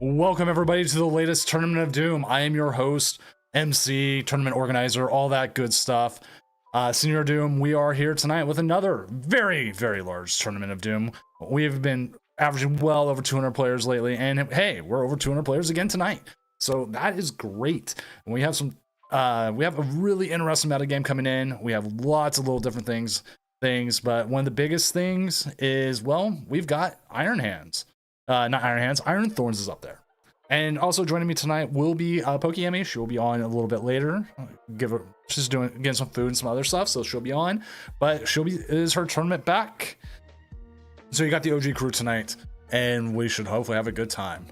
Welcome everybody to the latest Tournament of Doom. I am your host, MC, tournament organizer, all that good stuff. Senior Doom, we are here tonight with another very, very large Tournament of Doom. We've been averaging well over 200 players lately, and hey, we're over 200 players again tonight. So that is great. And we have a really interesting meta game coming in. We have lots of little different things, but one of the biggest things is, well, we've got Iron Hands. Not Iron Hands, Iron Thorns is up there. And also joining me tonight will be Pokemans. She'll be on a little bit later. She's getting some food and some other stuff, so she'll be on. But is her tournament back. So you got the OG crew tonight, and we should hopefully have a good time.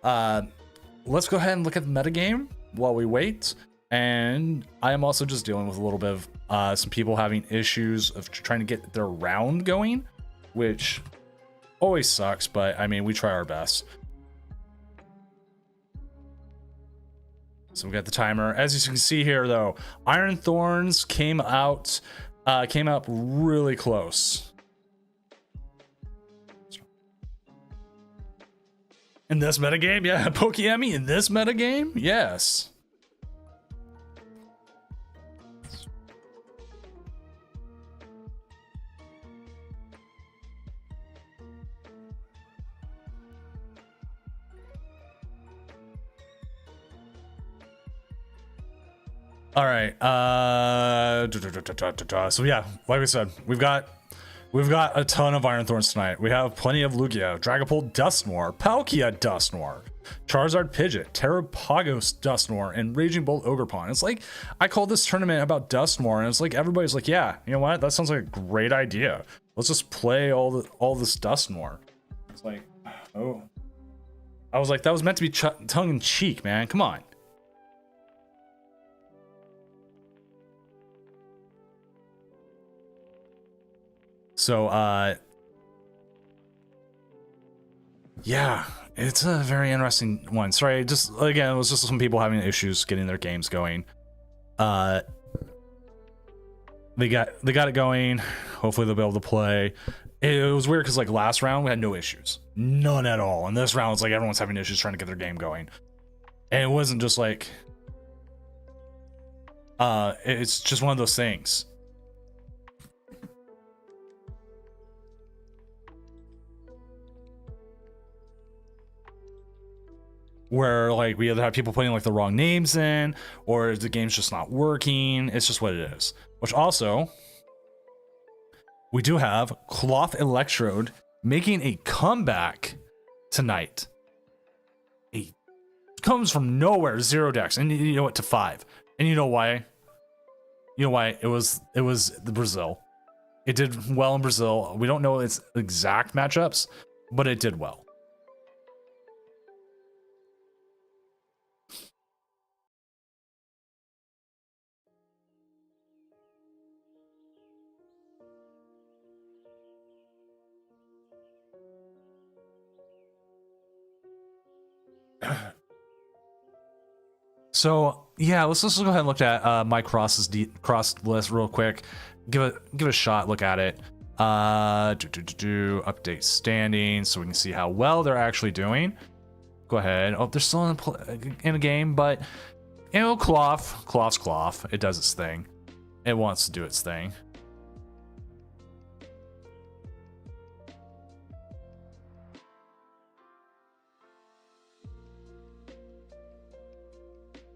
Let's go ahead and look at the metagame while we wait. And I am also just dealing with a little bit of some people having issues of trying to get their round going, which always sucks, but I mean, we try our best. So we got the timer. As you can see here, though, Iron Thorns came up really close. In this metagame, yeah, Pokemans in this metagame, yes. All right. So yeah, like we said, we've got a ton of Iron Thorns tonight. We have plenty of Lugia, Dragapult Dusknoir, Palkia Dusknoir, Charizard Pidgeot, Terrapagos Dusknoir, and Raging Bolt Ogerpon. It's like I called this tournament about Dusknoir, and it's like everybody's like, yeah, you know what? That sounds like a great idea. Let's just play all this Dusknoir. It's like, oh, I was like, that was meant to be tongue in cheek, man. Come on. So, yeah, it's a very interesting one. Sorry, it was just some people having issues getting their games going. They got it going. Hopefully they'll be able to play. It was weird because like last round we had no issues, none at all. And this round it's like everyone's having issues trying to get their game going. And it wasn't just like, it's just one of those things. Where like we either have people putting like the wrong names in, or the game's just not working. It's just what it is. Which also, we do have Cloth Electrode making a comeback tonight. It comes from nowhere, 0 decks, and you know what, to 5. And you know why? You know why? It was the Brazil. It did well in Brazil. We don't know its exact matchups, but it did well. So yeah, let's go ahead and look at my cross list real quick. Give it a shot. Look at it. Update standings so we can see how well they're actually doing. Go ahead. Oh, they're still in a game, but you know, Cloth. It does its thing. It wants to do its thing.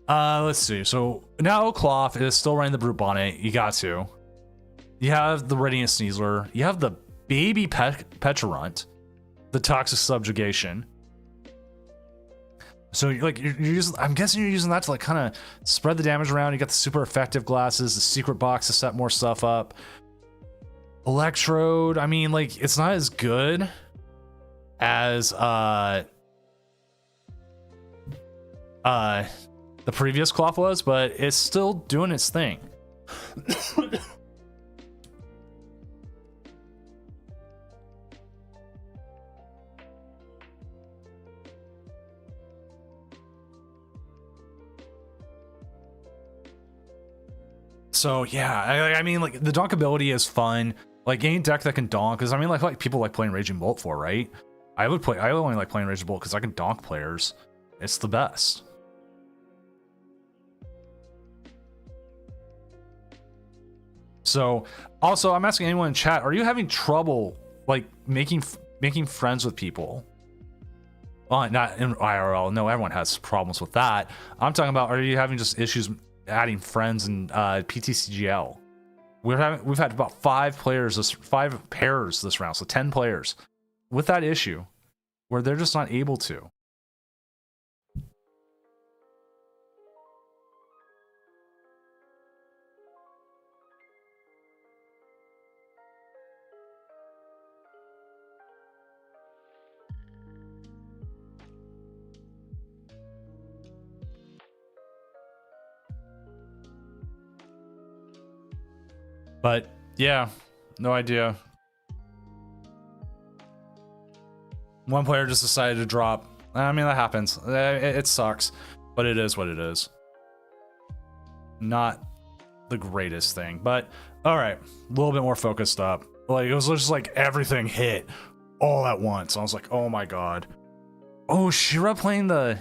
Let's see. So now Cloth is still running the Brute Bonnet. You got to. You have the Radiant Sneasler. You have the Baby Pecharunt, the Toxic Subjugation. So like you're using, I'm guessing you're using that to like kind of spread the damage around. You got the super effective glasses, the secret box to set more stuff up. Electrode. I mean, like it's not as good as the previous Cloth was, but it's still doing its thing. So yeah, I mean, like the donk ability is fun. Like any deck that can donk, because I mean, like people like playing Raging Bolt for, right? I only like playing Rage Bolt because I can donk players. It's the best. So, also, I'm asking anyone in chat, are you having trouble like making friends with people? Well, not in IRL. No, everyone has problems with that. I'm talking about, are you having just issues adding friends in PTCGL? We've had about 5 pairs this round, so 10 players with that issue where they're just not able to. But yeah, no idea. One player just decided to drop. I mean, that happens. It sucks, but it is what it is. Not the greatest thing, but all right, a little bit more focused up. Like, it was just like everything hit all at once. I was like, oh my god. Oh, Shira playing the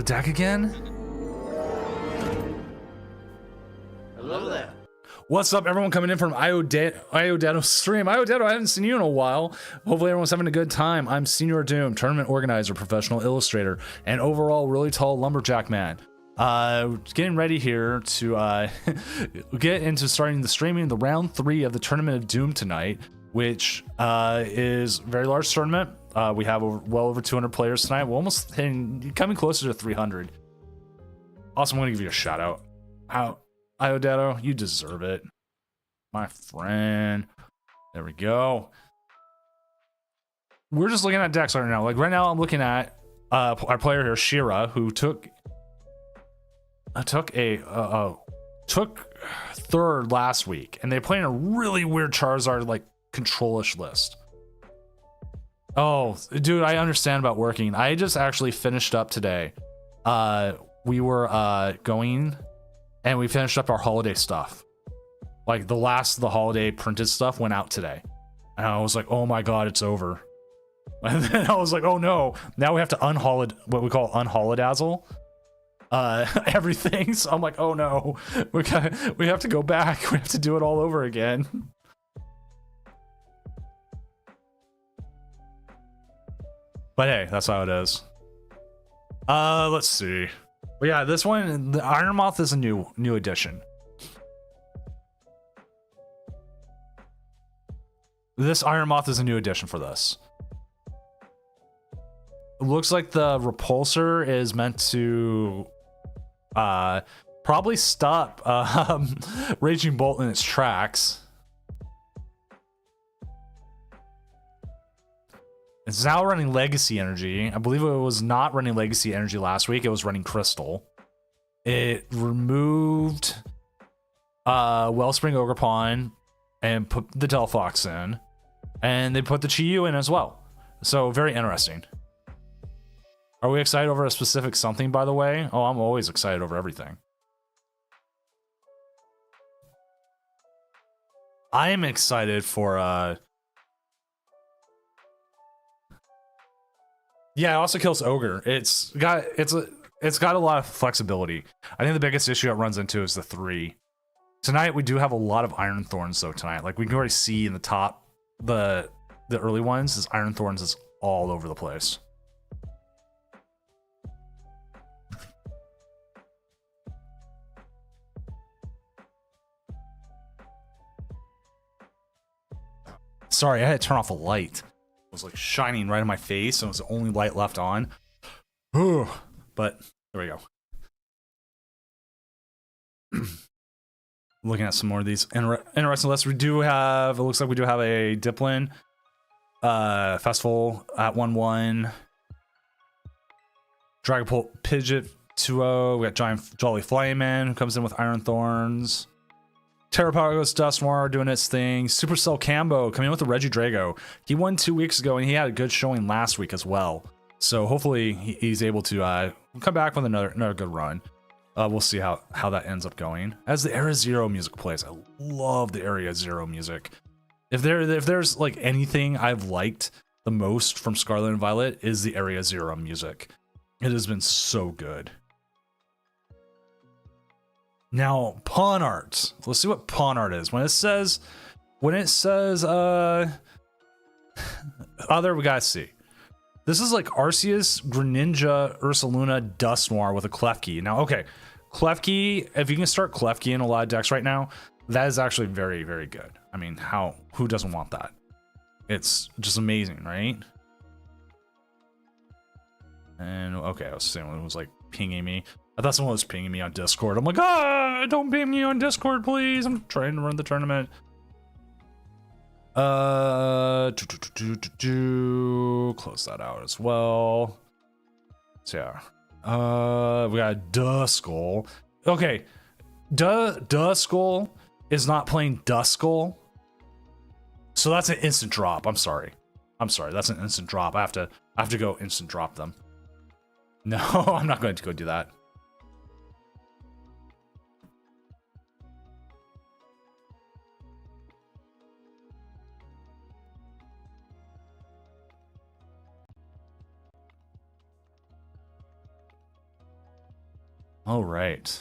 deck again? Hello there. What's up, everyone coming in from Iodato stream? Iodato, I haven't seen you in a while. Hopefully everyone's having a good time. I'm Senior Doom, tournament organizer, professional illustrator, and overall really tall lumberjack man. Getting ready here to get into starting the streaming the round 3 of the Tournament of Doom tonight, which is a very large tournament. We have well over 200 players tonight. We're almost coming closer to 300. Also, I'm going to give you a shout out. Iodato, you deserve it, my friend. There we go. We're just looking at decks right now. Like right now, I'm looking at our player here, Shira, who took third last week, and they played in a really weird Charizard like control-ish list. Oh, dude, I understand about working. I just actually finished up today. We were going. And we finished up our holiday stuff. Like the last of the holiday printed stuff went out today. And I was like, oh my god, it's over. And then I was like, oh no, now we have to what we call unholidazzle everything. So I'm like, oh no, we have to go back. We have to do it all over again. But hey, that's how it is. Let's see. But yeah, this one, the Iron Moth is a new addition. This Iron Moth is a new addition for this. It looks like the repulsor is meant to probably stop Raging Bolt in its tracks. It's now running Legacy Energy. I believe it was not running Legacy Energy last week. It was running Crystal. It removed Wellspring Ogerpon and put the Delphox in. And they put the Chi-Yu in as well. So very interesting. Are we excited over a specific something, by the way? Oh, I'm always excited over everything. I am excited for yeah, it also kills Ogre. It's got a lot of flexibility. I think the biggest issue it runs into is the 3. Tonight we do have a lot of Iron Thorns though tonight. Like we can already see in the top, the early ones, is Iron Thorns is all over the place. Sorry, I had to turn off a light. Was like shining right in my face and it was the only light left on. Ooh, but there we go. Looking at some more of these interesting lists. We do have, it looks like we do have a Diplin Festival at 1-1. Dragapult Pidgeot 2-0. We got Giant Jolly Flyman who comes in with Iron Thorns. Terrapagos Dusknoir doing its thing. Supercell Cambo coming in with the Regidrago. He won 2 weeks ago and he had a good showing last week as well. So hopefully he's able to come back with another good run. We'll see how that ends up going. As the Area Zero music plays, I love the Area Zero music. If there's like anything I've liked the most from Scarlet and Violet is the Area Zero music. It has been so good. Now, pawn art. Let's see what pawn art is. When it says other, we gotta see. This is like Arceus, Greninja, Ursaluna, Dust Noir with a Klefki. Now, okay, Klefki, if you can start Klefki in a lot of decks right now, that is actually very, very good. I mean, who doesn't want that? It's just amazing, right? And okay, I was saying it was like pinging me. I thought someone was pinging me on Discord. I'm like, don't ping me on Discord, please. I'm trying to run the tournament. Close that out as well. So yeah. We got Duskull. Okay. Duskull is not playing Duskull. So that's an instant drop. I'm sorry. That's an instant drop. I have to go instant drop them. No, I'm not going to go do that. All right.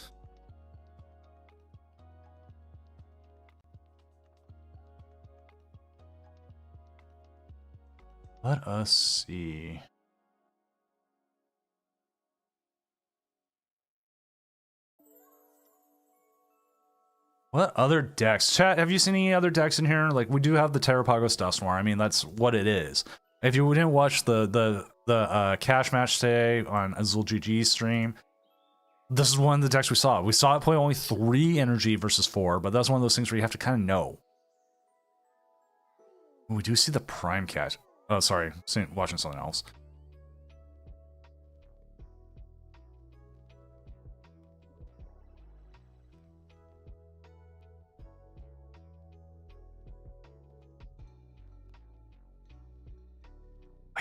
Let us see. What other decks? Chat, have you seen any other decks in here? Like, we do have the Terrapagos Dust Noir. I mean, that's what it is. If you didn't watch the cash match today on Azul GG's stream, this is one of the decks we saw. We saw it play only 3 energy versus 4, but that's one of those things where you have to kind of know. We do see the Prime Catch. Oh, sorry. Watching something else.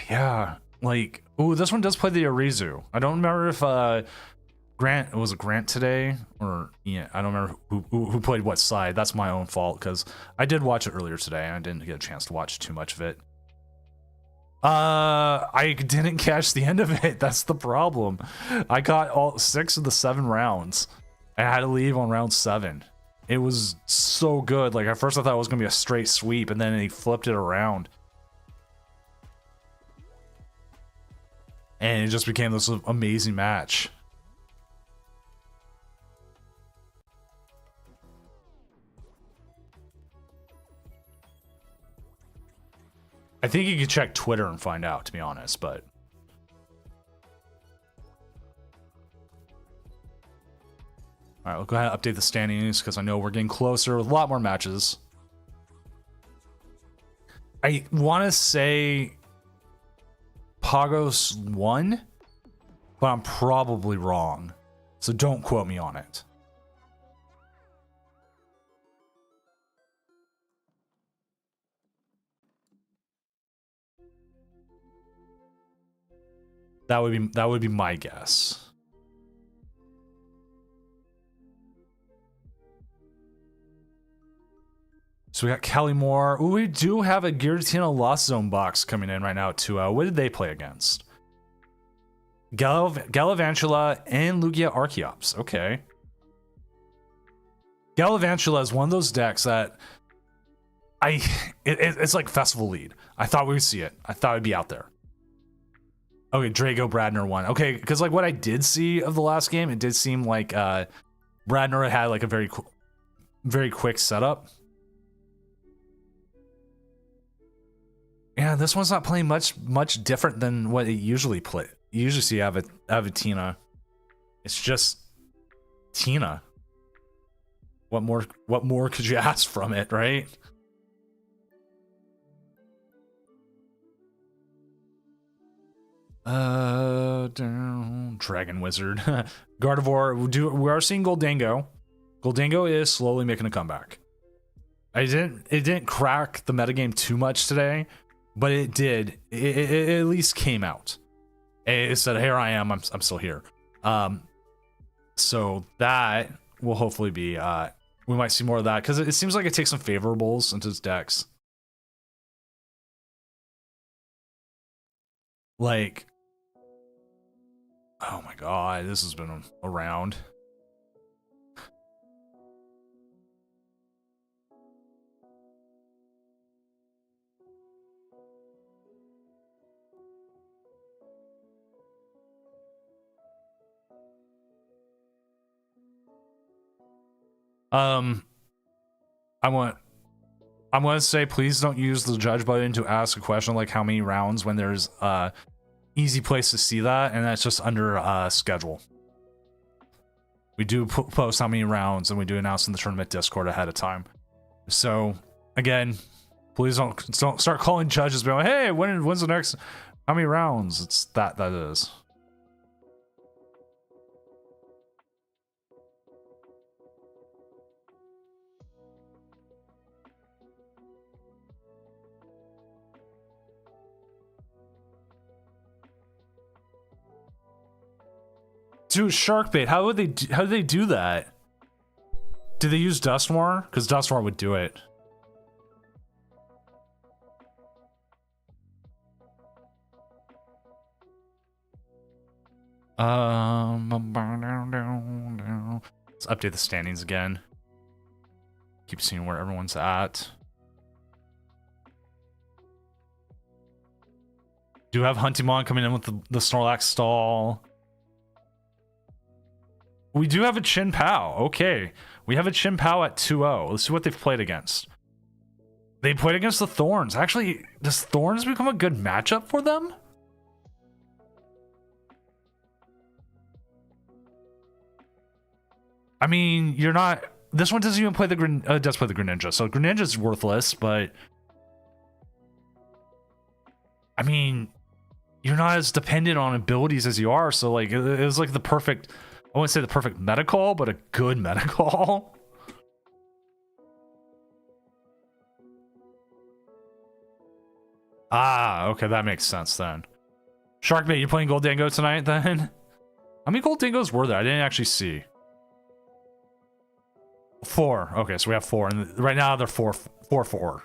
Yeah, like, ooh, this one does play the Arizu. I don't remember if Grant, was it Grant today, or yeah, I don't remember who played what side. That's my own fault because I did watch it earlier today and I didn't get a chance to watch too much of it. I didn't catch the end of it. That's the problem. I got all 6 of the 7 rounds. I had to leave on round 7. It was so good. Like, at first I thought it was gonna be a straight sweep, and then he flipped it around. And it just became this amazing match. I think you could check Twitter and find out, to be honest, but... Alright, we'll go ahead and update the standings, because I know we're getting closer with a lot more matches. I want to say... Pagos won, but I'm probably wrong, so don't quote me on it. That would be my guess. So we got Calimore. Ooh, we do have a Giratina Lost Zone box coming in right now too. What did they play against? Galvantula and Lugia Archeops. Okay. Galvantula is one of those decks that it's like Festival Lead. I thought we would see it. I thought it'd be out there. Okay, Drago Bradner won. Okay, because like what I did see of the last game, it did seem like Bradner had like a very quick setup. Yeah, this one's not playing much different than what it usually play. You usually see Avatina. It's just Tina. What more could you ask from it, right? Dragon Wizard. Gardevoir. We are seeing Goldango. Goldango is slowly making a comeback. It didn't crack the metagame too much today, but it did. It at least came out. It said, "Here I am. I'm still here." So that will hopefully be. We might see more of that because it seems like it takes some favorables into its decks. Like, oh my god, this has been around. I'm going to say, please don't use the judge button to ask a question like how many rounds when there's easy place to see that, and that's just under schedule. We do post how many rounds, and we do announce in the tournament Discord ahead of time. So again, please don't start calling judges being like, hey, when's the next, how many rounds? It's that is. Dude, Sharkbait, how do they do that? Do they use Dustmore? Because Dustmore would do it. Let's update the standings again. Keep seeing where everyone's at. Do have Huntimon coming in with the Snorlax stall. We do have a Chin Pao. Okay. We have a Chin Pao at 2-0. Let's see what they've played against. They played against the Thorns. Actually, does Thorns become a good matchup for them? I mean, you're not... This one doesn't even play the... it does play the Greninja, so Greninja's worthless, but... I mean, you're not as dependent on abilities as you are, so like, it was like the perfect... I wouldn't say the perfect meta call, but a good meta call. Ah, okay, that makes sense then. Sharkbait, you're playing Goldango tonight then? How many Goldangos were there? I didn't actually see. 4. Okay, so we have 4, and right now they're 4-4.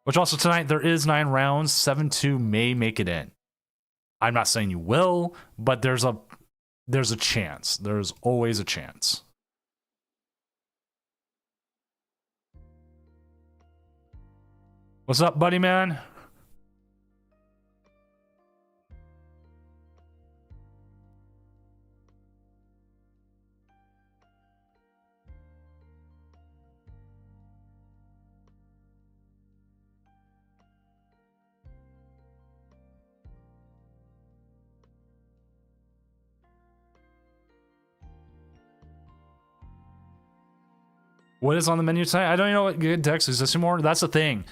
Which also tonight there is 9 rounds. 7-2 may make it in. I'm not saying you will, but there's a chance. There's always a chance. What's up, buddy man? What is on the menu tonight? I don't even know what good decks exist anymore. That's the thing.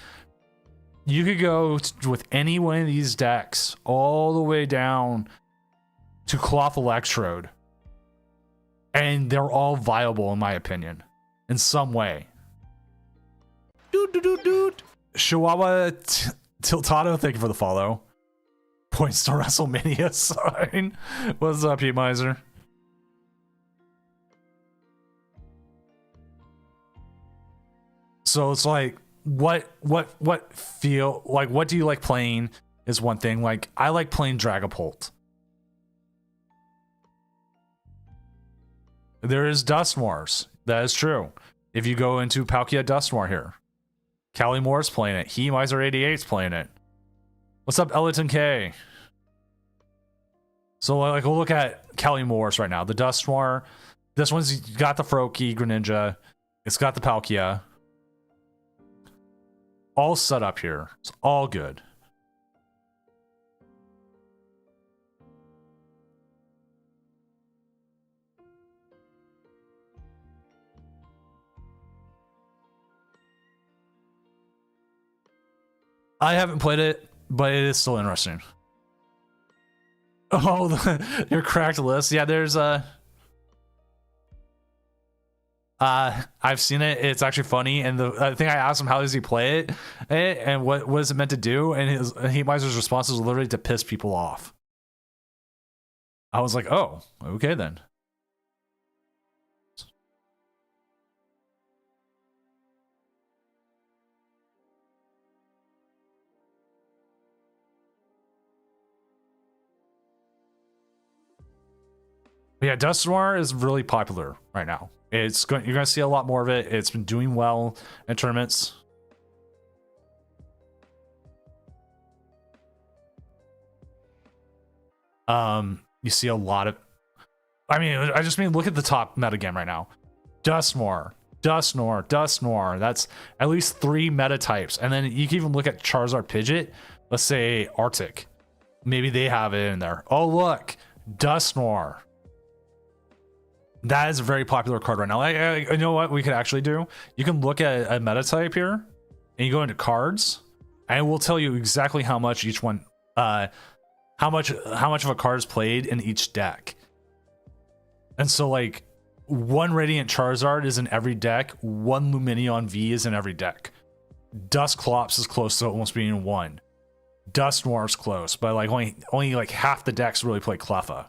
You could go with any one of these decks all the way down to Cloth Electrode, and they're all viable in my opinion, in some way. Chihuahua Tiltado, thank you for the follow. Points to WrestleMania sign. What's up, you miser? So it's like, what feel like, what do you like playing is one thing. Like, I like playing Dragapult. There is Dustmores. That is true. If you go into Palkia Dustmore here, Callie Moore's playing it. He Miser 88's playing it. What's up, Elliton K? So like, we'll look at Callie Moore's right now. The Dustmore. This one's got the Froakie Greninja. It's got the Palkia. All set up here. It's all good. I haven't played it, but it is still interesting. Oh, your cracked list. Yeah, there's a... I've seen it. It's actually funny, and the thing I asked him, how does he play it, and what is it meant to do, and his Miser's response was literally to piss people off. I was like, oh, okay then. But yeah, Dusknoir is really popular right now. You're gonna see a lot more of it. It's been doing well in tournaments. You see a lot of, I mean, look at the top metagame right now. Dusknoir, Dusknoir, Dusknoir. That's at least 3 meta types. And then you can even look at Charizard Pidgeot. Let's say Arctic. Maybe they have it in there. Oh, look, Dusknoir. That is a very popular card right now. You know what we could actually do? You can look at a meta type here, and you go into cards, and it will tell you exactly how much each one, how much of a card is played in each deck. And so, like, 1 Radiant Charizard is in every deck, 1 Lumineon V is in every deck. Dusclops is close to almost being 1. Dusknoir's close, but like only like half the decks really play Cleffa.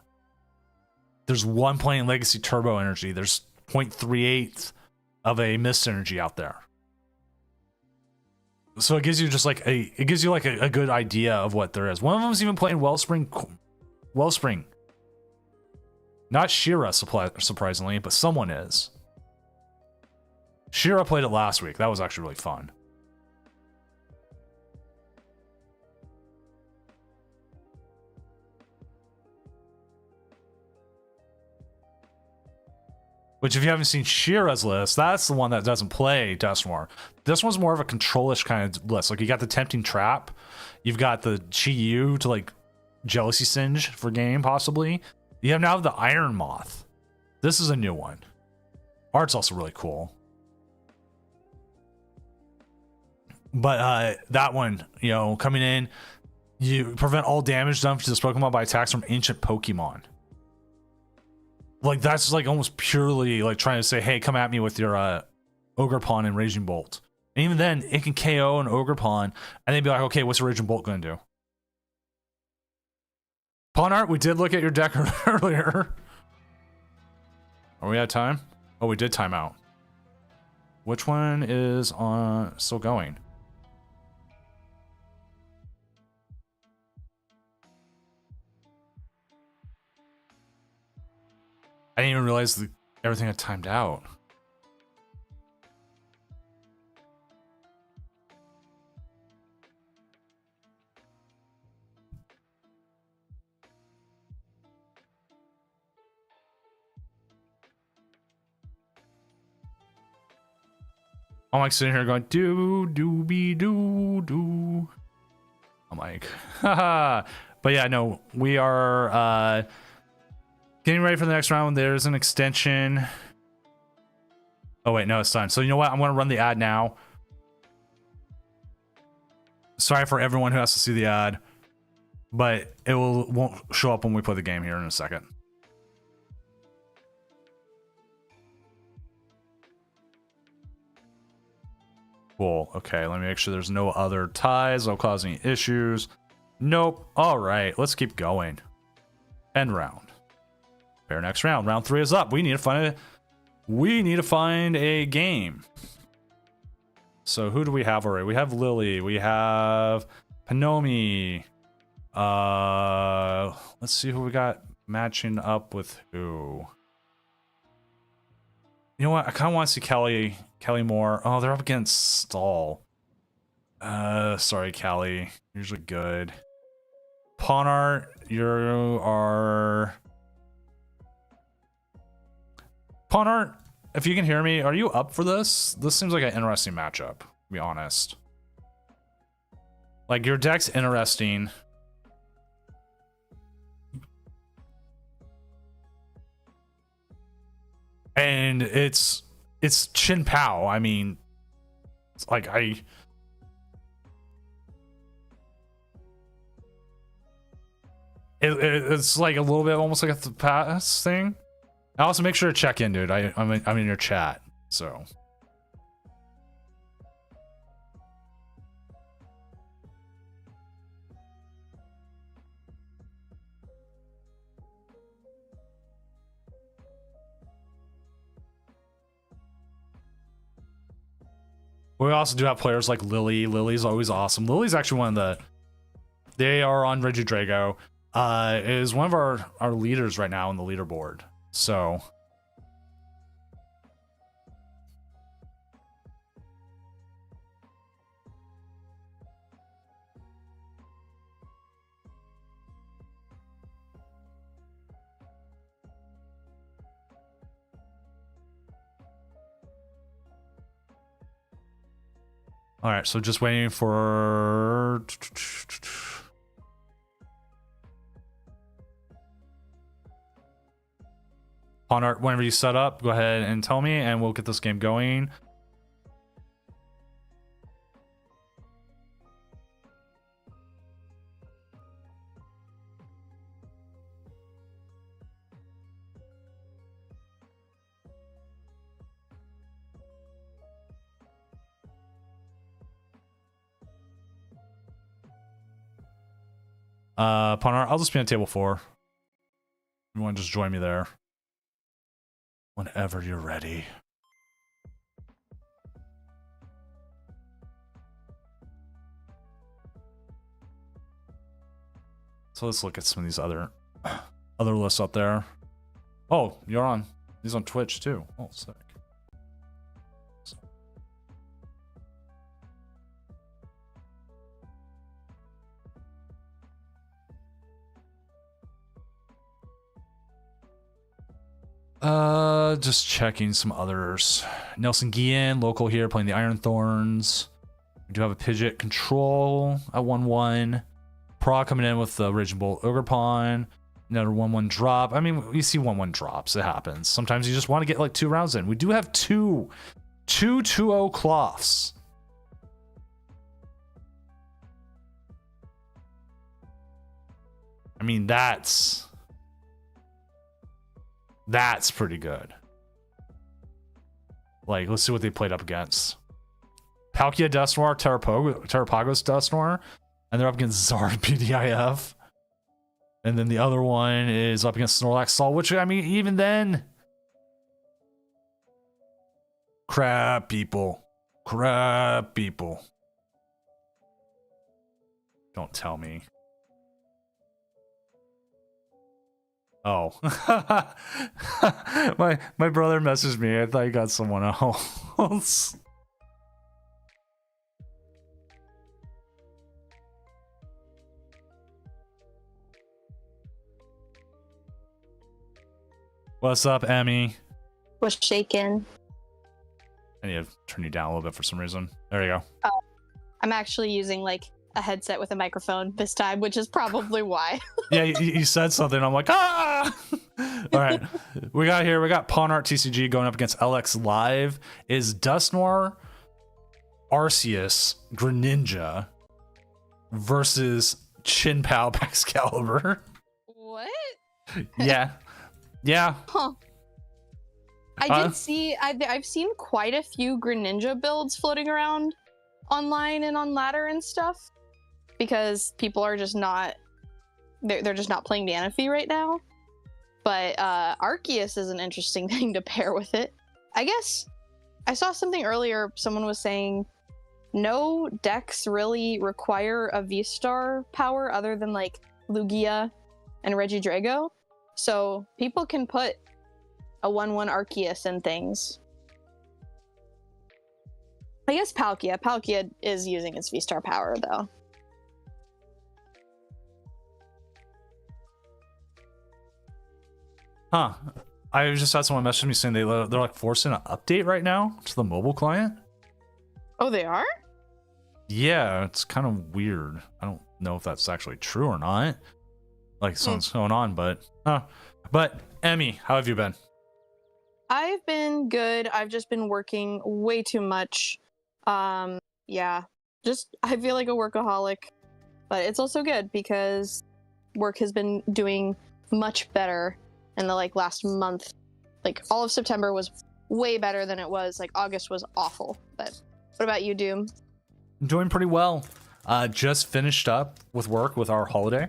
There's 1 playing Legacy Turbo Energy. There's 0.38 of a Mist Energy out there. So it gives you just like a good idea of what there is. One of them is even playing Wellspring. Not Shira, surprisingly, but someone is. Shira played it last week. That was actually really fun. Which, if you haven't seen Shira's list, that's the one that doesn't play Dusknoir. This one's more of a control-ish kind of list. Like, you got the Tempting Trap. You've got the Chi-Yu to, like, Jealousy Singe for game, possibly. You have now the Iron Moth. This is a new one. Art's also really cool. But that one, you know, coming in, you prevent all damage done to this Pokemon by attacks from ancient Pokemon. Like, that's like almost purely like trying to say, hey, come at me with your Ogerpon and Raging Bolt. And even then, it can KO an Ogerpon, and they'd be like, okay, what's a Raging Bolt going to do? Pawn Art, we did look at your deck earlier. Are we at time? Oh, we did time out. Which one is still going? I didn't even realize that everything had timed out. I'm like sitting here going, do. I'm like, haha. But yeah, no, we are getting ready for the next round. There's an extension. Oh wait, no, it's done. So you know what? I'm gonna run the ad now. Sorry for everyone who has to see the ad, but it won't show up when we play the game here in a second. Cool. Okay, let me make sure there's no other ties. No causing issues. Nope. All right, let's keep going. End round. Fair next round. Round 3 is up. We need to find a game. So who do we have already? We have Lily. We have Panomi. Let's see who we got matching up with who. You know what? I kind of want to see Kelly Moore. Oh, they're up against Stall. Sorry, Kelly. Usually good. Pawn Art, you are... Pawn Art, if you can hear me, are you up for this? This seems like an interesting matchup, to be honest. Like, your deck's interesting. And it's Chin Pao. I mean, it's like it's like a little bit almost like a pass thing. I also make sure to check in, dude. I'm in your chat, so. We also do have players like Lily. Lily's always awesome. Lily's actually one of the... They are on Regidrago. Is one of our leaders right now on the leaderboard. So all right, so just waiting for pawn art. Whenever you set up, go ahead and tell me, and we'll get this game going. Pawn art, I'll just be on table 4. You want to just join me there whenever you're ready. So let's look at some of these other lists up there. Oh, you're on. He's on Twitch too. Oh, sick. Just checking some others. Nelson Guillen, local here, playing the Iron Thorns. We do have a Pidgeot control at 1-1. Pra coming in with the Raging Bolt Ogre Pawn. Another 1-1 drop. I mean, you see 1-1 drops. It happens. Sometimes you just want to get like 2 rounds in. We do have two 2-0 cloths. I mean, that's pretty good. Like, let's see what they played up against. Palkia Dusknoir, Terrapagos Dusknoir, and they're up against Zard PDIF. And then the other one is up against Snorlax Sol, which, I mean, even then... Crap, people. Crap, people. Don't tell me. Oh. my brother messaged me. I thought he got someone else. What's up, Emmy? Was shaken. I need to turn you down a little bit for some reason. There you go. Oh, I'm actually using like a headset with a microphone this time, which is probably why. Yeah, you said something. I'm like, ah! All right. We got Pawn Art TCG going up against LX Live. Is Dusknoir, Arceus, Greninja versus Chin Pao Excalibur. What? Yeah. Yeah. Huh. I did see, I've seen quite a few Greninja builds floating around online and on ladder and stuff because people are just not, they're just not playing Manaphy right now. But Arceus is an interesting thing to pair with it. I guess I saw something earlier. Someone was saying no decks really require a V-Star power other than like Lugia and Regidrago. So people can put a 1-1 Arceus in things. I guess Palkia is using its V-Star power though. Huh. I just had someone message me saying they're like forcing an update right now to the mobile client. Oh, they are? Yeah, it's kind of weird. I don't know if that's actually true or not. Like something's going on, but Emmy, how have you been? I've been good. I've just been working way too much. Yeah, just I feel like a workaholic, but it's also good because work has been doing much better in the like last month. Like all of September was way better than it was. Like August was awful. But what about you, Doom? I'm doing pretty well. Just finished up with work with our holiday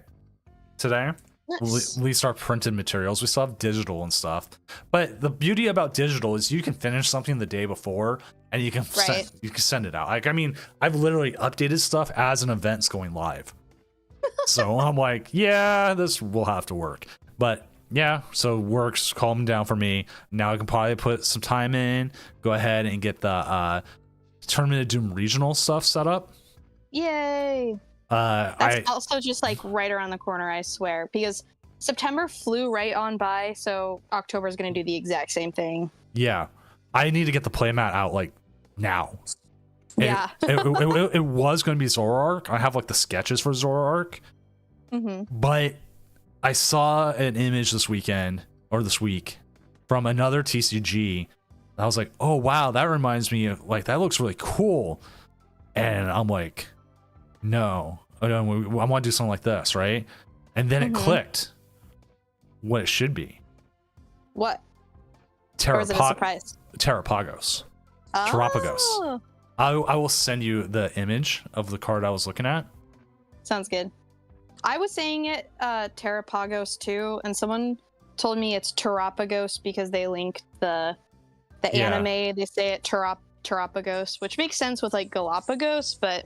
today. Nice. Released our printed materials. We still have digital and stuff, but the beauty about digital is you can finish something the day before and you can send it out. Like, I mean, I've literally updated stuff as an event's going live. So I'm like, yeah, this will have to work. But yeah, so work's calming down for me. Now I can probably put some time in, go ahead and get the Tournament of Doom regional stuff set up. Yay! That's also just like right around the corner, I swear, because September flew right on by, so October is going to do the exact same thing. Yeah, I need to get the playmat out like now. Yeah. It was going to be Zoroark. I have like the sketches for Zoroark, but I saw an image this week from another TCG. I was like, oh wow, that reminds me of, like, that looks really cool. And I'm like, no, I want to do something like this, right? And then it clicked what it should be. What? Or was it a surprise? Terrapagos. Oh. Terrapagos. I will send you the image of the card I was looking at. Sounds good. I was saying it Terrapagos too, and someone told me it's Terrapagos because they linked the anime. They say it Terrapagos, which makes sense with like Galapagos, but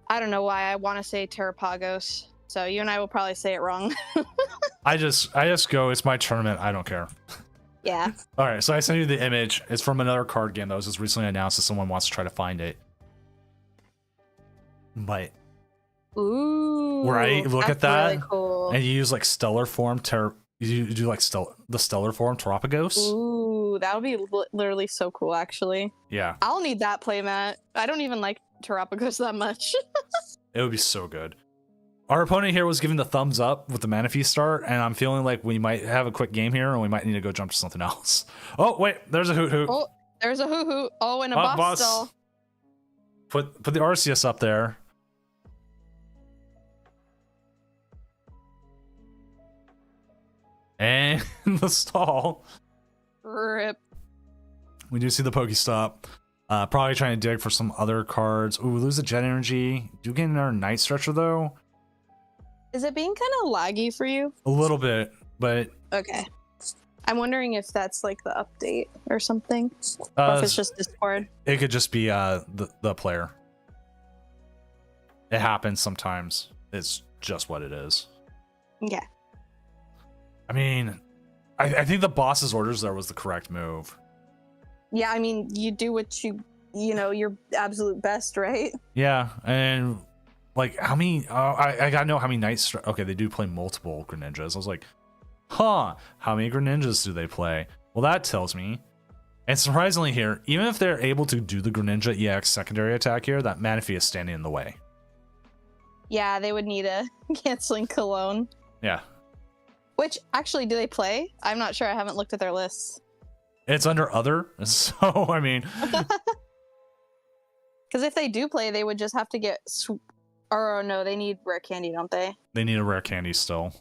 I don't know why I want to say Terrapagos. So you and I will probably say it wrong. I just go, it's my tournament, I don't care. Yeah. All right, so I sent you the image. It's from another card game that was just recently announced, that someone wants to try to find it. But ooh, right, look at that. Really cool. And you use like stellar form you do like the stellar form Terrapagos. Ooh, that would be literally so cool, actually. Yeah. I'll need that playmat. I don't even like Terrapagos that much. It would be so good. Our opponent here was giving the thumbs up with the Manaphy start, and I'm feeling like we might have a quick game here, and we might need to go jump to something else. Oh, wait, there's a Hoot Hoot. Oh, there's a Hoot Hoot. Oh, and a boss still. Put the Arceus up there. And the stall. Rip. We do see the Pokestop. Probably trying to dig for some other cards. Ooh, lose the Jet Energy. Do get another Night Stretcher, though. Is it being kind of laggy for you? A little bit, but... Okay. I'm wondering if that's like the update or something. Or if it's just Discord. It could just be the player. It happens sometimes. It's just what it is. Yeah. I mean, I think the boss's orders there was the correct move. Yeah, I mean, you do what you know, your absolute best, right? Yeah, and like how many? I gotta know how many Night Stretcher. Okay, they do play multiple Greninjas. I was like, huh? How many Greninjas do they play? Well, that tells me. And surprisingly here, even if they're able to do the Greninja EX secondary attack here, that Manaphy is standing in the way. Yeah, they would need a canceling Cologne. Yeah. Which, actually, do they play? I'm not sure. I haven't looked at their lists. It's under other, so, I mean... Because if they do play, they would just have to get... Or, no, they need Rare Candy, don't they? They need a Rare Candy still.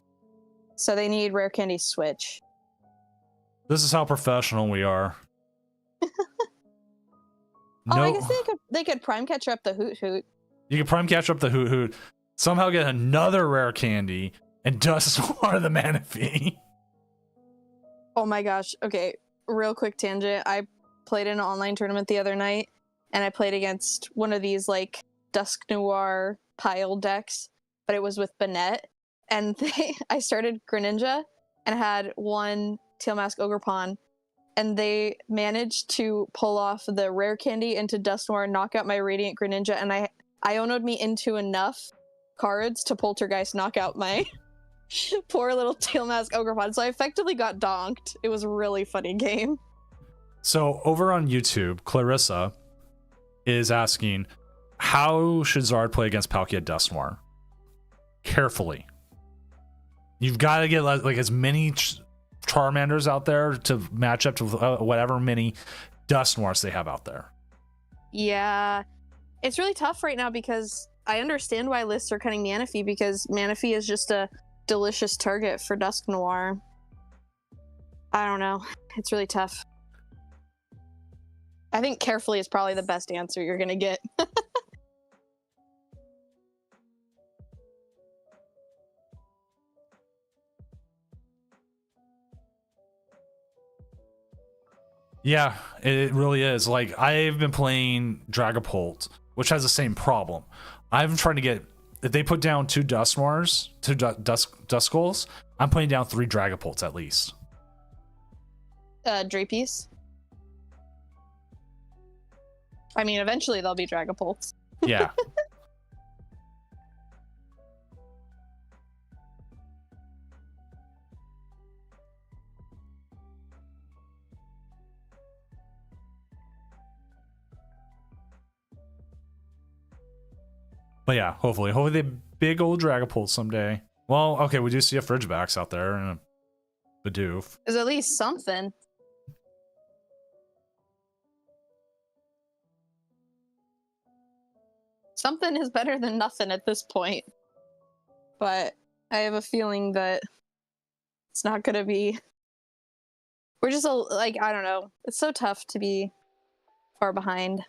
So they need Rare Candy Switch. This is how professional we are. Oh, I guess they could Prime Catcher up the Hoot Hoot. You could Prime Catcher up the Hoot Hoot, somehow get another Rare Candy, and Dusknoir the Manaphy. Oh my gosh. Okay, real quick tangent. I played in an online tournament the other night, and I played against one of these, like, Dusknoir pile decks, but it was with Banette. And I started Greninja, and had one Tail Mask Ogerpon, and they managed to pull off the Rare Candy into Dusknoir, knock out my Radiant Greninja, and I Iono'd me into enough cards to Poltergeist knock out my... poor little Tail Mask Ogerpon. So I effectively got donked. It was a really funny game. So over on YouTube, Clarissa is asking, how should Zard play against Palkia Dusknoir? Carefully. You've got to get like as many Charmanders out there to match up to whatever many Dusknoirs they have out there. Yeah. It's really tough right now because I understand why lists are cutting Manaphy, because Manaphy is just a delicious target for Dusknoir. I don't know. It's really tough. I think carefully is probably the best answer you're gonna get. Yeah, it really is. Like, I've been playing Dragapult, which has the same problem. I'm trying to get if they put down 2 Dusknoirs, 2 Duskulls, I'm putting down 3 Dragapults at least. Drapies. I mean, eventually they'll be Dragapults. Yeah. But yeah, hopefully they big old Dragapult someday. Well, okay, we do see a Frigibax out there and a Bidoof. There's at least something. Something is better than nothing at this point. But I have a feeling that it's not gonna be. We're just like, I don't know. It's so tough to be far behind.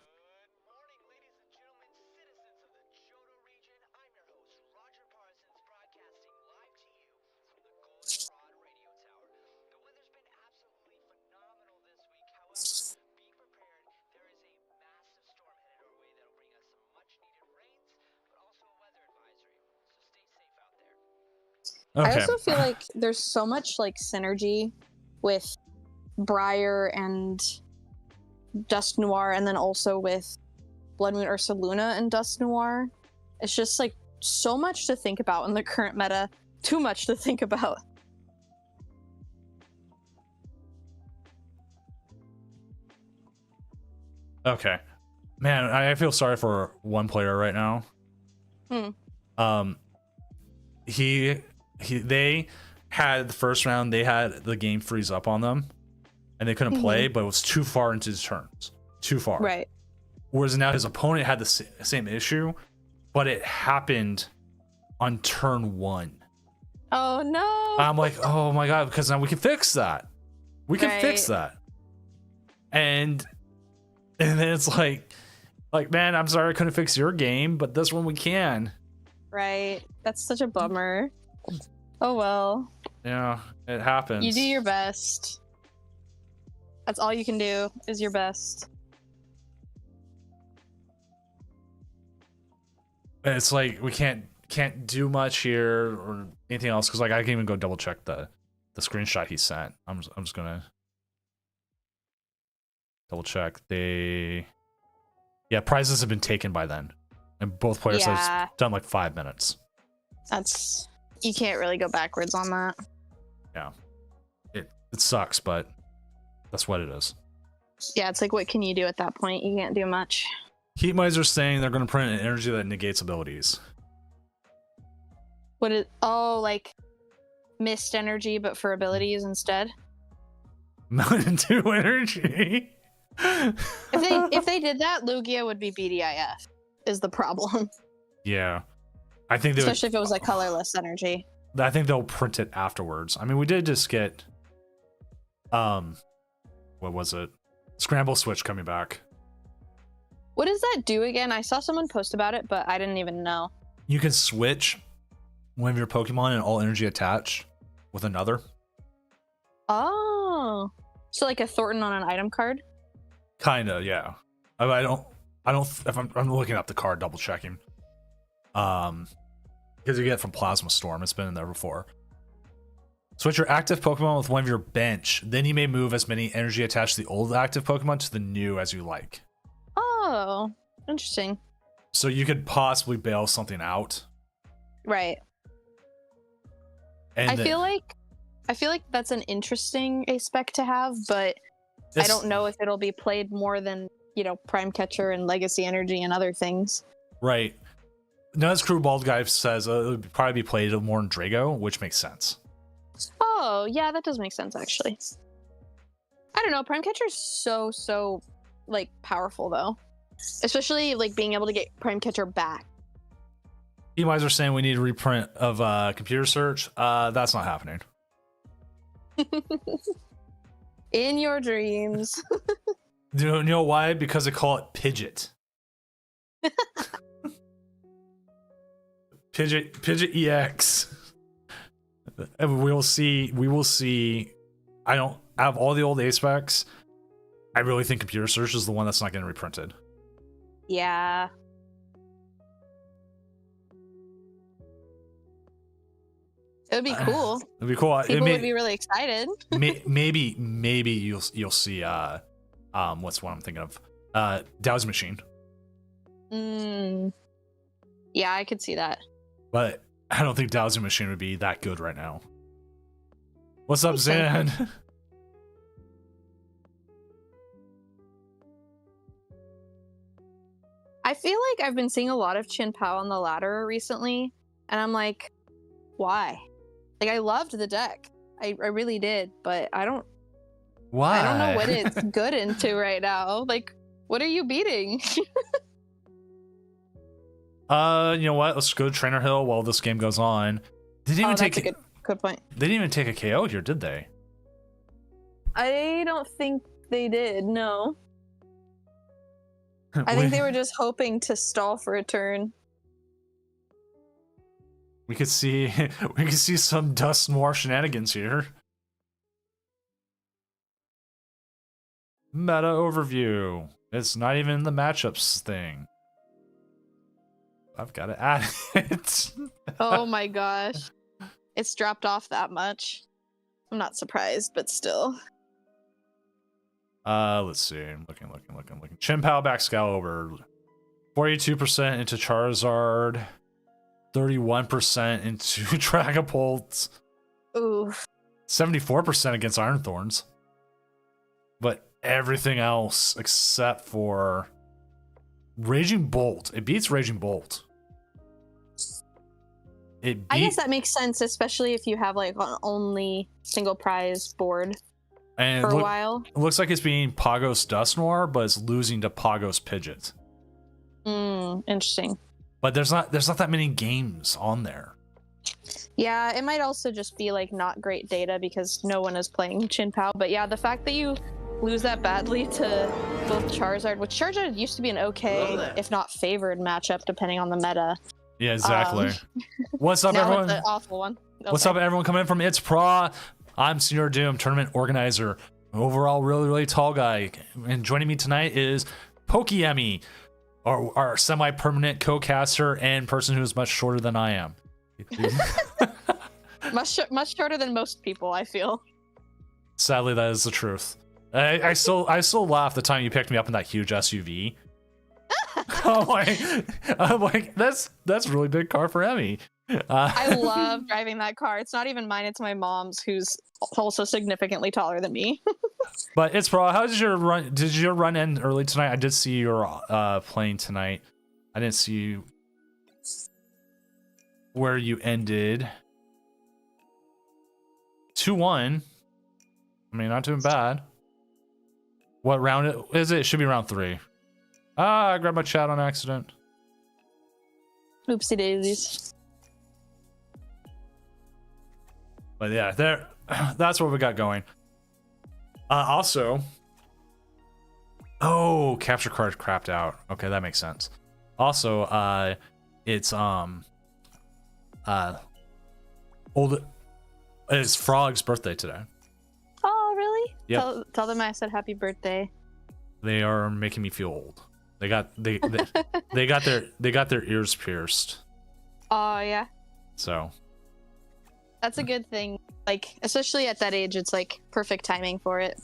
Okay. I also feel like there's so much like synergy with Briar and Dusknoir, and then also with Blood Moon Ursaluna and Dusknoir. It's just like so much to think about in the current meta. Too much to think about. Okay. Man, I feel sorry for one player right now. They had the first round, they had the game freeze up on them and they couldn't play, but it was too far into his turns. Too far. Right. Whereas now his opponent had the same issue, but it happened on turn 1. Oh no. I'm like, oh my god, because now we can fix that. We can fix that. And then it's like, man, I'm sorry I couldn't fix your game, but this one we can. Right. That's such a bummer. Oh well. Yeah, it happens. You do your best. That's all you can do is your best. It's like we can't do much here or anything else because like I can even go double check the screenshot he sent. I'm just gonna double check. Prizes have been taken by then, and both players have done like 5 minutes. That's, you can't really go backwards on that. Yeah, it sucks, but that's what it is. Yeah, it's like, what can you do at that point? You can't do much. Heat Miser's saying they're going to print an energy that negates abilities. What is? Oh, like mist energy, but for abilities instead. Mountain 2 energy. If they did that, Lugia would be BDIF. Is the problem? Yeah, I think especially if it was like colorless energy. I think they'll print it afterwards. I mean, we did just get what was it? Scramble Switch coming back. What does that do again? I saw someone post about it, but I didn't even know. You can switch one of your Pokemon and all energy attached with another. Oh, so like a Thornton on an item card? Kinda, yeah. I don't. If I'm looking up the card, double checking. Because you get it from Plasma Storm. It's been in there before. Switch your active Pokemon with one of your bench. Then you may move as many energy attached to the old active Pokemon to the new as you like. Oh, interesting. So you could possibly bail something out. Right. And I feel like that's an interesting aspect to have, but I don't know if it'll be played more than, Prime Catcher and Legacy Energy and other things. Right. Nuz Crew Bald Guy says it would probably be played more in Drago, which makes sense. Oh, yeah, that does make sense, actually. I don't know, Prime Catcher's so, like, powerful, though. Especially, like, being able to get Prime Catcher back. You guys are saying we need a reprint of Computer Search. That's not happening. In your dreams. Do you know why? Because they call it Pidgeot. Pidgeot EX. And we will see. I don't have all the old A specs. I really think Computer Search is the one that's not getting reprinted. Yeah. It would be cool. It'd be cool. People would be really excited. maybe you'll see what's what I'm thinking of? Dow's Machine. Yeah, I could see that. But I don't think Dow's Machine would be that good right now. What's up, Zan? I feel like I've been seeing a lot of Chin Pao on the ladder recently, and I'm like, why? Like, I loved the deck. I really did, but I don't know what it's good into right now. Like, what are you beating? You know what? Let's go to Trainer Hill while this game goes on. They didn't even take a good point. They didn't even take a KO here, did they? I don't think they did, no. I think they were just hoping to stall for a turn. We could see some Dust Noir shenanigans here. Meta overview. It's not even the matchups thing. I've got to add it. Oh my gosh. It's dropped off that much. I'm not surprised, but still. Let's see. I'm looking. Chin Pao back Excalibur. 42% into Charizard. 31% into Dragapult. Ooh. 74% against Iron Thorns. But everything else except for Raging Bolt. It beats Raging Bolt. I guess that makes sense, especially if you have like an only single prize board for a while. It looks like it's being Pagos Dust Noir, but it's losing to Pagos Pidgeot. Interesting. But there's not that many games on there. Yeah, it might also just be like not great data because no one is playing Chin Pao. But yeah, the fact that you lose that badly to both Charizard, which Charizard used to be an okay, if not favored matchup, depending on the meta. Yeah, exactly. What's up, everyone? It's an awful one. Okay. What's up, everyone? Coming in from It's Pra. I'm Senior Doom, tournament organizer, overall really tall guy, and joining me tonight is Pokemans, our semi-permanent co-caster and person who is much shorter than I am. much shorter than most people, I feel. Sadly, that is the truth. I still laugh the time you picked me up in that huge SUV. I'm like, that's a really big car for Emmy. I love driving that car. It's not even mine, it's my mom's, who's also significantly taller than me. But it's Pro. How did your run? Did your run end early tonight? I did see you were playing tonight. I didn't see you where you ended. 2-1. I mean, not doing bad. What round is it? It should be round 3. I grabbed my chat on accident. Oopsie daisies. But yeah, that's what we got going. Also, capture card crapped out. Okay, that makes sense. Also, it's it's Frog's birthday today. Oh, really? Yeah. Tell them I said happy birthday. They are making me feel old. They got their ears pierced. Oh yeah. So that's a good thing. Like, especially at that age, it's like perfect timing for it.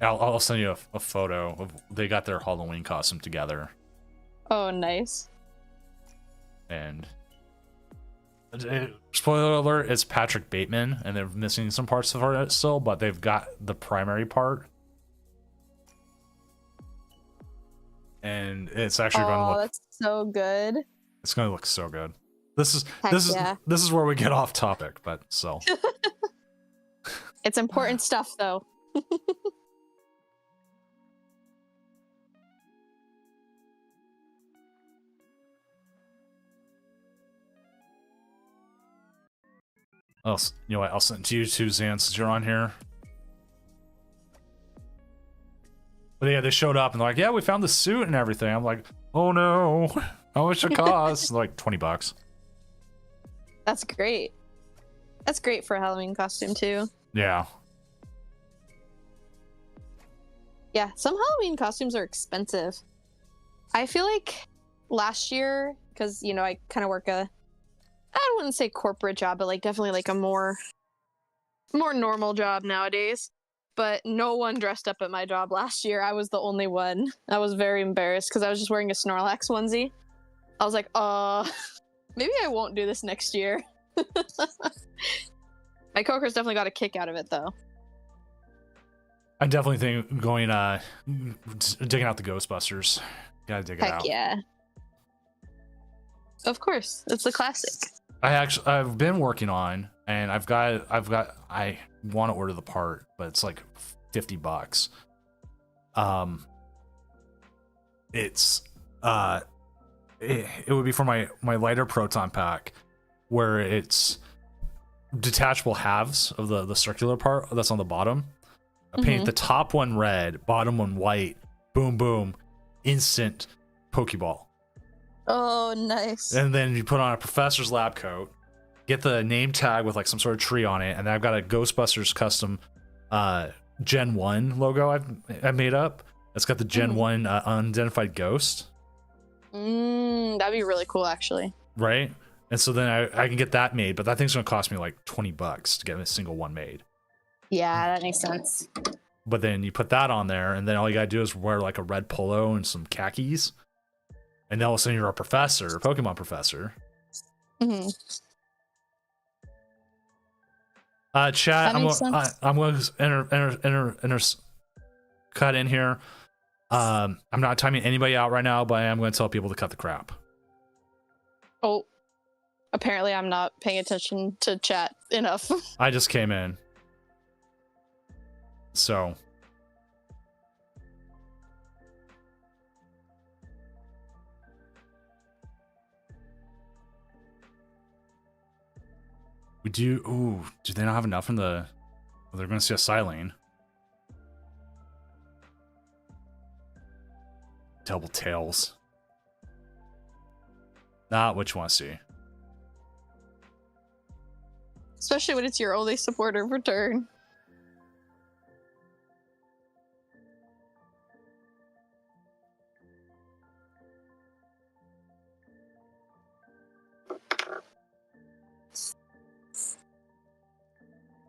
I'll send you a photo of they got their Halloween costume together. Oh, nice. And spoiler alert, it's Patrick Bateman, and they're missing some parts of it still, but they've got the primary part. And it's actually going to look. Oh, that's so good. It's going to look so good. This is where we get off topic, but so. It's important stuff, though. You know what? I'll send it to you too, Zan, since you're on here. But yeah, they showed up and they're like, yeah, we found the suit and everything. I'm like, oh no, how much it cost? Like $20. That's great. That's great for a Halloween costume too. Yeah. Yeah, some Halloween costumes are expensive. I feel like last year, because I kind of work a I wouldn't say corporate job, but like definitely like a more normal job nowadays. But no one dressed up at my job last year. I was the only one. I was very embarrassed because I was just wearing a Snorlax onesie. I was like, maybe I won't do this next year. My coworkers definitely got a kick out of it though. I definitely think going digging out the Ghostbusters. Gotta dig it Heck out. yeah. Of course, it's a classic. I've been working on, and I want to order the part, but it's like $50. It's it would be for my lighter proton pack, where it's detachable halves of the circular part that's on the bottom. I paint the top one red, bottom one white. Boom, boom, instant Pokeball. Oh, nice. And then you put on a professor's lab coat, get the name tag with like some sort of tree on it, and then I've got a Ghostbusters custom Gen 1 logo I made up. It's got the Gen 1 unidentified ghost. That'd be really cool, actually. Right? And so then I can get that made, but that thing's gonna cost me like $20 to get a single one made. Yeah, that makes sense. But then you put that on there, and then all you gotta do is wear like a red polo and some khakis. And then all of a sudden you're a professor, a Pokemon professor. Chat, I'm going to cut in here. I'm not timing anybody out right now, but I am going to tell people to cut the crap. Oh, apparently I'm not paying attention to chat enough. I just came in. So. We do. Ooh, do they not have enough in the? Well, they're going to see a Silene. Double tails. Not what you want to see. Especially when it's your only supporter return.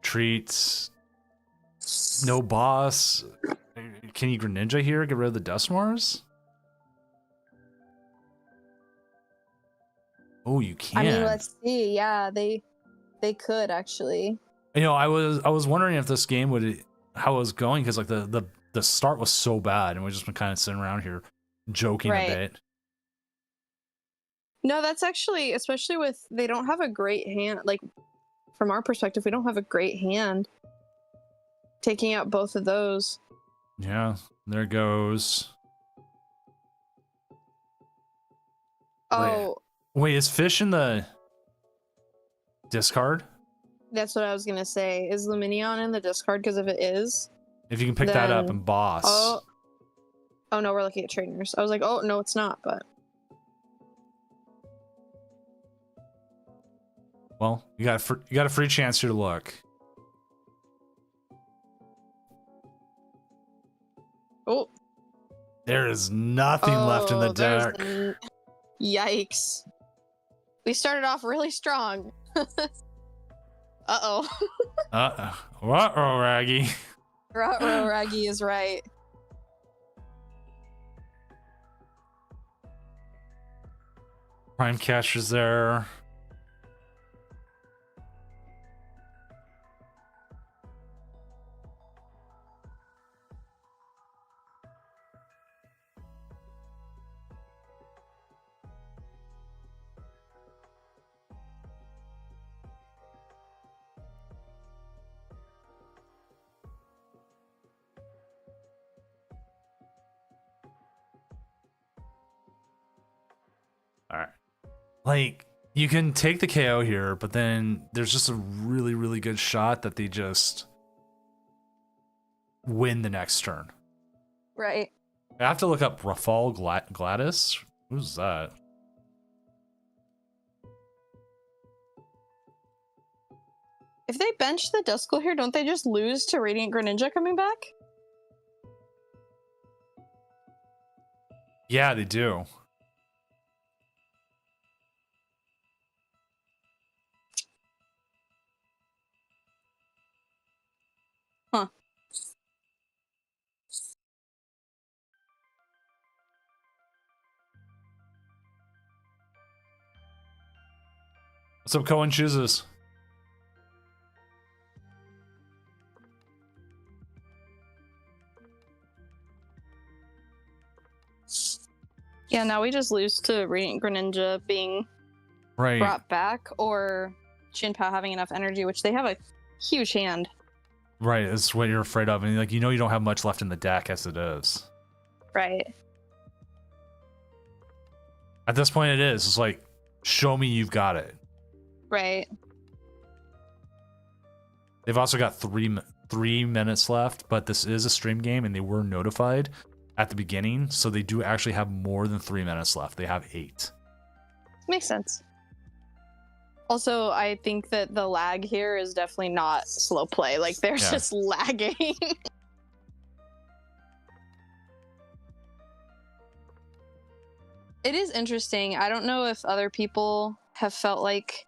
Treats. No boss. Can you Greninja here? Get rid of the Duskmores? Oh, you can. I mean, let's see. Yeah, they could actually. You know, I was wondering if this game how it was going, because like the start was so bad, and we've just been kind of sitting around here joking a bit. No, that's actually, especially with, they don't have a great hand. Like, from our perspective, we don't have a great hand. Taking out both of those. Yeah, there goes. Oh. Wait, is Fish in the discard? That's what I was gonna say. Is Luminion in the discard? Because if it is, if you can pick that up and boss. Oh no, we're looking at trainers. I was like, oh no, it's not. But well, you got a free chance here to look. Oh, there is nothing left in the deck. Yikes! We started off really strong. Uh-oh. Uh-oh, Raggy. Ruh-roh, Raggy is right. Prime Catcher's there. All right. Like, you can take the KO here, but then there's just a really, really good shot that they just win the next turn. Right. I have to look up Rafal Gladys. Who's that? If they bench the Duskull here, don't they just lose to Radiant Greninja coming back? Yeah, they do. What's up, Cohen chooses? Yeah, now we just lose to Radiant Greninja being Right. brought back, or Shinpao having enough energy, which they have a huge hand. Right, it's what you're afraid of, and like you don't have much left in the deck as it is. Right. At this point, it is. It's like, show me you've got it. Right. They've also got 3 minutes left, but this is a stream game, and they were notified at the beginning, so they do actually have more than 3 minutes left. They have 8. Makes sense. Also, I think that the lag here is definitely not slow play. Like, they're just lagging. It is interesting. I don't know if other people have felt like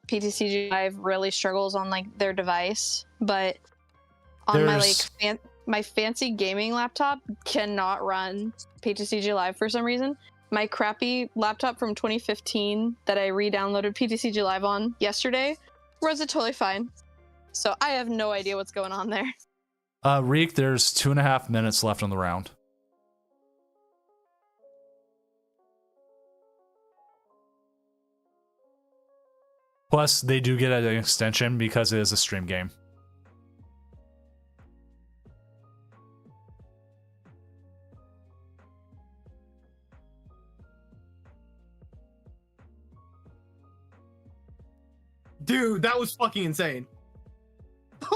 PTCG Live really struggles on like their device, but on my like my fancy gaming laptop cannot run PTCG Live for some reason. My crappy laptop from 2015 that I re-downloaded PTCG Live on yesterday runs it totally fine. So I have no idea what's going on there. Reek, there's 2.5 minutes left on the round. Plus, they do get an extension because it is a stream game. Dude, that was fucking insane. That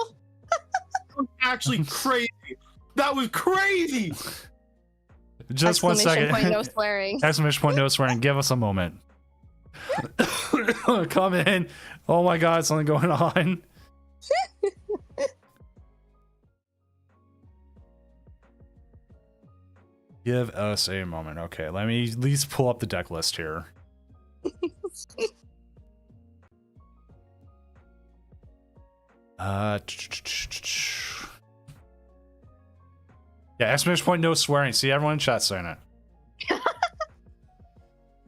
was actually crazy. That was crazy. Just 1 second. Point, no swearing. Exclamation point, no swearing. Give us a moment. Come in. Oh my god, something going on. Give us a moment. Okay, let me at least pull up the deck list here. Yeah, exclamation point, no swearing. See, everyone in chat saying it.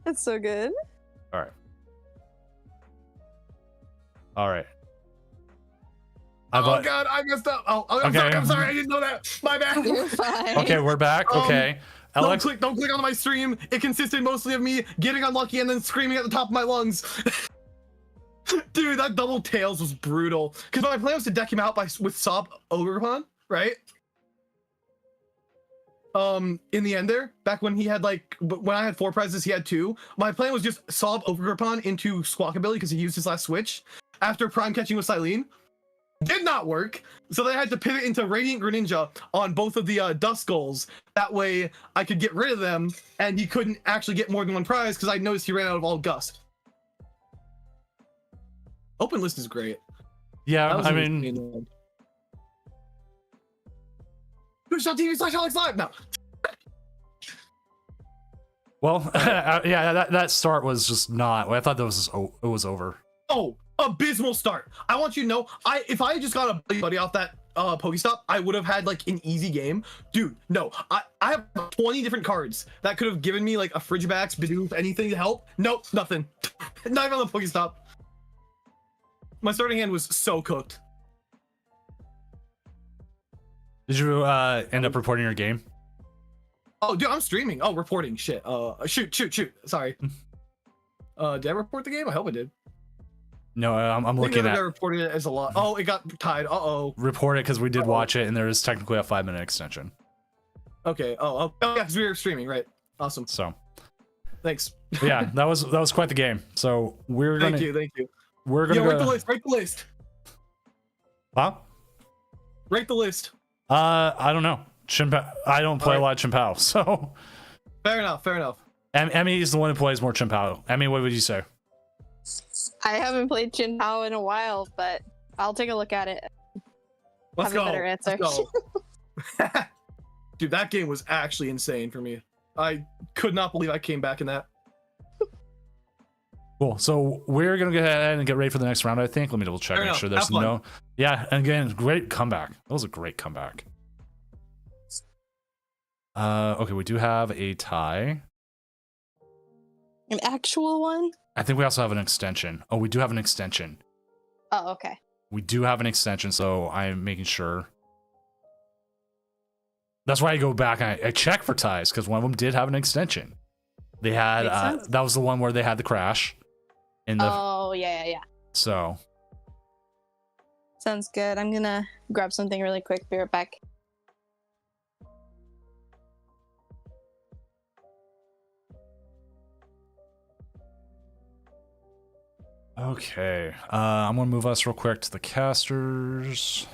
That's so good. All right. All right. Oh god, I messed up. Oh, I'm sorry, I didn't know that. My bad. You're fine. Okay, we're back. Okay. Alex, Don't click on my stream. It consisted mostly of me getting unlucky and then screaming at the top of my lungs. Dude, that double tails was brutal. Because my plan was to deck him out with Sob Ogrepon, right? In the end there, back when he had like, when I had 4 prizes, he had 2. My plan was just Sob Ogrepon into Squawkabilly because he used his last switch after prime catching with Silene. Did not work, so they had to pivot into Radiant Greninja on both of the Duskulls. That way I could get rid of them and he couldn't actually get more than 1 prize because I noticed he ran out of all Gust. Open list is great. yeah, I mean, Twitch.tv/Alex Live. No. well, yeah, that start was just not. I thought that was just, it was over. Oh, abysmal start. I want you to know, if I had just got a buddy off that Pokestop, I would have had like an easy game. Dude, no. I have 20 different cards that could have given me like a Frigibax, Bidoof, anything to help. Nope, nothing. Not even on the Pokestop. My starting hand was so cooked. Did you end up reporting your game? Oh, dude, I'm streaming. Oh, reporting. Shit. Shoot. Sorry. Did I report the game? I hope I did. No, I'm looking at. I reported it as a lot. Oh, it got tied. Uh-oh. Report it because we did watch it, and there is technically a 5-minute extension. Okay. Oh, yeah, because we were streaming, right? Awesome. So. Thanks. Yeah, that was quite the game. So we're gonna. Thank you. We're gonna. Rate the list. Huh? Rate the list. I don't know. I don't play a lot of Chimpao, so. Fair enough. Emmy is the one who plays more Chimpao. Emmy, what would you say? I haven't played Shinpao in a while, but I'll take a look at it. Let's have a better answer. Dude, that game was actually insane for me. I could not believe I came back in that. Cool. So we're gonna go ahead and get ready for the next round. I think. Let me double check. Make sure there's no. Yeah, and again, great comeback. That was a great comeback. Okay, we do have a tie. An actual one? I think we also have an extension. Oh, we do have an extension. Oh, okay. We do have an extension, so I'm making sure. That's why I go back and I check for ties, because one of them did have an extension. They had that was the one where they had the crash. In the yeah. So Sounds good. I'm gonna grab something really quick. Be right back. okay, I'm gonna move us real quick to the casters,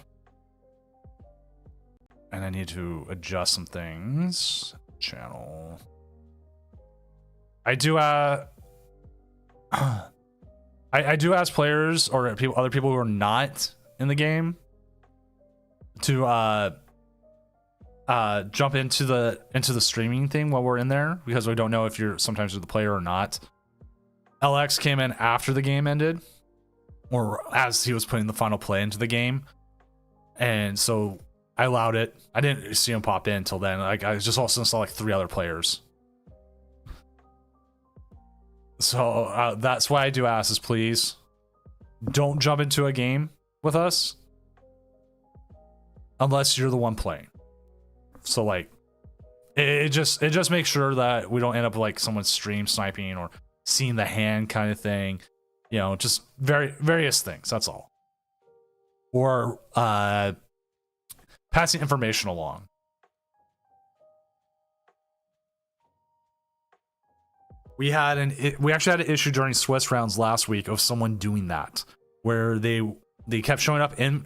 and I need to adjust some things. Channel. I do I do ask players or other people who are not in the game to jump into the streaming thing while we're in there, because we don't know if you're sometimes the player or not. LX came in after the game ended, or as he was putting the final play into the game, and so I allowed it. I didn't see him pop in until then. Like, I just also saw like 3 other players. So that's why I do ask is, please don't jump into a game with us unless you're the one playing. So like it just makes sure that we don't end up like someone stream sniping or seeing the hand kind of thing, you know, just various things. That's all. Or passing information along. We actually had an issue during Swiss rounds last week of someone doing that, where they kept showing up in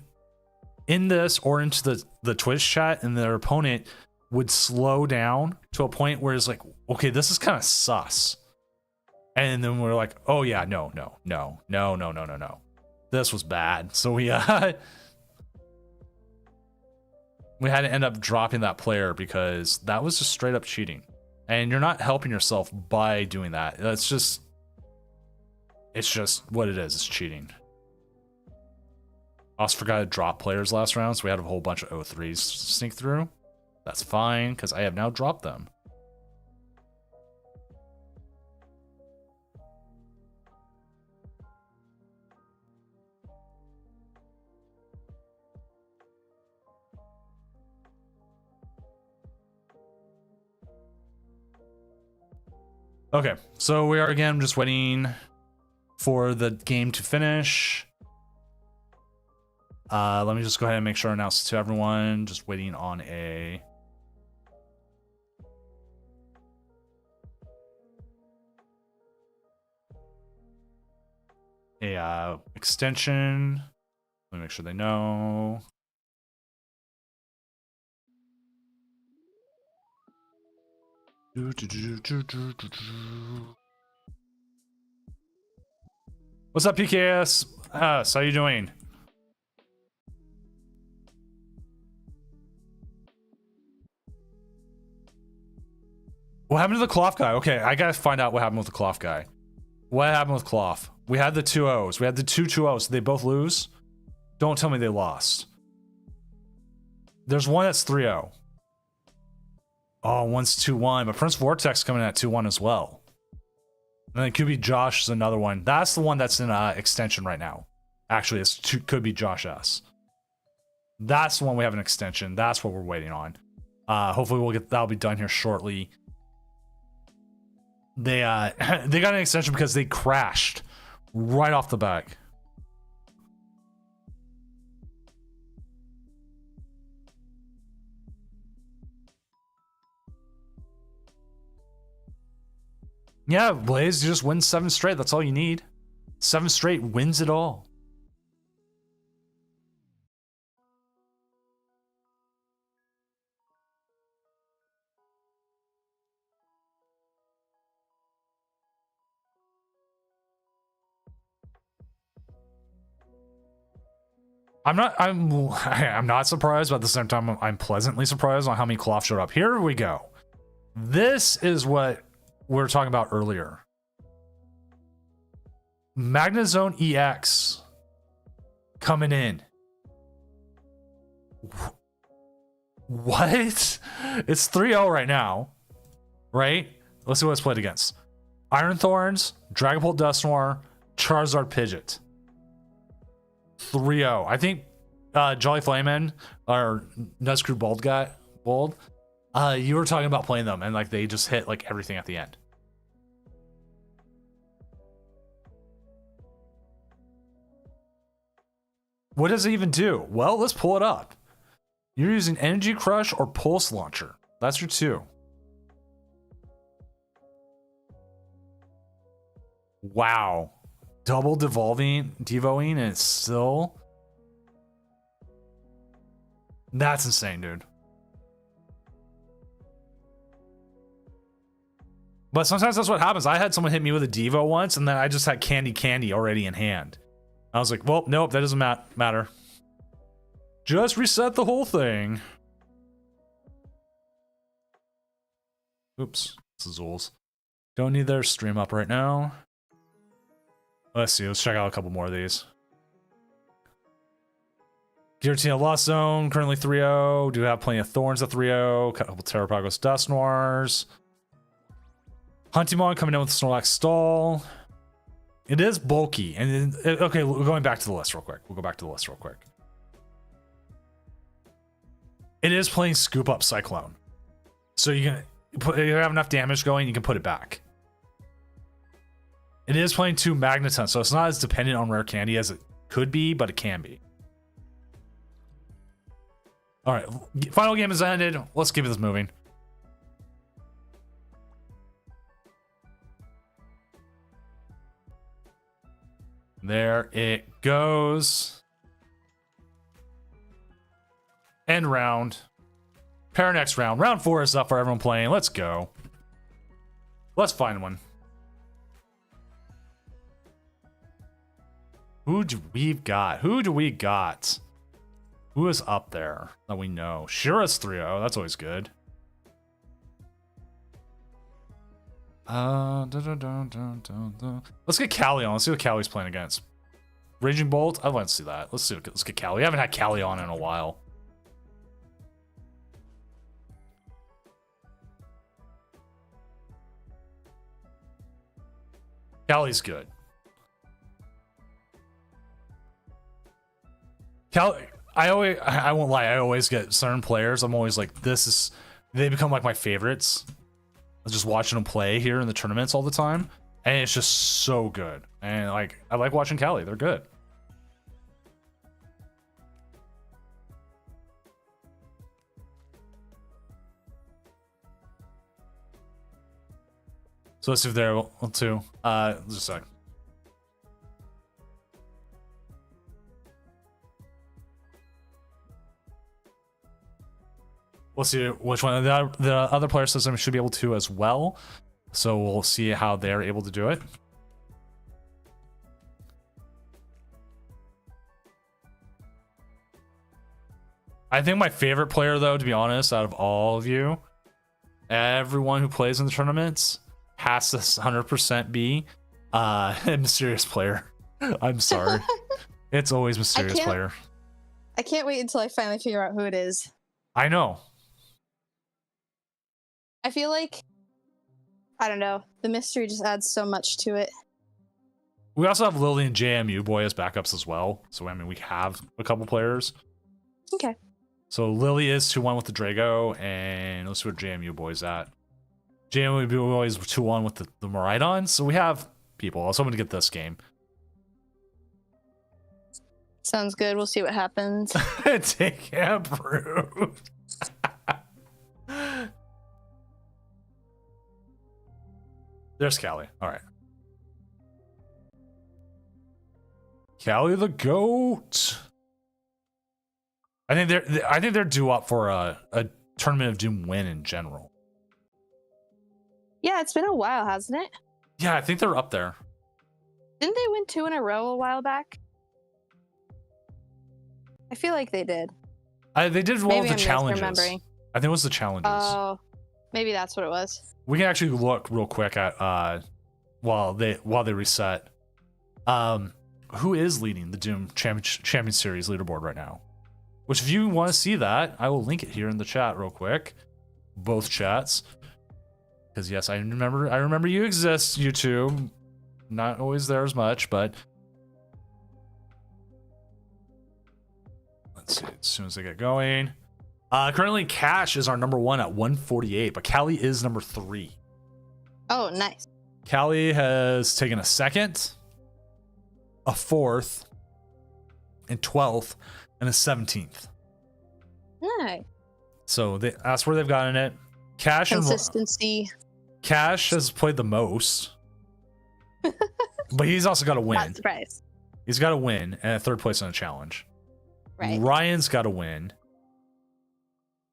this or into the Twitch chat, and their opponent would slow down to a point where it's like, okay, this is kind of sus. And then we're like, oh yeah, no. This was bad. So we had to end up dropping that player because that was just straight up cheating. And you're not helping yourself by doing that. It's just what it is. It's cheating. Also forgot to drop players last round, so we had a whole bunch of O3s sneak through. That's fine, because I have now dropped them. Okay, so we are again just waiting for the game to finish. Let me just go ahead and make sure I announce it to everyone. Just waiting on a extension. Let me make sure they know. What's up, PKS? How you doing? What happened to the cloth guy? Okay, I gotta find out what happened with the cloth guy. What happened with cloth? We had the 2 O's. We had the 2 O's. Did they both lose? Don't tell me they lost. There's one that's 3-0. Oh, one's 2-1, but Prince Vortex coming in at 2-1 as well. And then it could be Josh is another one. That's the one that's in extension right now. Actually, could be Josh S. That's the one we have an extension. That's what we're waiting on. Hopefully that'll be done here shortly. They got an extension because they crashed right off the back. Yeah, Blaze, you just win 7 straight. That's all you need. 7 straight wins it all. I'm not surprised, but at the same time, I'm pleasantly surprised on how many cloth showed up. Here we go. This is what we were talking about earlier. Magnezone EX coming in. What? It's 3-0 right now, right? Let's see what it's played against. Iron Thorns, Dragapult Dusknoir, Charizard Pidgeot. 3-0. I think Jolly Flamin or Nuzcrew Bold. You were talking about playing them and like they just hit like everything at the end. What does it even do? Well, let's pull it up. You're using Energy Crush or Pulse Launcher. That's your 2. Wow. Double devoing, and it's still... That's insane, dude. But sometimes that's what happens. I had someone hit me with a Devo once, and then I just had Candy already in hand. I was like, well, nope, that doesn't matter. Just reset the whole thing. Oops, this is Zul's. Don't need their stream up right now. Let's see, let's check out a couple more of these. Giratina Lost Zone, currently 3-0. Do have plenty of Thorns at 3-0. A couple Terrapagos Dusknoirs. Huntimon coming in with Snorlax Stall. It is bulky. And okay, we're going back to the list real quick. We'll go back to the list real quick. It is playing Scoop Up Cyclone. So you have enough damage going, you can put it back. It is playing 2 Magneton, so it's not as dependent on rare candy as it could be, but it can be. All right, final game is ended. Let's keep this moving. There it goes. End round. Pair next round. Round 4 is up for everyone playing. Let's go. Let's find one. Who do we got? Who is up there that we know? Shira's 3-0. That's always good. Let's get Callie on. Let's see what Callie's playing against. Raging Bolt? I'd like to see that. Let's get Callie. We haven't had Callie on in a while. Callie's good. Callie, I won't lie, I always get certain players. I'm always like, they become like my favorites. I was just watching them play here in the tournaments all the time, and it's just so good. And like, I like watching Callie. They're good. So let's see if they're able to. Just a sec. We'll see which one. The other player system should be able to as well. So we'll see how they're able to do it. I think my favorite player, though, to be honest, out of all of you, everyone who plays in the tournaments has to 100% be a mysterious player. I'm sorry. It's always mysterious player. I can't wait until I finally figure out who it is. I know. I feel like, I don't know, the mystery just adds so much to it. We also have Lily and JMU Boy as backups as well. So, I mean, we have a couple players. Okay. So, Lily is 2-1 with the Drago, and let's see where JMU Boy's at. JMU Boy is 2-1 with the Miraidon, so we have people. I was hoping to get this game. Sounds good. We'll see what happens. Take approved. There's Callie. All right. Callie the GOAT. I think they're due up for a Tournament of Doom win in general. Yeah, it's been a while, hasn't it? Yeah, I think they're up there. Didn't they win 2 in a row a while back? I feel like they did. They did well with the challenges. I misremembering. think it was the challenges. Oh, maybe that's what it was. We can actually look real quick at while they reset. Who is leading the Doom Champion Series leaderboard right now? Which, if you want to see that, I will link it here in the chat real quick. Both chats. Because yes, I remember you exist, YouTube. Not always there as much, but let's see. As soon as they get going, currently Cash is our number 1 at 148, but Callie is number 3. Oh, nice. Callie has taken a 2nd, a 4th, and 12th, and a 17th. Nice. So that's where they've gotten it. Cash Consistency. Cash has played the most, but he's also got to win. Not surprised. He's got to win and a 3rd place in a challenge. Right. Ryan's got to win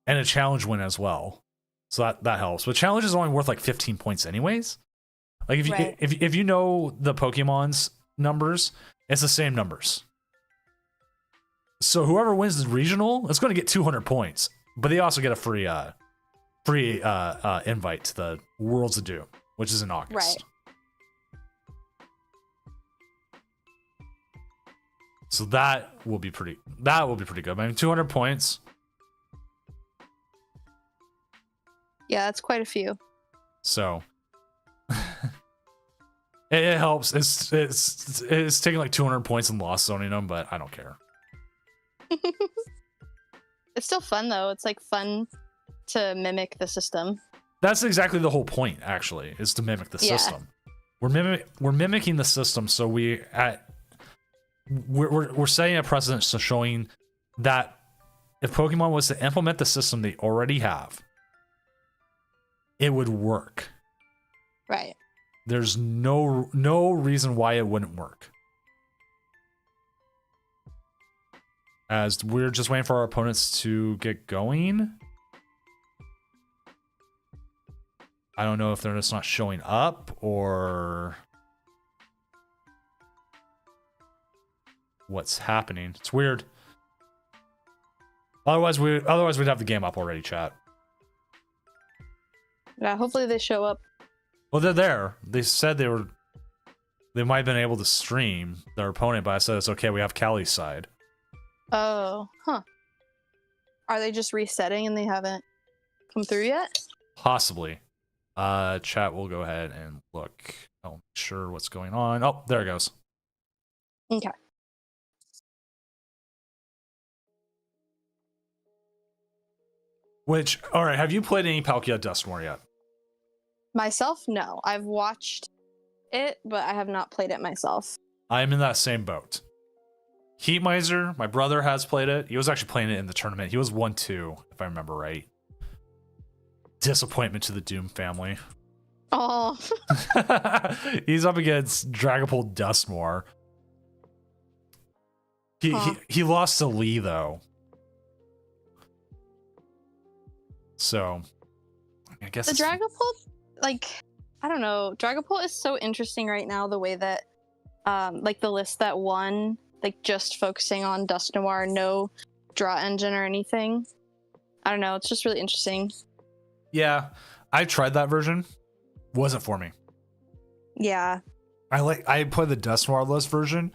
and a challenge win as well, so that helps. But challenge is only worth like 15 points anyways. Like if you know the Pokemon's numbers, it's the same numbers. So whoever wins the regional is going to get 200 points, but they also get a free invite to the Worlds of Doom, which is in August. Right. So that will be pretty good. I mean, 200 points. Yeah, that's quite a few. So it helps. It's taking like 200 points and lost zoning them, but I don't care. It's still fun though. It's like fun to mimic the system. That's exactly the whole point, actually, is to mimic the system. We're mimicking the system, so we're setting a precedent, so showing that if Pokemon was to implement the system they already have, it would work. Right. There's no reason why it wouldn't work. As we're just waiting for our opponents to get going. I don't know if they're just not showing up or what's happening. It's weird. Otherwise we'd have the game up already, chat. Yeah, hopefully they show up. Well, they're there. They said they might have been able to stream their opponent, but I said it's okay. We have Callie's side. Oh, huh. Are they just resetting and they haven't come through yet? Possibly. Chat will go ahead and look. I'll make sure what's going on. Oh, there it goes. Okay. All right, have you played any Palkia Dusknoir yet? Myself, no. I've watched it, but I have not played it myself. I'm in that same boat. Heat Miser, my brother has played it. He was actually playing it in the tournament. He was 1-2, if I remember right. Disappointment to the Doom family. Oh. He's up against Dragapult Dusknoir. He lost to Lee, though. So, I guess the Dragapult, like, I don't know. Dragapult is so interesting right now, the way that, like, the list that won, like, just focusing on Dusknoir, no draw engine or anything. I don't know. It's just really interesting. Yeah, I tried that version. Wasn't for me. Yeah. I played the Dusknoir list version,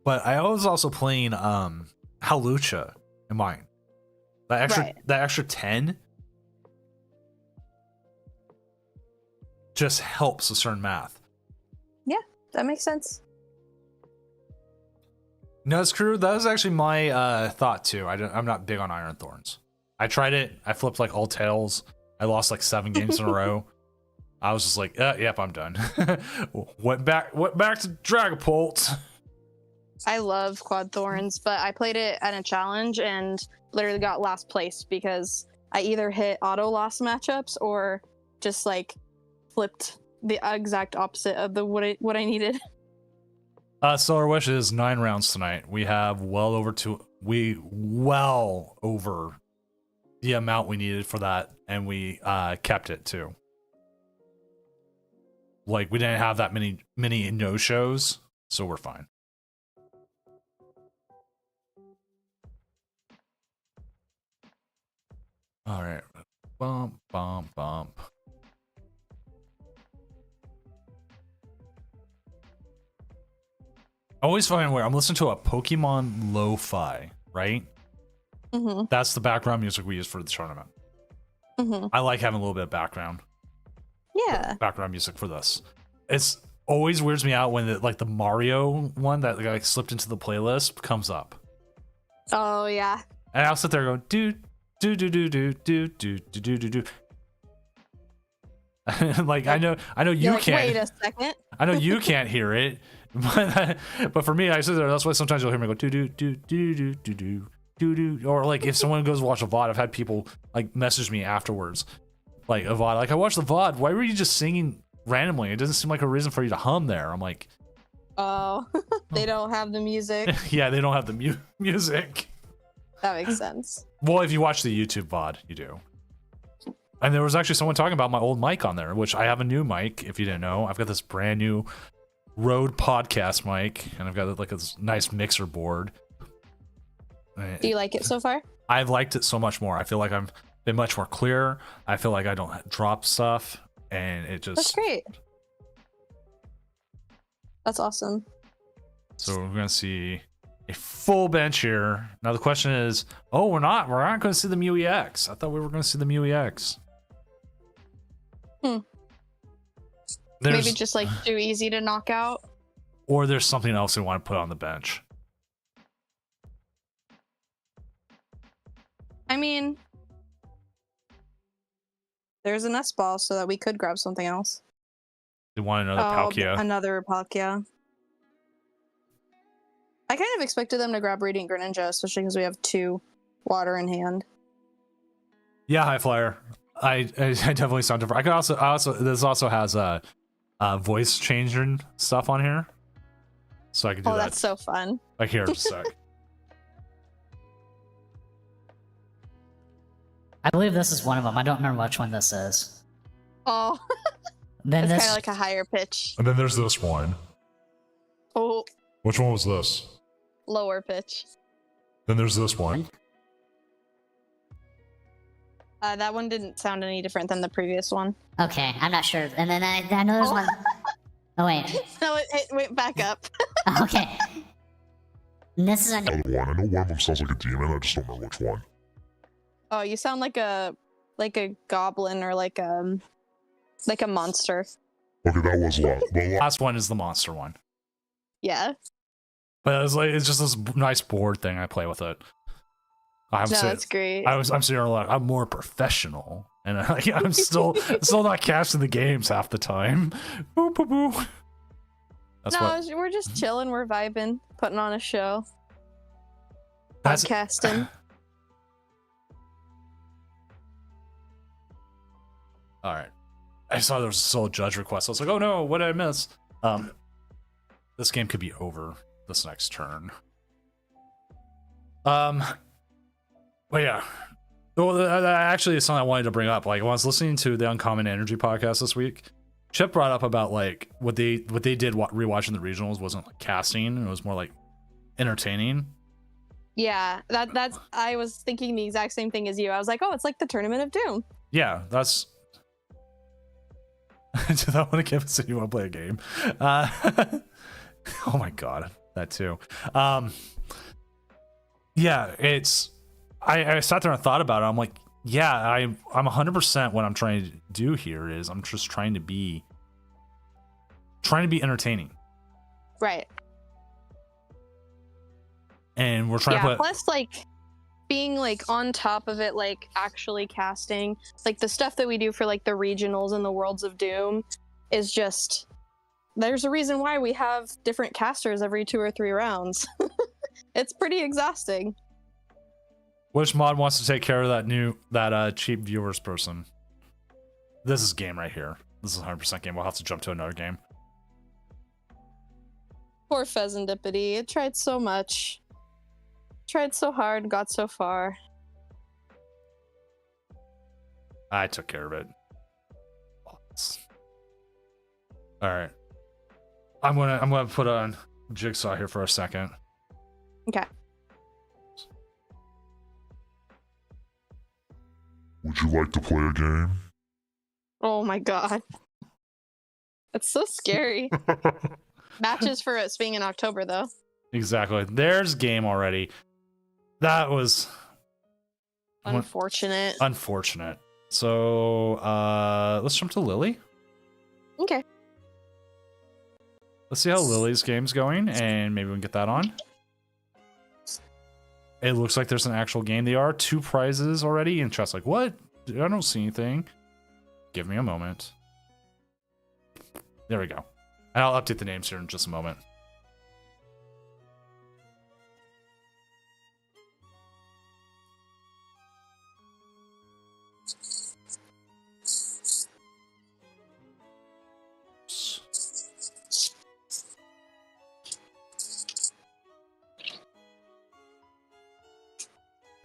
but I was also playing Hawlucha in mine. That extra 10 just helps with certain math. Yeah, that makes sense. Nuzcrew, that was actually my thought too. I'm not big on Iron Thorns. I tried it. I flipped like all tails. I lost like 7 games in a row. I was just like, yep, I'm done. went back to Dragapult. I love Quad Thorns, but I played it at a challenge and literally got last place because I either hit auto loss matchups or just like flipped the exact opposite of what I needed. So our wish is 9 rounds tonight. We have well over the amount we needed for that, and we kept it too. Like, we didn't have that many no-shows, so we're fine. All right. Bump, bump, bump. I always find where I'm listening to a Pokemon lo-fi, right? Mm-hmm. That's the background music we use for the tournament. Mm-hmm. I like having a little bit of background. Yeah. background music for this. It's always weirds me out when the Mario one that like slipped into the playlist comes up. Oh yeah. And I'll sit there going do do do do do do do do do do. Like I know you like, can't. Wait a second. I know you can't hear it, but for me, I sit there. That's why sometimes you'll hear me go do do do do do do do do do. Or like if someone goes to watch a VOD, I've had people like message me afterwards, like a VOD. Like I watched the VOD. Why were you just singing randomly? It doesn't seem like a reason for you to hum there. I'm like, oh, they don't have the music. yeah, they don't have the music. That makes sense. Well, if you watch the YouTube VOD, you do. And there was actually someone talking about my old mic on there, which I have a new mic. If you didn't know, I've got this brand new Rode podcast mic, and I've got like this nice mixer board. Do you like it so far? I've liked it so much more. I feel like I've been much more clear. I feel like I don't drop stuff, and it just. That's great. That's awesome. So we're gonna see a full bench here. Now the question is, oh, we're not going to see the Mew EX. I thought we were going to see the Mew EX. Maybe just like too easy to knock out. Or there's something else we want to put on the bench. I mean, there's an S-ball, so that we could grab something else. They want another Palkia. Another Palkia. I kind of expected them to grab Radiant Greninja, especially because we have 2 water in hand. Yeah, High Flyer. I definitely sound different. This also has a voice changing stuff on here, so I can do that. Oh, that's so fun. Like here, just a sec. I believe this is one of them. I don't remember which one this is. Oh, Then it's this, kind of like a higher pitch. And then there's this one. Oh, Which one was this? lower pitch. Then there's this one. That one didn't sound any different than the previous one. okay, I'm not sure. And then I know there's one. Oh wait. No, it went back up. Okay. And this is a. Other one. I know one of them sounds like a demon. I just don't remember which one. Oh, you sound like a goblin or like a monster. Okay, that was the Last one is the monster one. Yeah. But it's just this nice board thing. I play with it. That's great. I'm sitting here like I'm more professional, and I'm still not casting the games half the time. Boo, boo, boo. We're just chilling. We're vibing, putting on a show, That's podcasting. all right. I saw there was a Soul Judge request. I was like, oh no, what did I miss? This game could be over this next turn. But yeah. Well, that actually is something I wanted to bring up. Like, when I was listening to the Uncommon Energy podcast this week, Chip brought up about like what they did rewatching the regionals wasn't like casting, it was more like entertaining. Yeah, that's. I was thinking the exact same thing as you. I was like, oh, it's like the Tournament of Doom. Yeah, that's. Do I want to give us? You want to play a game? Oh my god, that too. Yeah, it's. I sat there and thought about it. I'm like, yeah, I'm 100%. What I'm trying to do here is I'm just trying to be entertaining. Right. And we're trying to put. Plus, like, being like on top of it, like actually casting, like the stuff that we do for like the regionals and the Worlds of Doom, is just. There's a reason why we have different casters every 2 or 3 rounds. It's pretty exhausting. Which mod wants to take care of that cheap viewers person? This is game right here. This is 100% game. We'll have to jump to another game. Poor Pheasantipity. It tried so much. Tried so hard, got so far. I took care of it. All right. I'm gonna put on Jigsaw here for a second. Okay. Would you like to play a game? Oh my god. That's so scary. Matches for us being in October, though. Exactly. There's game already. That was Unfortunate. unfortunate. So let's jump to Lily. Okay. Let's see how Lily's game's going, and maybe we can get that on. It looks like there's an actual game. There are 2 prizes already, and Chet's like, what? I don't see anything. Give me a moment. There we go. And I'll update the names here in just a moment.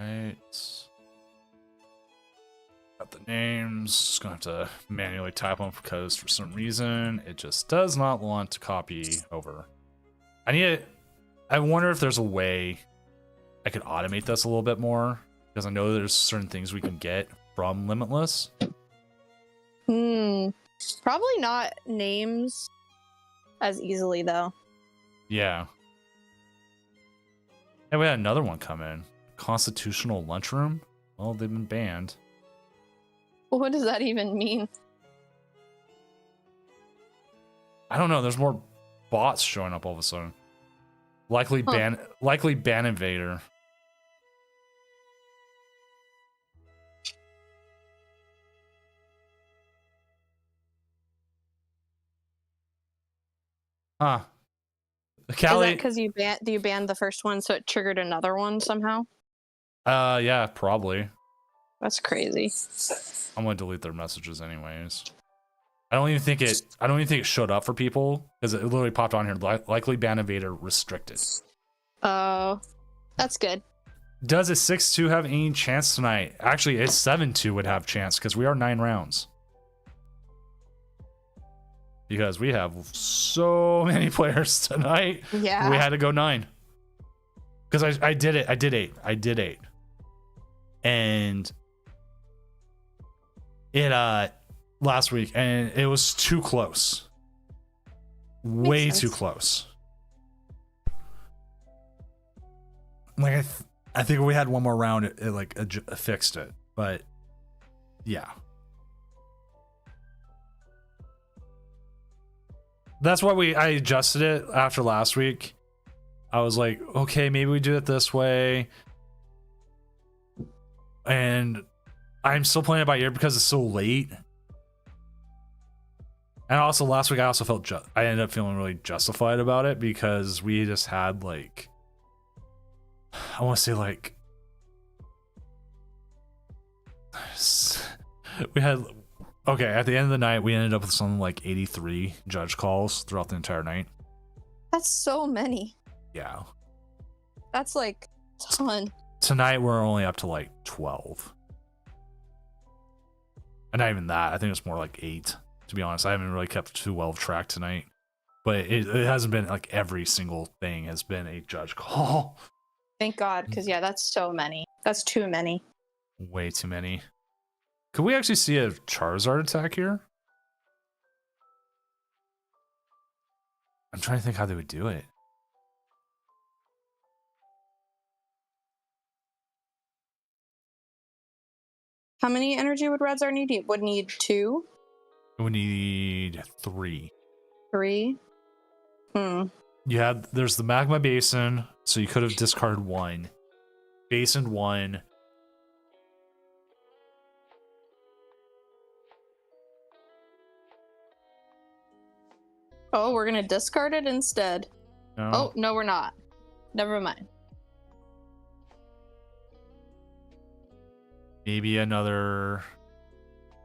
Right. Got the names. Just gonna have to manually type them because for some reason it just does not want to copy over. I wonder if there's a way I could automate this a little bit more, because I know there's certain things we can get from Limitless. Probably not names as easily though. Yeah. And we had another one come in. Constitutional lunchroom. Well, they've been banned. What does that even mean? I don't know. There's more bots showing up all of a sudden. Likely ban invader. Huh. Is Callie. that because you banned the first one, so it triggered another one somehow? Yeah, probably. That's crazy. I'm gonna delete their messages anyways. I don't even think it showed up for people because it literally popped on here. Likely ban invader restricted. Oh, that's good. Does a 6-2 have any chance tonight? Actually, a 7-2 would have chance because we are 9 rounds. Because we have so many players tonight. Yeah. We had to go 9. Because I did it. I did 8. And it last week, and it was too close. Way too close. Like I think if we had one more round, it fixed it. But yeah. That's why I adjusted it after last week. I was like, okay, maybe we do it this way. And I'm still playing it by ear because it's so late. And also last week I also felt I ended up feeling really justified about it because we just had like, I want to say like, we had, okay, at the end of the night we ended up with something like 83 judge calls throughout the entire night. That's so many. Yeah. That's like a ton. Tonight we're only up to like 12. And not even that. I think it's more like 8, to be honest. I haven't really kept too well of track tonight. But it hasn't been like every single thing has been a judge call. Thank God, because yeah, that's so many. That's too many. Way too many. Could we actually see a Charizard attack here? I'm trying to think how they would do it. How many energy would Radzar need? It would need 2? It would need 3. 3? There's the Magma Basin, so you could have discarded 1. Basin 1. Oh, we're gonna discard it instead. No. Oh, no, we're not. Never mind. Maybe another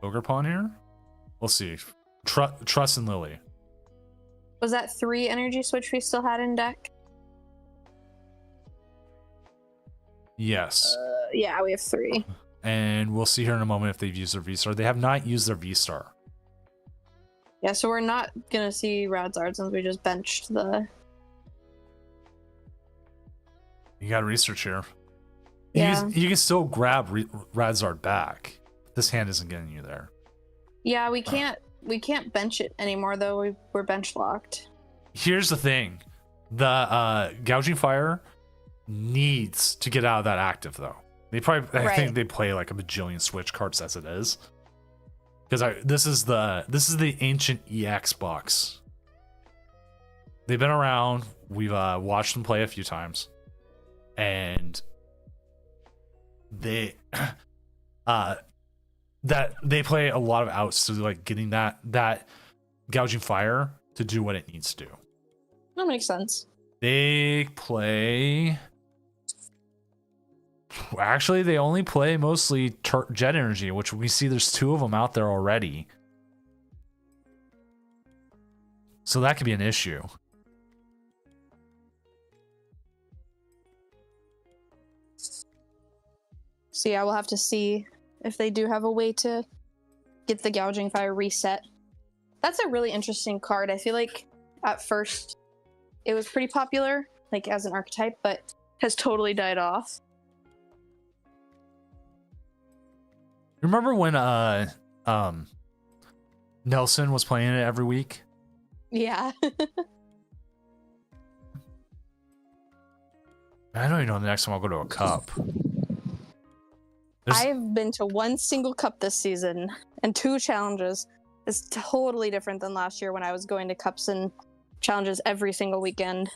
Ogre Pawn here? We'll see. Trust in Lily. Was that 3 energy switch we still had in deck? Yes. Yeah, we have 3. And we'll see here in a moment if they've used their V-Star. They have not used their V-Star. Yeah, so we're not gonna see Radzard since we just benched the... You gotta research here. Yeah. You can still grab Radzard back. This hand isn't getting you there. Yeah, we can't bench it anymore though. We're bench locked. Here's the thing. The Gouging Fire needs to get out of that active though. They probably I think they play like a bajillion switch cards as it is. because this is the ancient EX box. They've been around. We've watched them play a few times, and they that they play a lot of outs to like getting that gouging fire to do what it needs to do. That makes sense. They play. Actually, they only play mostly jet energy, which we see there's 2 of them out there already. So that could be an issue. So yeah, we'll have to see if they do have a way to get the gouging fire reset. That's a really interesting card. I feel like at first it was pretty popular, like as an archetype, but has totally died off. Remember when Nelson was playing it every week? Yeah. I don't even know the next time I'll go to a cup. I've been to 1 single cup this season and 2 challenges. It's totally different than last year when I was going to cups and challenges every single weekend.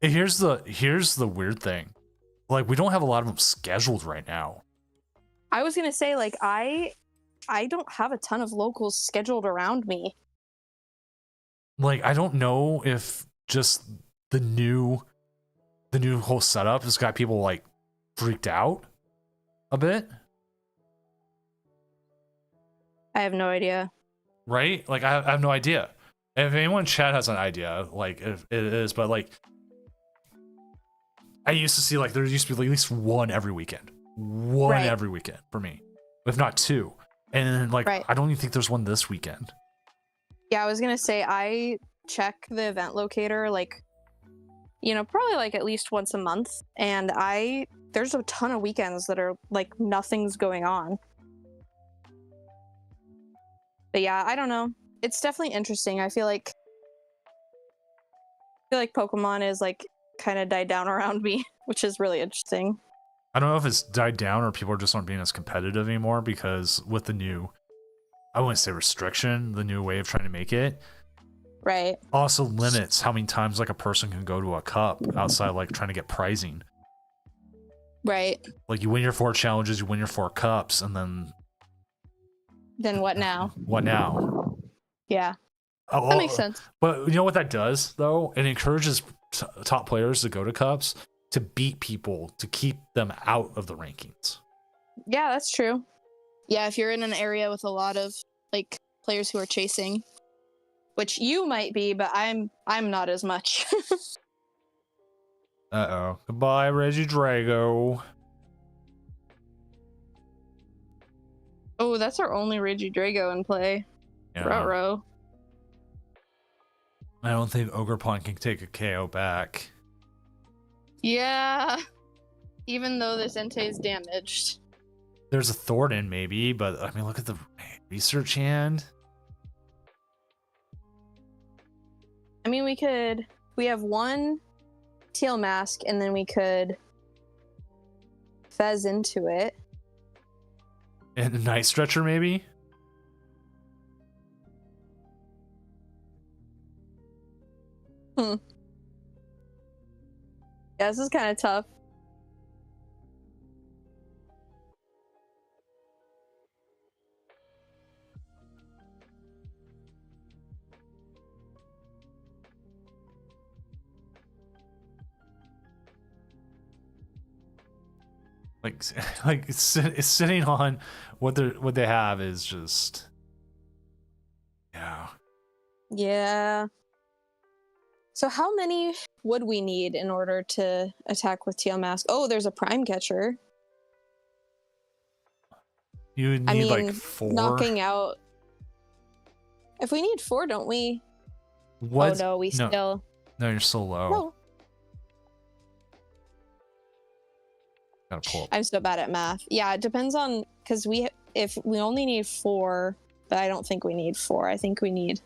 Here's the weird thing. Like, we don't have a lot of them scheduled right now. I was gonna say, like, I don't have a ton of locals scheduled around me. Like, I don't know if just the new whole setup has got people like freaked out a bit. I have no idea. Right? Like, I have no idea. If anyone in chat has an idea, like, if it is, but like, I used to see like there used to be at least 1 every weekend. One every weekend for me, if not 2. And like, I don't even think there's 1 this weekend. Yeah, I was gonna say I check the event locator like, you know, probably like at least once a month, and there's a ton of weekends that are like nothing's going on. But yeah, I don't know. It's definitely interesting. I feel like Pokemon is like kind of died down around me, which is really interesting. I don't know if it's died down or people just aren't being as competitive anymore because with the new, I wouldn't say restriction, the new way of trying to make it, right, also limits how many times like a person can go to a cup outside like trying to get prizing. Right. Like, you win your 4 challenges, you win your 4 cups, and then what now? What now? Yeah. Oh, that makes sense. But you know what that does, though? It encourages top players to go to cups to beat people, to keep them out of the rankings. Yeah, that's true. Yeah, if you're in an area with a lot of like players who are chasing, which you might be, but I'm not as much. Uh-oh. Goodbye, Reggie Drago. Oh, that's our only Regidrago in play. Yeah. Ruh-roh. I don't think Ogerpon can take a KO back. Yeah. Even though this Entei is damaged. There's a Thornton, maybe, but I mean, look at the research hand. I mean, we have 1 Teal Mask, and then we could Fez into it. And a Night Stretcher, maybe? Yeah, this is kind of tough. Like sitting on what they have is just, yeah. Yeah. So how many would we need in order to attack with Teal Mask? Oh, there's a Prime Catcher. You would need like 4. Knocking out. If we need 4, don't we? What? Oh no, still. No, you're so low. No. Gotta pull up. I'm so bad at math. Yeah, it depends on, because if we only need 4, but I don't think we need 4. I think we need.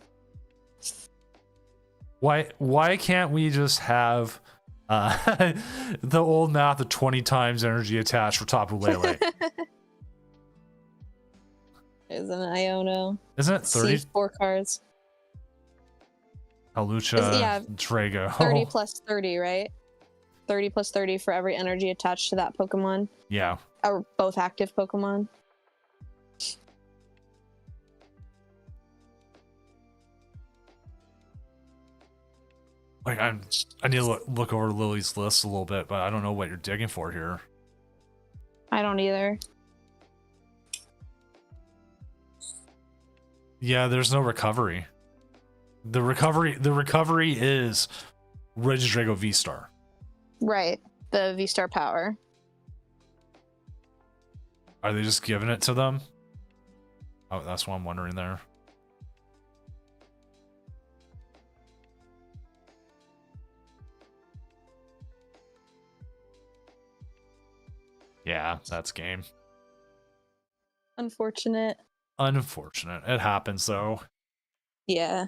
Why can't we just have the old math of 20 times energy attached for Tapu Lele? Is an Iono. Isn't it 30? 4 cards. Halucha, Yeah, Drago. 30 plus 30, right? 30 plus 30 for every energy attached to that Pokemon. Yeah. Or both active Pokemon. Like I need to look over Lily's list a little bit, but I don't know what you're digging for here. I don't either. Yeah, there's no recovery. The recovery is Regidrago V-Star. Right. The V-Star power. Are they just giving it to them? Oh, that's what I'm wondering there. Yeah, that's game. Unfortunate. Unfortunate. It happens though. Yeah.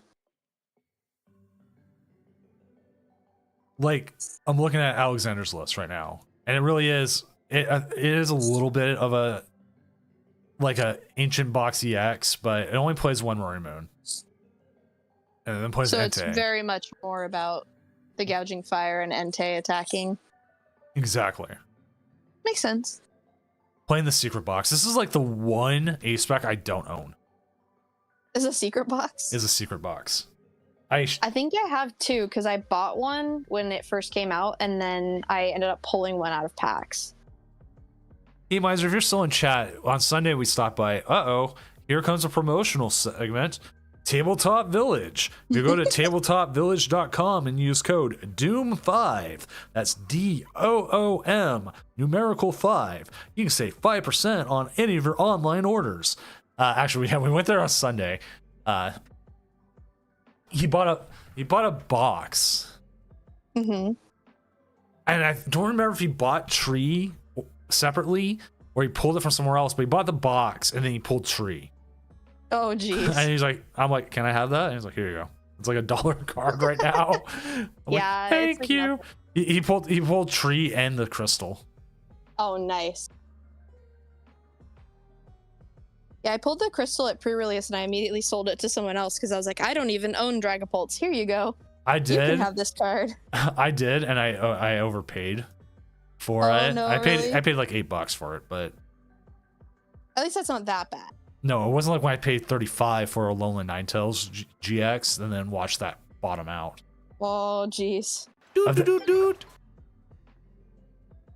Like, I'm looking at Alexander's list right now, and it really is. It is a little bit of a ancient box EX, but it only plays one Roaring Moon, and then plays So Entei. it's very much more about the gouging fire and Entei attacking. Exactly. Makes sense. Playing the secret box. This is like the one A spec I don't own. Is a secret box? Is a secret box. I think I have 2 because I bought one when it first came out, and then I ended up pulling one out of packs. Hey, Miser, if you're still in chat, on Sunday we stopped by. Here comes a promotional segment. Tabletop Village. You go to tabletopvillage.com and use code DOOM5. That's DOOM, numerical 5. You can save 5% on any of your online orders. Actually, we went there on Sunday. He bought a box. Mm-hmm. And I don't remember if he bought Tree separately or he pulled it from somewhere else, but he bought the box and then he pulled Tree. Oh, geez. And he's like, I'm like, can I have that? And he's like, here you go. It's like $1 card right now. I'm Yeah, like, thank like you. He pulled Tree and the crystal. Oh, nice. Yeah, I pulled the crystal at pre-release and I immediately sold it to someone else because I was like, I don't even own Dragapults. Here you go. I did. You can have this card. I did, and I overpaid for it. No, I paid really? I paid like $8 for it, but At least that's not that bad. no, it wasn't like when I paid $35 for a Lonely Ninetales GX and then watched that bottom out. Oh, jeez.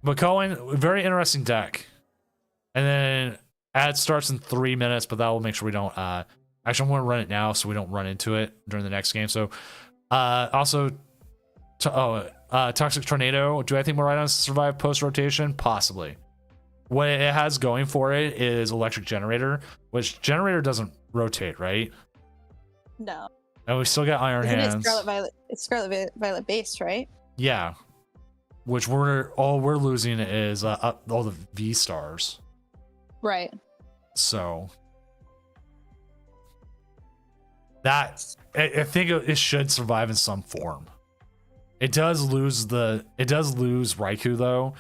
But Cohen, very interesting deck. And then ad starts in 3 minutes, but that will make sure we don't actually I'm going to run it now so we don't run into it during the next game. So also Toxic Tornado, do I think we're right on survive post rotation? Possibly. What it has going for it is Electric Generator, which Generator doesn't rotate, right? No. And we still got Iron Isn't Hands. it Scarlet Violet? It's Scarlet Violet based, right? Yeah. Which we're losing is all the V stars. Right. So that I think it should survive in some form. It does lose Raikou though,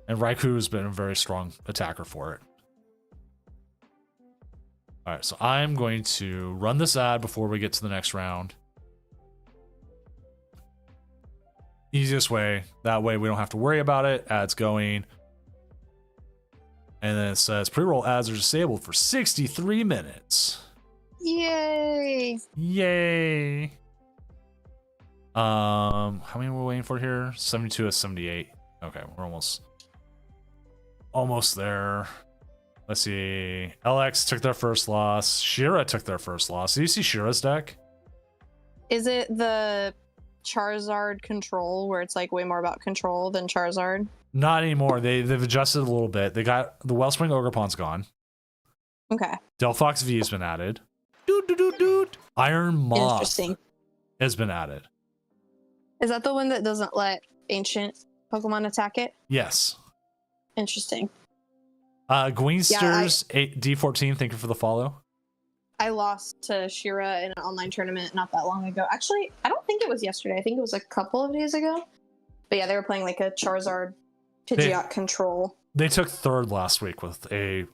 and Raikou has been a very strong attacker for it. All right, so I'm going to run this ad before we get to the next round. Easiest way, that way we don't have to worry about it. Ads going. And then it says pre-roll ads are disabled for 63 minutes. Yay! Yay. How many we're waiting for here? 72 to 78. Okay, we're almost there. Let's see. LX took their first loss. Shira took their first loss. Do you see Shira's deck? Is it the Charizard control where it's like way more about control than Charizard? Not anymore. They've adjusted a little bit. They got the Wellspring Ogerpon's gone. Okay. Delphox V has been added. Iron Moth Interesting. has been added. Is that the one that doesn't let ancient Pokemon attack it? Yes. Interesting. Gweensters D14, thank you for the follow. I lost to Shira in an online tournament not that long ago. Actually, I don't think it was yesterday. I think it was a couple of days ago. But yeah, they were playing like a Charizard Pidgeot control. They took third last week with a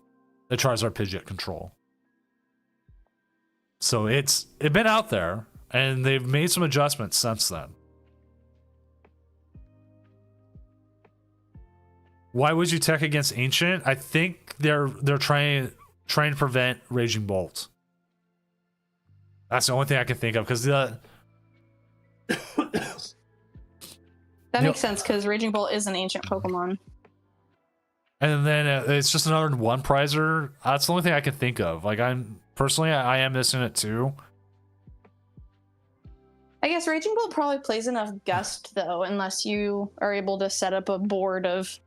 Charizard Pidgeot control. So it's been out there, and they've made some adjustments since then. Why would you tech against Ancient? I think they're trying to prevent Raging Bolt. That's the only thing I can think of, because That makes sense because Raging Bolt is an ancient Pokemon. and then it's just another one prizer. That's the only thing I can think of. Like, I'm personally, I am missing it too. I guess Raging Bolt probably plays enough Gust though, unless you are able to set up a board of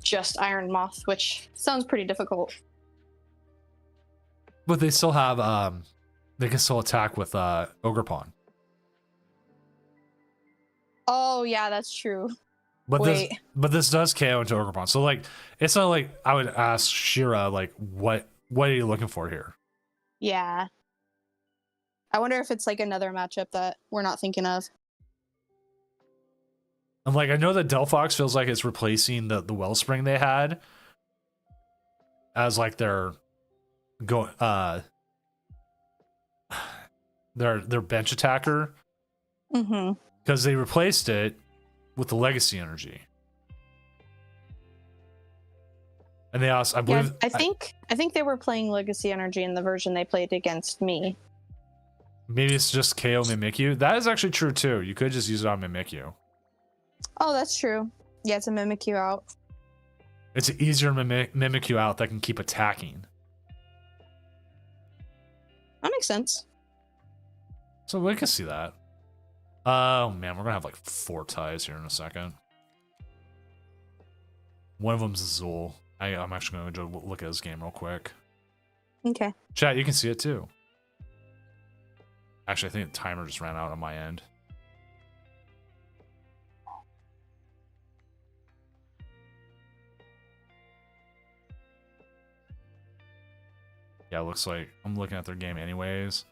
just Iron Moth, which sounds pretty difficult. But they still have they can still attack with Ogerpon. Oh yeah, that's true. But Wait. this does KO into Ogerpon. So like, it's not like I would ask Shira like, what are you looking for here? Yeah. I wonder if it's like another matchup that we're not thinking of. I'm like, I know that Delphox feels like it's replacing the Wellspring they had as like their their bench attacker. Mm-hmm. Because they replaced it with the Legacy Energy. And they also, I believe, I think they were playing Legacy Energy in the version they played against me. maybe it's just KO Mimikyu. That is actually true too. You could just use it on Mimikyu. Oh, that's true. Yeah, it's a Mimikyu out. It's an easier Mimikyu out that can keep attacking. That makes sense. So we can see that. Oh man, we're gonna have like 4 ties here in a second. One of them's Azul. I'm actually gonna go look at his game real quick. Okay. Chat, you can see it too. Actually, I think the timer just ran out on my end. Yeah, it looks like I'm looking at their game anyways.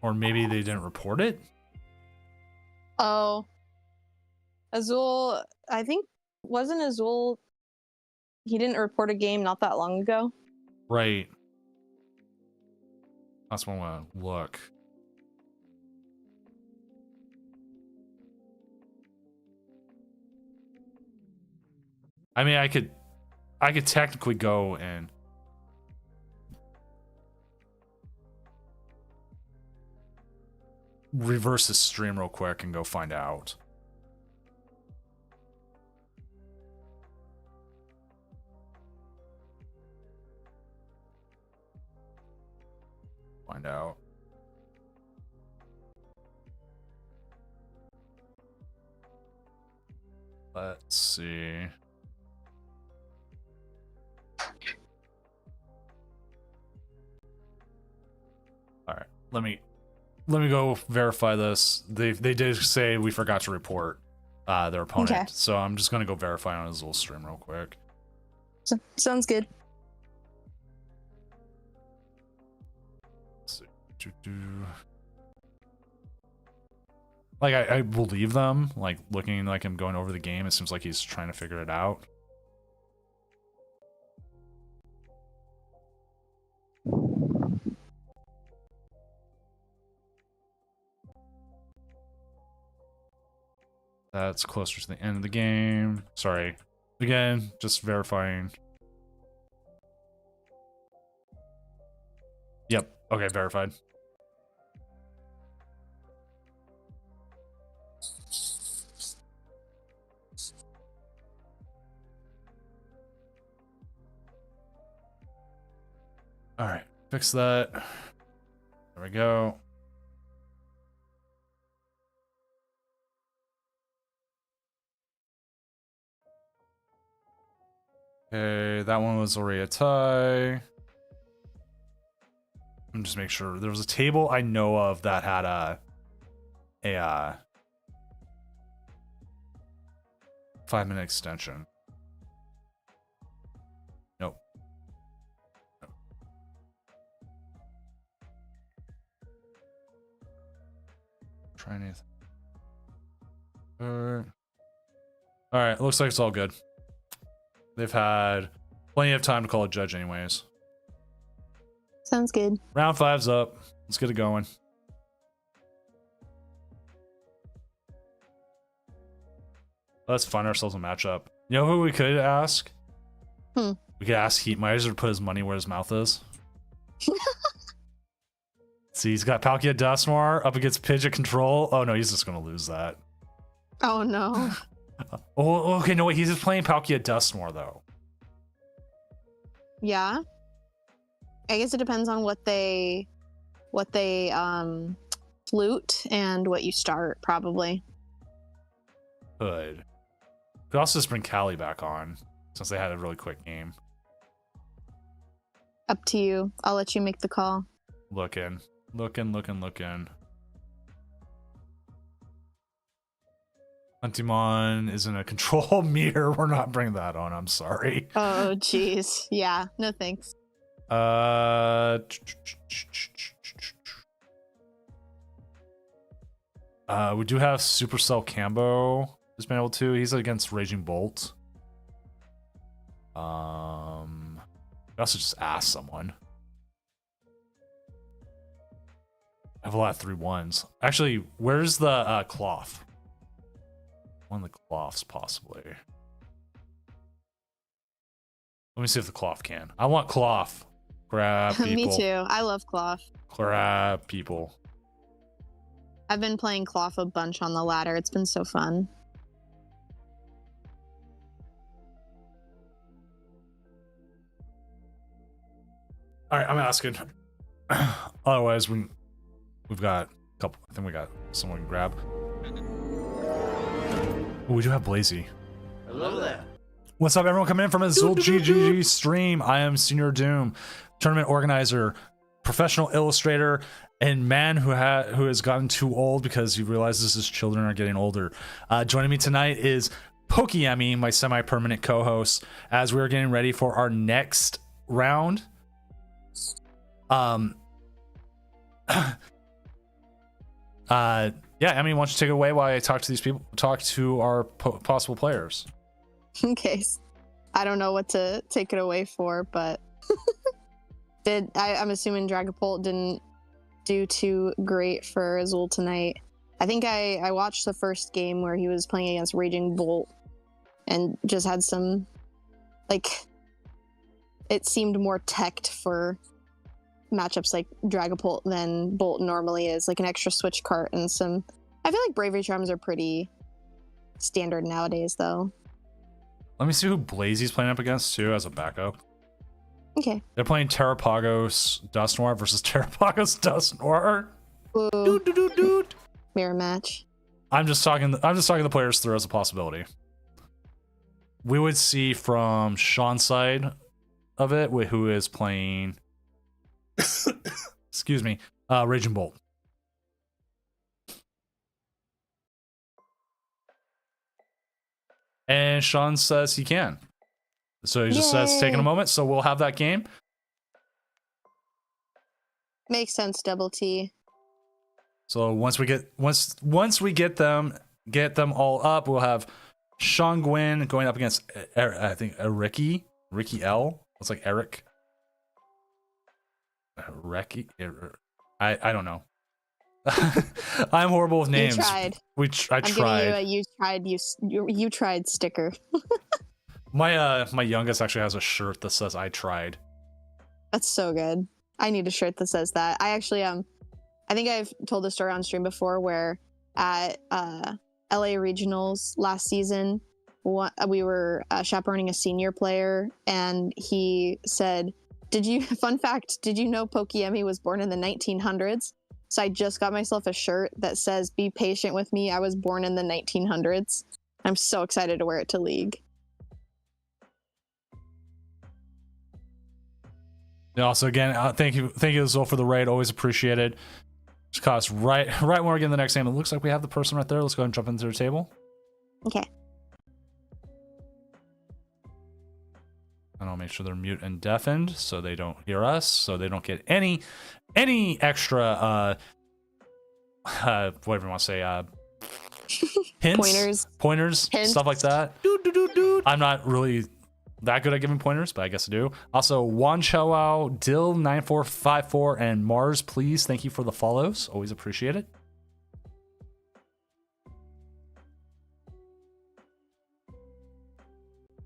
Or maybe they didn't report it? Oh. Azul, I think, wasn't Azul, he didn't report a game not that long ago? Right. That's what I want to look. I mean, I could technically go and reverse the stream real quick and go find out. Find out. Let's see. All right, let me go verify this. They did say we forgot to report their opponent, Okay. so I'm just gonna go verify on his little stream real quick. Sounds good. Let's see. Like I believe them. Like looking like him going over the game, it seems like he's trying to figure it out. That's closer to the end of the game. Sorry. Again, just verifying. Yep. Okay, verified. All right, fix that. There we go. Okay, that one was already a tie. Let me just make sure. There was a table I know of that had a 5-minute extension. Nope. Try anything. All right, looks like it's all good. They've had plenty of time to call a judge anyways. Sounds good. Round 5's up. Let's get it going. Let's find ourselves a matchup. You know who we could ask? Hmm. We could ask Heat Miser to put his money where his mouth is. See, he's got Palkia Dusknoir up against Pidgeot Control. Oh no, he's just gonna lose that. Oh no. Oh, okay, no wait, he's just playing Palkia Dusknoir though. Yeah. I guess it depends on what they flute and what you start, probably. Could also just bring Callie back on since they had a really quick game. Up to you. I'll let you make the call. Looking. Huntimon is in a control meter. We're not bringing that on. I'm sorry. Oh, jeez. Yeah. No thanks. We do have Supercell Cambo has been able to. He's against Raging Bolt. We also just ask someone. I have a lot of 3-1s. Actually, where's the cloth? One of the cloths, possibly. Let me see if the cloth can. I want cloth. Grab people. Me too. I love Cloth. Grab people. I've been playing Cloth a bunch on the ladder. It's been so fun. All right, I'm asking. Otherwise, we've got a couple. I think we got someone we can grab. Ooh, we do have Blazy. Hello there. What's up, everyone? Coming in from Azul GGG stream. I am Senior Doom, tournament organizer, professional illustrator, and man who has gotten too old because he realizes his children are getting older. Joining me tonight is Pokemans, my semi-permanent co-host, as we are getting ready for our next round. Yeah, I mean, why don't you take it away while I talk to these people, talk to our possible players. In case. I don't know what to take it away for, but I'm assuming Dragapult didn't do too great for Azul tonight. I think I watched the first game where he was playing against Raging Bolt and just had some, like, it seemed more teched for matchups like Dragapult than Bolt normally is, like an extra switch cart and some. I feel like Bravery Charms are pretty standard nowadays, though. Let me see who Blazy's playing up against too as a backup. Okay. They're playing Terrapagos Dusknoir versus Terrapagos Dusknoir. Ooh. Mirror match. I'm just talking the players through as a possibility. We would see from Sean's side of it who is playing excuse me, Raging Bolt. And Sean says he can. So he just says taking a moment, so we'll have that game. Makes sense, Double T. So once we get them all up, we'll have Sean Gwyn going up against I think Ricky L. Looks like Eric. Ricky. I don't know. I'm horrible with names. You tried. I tried. Giving you tried sticker. My youngest actually has a shirt that says "I tried." That's so good. I need a shirt that says that. I actually I think I've told the story on stream before where at LA Regionals last season, we were chaperoning a senior player, and he said, fun fact, did you know Pokemans was born in the 1900s? So I just got myself a shirt that says, be patient with me, I was born in the 1900s. I'm so excited to wear it to League. Yeah, also, again, thank you as well for the raid. Always appreciated. Just caught us right when we're getting the next game. It looks like we have the person right there. Let's go ahead and jump into their table. Okay. And I'll make sure they're mute and deafened so they don't hear us, so they don't get any extra whatever you want to say, hints, Pointers, hints, stuff like that. I'm not really that good at giving pointers, but I guess I do. Also, Wan Chowao, Dill9454, and Mars, please. Thank you for the follows. Always appreciate it.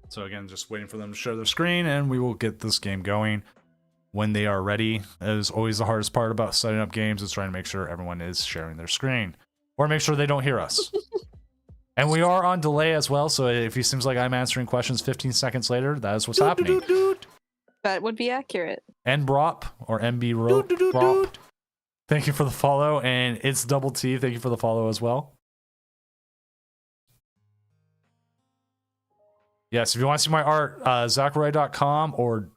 So again, just waiting for them to share their screen, and we will get this game going when they are ready. That is always the hardest part about setting up games, is trying to make sure everyone is sharing their screen, or make sure they don't hear us. And we are on delay as well, so if it seems like I'm answering questions 15 seconds later, that is what's happening. That would be accurate. And Brop, or MB Brop, thank you for the follow, and it's Double T, thank you for the follow as well. Yes, if you want to see my art, Zachary.com, or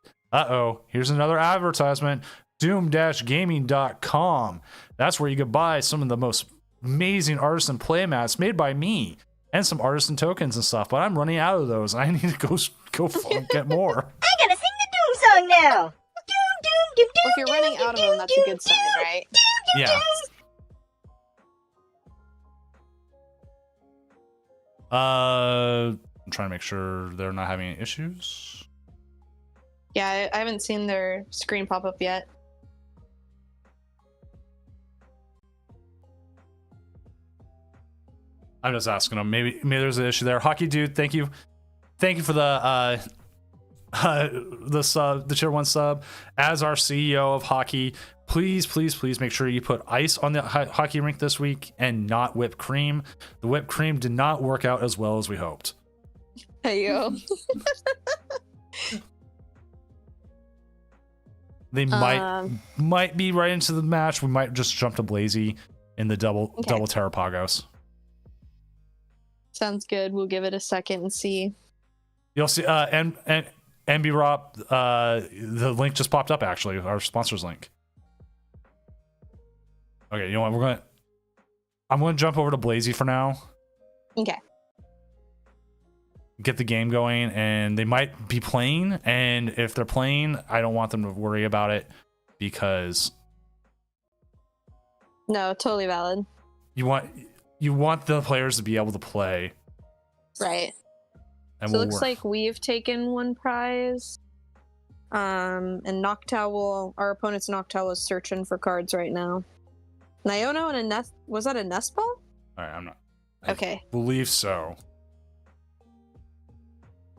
here's another advertisement, doom-gaming.com. That's where you can buy some of the most amazing artisan playmats made by me, and some artisan tokens and stuff, but I'm running out of those, and I need to go get more. I gotta sing the Doom song now. Doom, doom, doom, Well, if you're running out of them, that's a good sign, right? Yeah. I'm trying to make sure they're not having any issues. Yeah, I haven't seen their screen pop up yet. I'm just asking them. Maybe there's an issue there. Hockey Dude, thank you for the sub, the tier 1 sub. As our CEO of hockey, please make sure you put ice on the hockey rink this week and not whipped cream. The whipped cream did not work out as well as we hoped. Hey yo. They might be right into the match. We might just jump to Blazy in the double Terrapagos. Sounds good. We'll give it a second and see. You'll see, and MB Rob, the link just popped up, actually, our sponsors link. Okay, you know what, I'm gonna jump over to Blazy for now. Okay. Get the game going, and they might be playing, and if they're playing, I don't want them to worry about it, because No, totally valid. you want the players to be able to play. Right. And So it looks like we've taken one prize. And Noctowl, our opponent's Noctowl is searching for cards right now. Niono and a nest, was that a nest ball? Alright, I'm not. Okay. I believe so.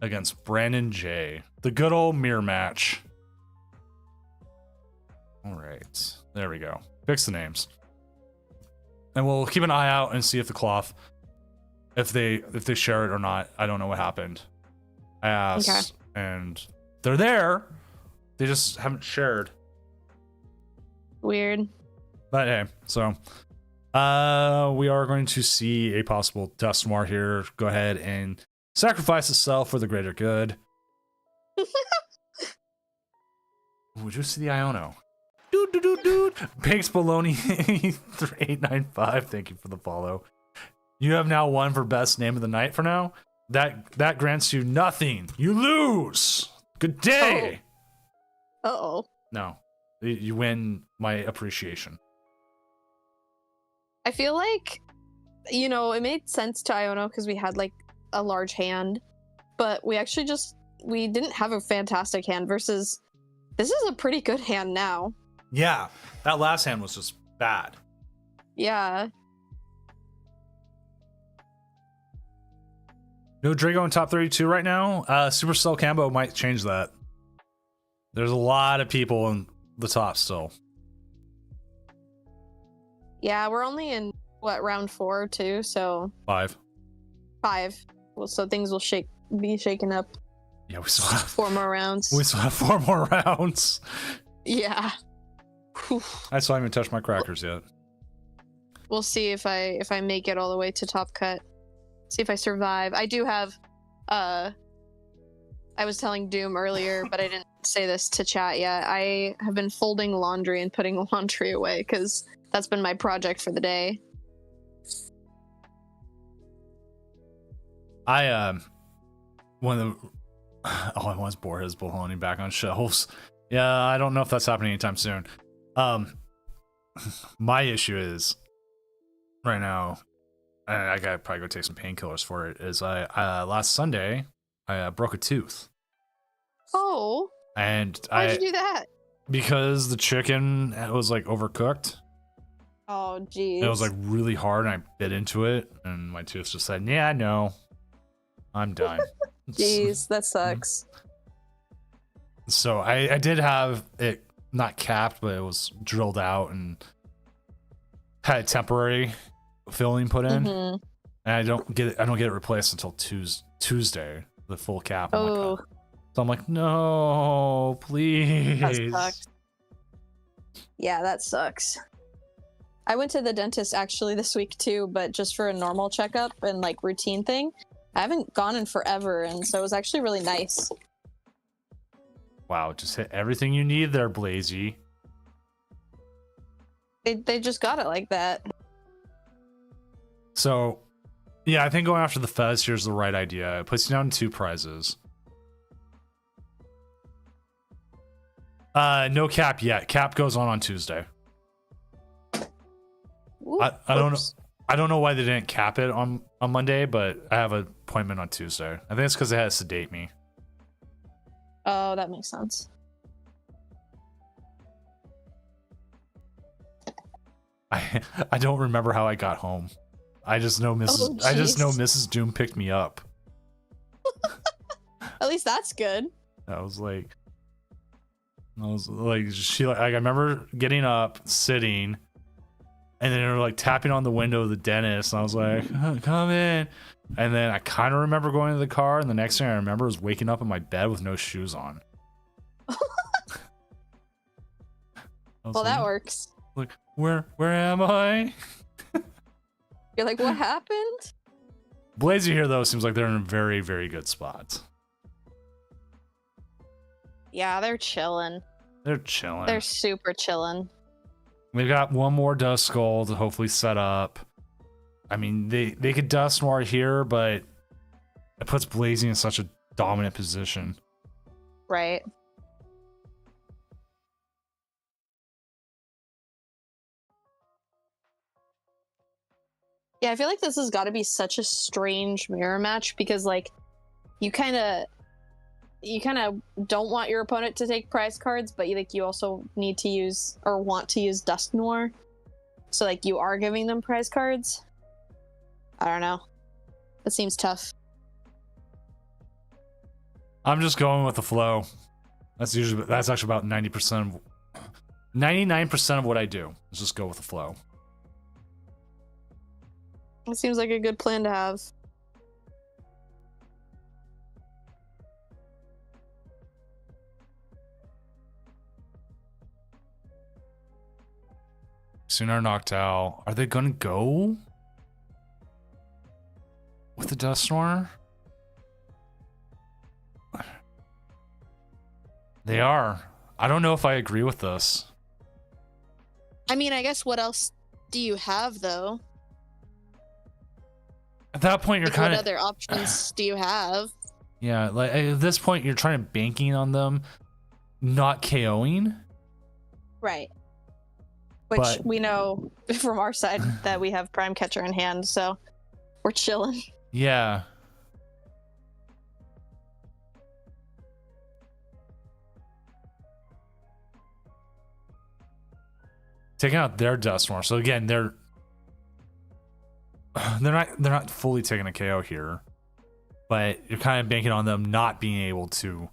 Against Brandon J. The good old mirror match. Alright. There we go. Fix the names. And we'll keep an eye out and see if the cloth, if they share it or not. I don't know what happened. I asked, and they're there. They just haven't shared. Weird. But hey, so we are going to see a possible Dustmar here. Go ahead and sacrifice itself for the greater good. Would you see the Iono? Dude. Pigs Baloney 895. Thank you for the follow. You have now won for best name of the night for now. That grants you nothing. You lose. Good day. Uh-oh. No, you win my appreciation. I feel like, it made sense to Iono because we had like a large hand, but we actually we didn't have a fantastic hand versus this is a pretty good hand now. Yeah, that last hand was just bad. Yeah. No Drago in top 32 right now. Supercell Cambo might change that. There's a lot of people in the top still. Yeah, we're only in round 4 too, so 5. Well, so things will be shaken up. Yeah, we still have 4 more rounds. We still have 4 more rounds. Yeah. Whew. I still haven't even touched my crackers yet. We'll see if I make it all the way to top cut. See if I survive. I do have I was telling Doom earlier, but I didn't say this to chat yet. I have been folding laundry and putting laundry away because that's been my project for the day. One of the all I want is Borges Bologna back on shelves. Yeah, I don't know if that's happening anytime soon. My issue is right now, I gotta probably go take some painkillers for it. Is I last Sunday I broke a tooth. Oh, And why'd you do that? because the chicken was like overcooked. Oh, geez. It was like really hard, and I bit into it, and my tooth just said, "Yeah, no, I'm done." Jeez, that sucks. So I did have it not capped, but it was drilled out and had temporary filling put in, Mhm. and I don't get it replaced until Tuesday, the full cap. I'm like, Oh, so I'm like, no, that please. sucks. Yeah, that sucks. I went to the dentist actually this week too, but just for a normal checkup and like routine thing. I haven't gone in forever, and so it was actually really nice. Wow, just hit everything you need there, Blazy. They just got it like that. So, yeah, I think going after the Fez here is the right idea. It puts you down in 2 prizes. No cap yet. Cap goes on Tuesday. Ooh, I don't know. oops. I don't know why they didn't cap it on Monday, but I have an appointment on Tuesday. I think it's because they had to sedate me. Oh, that makes sense. I don't remember how I got home. I just know Mrs. Oh, I just know jeez. Mrs. Doom picked me up. At least that's good. I was like, she like I remember getting up, sitting, and then they were like tapping on the window of the dentist, and I was like, "Oh, come in." And then I kind of remember going to the car, and the next thing I remember was waking up in my bed with no shoes on. I was Well, that like, works. like, where am I? You're like, what happened? Blazy here though seems like they're in a very, very good spot. Yeah, they're chilling. They're chilling. They're super chilling. We've got one more Dust Skull to hopefully set up. I mean, they could Dust Noir here, but it puts Blazy in such a dominant position. Right. Yeah, I feel like this has got to be such a strange mirror match because, like, you kind of don't want your opponent to take prize cards, but you also need to use or want to use Dust Noir, so like you are giving them prize cards. I don't know. It seems tough. I'm just going with the flow. That's actually about 99% of what I do is just go with the flow. It seems like a good plan to have. Sunar knocked out. Are they gonna go with the Dust Noir? They are. I don't know if I agree with this. I mean, I guess what else do you have though? At that point, you're Like, kind what of other options do you have? yeah. Like at this point, you're trying to banking on them not KOing. Right. Which But- we know from our side that we have Prime Catcher in hand, so we're chilling. Yeah. Taking out their Dust Noir. So again, they're not fully taking a KO here, but you're kind of banking on them not being able to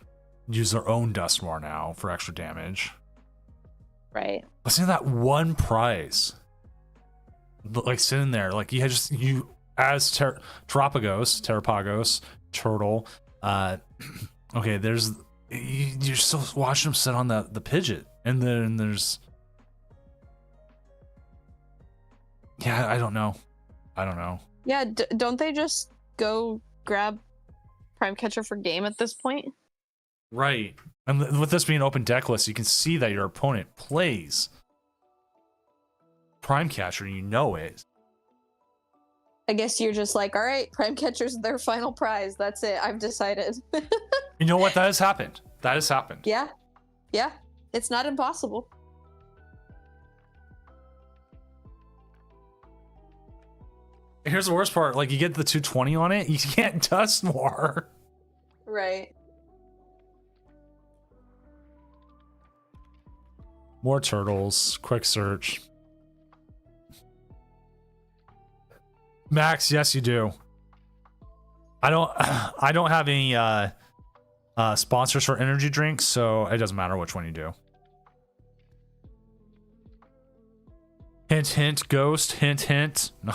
use their own Dust Noir now for extra damage. Right. Listen to that one prize, like sitting there, like you as Terrapagos, Turtle. Okay, you're still watching them sit on the Pidgeot, and then there's. Yeah, I don't know. Yeah, don't they just go grab Prime Catcher for game at this point? Right. And with this being open deck list, you can see that your opponent plays Prime Catcher, you know it. I guess you're just like, all right, Prime Catcher's their final prize. That's it. I've decided. You know what? That has happened. Yeah. Yeah. It's not impossible. Here's the worst part. Like, you get the 220 on it, you can't Dust Noir. Right. More turtles. Quick search. Max, yes, you do. I don't have any sponsors for energy drinks, so it doesn't matter which one you do. Hint, hint, ghost. Hint, hint. No.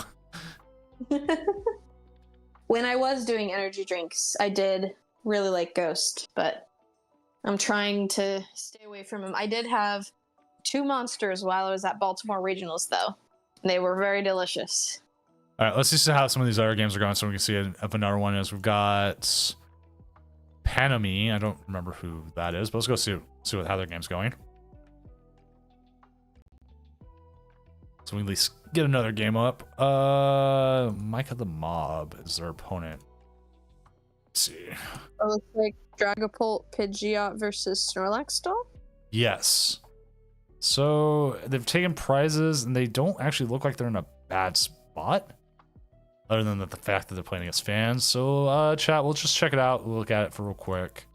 When I was doing energy drinks, I did really like Ghost, but I'm trying to stay away from him. I did have 2 monsters while I was at Baltimore Regionals, though. They were very delicious. All right, let's see how some of these other games are going so we can see if another one is. We've got Panami. I don't remember who that is, but let's go see how their game's going. So we can at least get another game up. Micah the Mob is their opponent. Let's see. It looks like Dragapult, Pidgeot versus Snorlax doll? Yes. So they've taken prizes and they don't actually look like they're in a bad spot. Other than the fact that they're playing against fans. So chat, we'll just check it out. We'll look at it for real quick.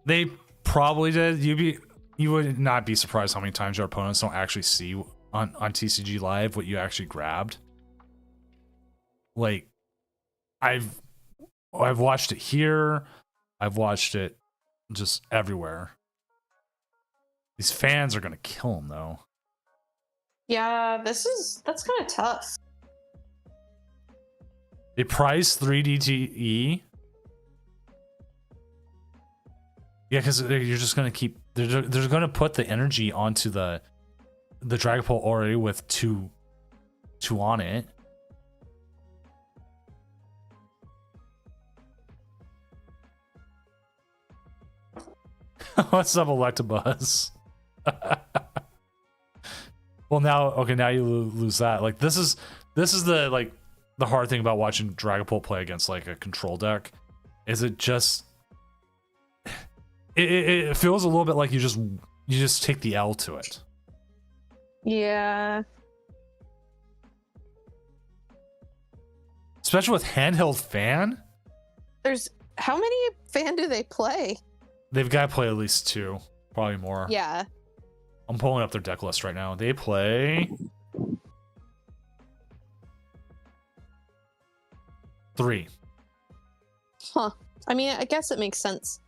They probably did. You would not be surprised how many times your opponents don't actually see on TCG Live what you actually grabbed. Like, I've watched it here. I've watched it just everywhere. These fans are gonna kill him though. Yeah, that's kind of tough. They price 3DTE. Yeah, because you're just gonna keep. They're gonna put the energy onto the Dragapult already with two on it. What's up, Electabuzz? Well, now you lose that. Like this is the the hard thing about watching Dragapult play against like a control deck, is it just it feels a little bit like you just take the L to it. Yeah. Especially with handheld fan. How many fan do they play? They've got to play at least 2, probably more. Yeah. I'm pulling up their deck list right now. They play 3. Huh. I mean, I guess it makes sense.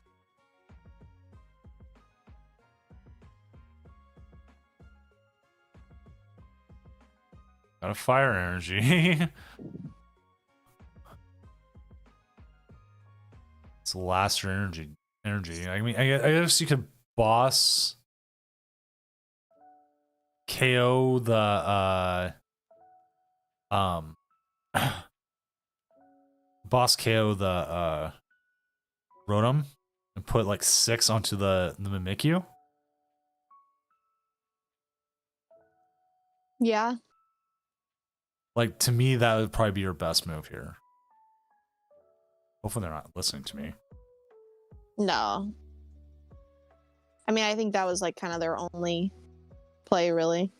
Got a fire energy. It's Laster energy. I mean, I guess you could boss KO the boss KO the Rotom and put like 6 onto the Mimikyu. Yeah. Like, to me, that would probably be your best move here. Hopefully they're not listening to me. No. I mean, I think that was like kind of their only play, really.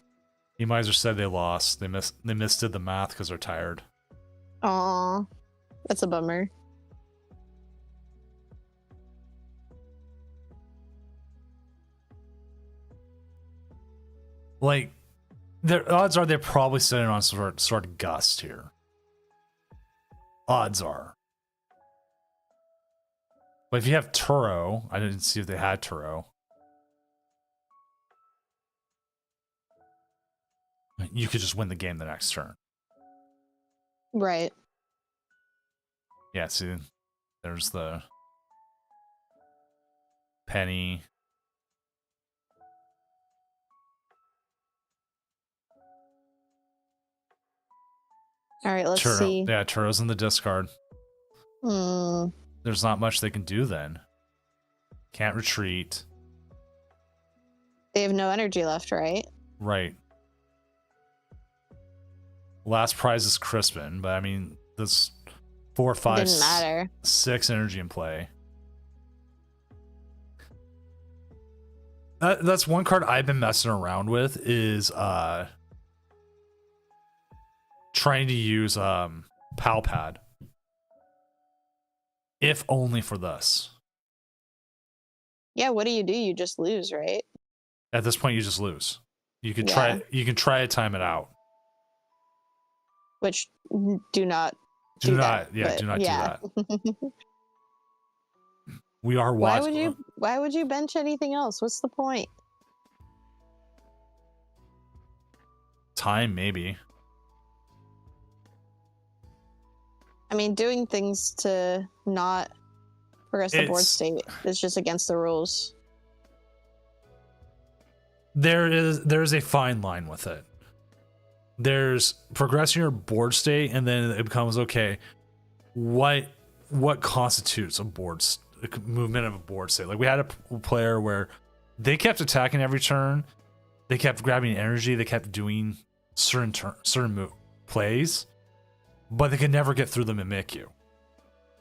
Emiser said they lost. They misdid the math because they're tired. Aw. That's a bummer. Like, their odds are they're probably sitting on sort of gust here. Odds are. But if you have Turo, I didn't see if they had Turo. You could just win the game the next turn. Right. Yeah, see, there's the Penny. All right, let's Turo. see. Yeah, Turo's in the discard. There's not much they can do then. Can't retreat. They have no energy left, right? Right. Last prize is Crispin, but I mean, there's 4, 5, Didn't matter. 6 energy in play. That's one card I've been messing around with is trying to use Pal Pad. if only for this. Yeah, what do? You just lose, right? At this point, you just lose. You can Yeah. try to time it out. Which do not Do that, not do that. We are Why watching. would you bench anything else? What's the point? Time, maybe. I mean, doing things to not progress the board It's- state is just against the rules. There's a fine line with it. There's progressing your board state, and then it becomes okay. What constitutes a movement of a board state? Like we had a player where they kept attacking every turn, they kept grabbing energy, they kept doing certain plays, but they could never get through the Mimikyu.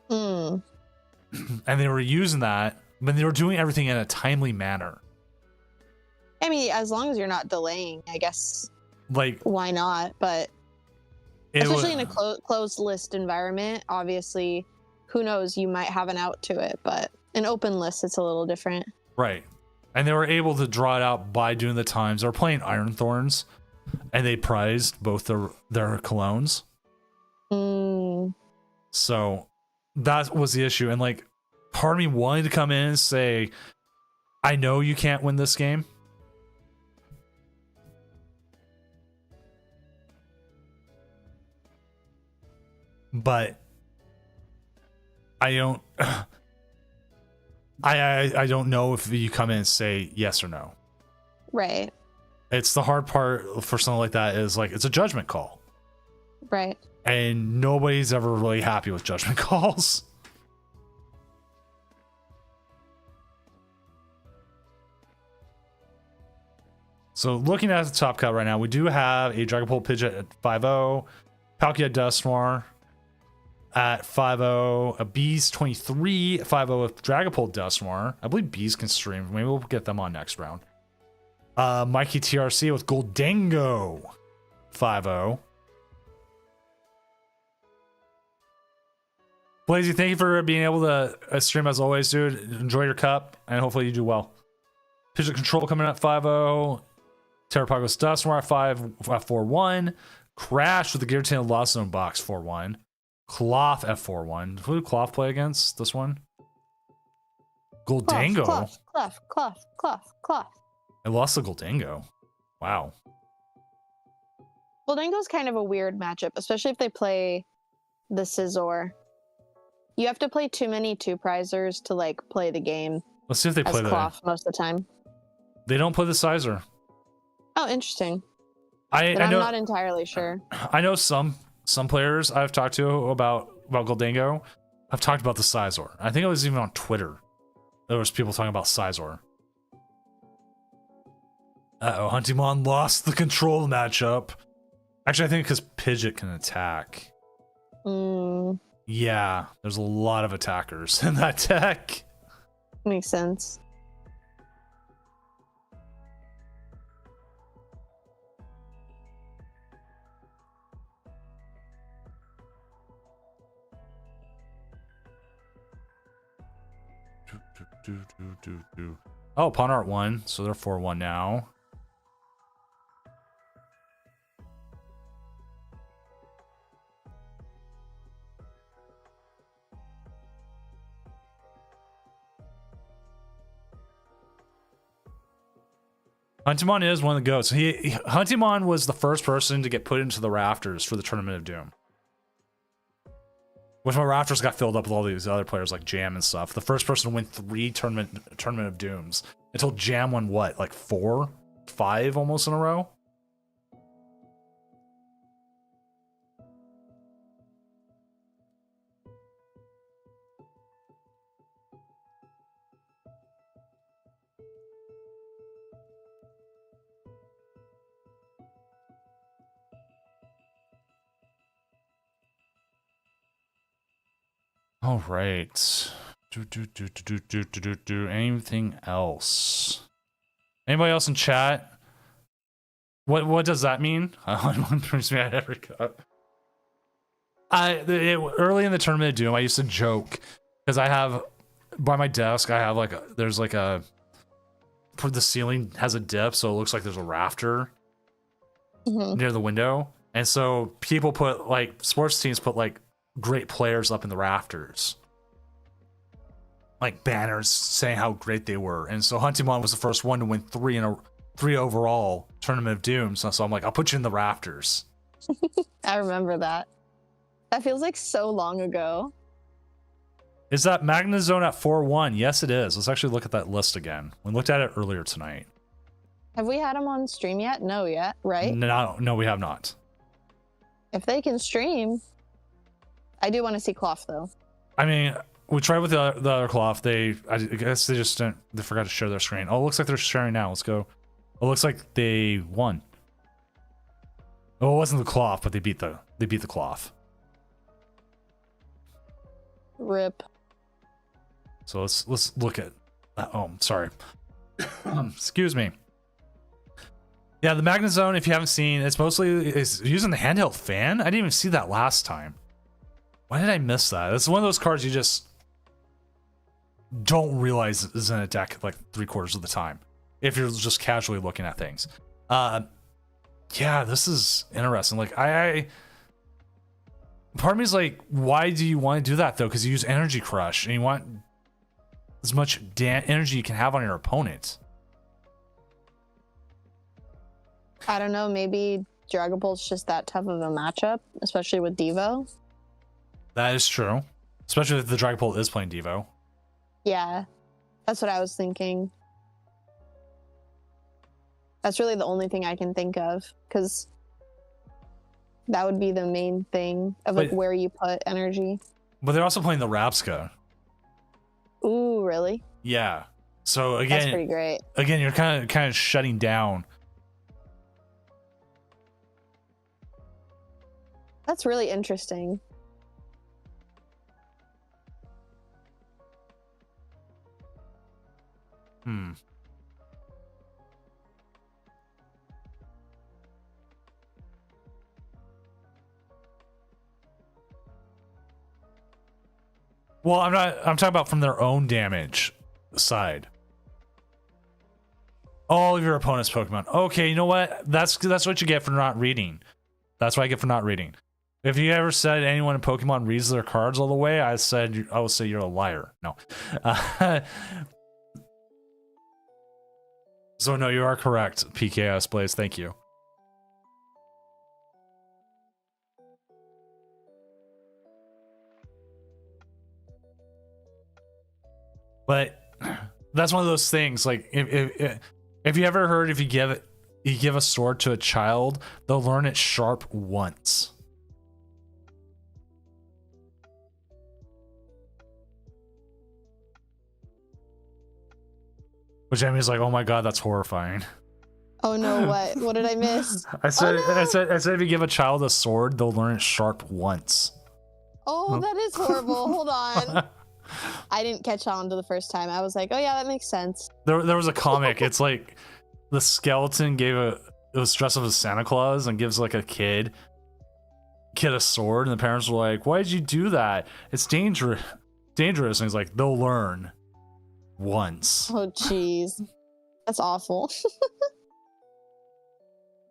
Hmm. And they were using that, but they were doing everything in a timely manner. I mean, as long as you're not delaying, I guess. Like, Why not? But especially in a closed list environment, obviously, who knows? You might have an out to it, but an open list, it's a little different. right. And they were able to draw it out by doing the times. They were playing Iron Thorns, and they prized both their colognes. Mm. So that was the issue. And like, part of me wanted to come in and say, I know you can't win this game. But I don't I don't know if you come in and say yes or no. Right. It's the hard part for something like that is like it's a judgment call. Right. And nobody's ever really happy with judgment calls. So looking at the top cut right now, we do have a Dragapult Pidgeot at 5-0, Palkia Dusknoir at 5-0, a Bees 23 at 5-0 with Dragapult Dusknoir. I believe Bees can stream. Maybe we'll get them on next round. Mikey TRC with Goldango 5-0. Blazy, thank you for being able to stream as always, dude. Enjoy your cup, and hopefully you do well. Pidgeot Control coming at 5-0. Terrapagos Dusknoir at 4-1. Crash with the Giratina Lost Zone box 4-1. Cloth at 4-1. Who did Cloth play against this one? Goldango. Cloth. I lost the Goldango. Wow. Goldango's kind of a weird matchup, especially if they play the Scizor. You have to play too many two-prizers to like play the game. Let's see if they play the Cloth most of the time. They don't play the Sizer. Oh, interesting. I I'm know, not entirely sure. I know some players I've talked to about Goldango. I've talked about the Sizor. I think it was even on Twitter. There was people talking about Sizor. Uh-oh, Huntimon lost the control matchup. Actually, I think because Pidgeot can attack. Mm, Yeah, there's a lot of attackers in that deck. makes sense. Oh, Pawn Art won, so they're 4-1 now. Huntimon is one of the goats. Huntimon was the first person to get put into the rafters for the Tournament of Doom. Which my rafters got filled up with all these other players like Jam and stuff. The first person to win 3 Tournament of Dooms. Until Jam won what, like 4, 5 almost in a row? All right. Anything else? Anybody else in chat? What does that mean? One brings me at every cup. Early in the Tournament of Doom, I used to joke Because I have by my desk, I have like there's like a the ceiling has a dip, so it looks like there's a rafter near the window, and so people put like sports teams put like great players up in the rafters, like banners saying how great they were. And so Huntingmon was the first one to win three overall Tournament of Doom. So I'm like, I'll put you in the rafters. I remember that. That feels like so long ago. Is that Magna Zone at 4-1? Yes, it is. Let's actually look at that list again. We looked at it earlier tonight. Have we had them on stream yet? No, yet, right? No, we have not. If they can stream, I do want to see Cloth though. I mean, we tried with the other Cloth. I guess they just didn't. They forgot to share their screen. Oh, it looks like they're sharing now. Let's go. It looks like they won. Oh, it wasn't the Cloth, but they beat the Cloth. Rip. So let's look at. Oh, sorry. Excuse me. Yeah, the Magna Zone, if you haven't seen, it's using the handheld fan. I didn't even see that last time. Why did I miss that? It's one of those cards you just don't realize is in a deck like 3/4 of the time if you're just casually looking at things. Yeah, this is interesting. Like I part of me is like, why do you want to do that though? Because you use Energy Crush and you want as much energy you can have on your opponent. I don't know, maybe Dragon Balls just that tough of a matchup, especially with Devo. That is true. Especially if the Dragon Ball is playing Devo. Yeah, that's what I was thinking. That's really the only thing I can think of, because that would be the main thing of like where you put energy. But they're also playing the Rapska. Ooh, really? Yeah. So again, that's pretty great. Again, you're kind of shutting down. That's really interesting. Well, I'm talking about from their own damage side. All of your opponent's Pokemon. Okay, you know what? That's what you get for not reading. That's what I get for not reading. If you ever said anyone in Pokemon reads their cards all the way, I will say you're a liar. No. So no, you are correct, PKS Blaze. Thank you. But that's one of those things. Like if you ever heard, if you give a sword to a child, they'll learn it sharp once. Which Emmy's like, oh my god, that's horrifying. Oh no, what? What did I miss? I said if you give a child a sword, they'll learn it sharp once. Oh, that is horrible. Hold on. I didn't catch on to the first time. I was like, oh yeah, that makes sense. There was a comic. It's like the skeleton it was dressed up as Santa Claus and gives like a kid a sword, and the parents were like, why did you do that? It's dangerous. And he's like, they'll learn once. Oh jeez. That's awful.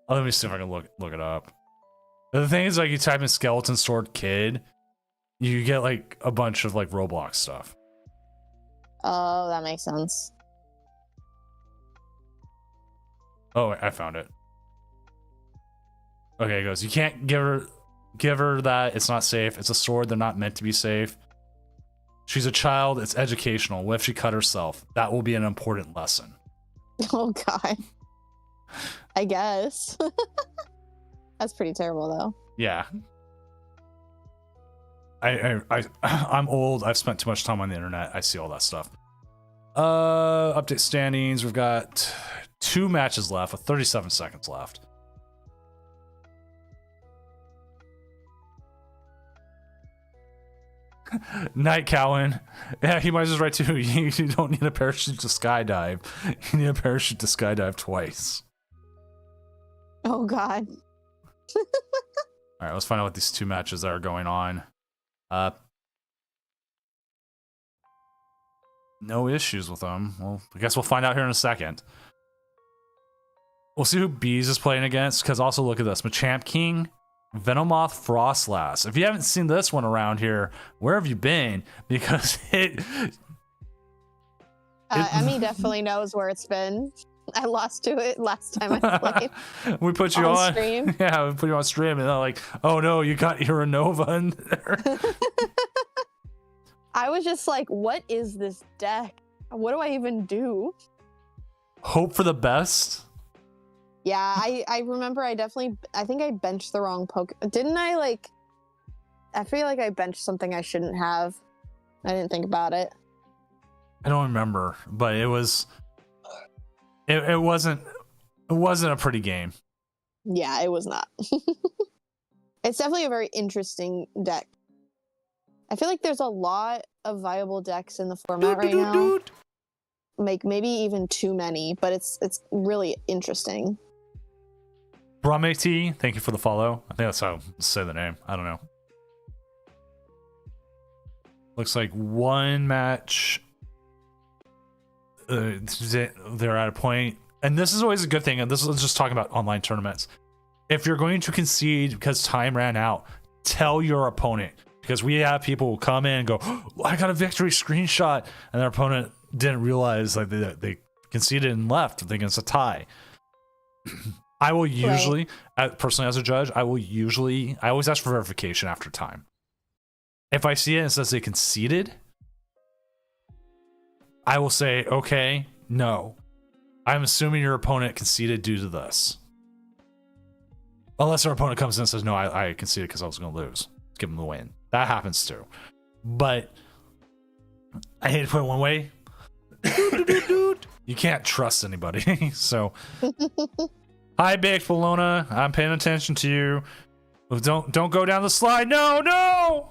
Oh, let me see if I can look it up. The thing is, like, you type in skeleton sword kid, you get like a bunch of like Roblox stuff. Oh, that makes sense. Oh, I found it. Okay, it goes, you can't give her that. It's not safe. It's a sword. They're not meant to be safe. She's a child. It's educational. What if she cut herself? That will be an important lesson. Oh god. I guess. That's pretty terrible though. Yeah. I'm old. I've spent too much time on the internet. I see all that stuff. Update standings. We've got 2 matches left with 37 seconds left. Night Cowan. Yeah, he might as well right too. You don't need a parachute to skydive. You need a parachute to skydive twice. Oh god. All right, let's find out what these 2 matches that are going on. no issues with them. Well, I guess we'll find out here in a second. We'll see who Bees is playing against, because also look at this. Machamp King, Venomoth, Frostlass. If you haven't seen this one around here, where have you been? Because Emmy definitely knows where it's been. I lost to it last time I played. We put you on stream. Yeah, we put you on stream, and they're like, oh no, you got Uranova in there. I was just like, what is this deck? What do I even do? Hope for the best. Yeah, I remember I think I benched the wrong Didn't I I feel like I benched something I shouldn't have. I didn't think about it. I don't remember, but it wasn't a pretty game. Yeah, it was not. It's definitely a very interesting deck. I feel like there's a lot of viable decks in the format right now. Like maybe even too many, but it's really interesting. Brahmati, thank you for the follow. I think that's how to say the name. I don't know. Looks like one match. They're at a point, and this is always a good thing. And this is just talking about online tournaments. If you're going to concede because time ran out, tell your opponent, because we have people who come in and go, oh, I got a victory screenshot, and their opponent didn't realize like they conceded and left thinking it's a tie. I will usually, personally as a judge, I always ask for verification after time. If I see it and it says they conceded, I will say, okay, no. I'm assuming your opponent conceded due to this. Unless our opponent comes in and says, no, I conceded because I was going to lose. Give them the win. That happens too. But I hate to put it one way. You can't trust anybody. So, hi, Baked Bologna. I'm paying attention to you. Don't go down the slide. No!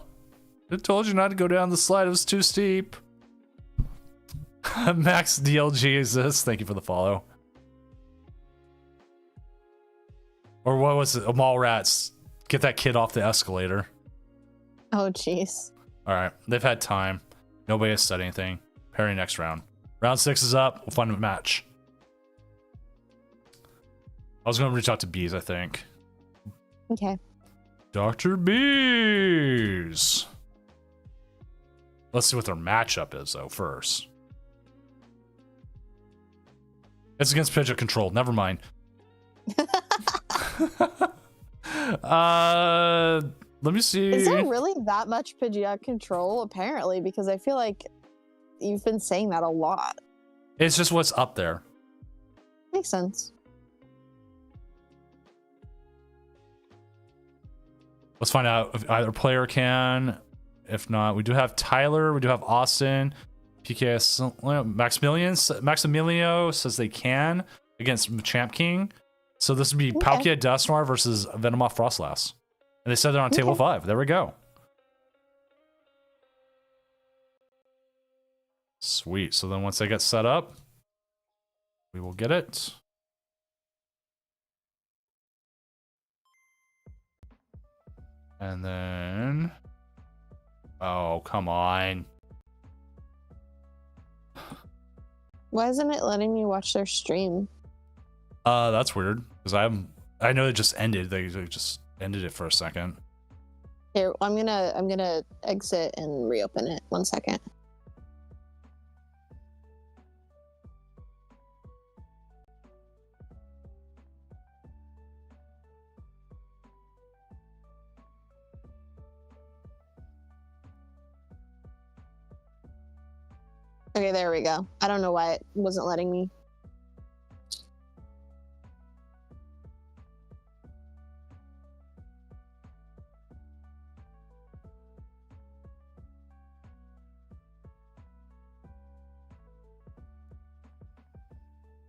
I told you not to go down the slide. It was too steep. Max DLG exists. Thank you for the follow. Or what was it? Mallrats. Get that kid off the escalator. Oh, jeez. All right. They've had time. Nobody has said anything. Parry next round. Round 6 is up. We'll find a match. I was going to reach out to Bees, I think. Okay. Dr. Bees. Let's see what their matchup is, though, first. It's against Pidgeot Control. Never mind. Let me see. Is there really that much Pidgeot Control? Apparently, because I feel like you've been saying that a lot. It's just what's up there. Makes sense. Let's find out if either player can. If not, we do have Tyler. We do have Austin. PKS Maximilio says they can against Machamp King. So this would be Palkia Dusknoir versus Venomoth Frostlass. And they said they're on table 5. There we go. Sweet. So then once they get set up, we will get it. And then... Oh, come on. Why isn't it letting me watch their stream? That's weird. Because I know it just ended. They just ended it for a second. Here, I'm gonna exit and reopen it. 1 second. Okay, there we go. I don't know why it wasn't letting me.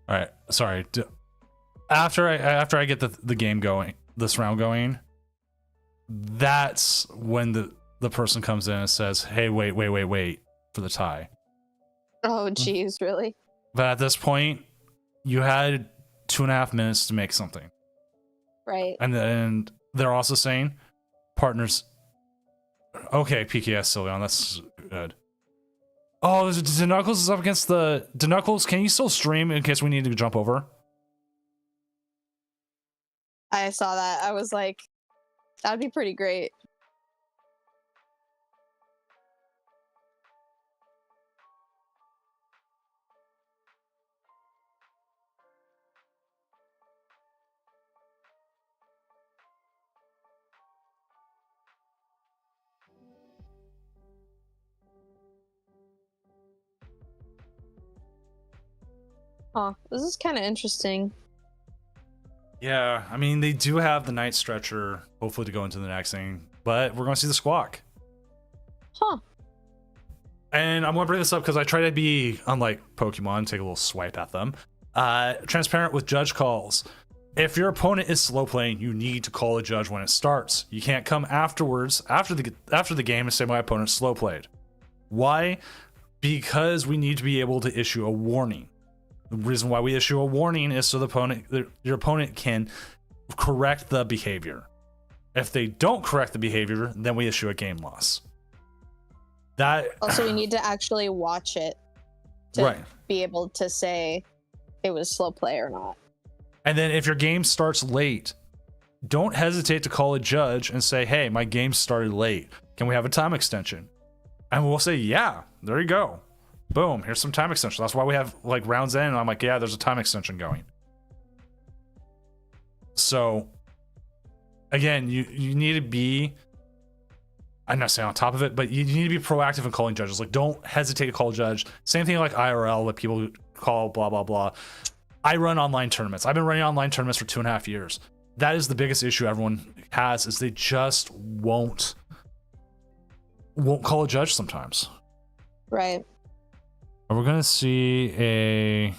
All right, sorry. After I get the game going, this round going, that's when the person comes in and says, "Hey, wait for the tie." Oh, geez, really? But at this point, you had 2.5 minutes to make something, Right. and then they're also saying, partners. Okay, PKS still on. That's good. Oh, Denuckles is up against the Denuckles. Can you still stream in case we need to jump over? I saw that. I was like, that'd be pretty great. Huh. This is kind of interesting. Yeah, I mean, they do have the Night Stretcher, hopefully to go into the next thing, but we're going to see the Squawk. Huh. And I'm going to bring this up because I try to be, unlike Pokemon, take a little swipe at them, transparent with judge calls. If your opponent is slow playing, you need to call a judge when it starts. You can't come afterwards, after the game, and say my opponent's slow played. Why? Because we need to be able to issue a warning. The reason why we issue a warning is so your opponent can correct the behavior. If they don't correct the behavior, then we issue a game loss. That Also, we need to actually watch it to Right. be able to say it was slow play or not. And then if your game starts late, don't hesitate to call a judge and say, hey, my game started late. Can we have a time extension? And we'll say, yeah, there you go. Boom, here's some time extension. That's why we have like rounds in, and I'm like, yeah, there's a time extension going. So again, you need to be, I'm not saying on top of it, but you need to be proactive in calling judges. Like, don't hesitate to call a judge. Same thing like IRL, what people call blah, blah, blah. I run online tournaments. I've been running online tournaments for 2.5 years. That is the biggest issue everyone has, is they just won't call a judge sometimes. Right. We're gonna see a.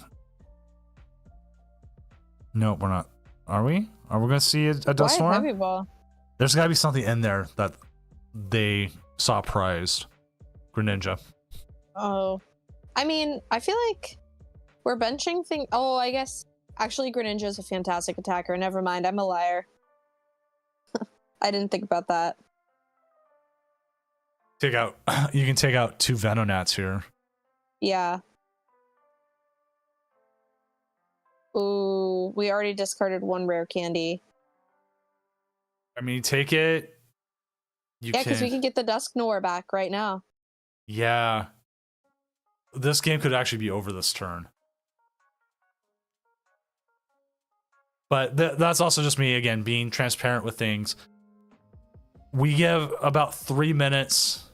No, we're not. Are we? Are we gonna see a dust Why storm? heavy ball? There's gotta be something in there that they saw prized. Greninja. Oh, I mean, I feel like we're benching thing. Oh, I guess actually Greninja is a fantastic attacker. Never mind, I'm a liar. I didn't think about that. Take out. You can take out 2 Venonats here. Yeah. Ooh, we already discarded 1 rare candy. I mean, take it. You Yeah, because we can get the Dusknoir back right now. Yeah. This game could actually be over this turn. But that's also just me, again, being transparent with things. We give about 3 minutes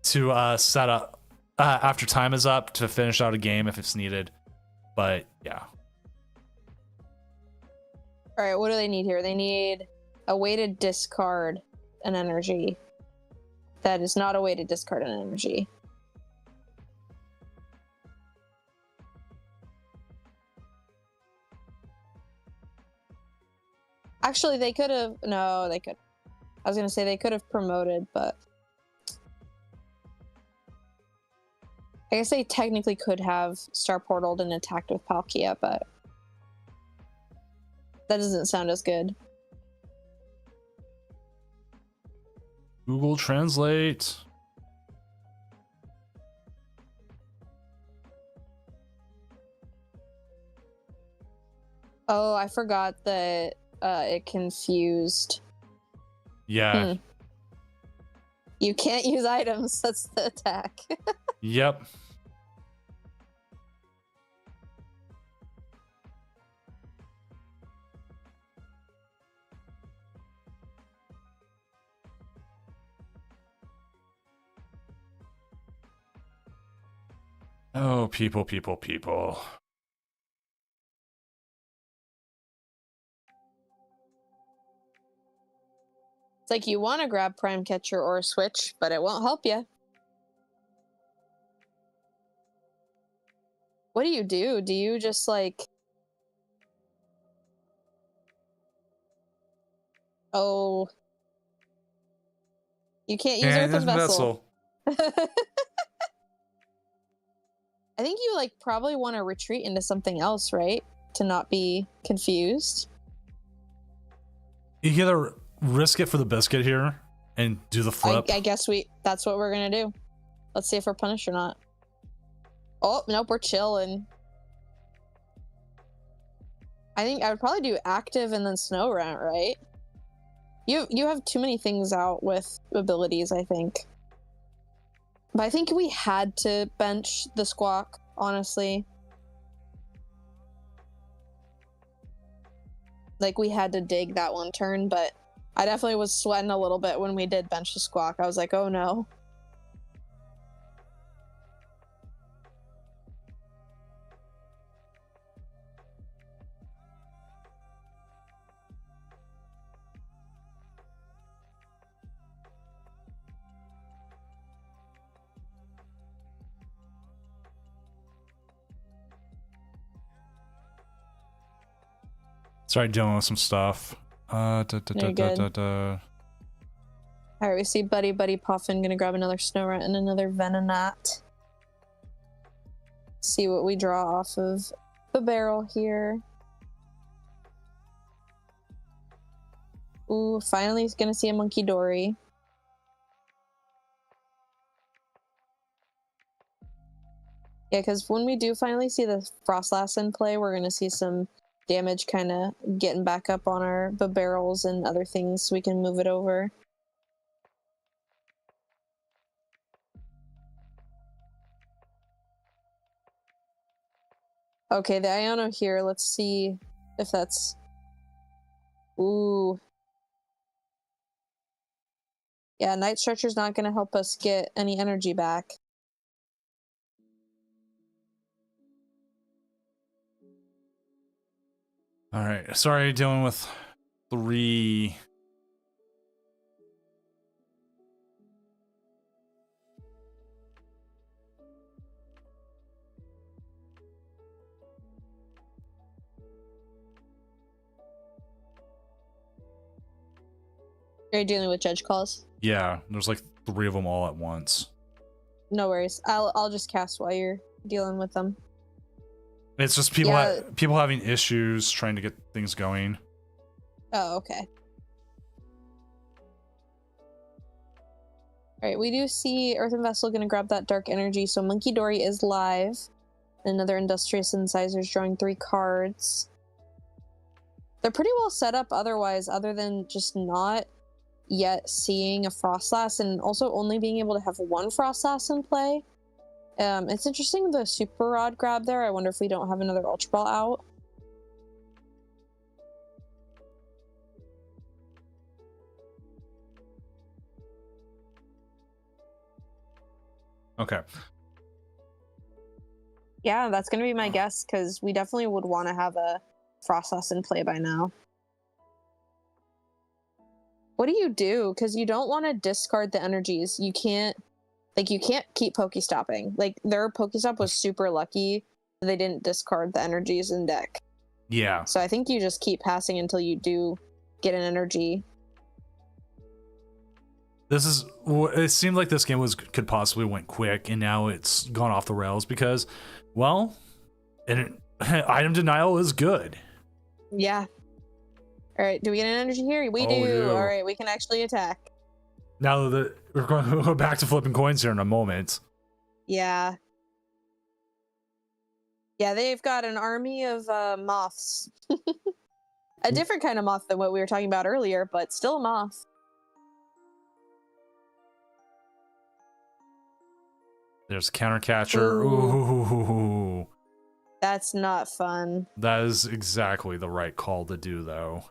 to set up after time is up to finish out a game if it's needed. But yeah. All right, what do they need here? They need a way to discard an energy. That is not a way to discard an energy. Actually, they could have. No, they could. I was gonna say they could have promoted, but I guess they technically could have Star Portaled and attacked with Palkia, but that doesn't sound as good. Google Translate. Oh, I forgot that it confused. Yeah. You can't use items. That's the attack. Yep. Oh, people. It's like you want to grab Prime Catcher or a Switch, but it won't help you. What do you do? Do you just like... Oh. You can't use Earthen Vessel. I think you like probably want to retreat into something else, right? To not be confused. You either risk it for the biscuit here and do the flip. I guess that's what we're gonna do. Let's see if we're punished or not. Oh, nope, we're chilling. I think I would probably do active and then snow rent, right? You have too many things out with abilities, I think. But I think we had to bench the squawk, honestly. Like, we had to dig that one turn, but I definitely was sweating a little bit when we did bench the squawk. I was like, oh no. Sorry, dealing with some stuff. You're good. Alright, we see Buddy Puffin gonna grab another snow rat and another Venonat. See what we draw off of the barrel here. Ooh, finally he's gonna see a Monkey Dory. Yeah, because when we do finally see the Frostlass in play, we're gonna see some damage kind of getting back up on our barrels and other things so we can move it over. Okay, the Iono here, let's see if that's... Ooh. Yeah, Night Stretcher's not going to help us get any energy back. Alright, sorry, dealing with 3... Are you dealing with judge calls? Yeah, there's like 3 of them all at once. No worries. I'll just cast while you're dealing with them. It's just people Yeah. people having issues trying to get things going. Oh, okay. Alright, we do see Earthen Vessel gonna grab that dark energy, so Monkey Dory is live. Another Industrious Incisors drawing 3 cards. They're pretty well set up otherwise, other than just not yet seeing a Frostlass and also only being able to have 1 Frostlass in play. It's interesting the Super Rod grab there. I wonder if we don't have another Ultra Ball out. Okay. Yeah, that's gonna be my guess, because we definitely would want to have a Frostlass in play by now. What do you do? Because you don't want to discard the energies. You can't keep Pokestopping. Like, their Pokestop was super lucky that they didn't discard the energies in deck. Yeah. So I think you just keep passing until you do get an energy. It seemed like this game could possibly went quick, and now it's gone off the rails because, well, item denial is good. Yeah. All right, do we get an energy here? We Oh, do. we do. All right, we can actually attack. Now that we're going to go back to flipping coins here in a moment. Yeah. Yeah, they've got an army of moths. A different kind of moth than what we were talking about earlier, but still a moth. There's Countercatcher. Ooh. Ooh. That's not fun. That is exactly the right call to do, though.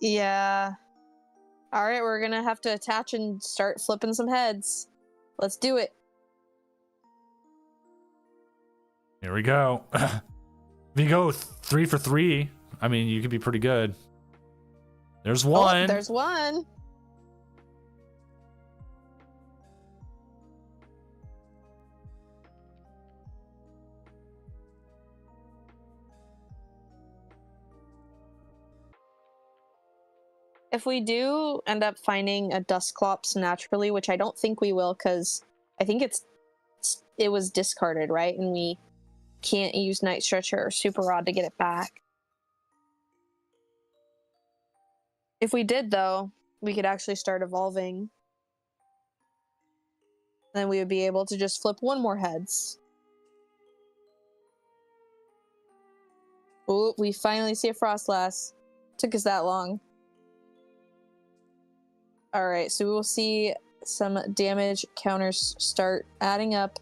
Yeah. All right, we're gonna have to attach and start flipping some heads. Let's do it. Here we go. If you go 3 for 3, I mean, you could be pretty good. There's one. Oh, there's one. If we do end up finding a Dusclops naturally, which I don't think we will, because I think it was discarded, right? And we can't use Night Stretcher or Super Rod to get it back. If we did, though, we could actually start evolving. Then we would be able to just flip 1 more heads. Oh, we finally see a Frostlass. Took us that long. All right, so we will see some damage counters start adding up.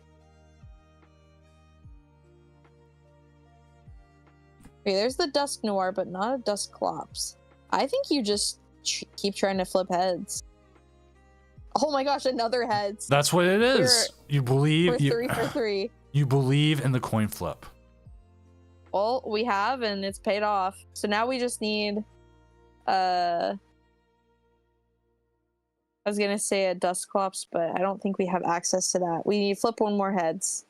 Okay, there's the Dusk Noir, but not a Dusclops. I think you just keep trying to flip heads. Oh my gosh, another heads. That's what it is. You believe We're 3 for 3. You believe in the coin flip. Well, we have, and it's paid off. So now we just need, I was gonna say a Dusclops, but I don't think we have access to that. We need to flip one more heads.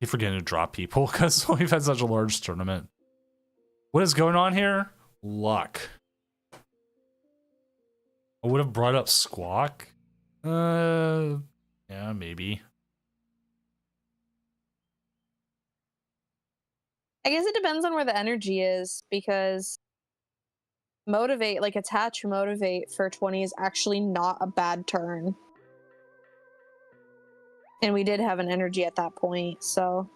Keep forgetting to drop people because we've had such a large tournament. What is going on here? Luck. I would have brought up Squawk. Yeah, maybe. I guess it depends on where the energy is, because motivate, like attach motivate for 20 is actually not a bad turn. And we did have an energy at that point, so.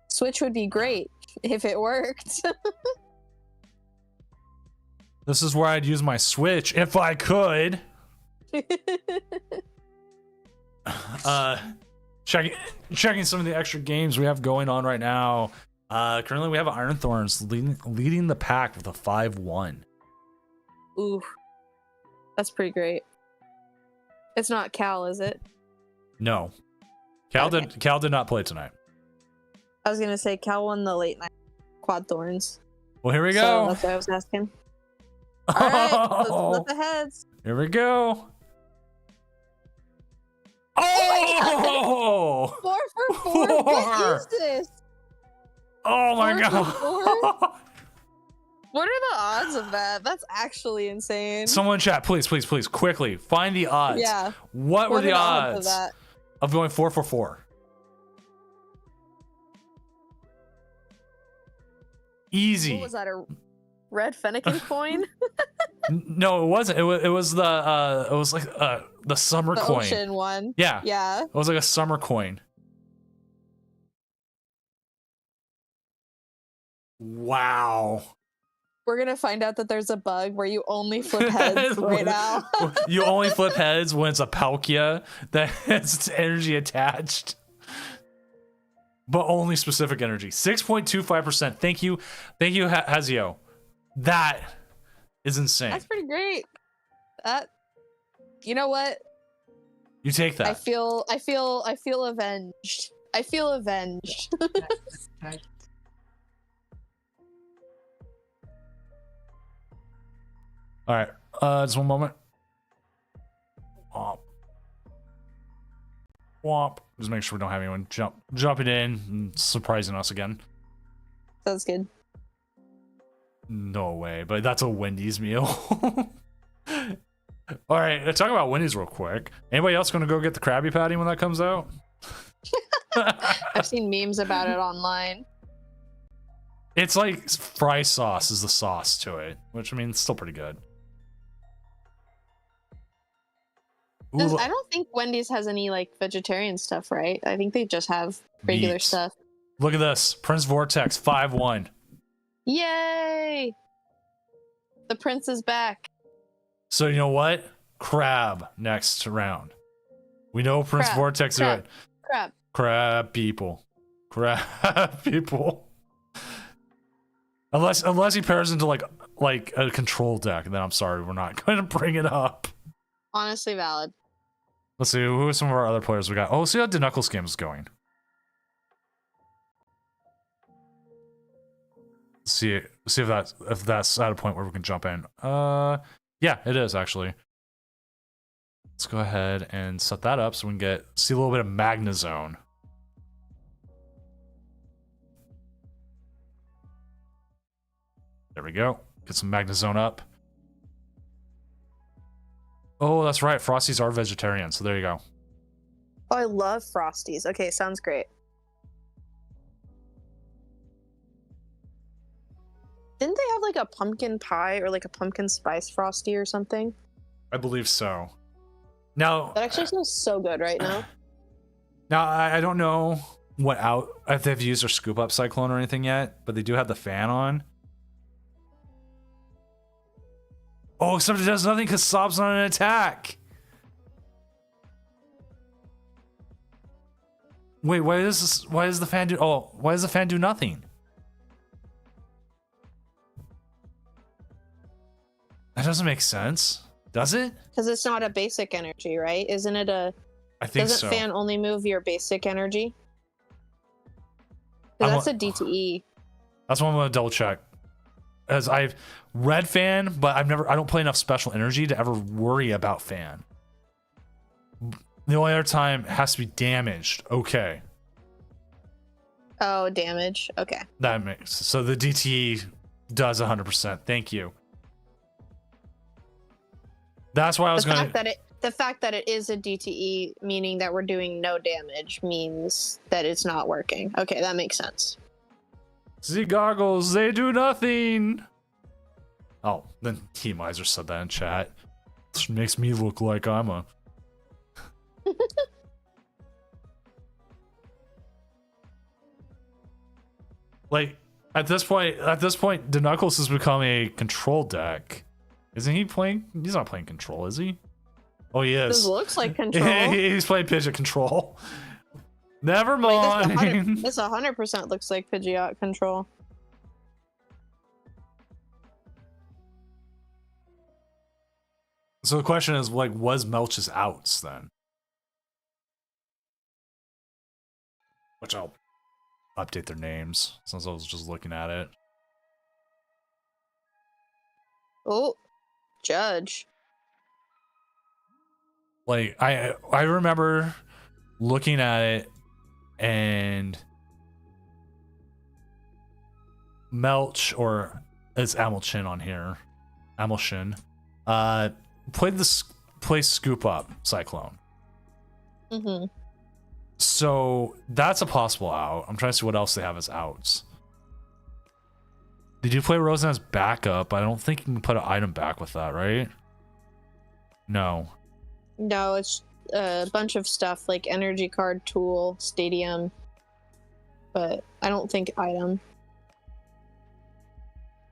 Switch would be great if it worked. This is where I'd use my Switch if I could. Checking some of the extra games we have going on right now. Currently we have Iron Thorns leading the pack with a 5-1. Ooh, that's pretty great. It's not Cal, is it? No, Cal Okay. did not play tonight. I was gonna say Cal won the late night quad thorns. Well, here we So go. that's what I was asking. All right, let's flip the heads. Here we go. Oh Oh! 4 for 4. What is this? Oh my 4 for god! 4? What are the odds of that? That's actually insane. Someone in chat, please, quickly find the odds. Yeah. What were What are the of odds that? of going 4 for 4? Easy. What was that? A red Fennekin coin? No, it wasn't. It was the it was like the summer The coin. ocean one. Yeah. Yeah. It was like a summer coin. Wow. We're gonna find out that there's a bug where you only flip heads right now. You only flip heads when it's a Palkia that has energy attached. But only specific energy. 6.25%. Thank you, Hazio. That is insane. That's pretty great. That, you know what? You take that. I feel avenged. I feel avenged. All right. Just one moment. Womp. Womp. Just make sure we don't have anyone jumping in and surprising us again. Sounds good. No way, but that's a Wendy's meal. All right, let's talk about Wendy's real quick. Anybody else gonna go get the Krabby Patty when that comes out? I've seen memes about it online. It's like fry sauce is the sauce to it, which I mean, it's still pretty good. Ooh, I don't think Wendy's has any like vegetarian stuff, right? I think they just have regular meat. stuff. Look at this, Prince Vortex 5-1. Yay! The prince is back. So you know what? Crab next round. We know Prince Crab, Vortex do crab, it. crap. Crab people. Crab people. Unless he pairs into like a control deck, then I'm sorry, we're not going to bring it up. Honestly valid. Let's see who are some of our other players we got. Oh, see how DeKnuckles game is going. See if that's at a point where we can jump in. Yeah, it is actually. Let's go ahead and set that up so we can see a little bit of Magnezone. There we go. Get some Magnezone up. Oh, that's right. Frosties are vegetarian, so there you go. Oh, I love Frosties. Okay, sounds great. Didn't they have like a pumpkin pie or like a pumpkin spice frosty or something? I believe so. Now, That actually smells so good right now. now I don't know if they've used their scoop up cyclone or anything yet, but they do have the fan on. Oh, except it does nothing because Sob's not an attack. Wait, why does the fan do? Oh, why does the fan do nothing? That doesn't make sense, does it? Because it's not a basic energy, right? Isn't it a? I think Doesn't so. fan only move your basic energy? 'Cause that's a DTE. That's what I'm gonna double check. As I've read fan, but I don't play enough special energy to ever worry about fan. The only other time it has to be damaged. Okay. Oh, damage. Okay. That makes so the DTE does 100%. Thank you. That's why I was going to. The fact that it is a DTE, meaning that we're doing no damage, means that it's not working. Okay, that makes sense. Z goggles, they do nothing. Oh, then Teamizer said that in chat. This makes me look like I'm a. Like at this point, DeKnuckles has become a control deck. Isn't he playing? He's not playing control, is he? Oh, he is. This looks like control. He's playing Pidgeot control. Never Wait, mind. this 100% looks like Pidgeot control. So the question is, like, was Melch's outs then? Which I'll update their names since I was just looking at it. Oh, Judge. Like I remember looking at it and Melch, or it's Amilchin on here, Amilchin, play Scoop Up Cyclone. Mm-hmm. So that's a possible out. I'm trying to see what else they have as outs. They do play Rosen as backup. I don't think you can put an item back with that, right? No. No, it's a bunch of stuff like energy card, tool, stadium, but I don't think item.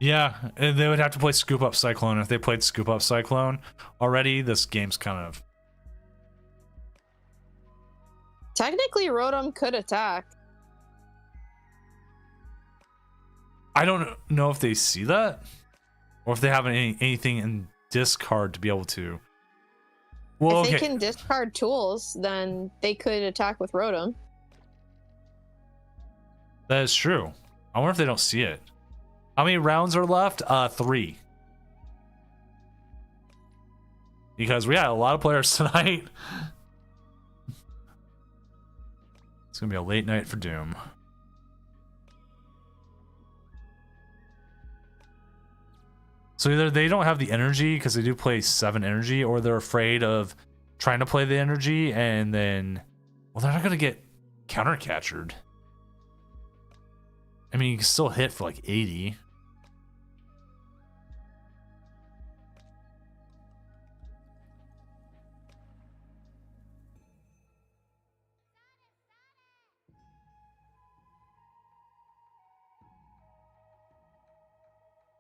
Yeah, and they would have to play Scoop Up Cyclone. If they played Scoop Up Cyclone already, this game's kind of... Technically, Rotom could attack. I don't know if they see that, or if they have anything in discard to be able to. Well, If they okay. can discard tools, then they could attack with Rotom. That is true. I wonder if they don't see it. How many rounds are left? 3. Because we had a lot of players tonight. It's gonna be a late night for Doom. So either they don't have the energy because they do play 7 energy, or they're afraid of trying to play the energy and then, well, they're not gonna get counter captured. I mean, you can still hit for like 80.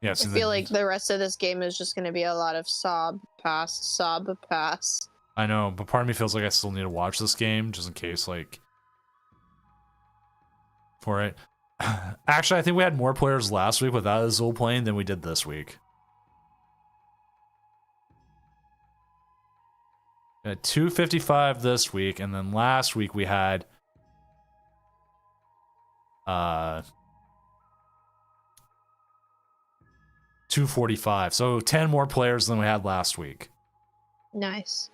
Yeah, so I feel like the rest of this game is just going to be a lot of sob pass. I know, but part of me feels like I still need to watch this game just in case, like, for it. Actually, I think we had more players last week without Azul playing than we did this week. We had 255 this week, and then last week we had 245. So 10 more players than we had last week. Nice.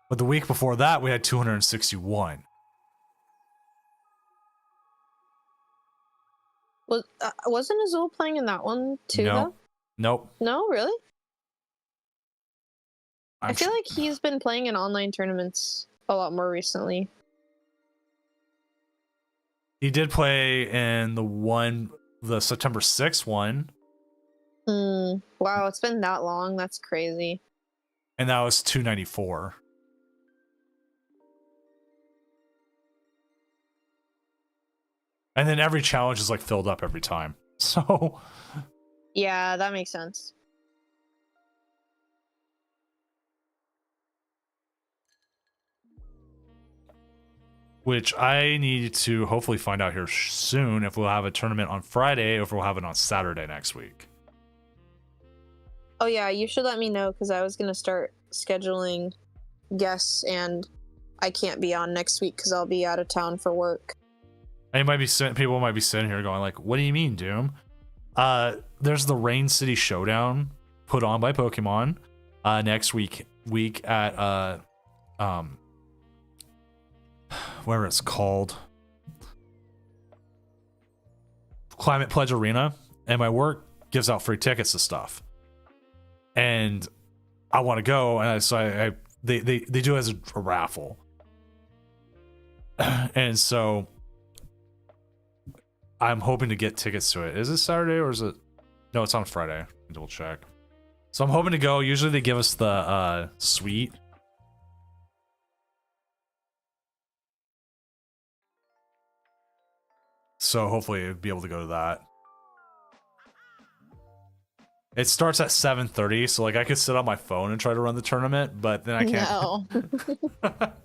But the week before that, we had 261. Wasn't Azul playing in that one too, No. though? Nope. No, really? I feel Actu- like he's been playing in online tournaments a lot more recently. He did play in the September 6th one, Wow, it's been that long. That's crazy. and that was 294. And then every challenge is like filled up every time. So Yeah, that makes sense. which I need to hopefully find out here soon if we'll have a tournament on Friday or if we'll have it on Saturday next week. Oh yeah, you should let me know because I was gonna start scheduling guests and I can't be on next week because I'll be out of town for work. And people might be sitting here going like, "What do you mean, Doom?" There's the Rain City Showdown put on by Pokemon next week at whatever it's called, Climate Pledge Arena, and my work gives out free tickets to stuff, and I want to go, and they do it as a raffle, and so I'm hoping to get tickets to it. Is it Saturday or is it? No, it's on Friday. Double check. So I'm hoping to go. Usually they give us the suite. So hopefully I'll be able to go to that. It starts at 7:30, so like I could sit on my phone and try to run the tournament, but then I can't. No. That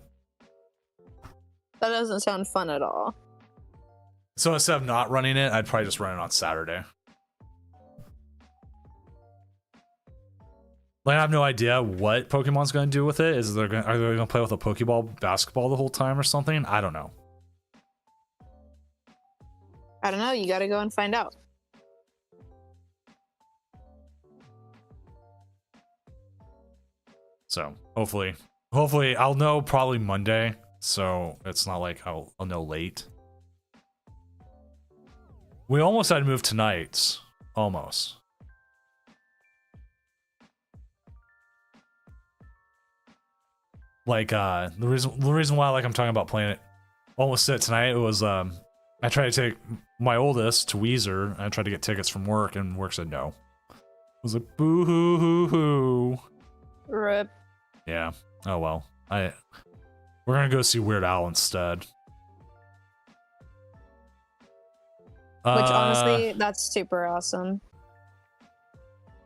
doesn't sound fun at all. So instead of not running it, I'd probably just run it on Saturday. Like I have no idea what Pokemon's going to do with it. Are they going to play with a Pokeball basketball the whole time or something? I don't know. I don't know. You got to go and find out. So hopefully I'll know probably Monday. So it's not like I'll know late. We almost had to move tonight. Almost. Like the reason why like I'm talking about playing it almost it tonight was I tried to take my oldest to Weezer and I tried to get tickets from work and work said no. I was like boo hoo hoo hoo. RIP. Yeah. Oh well. We're gonna go see Weird Al instead. Which honestly, that's super awesome.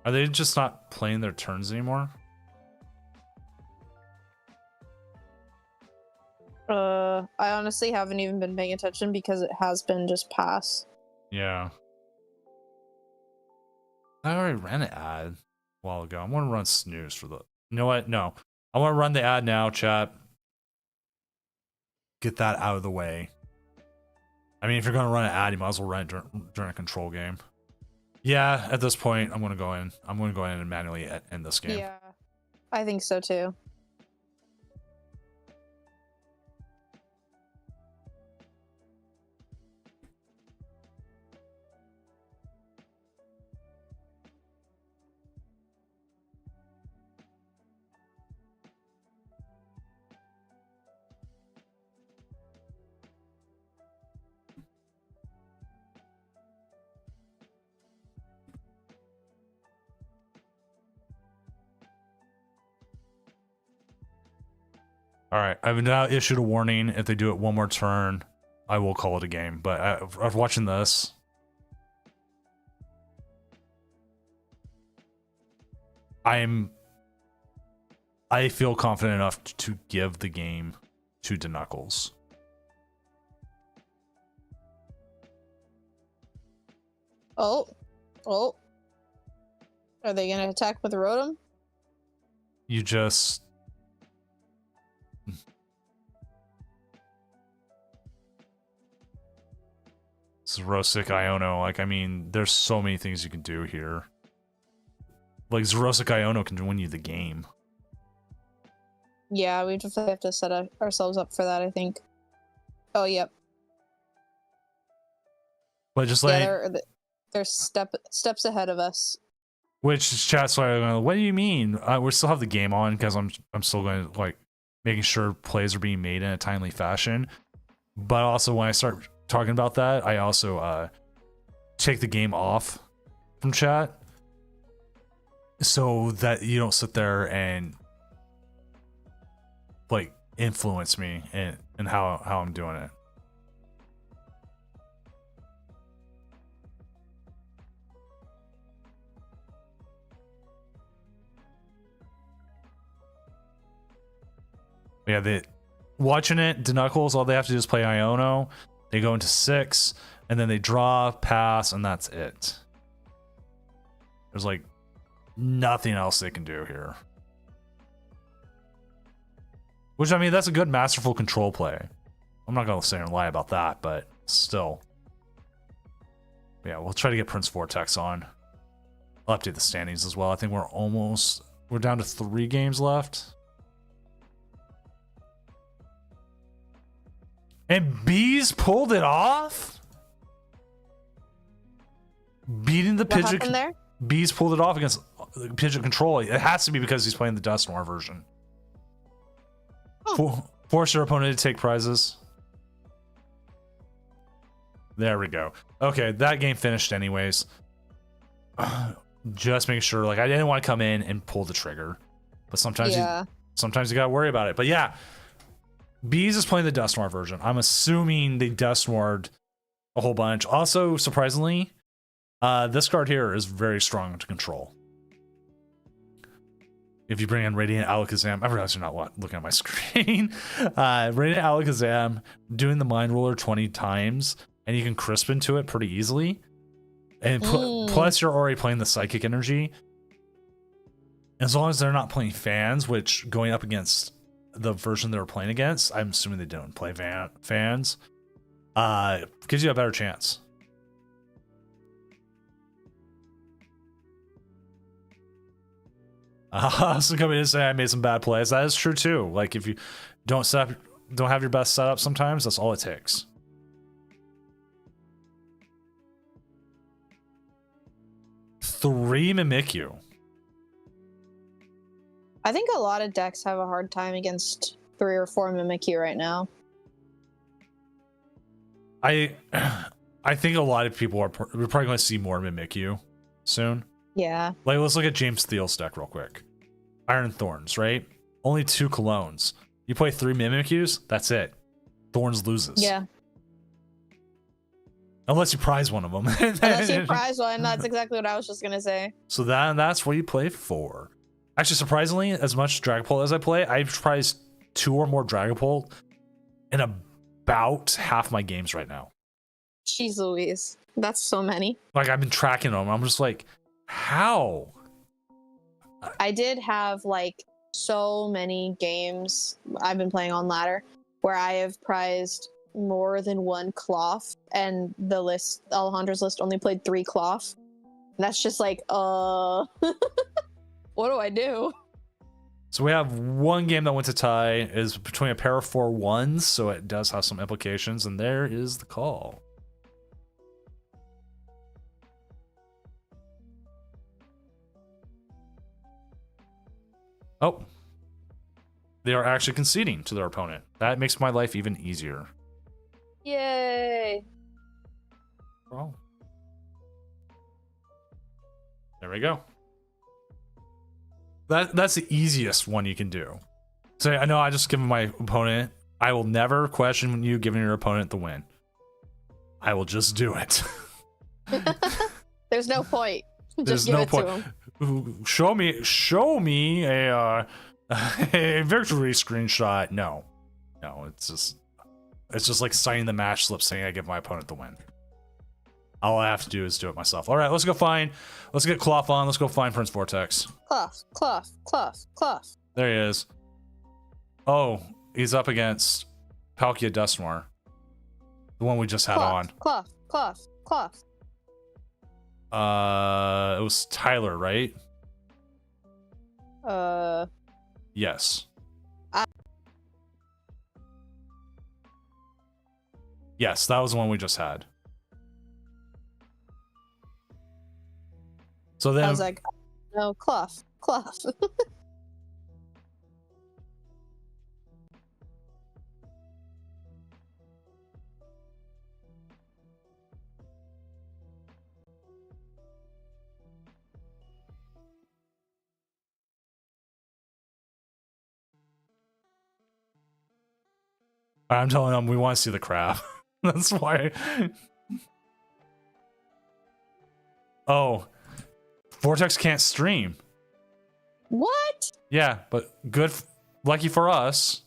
Are they just not playing their turns anymore? I honestly haven't even been paying attention because it has been just pass. Yeah. I already ran an ad a while ago. I'm gonna run snooze for the. You know what? No. I want to run the ad now, chat. Get that out of the way. I mean, if you're gonna run an ad, you might as well run it during a control game. Yeah, at this point, I'm gonna go in and manually end this game. Yeah, I think so too. All right, I've now issued a warning. If they do it one more turn, I will call it a game. But after watching this, I feel confident enough to give the game to DeKnuckles. Oh. Are they gonna attack with Rotom? You just... This is Rosic Iono. Like, I mean, there's so many things you can do here. Like, Rosic Iono can win you the game. Yeah, we just have to set ourselves up for that, I think. Oh, yep. But just like... Yeah, they're steps ahead of us. Which chat's like, what do you mean? We still have the game on because I'm still going to like making sure plays are being made in a timely fashion. But also when I start talking about that, I also take the game off from chat so that you don't sit there and like influence me and how I'm doing it. Yeah, watching it, Denuckles, all they have to do is play Iono. They go into 6, and then they draw, pass, and that's it. There's like nothing else they can do here. Which, I mean, that's a good masterful control play. I'm not going to sit here and lie about that, but still. Yeah, we'll try to get Prince Vortex on. I'll update the standings as well. I think we're down to 3 games left. And Bees pulled it off? Beating the What Pidgeot. happened there? Bees pulled it off against Pidgeot Control. It has to be because he's playing the Dusknoir version. Force your opponent to take prizes. There we go. Okay, that game finished anyways. Just making sure, like, I didn't want to come in and pull the trigger. But sometimes you gotta worry about it. But yeah. Bees is playing the Dusknoir version. I'm assuming they Dusknoired a whole bunch. Also, surprisingly, this card here is very strong to control. If you bring in Radiant Alakazam, I realize you're not looking at my screen. Radiant Alakazam, doing the Mind Roller 20 times, and you can crisp into it pretty easily. And plus, you're already playing the Psychic Energy. As long as they're not playing fans, which going up against the version they were playing against, I'm assuming they don't play fans, gives you a better chance. So coming in and say I made some bad plays. That is true too. Like if you don't have your best setup sometimes, that's all it takes. Three Mimikyu. I think a lot of decks have a hard time against 3 or 4 Mimikyu right now. I think a lot of people we're probably going to see more Mimikyu soon. Yeah. Like, let's look at James Thiel's deck real quick. Iron Thorns, right? Only 2 Colognes. You play 3 Mimikyus, that's it. Thorns loses. Yeah. Unless you prize one of them. Unless you prize one, that's exactly what I was just gonna say. So that's what you play for. Actually, surprisingly, as much Dragapult as I play, I've prized 2 or more Dragapult in about half my games right now. Jeez Louise. That's so many. Like, I've been tracking them. I'm just like, how? I did have like so many games I've been playing on ladder where I have prized more than 1 cloth, and the list, Alejandro's list, only played 3 cloth. That's just like, what do I do? So we have 1 game that went to tie, is between a pair of 4 ones, so it does have some implications, and there is the call. Oh. They are actually conceding to their opponent. That makes my life even easier. Yay! Oh. There we go. That's the easiest one you can do. So I know I just give my opponent. I will never question you giving your opponent the win. I will just do it. There's no point. There's Just give no it point. to him. Show me a victory screenshot. No, it's just like signing the match slip saying I give my opponent the win. All I have to do is do it myself. All right, let's get Cloth on. Let's go find Prince Vortex. Cloth. There he is. Oh, he's up against Palkia Dusknoir, the one we just had on. Cloth. It was Tyler, right? Yes. Yes, that was the one we just had. So then I was like, no, cloth. I'm telling them we want to see the crab. That's why. Oh, Vortex can't stream. What? Yeah, but good, lucky for us,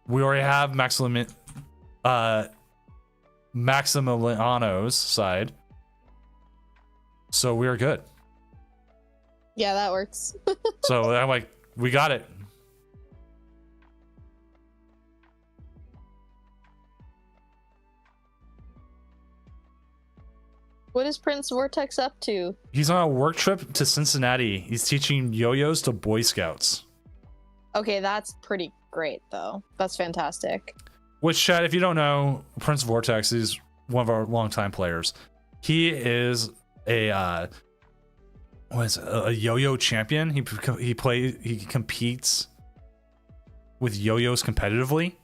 we already have Maximiliano's side, so we're good. Yeah, that works. So I'm like, we got it. What is Prince Vortex up to? He's on a work trip to Cincinnati. He's teaching yo-yos to Boy Scouts. Okay, that's pretty great, though. That's fantastic. Which, Chad, if you don't know, Prince Vortex is one of our longtime players. He is a a yo-yo champion. He competes with yo-yos competitively.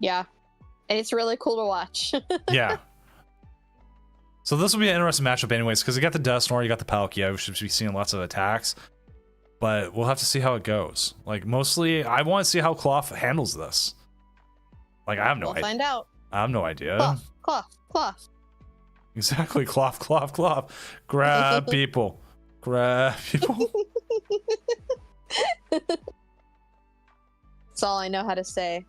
Yeah. And it's really cool to watch. Yeah. So this will be an interesting matchup anyways, because you got the Dusknoir, you got the Palkia. We should be seeing lots of attacks. But we'll have to see how it goes. Like, mostly, I want to see how Cloth handles this. Like, I have no idea. We'll find out. I have no idea. Cloth, cloth, cloth. Exactly. Cloth, cloth, cloth. Grab people. Grab people. That's all I know how to say.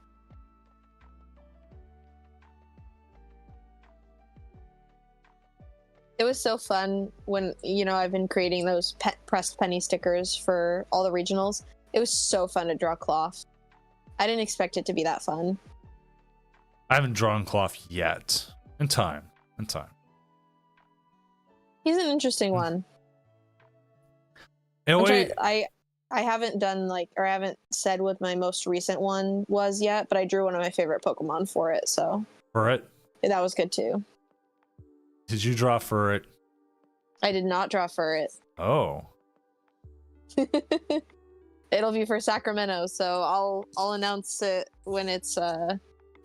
It was so fun when, I've been creating those pressed penny stickers for all the regionals. It was so fun to draw Cloth. I didn't expect it to be that fun. I haven't drawn Cloth yet. In time. He's an interesting one. I haven't done I haven't said what my most recent one was yet, but I drew one of my favorite Pokemon for it, so. For it? That was good too. Did you draw for it? I did not draw for it. Oh. It'll be for Sacramento, so I'll announce it when it's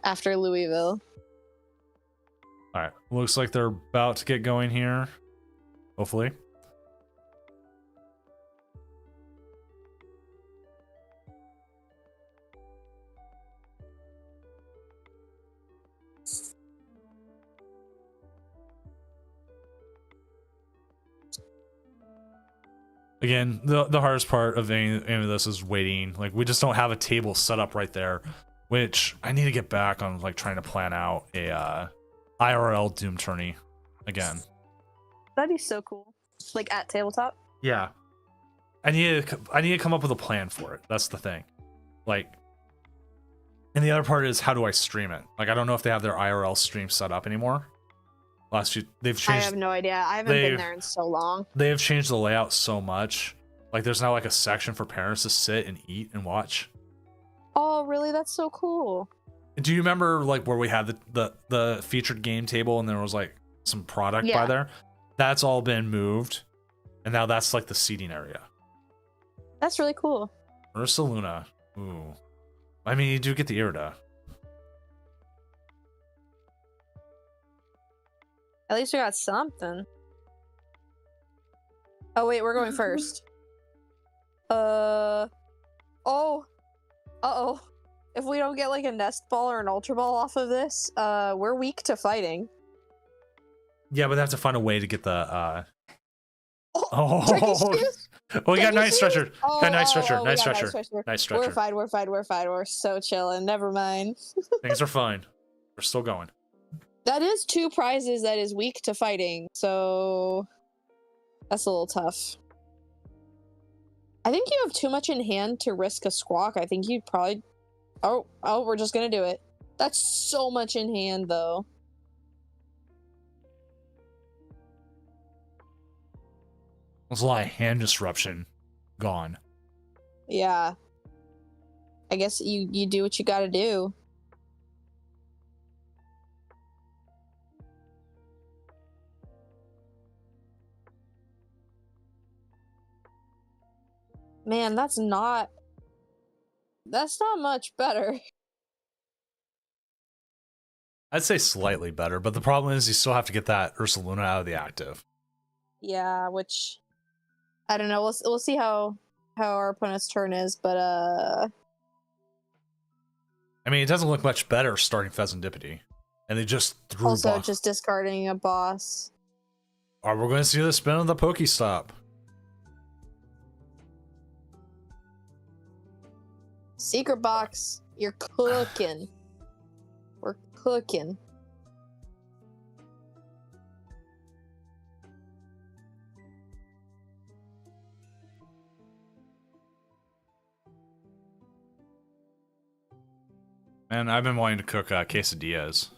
after Louisville. All right. Looks like they're about to get going here. Hopefully. Again, the hardest part of any of this is waiting. Like, we just don't have a table set up right there, which I need to get back on, trying to plan out a IRL Doom tourney again. That'd be so cool. At tabletop? Yeah. I need to come up with a plan for it. That's the thing. And the other part is, how do I stream it? I don't know if they have their IRL stream set up anymore. They've changed. I have no idea. I haven't been there in so long. They have changed the layout so much. There's now a section for parents to sit and eat and watch. Oh, really? That's so cool. Do you remember where we had the featured game table and there was some product by there? That's all been moved, and now that's the seating area. That's really cool. Ursaluna. Ooh. I mean, you do get the Irida. At least we got something. Oh wait, we're going first. Oh. Uh-oh. If we don't get a nest ball or an ultra ball off of this, we're weak to fighting. Yeah, but they have to find a way to get the Oh. Well, we got nice stretcher. Oh, Got nice stretcher. we Nice got stretcher. Nice stretcher. We're fine. We're so chilling. Never mind. Things are fine. We're still going. That is 2 prizes that is weak to fighting, so that's a little tough. I think you have too much in hand to risk a squawk. I think you'd probably... Oh, we're just gonna do it. That's so much in hand, though. There's a lot of hand disruption gone. Yeah. I guess you do what you gotta do. Man, that's not much better. I'd say slightly better, but the problem is you still have to get that Ursaluna out of the active. Yeah, which I don't know. We'll see how our opponent's turn is, but I mean, it doesn't look much better starting Pheasantipity. And they just threw Also, boss. just discarding a boss. Are we going to see the spin of the Pokestop? Secret box. You're cooking. We're cooking. Man, I've been wanting to cook quesadillas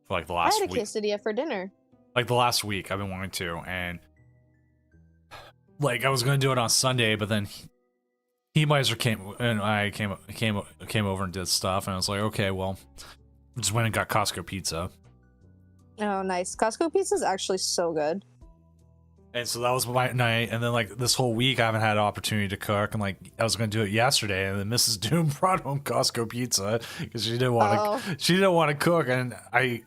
for like the I last had a week. quesadilla for dinner. Like the last week, I've been wanting to, and like I was gonna do it on Sunday, but then Heatmiser came and I came over and did stuff, and I was like, okay, well, just went and got Costco pizza, Oh, nice. Costco pizza is actually so good. and so that was my night. And then like this whole week, I haven't had an opportunity to cook, and like I was gonna do it yesterday, and then Mrs. Doom brought home Costco pizza because she didn't want to. She didn't want to cook, and I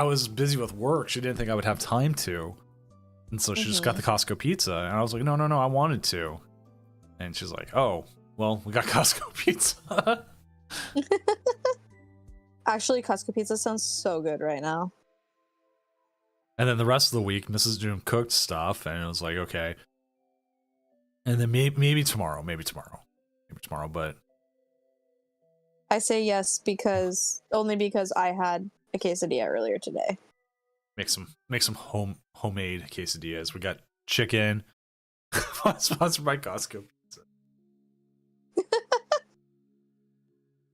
was busy with work. She didn't think I would have time to. And so she just got the Costco pizza. And I was like, no, I wanted to. And she's like, oh, well, we got Costco pizza. Actually, Costco pizza sounds so good right now. And then the rest of the week, Mrs. Doom cooked stuff. And it was like, okay. And then maybe tomorrow. But I say yes only because I had a quesadilla earlier today. make some homemade quesadillas. We got chicken. Sponsored by Costco pizza.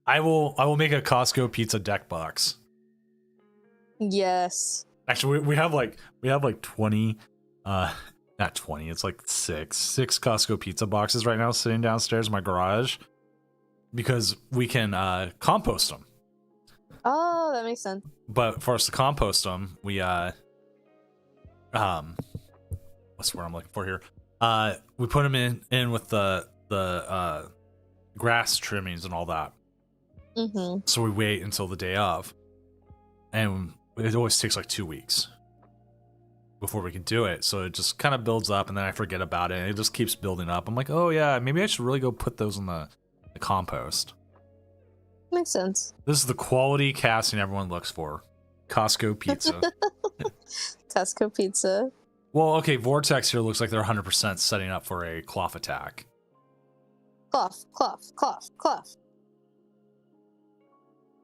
I will make a Costco pizza deck box. Yes. Actually, we have like 20 not 20, it's like six Costco pizza boxes right now sitting downstairs in my garage because we can compost them. Oh, that makes sense. But for us to compost them, we what's the word I'm looking for here? We put them in with the grass trimmings and all that. Mm-hmm. So we wait until the day of, and it always takes like 2 weeks before we can do it. So it just kind of builds up, and then I forget about it, and it just keeps building up. I'm like, oh yeah, maybe I should really go put those in the compost. Makes sense. This is the quality casting everyone looks for. Costco pizza. Costco pizza. Well, okay, Vortex here looks like they're 100% setting up for a cloth attack. Cloth.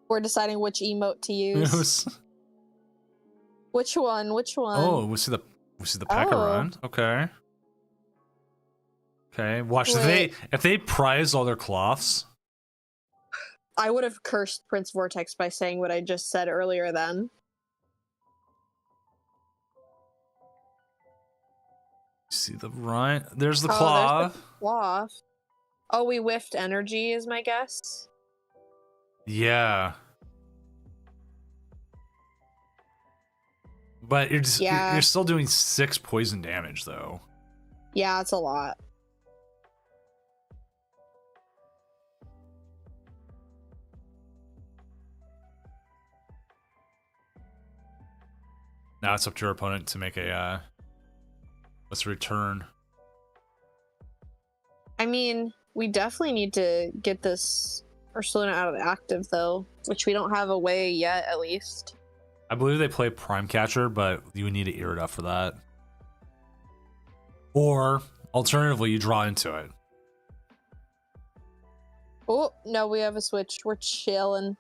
We're deciding which emote to use. Which one? Oh, we see the P.E.K.K.A. run. Okay. Watch if they prize all their cloths. I would have cursed Prince Vortex by saying what I just said earlier then. See the run? There's the claw. There's the cloth. Oh, we whiffed energy is my guess. Yeah. But you're still doing 6 poison damage though. Yeah, it's a lot. Now it's up to your opponent to make a let's return. I mean, we definitely need to get this Ursulina out of active though, which we don't have a way yet, at least. I believe they play Prime Catcher, but you need to ear it up for that. Or alternatively, you draw into it. Oh no, we have a switch. We're chilling.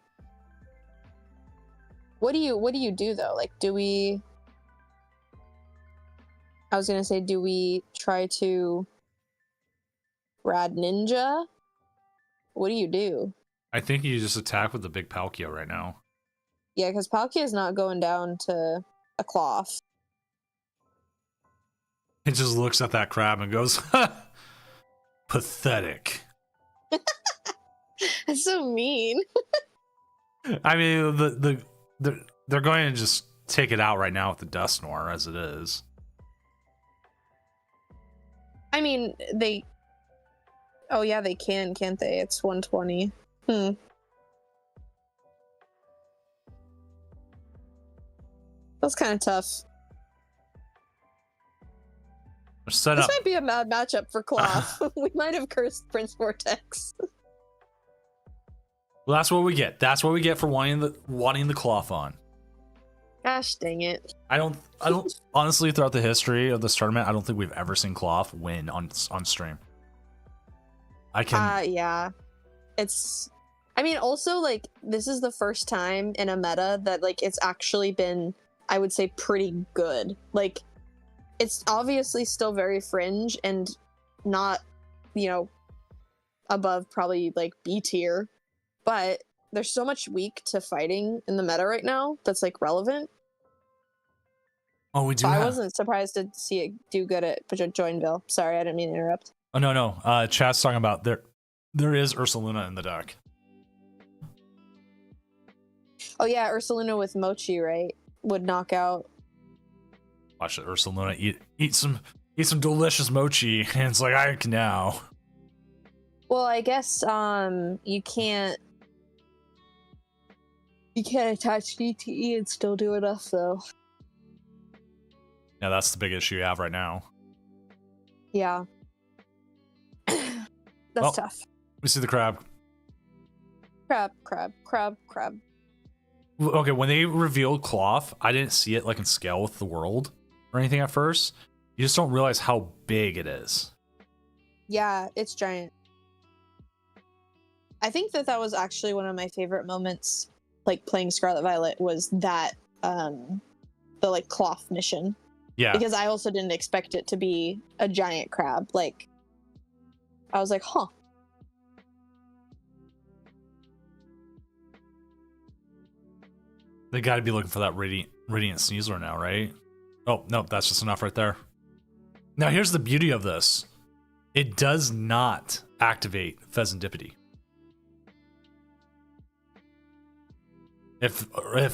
What do you do though? Like, do we? I was gonna say, do we try to Rad Ninja? What do you do? I think you just attack with the big Palkia right now. Yeah, because Palkia is not going down to a cloth. It just looks at that crab and goes, pathetic. That's so mean. I mean, they're going to just take it out right now with the Dusknoir as it is. I mean, they. Oh yeah, they can, can't they? It's 120. That's kind of tough. This might be a mad matchup for Cloth. We might have cursed Prince Vortex. Well, that's what we get. That's what we get for wanting the cloth on. Gosh dang it. I don't honestly, throughout the history of this tournament, I don't think we've ever seen cloth win on stream. I can Yeah. I mean, also, like, this is the first time in a meta that, like, it's actually been, I would say, pretty good. Like, it's obviously still very fringe and not, you know, above probably, like, B tier. But there's so much weak to fighting in the meta right now that's, like, relevant. Oh, we do. So I wasn't surprised to see it do good at Joinville. Sorry, I didn't mean to interrupt. Oh, no. Chat's talking about there is Ursaluna in the deck. Oh yeah, Ursaluna with Mochi, right? Would knock out. Watch it, Ursaluna eat some delicious mochi, and it's like, I can now. Well, I guess you can't attach DTE and still do enough though. Yeah, that's the big issue you have right now. Yeah. That's tough. We see the crab. Crab. Okay, when they revealed cloth, I didn't see it like in scale with the world or anything at first. You just don't realize how big it is. Yeah, it's giant. I think that was actually one of my favorite moments, like playing Scarlet Violet, was that the like cloth mission. Yeah. Because I also didn't expect it to be a giant crab. Like, I was like, huh. They got to be looking for that Radiant Sneasler now, right? Oh, no, that's just enough right there. Now, here's the beauty of this. It does not activate Pheasantipity. If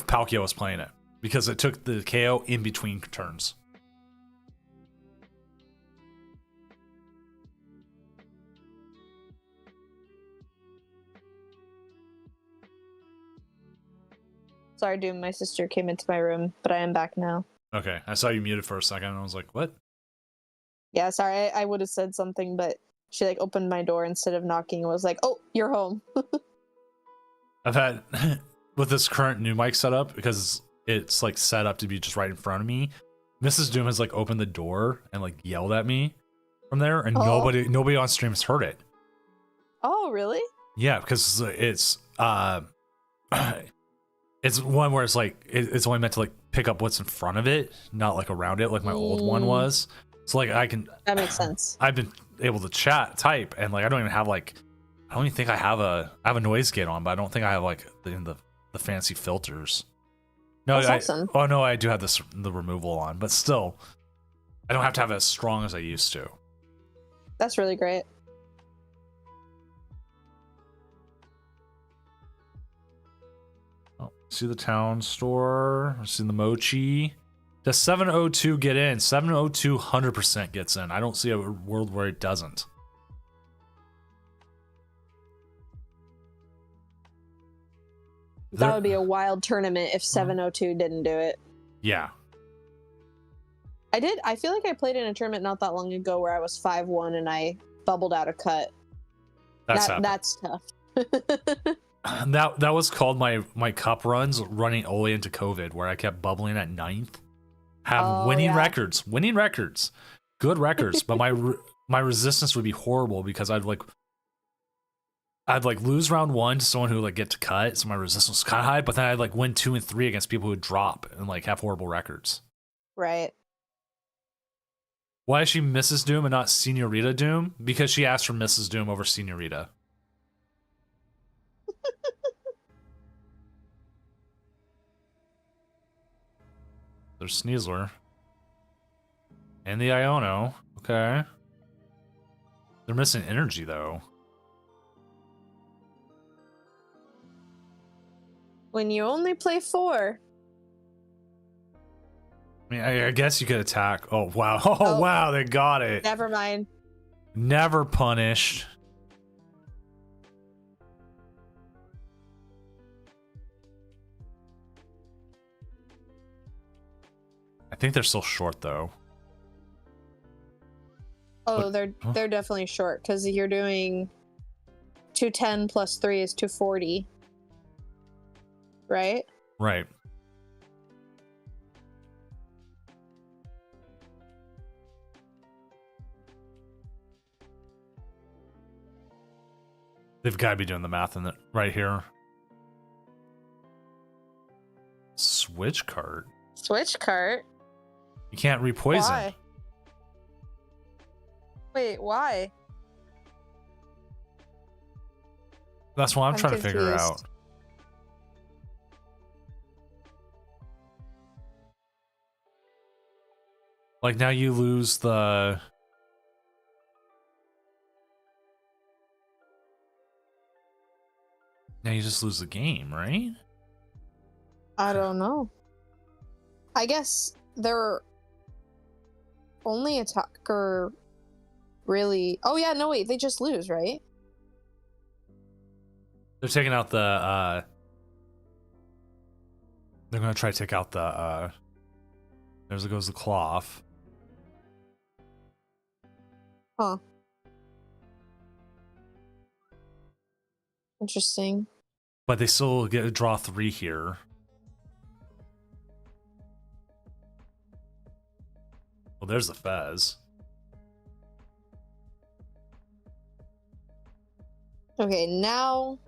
Palkia was playing it, because it took the KO in between turns. Sorry, Doom, my sister came into my room, but I am back now. Okay, I saw you muted for a second, and I was like, what? Yeah, sorry, I would have said something, but she like opened my door instead of knocking and was like, oh, you're home. I've had, with this current new mic setup, because it's like set up to be just right in front of me, Mrs. Doom has like opened the door and like yelled at me from there, and nobody on stream has heard it. Oh, really? Yeah, because it's it's one where it's like it's only meant to like pick up what's in front of it, not like around it, like my old one was. So like that makes sense. I've been able to type, and like I don't even think I have a noise gate on, but I don't think I have like the fancy filters. No, That's awesome. Oh no, I do have the removal on, but still, I don't have to have it as strong as I used to. That's really great. Oh, see the town store. See the mochi. Does 702 get in? 702 100% gets in. I don't see a world where it doesn't. That would be a wild tournament if 702 didn't do it. Yeah. I feel like I played in a tournament not that long ago where I was 5-1 and I bubbled out a cut. That's tough. That was called my cup runs running all the way into COVID, where I kept bubbling at 9th. Winning records, good records, but my resistance would be horrible because I'd lose round 1 to someone who would like get to cut, so my resistance was kind of high, but then I'd like win 2 and 3 against people who would drop and like have horrible records. Right. Why is she Mrs. Doom and not Senorita Doom? Because she asked for Mrs. Doom over Senorita. There's Sneasler. And the Iono. Okay. They're missing energy, though. When you only play 4. I mean, I guess you could attack. Oh, wow. Oh, wow, they got it. Never mind. Never punished. I think they're still short, though. Oh, they're definitely short because you're doing 210 plus 3 is 240. right? Right. They've got to be doing the math in it right here. Switch cart. Switch cart. You can't repoison. Why? Wait, why? That's what I'm I'm trying to figure confused. out. Like now you lose the. Now you just lose the game, right? I don't know. I guess they're only attacker really. Oh yeah, no wait, they just lose, right? They're taking out the. They're gonna try to take out the. There goes the cloth. Huh. Interesting. But they still get to draw 3 here. Well, there's the Fez. Okay, now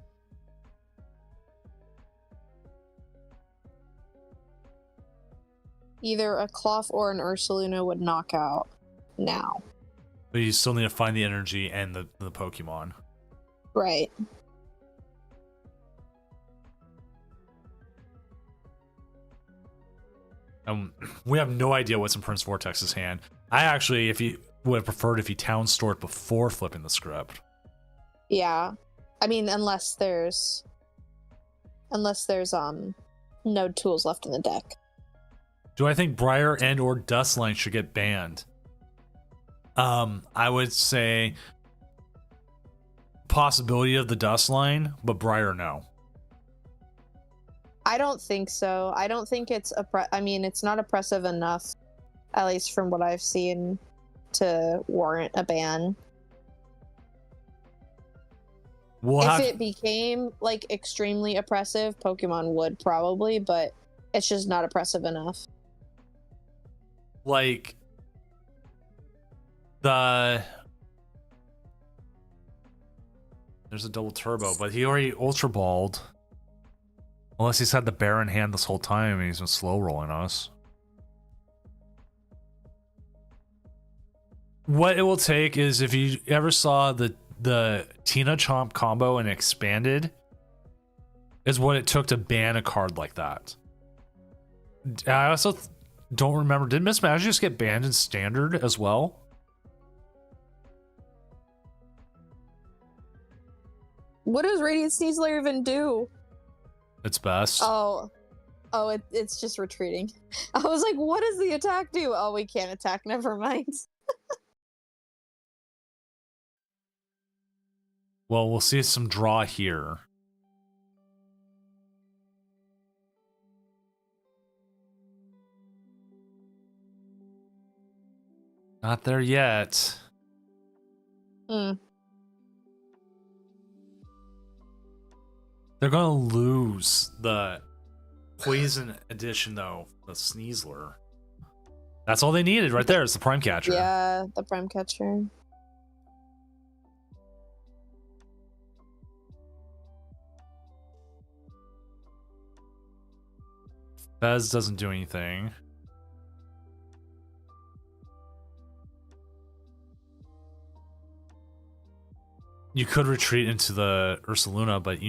either a Cloth or an Ursaluna would knock out now. But you still need to find the energy and the Pokemon. Right. We have no idea what's in Prince Vortex's hand. I actually, if you would have preferred if he town stored before flipping the script. Yeah. I mean, unless there's no tools left in the deck. Do I think Briar and or Dustline should get banned? I would say possibility of the Dustline, but Briar no. I don't think so. I don't think it's I mean, it's not oppressive enough, at least from what I've seen, to warrant a ban. If it became like extremely oppressive, Pokemon would probably, but it's just not oppressive enough. Like there's a double turbo, but he already ultra balled. Unless he's had the bear in hand this whole time and he's been slow rolling us. What it will take is if you ever saw the Tina Chomp combo and expanded, is what it took to ban a card like that. I also don't remember, did Miss Magic just get banned in standard as well? What does Radiant Sneasler even do? It's best. It's just retreating. I was like, what does the attack do? Oh, we can't attack. Never mind. Well, we'll see some draw here. Not there yet. They're gonna lose the poison edition though, the Sneasler. That's all they needed right there. It's the Prime Catcher. Yeah, the Prime Catcher. Fez doesn't do anything. You could retreat into the Ursaluna, but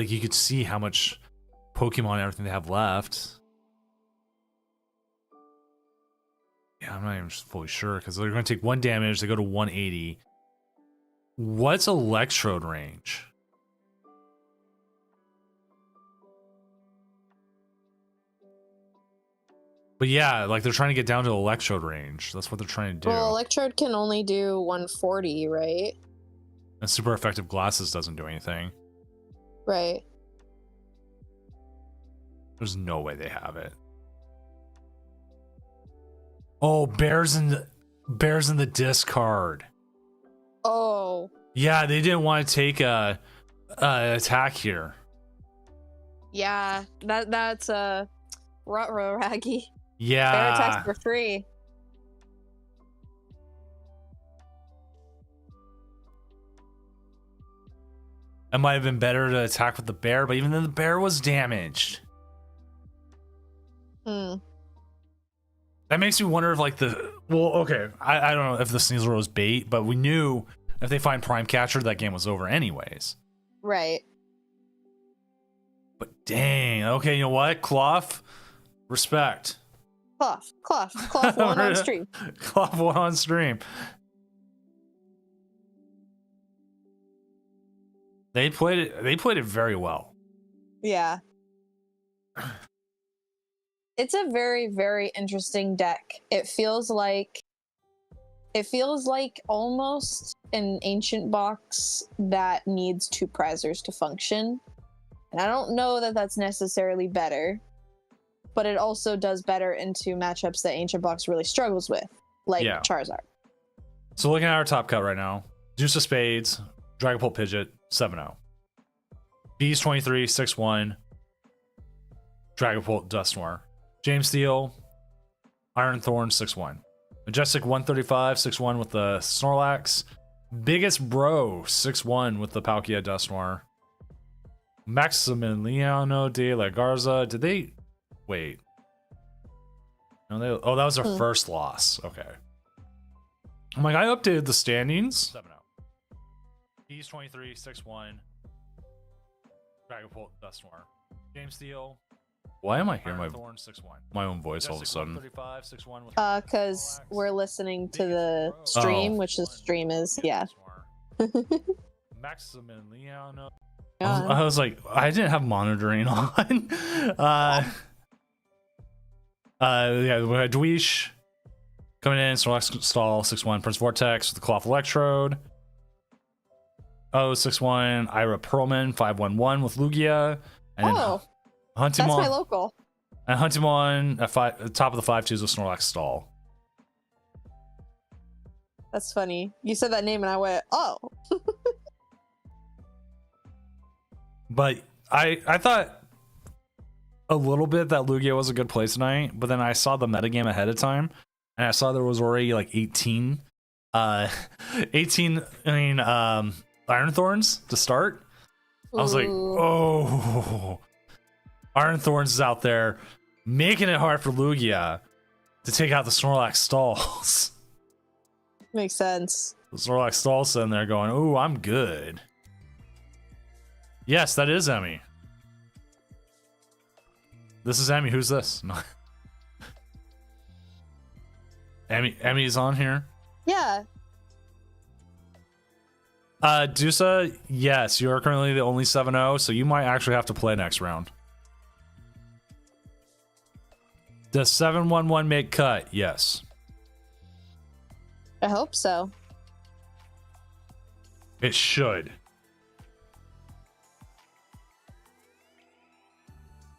you could see how much Pokemon and everything they have left. Yeah, I'm not even fully sure because they're going to take 1 damage. They go to 180. What's Electrode range? But yeah, like they're trying to get down to Electrode range. That's what they're trying to do. Well, Electrode can only do 140, right? And super effective glasses doesn't do anything. Right. There's no way they have it. Oh, bears in the discard. Oh. Yeah, they didn't want to take a attack here. Yeah, that's Rutro Raggy. Bear Yeah. attacks for free. It might have been better to attack with the bear, but even then the bear was damaged. Hmm. That makes me wonder if like I don't know if the Sneasel was bait, but we knew if they find Prime Catcher, that game was over anyways. Right. But dang, okay, you know what? Cloth, respect. Cloth one on stream. Cloth one on stream. They played it very well. Yeah. It's a very, very interesting deck. It feels like almost an ancient box that needs two prizers to function. And I don't know that that's necessarily better, but it also does better into matchups that ancient box really struggles with, like Charizard. So looking at our top cut right now, Deuce of Spades, Dragapult Pidgeot, 7-0. Bees 23, 6-1. Dragapult Dusknoir. James Steele, Iron Thorn, 6-1. Majestic 135, 6-1 with the Snorlax. Biggest Bro, 6-1 with the Palkia Dusknoir. Maximiliano de la Garza. Did they wait? No, that was their first loss. Okay. I'm like, I updated the standings. 7-0. Bees 23, 6-1. Dragapult Dusknoir. James Steele. Why am I hearing my own voice all of a sudden? Because we're listening to the stream, which the stream is, yeah. Maximiliano. I was like, I didn't have monitoring on. Yeah, we had Dweesh coming in, Snorlax Stall, 6-1, Prince Vortex with the Cloth Electrode. 6-1, Ira Perlman, 5-1-1 with Lugia. And then Huntimon, that's my local. And Huntimon at top of the 5-2s with Snorlax Stall. That's funny. You said that name and I went, oh. But I thought a little bit that Lugia was a good play tonight, but then I saw the metagame ahead of time, and I saw there was already like 18 Iron Thorns to start. I was like, oh, Iron Thorns is out there making it hard for Lugia to take out the Snorlax Stalls. Makes sense. The Snorlax Stalls sitting there going, oh, I'm good. Yes, that is Emmy. This is Emmy. Who's this? No. Emmy's on here. Yeah. Dusa, yes, you are currently the only 7-0, so you might actually have to play next round. Does 7-1-1 make cut? Yes. I hope so. It should.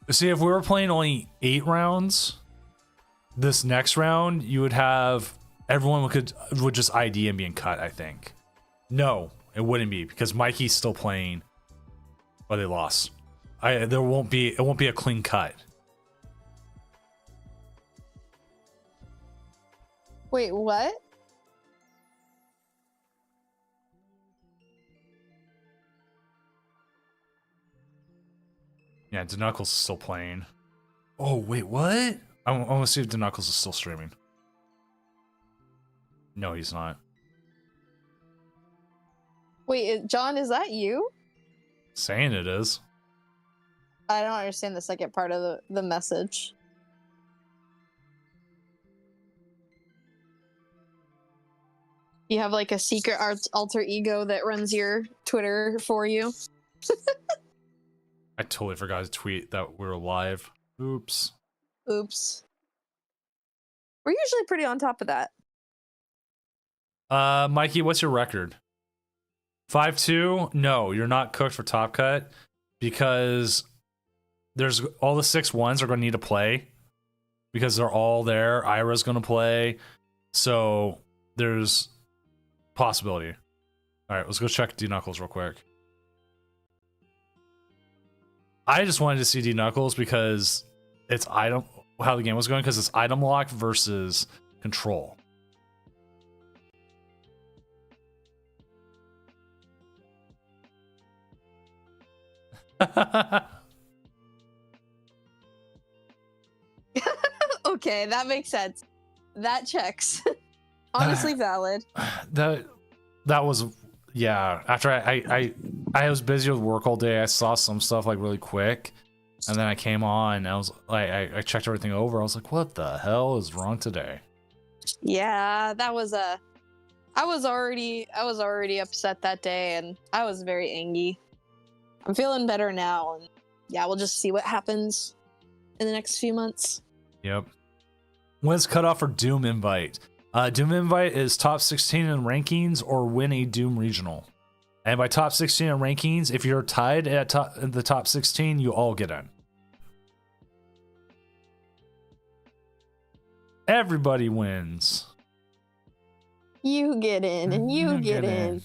See, if we were playing only 8 rounds, this next round, you would have everyone would just ID and being cut, I think. No, it wouldn't be, because Mikey's still playing, but they lost. It won't be a clean cut. Wait, what? Yeah, DeKnuckles is still playing. Oh, wait, what? I want to see if DeKnuckles is still streaming. No, he's not. Wait, John, is that you? Saying it is. I don't understand the second part of the message. You have like a secret alter ego that runs your Twitter for you. I totally forgot to tweet that we were live. Oops. Oops. We're usually pretty on top of that. Mikey, what's your record? 5-2? No, you're not cooked for top cut because there's all the 6-1s are going to need to play because they're all there. Ira's going to play. So there's possibility. All right, let's go check D-Knuckles real quick. I just wanted to see D Knuckles because it's item how the game was going because it's item lock versus control. Okay, that makes sense. That checks. Honestly valid. that was yeah. After I was busy with work all day, I saw some stuff like really quick, and then I came on. I was like, I checked everything over. I was like, what the hell is wrong today? Yeah, that was a. I was already upset that day, and I was very angry. I'm feeling better now, and yeah, we'll just see what happens in the next few months. Yep. When's cutoff for Doom Invite? Doom Invite is top 16 in rankings or win a Doom regional. And by top 16 in rankings, if you're tied at the top 16, you all get in. Everybody wins. You get in, and you get in.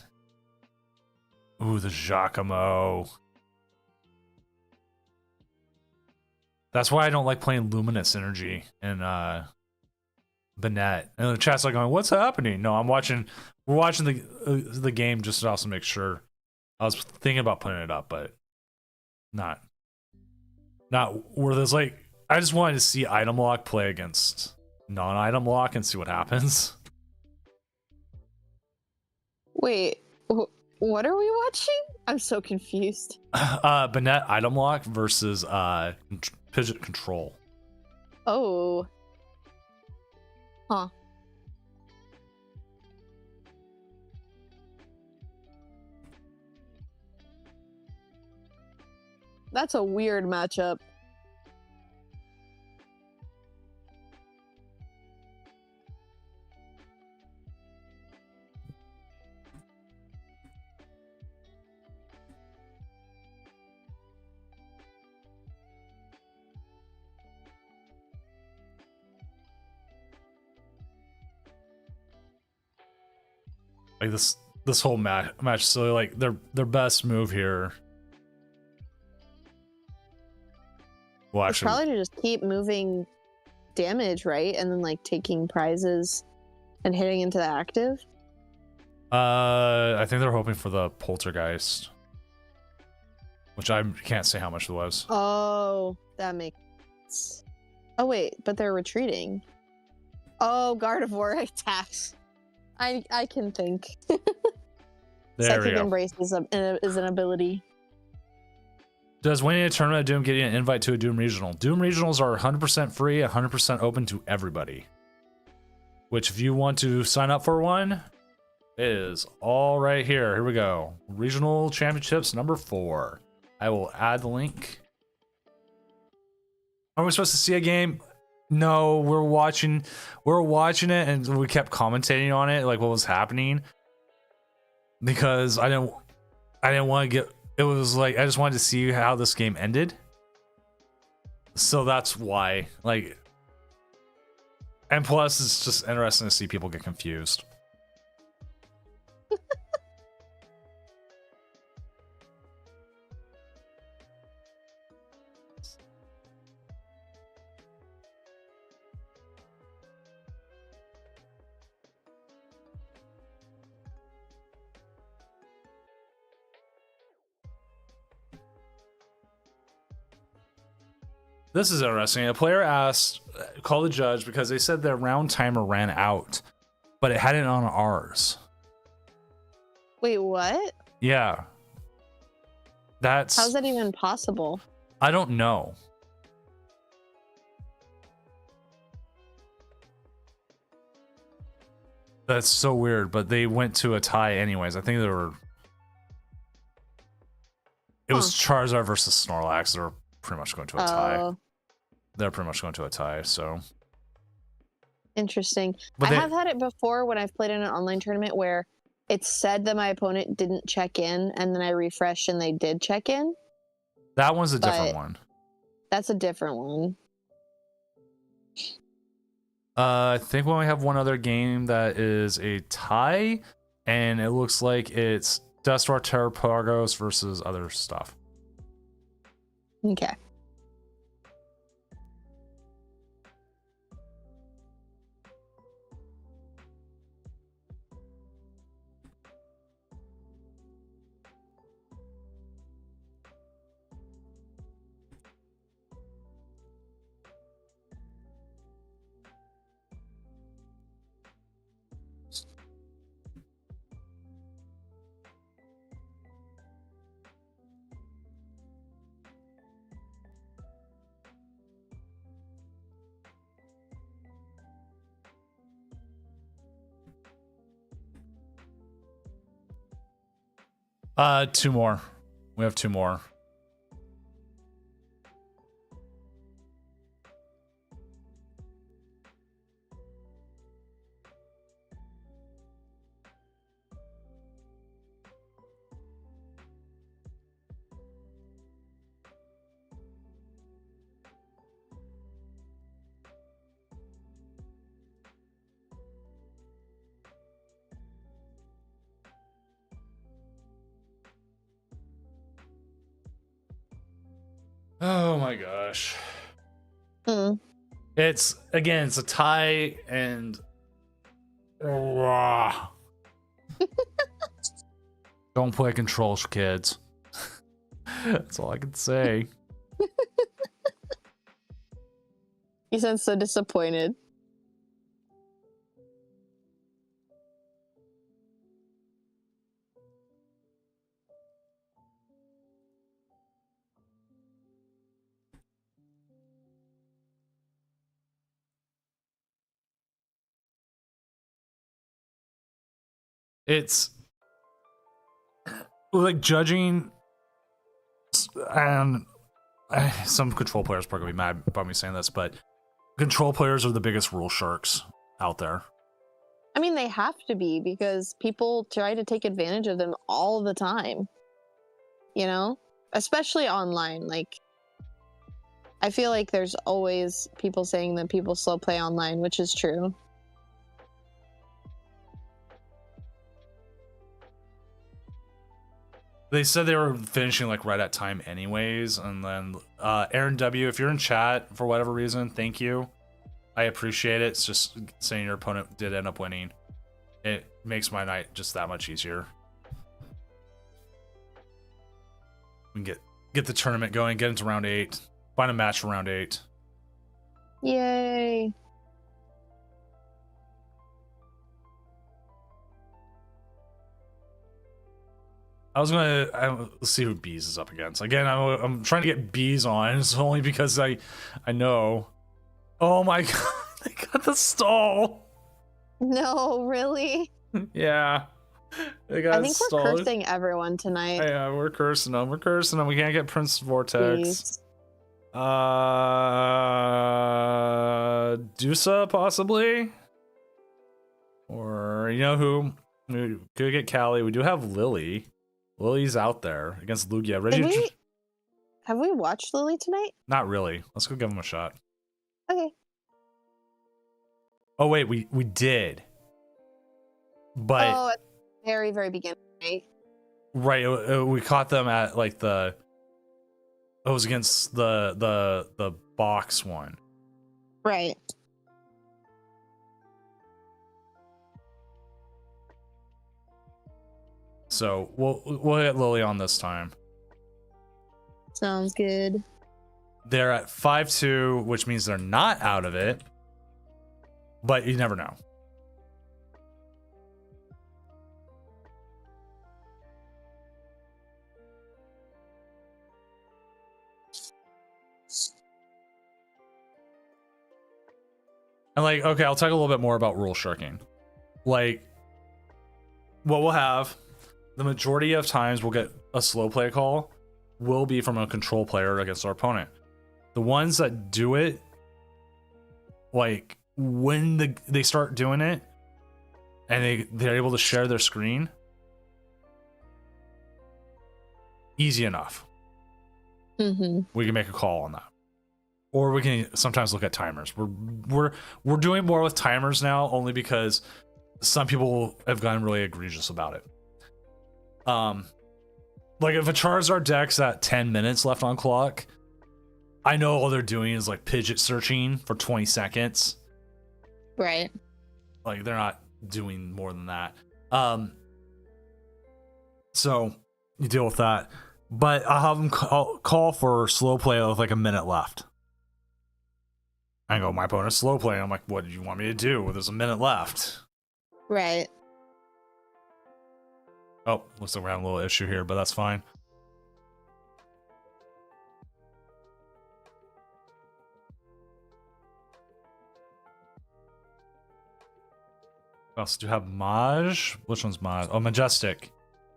Ooh, the Giacomo. That's why I don't like playing Luminous Energy and Bennett. And the chat's like going, "What's happening?" No, we're watching the game just to also make sure. I was thinking about putting it up, but not where there's like I just wanted to see item lock play against non-item lock and see what happens. Wait, what are we watching? I'm so confused. Bennett item lock versus Pidget control. Oh. Huh. That's a weird matchup. Like this whole match, so like their best move here. Well, It's actually, probably to just keep moving damage, right? And then like taking prizes and hitting into the active. I think they're hoping for the poltergeist, which I can't say how much it was. Oh, that makes sense. Oh wait, but they're retreating. Oh, Gardevoir attacks. I can think. There we Psychic go. Embrace is an ability. Does winning a tournament of Doom get you an invite to a Doom regional? Doom regionals are 100% free, 100% open to everybody. Which, if you want to sign up for one, it is all right here. Here we go. Regional Championships number 4. I will add the link. Are we supposed to see a game? No, we're watching it, and we kept commentating on it, like what was happening, because I didn't want to get. It was like I just wanted to see how this game ended, so that's why. Like, and plus, it's just interesting to see people get confused. This is interesting. A player called the judge because they said their round timer ran out, but it had it on ours. Wait, what? Yeah. How's that even possible? I don't know. That's so weird, but they went to a tie anyways. I think they were... It was Charizard versus Snorlax. They were pretty much going to a tie. They're pretty much going to a tie, so... Interesting. But I have had it before when I've played in an online tournament where it said that my opponent didn't check in, and then I refreshed and they did check in. That one's a different But- one. That's a different one. I think we only have one other game that is a tie, and it looks like it's Dusknoir Terrapagos versus other stuff. Okay. Two more. We have two more. Oh my gosh. Hmm. It's again, it's a tie and don't play controls, kids. That's all I can say. You sound so disappointed. It's like judging, and some control players are probably gonna be mad about me saying this, but control players are the biggest rule sharks out there. I mean, they have to be because people try to take advantage of them all the time. You know? Especially online. Like, I feel like there's always people saying that people slow play online, which is true. They said they were finishing like right at time anyways, and then Aaron W, if you're in chat for whatever reason, thank you. I appreciate it. It's just saying your opponent did end up winning. It makes my night just that much easier. We can get the tournament going, get into round 8, find a match for round 8. Yay. Let's see who Bees is up against. Again, I'm trying to get Bees on. It's only because I know. Oh my god, they got the stall. No, really? Yeah. They got I think stalled. we're cursing everyone tonight. Yeah, we're cursing them. We're cursing them. We can't get Prince Vortex. Please. Dusa possibly, or you know who? We could get Callie. We do have Lily. Lily's out there against Lugia. Have we watched Lily tonight? Not really. Let's go give him a shot. Okay. Oh wait, we did. But Oh, at the very, very beginning, right? right, we caught them at like it was against the box one. Right. So we'll get Lily on this time. Sounds good. They're at 5-2, which means they're not out of it. But you never know. And like, okay, I'll talk a little bit more about rule sharking. Like, what we'll have, the majority of times we'll get a slow play call will be from a control player against our opponent. The ones that do it, like when they start doing it and they're able to share their screen, easy enough. Mm-hmm. We can make a call on that. Or we can sometimes look at timers. We're doing more with timers now, only because some people have gotten really egregious about it. Like if a Charizard deck's at 10 minutes left on clock, I know all they're doing is like pidget searching for 20 seconds. Right. Like they're not doing more than that. So you deal with that. But I'll have them call for slow play with like a minute left. I go, my opponent's slow play. I'm like, what do you want me to do? Well, there's a minute left. Right. Oh, looks like we're having a little issue here, but that's fine. We also do have Maj. Which one's Maj? Oh, Majestic,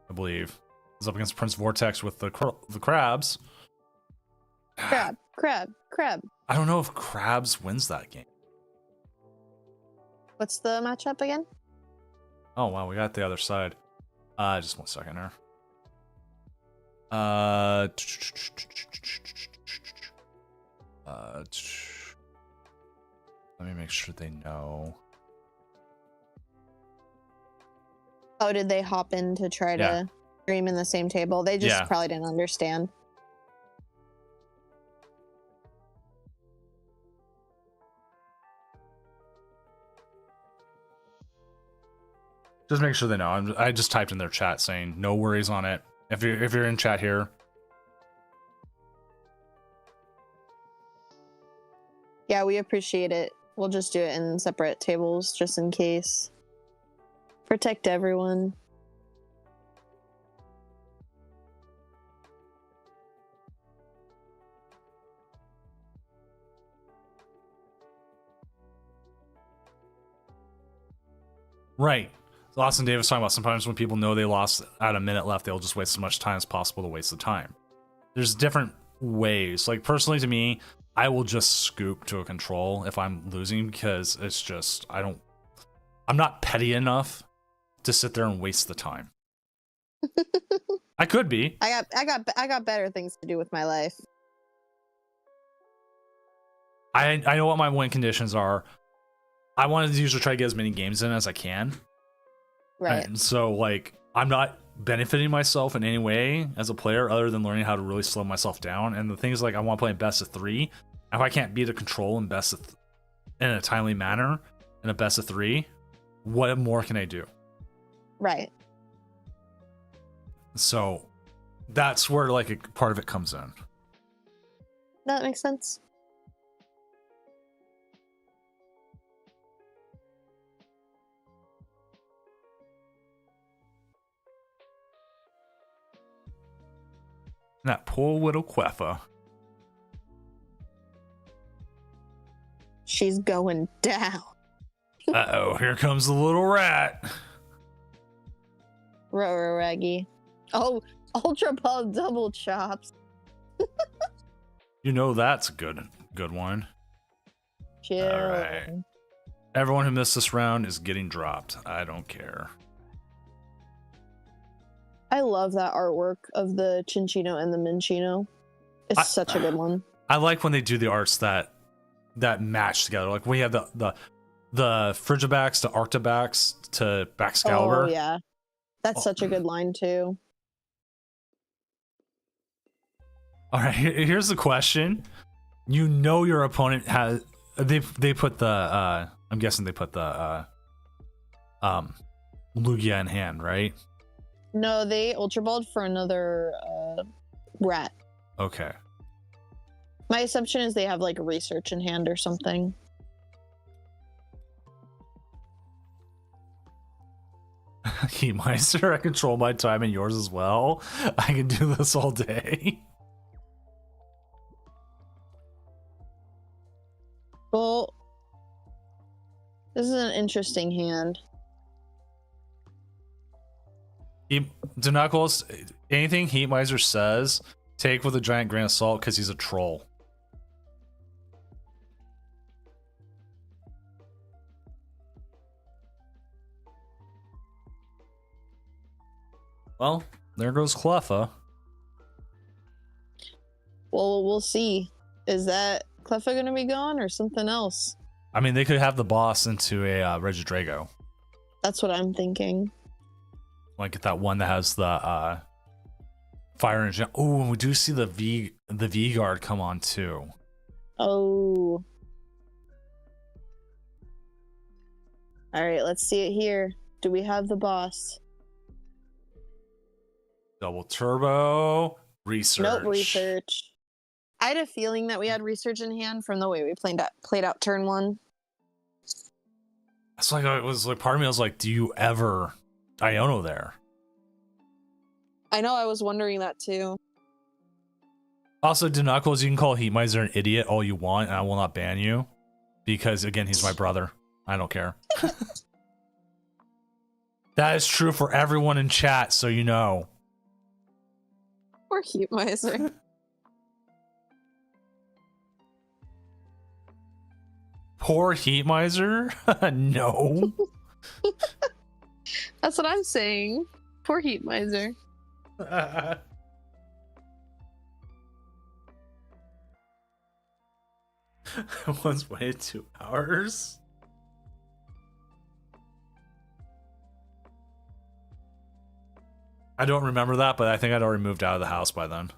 I believe. Is up against Prince Vortex with the crabs. Crab. I don't know if Crabs wins that game. What's the matchup again? Oh, wow, we got the other side. Just 1 second here. Let me make sure they know. Oh, did they hop in to try to stream in the same table? They just probably didn't understand. Just make sure they know. I just typed in their chat saying no worries on it. If you're in chat here. Yeah, we appreciate it. We'll just do it in separate tables just in case. Protect everyone. Right. Austin Davis talking about sometimes when people know they lost at a minute left, they'll just waste as much time as possible to waste the time. There's different ways. Like personally to me, I will just scoop to a control if I'm losing because it's just I'm not petty enough to sit there and waste the time. I could be. I got better things to do with my life. I know what my win conditions are. I want to usually try to get as many games in as I can. Right. And so, like, I'm not benefiting myself in any way as a player other than learning how to really slow myself down. And the thing is, like, I want to play in best of 3. If I can't beat a control in in a timely manner in a best of 3, what more can I do? Right. So that's where, like, a part of it comes in. That makes sense. That poor little Queffa. She's going down. Uh-oh, here comes the little rat. Raggy. Oh, Ultra Ball double chops. You know that's a good one. Chill. All right. Everyone who missed this round is getting dropped. I don't care. I love that artwork of the Chinchino and the Minchino. It's such a good one. I like when they do the arts that match together. Like we have the Frigibacks to Arctibacks to Baxcalibur. Oh yeah, that's such a good line too. All right, here's the question. You know your opponent has they put the I'm guessing they put the Lugia in hand, right? No, they Ultra Balled for another rat. Okay. My assumption is they have like research in hand or something. Heatmeister, I control my time and yours as well. I can do this all day. Well, this is an interesting hand. Knuckles, anything Heatmeister says, take with a giant grain of salt because he's a troll. Well, there goes Cleffa. Well, we'll see. Is that Cleffa going to be gone or something else? I mean, they could have the boss into a Regidrago. That's what I'm thinking. Like that one that has the Fire engine. Oh, and we do see the V guard come on too. Oh. All right, let's see it here. Do we have the boss? Double turbo research. Nope, research. I had a feeling that we had research in hand from the way we played out turn 1. It's like, it was like, part of me was like, do you ever Iono there? I know, I was wondering that too. Also, Denuckles, you can call Heat Miser an idiot all you want, and I will not ban you. Because, again, he's my brother. I don't care. That is true for everyone in chat, so you know. Poor Heat Miser. Poor Heat Miser? No. That's what I'm saying. Poor Heat Miser. Once waited 2 hours. I don't remember that, but I think I'd already moved out of the house by then.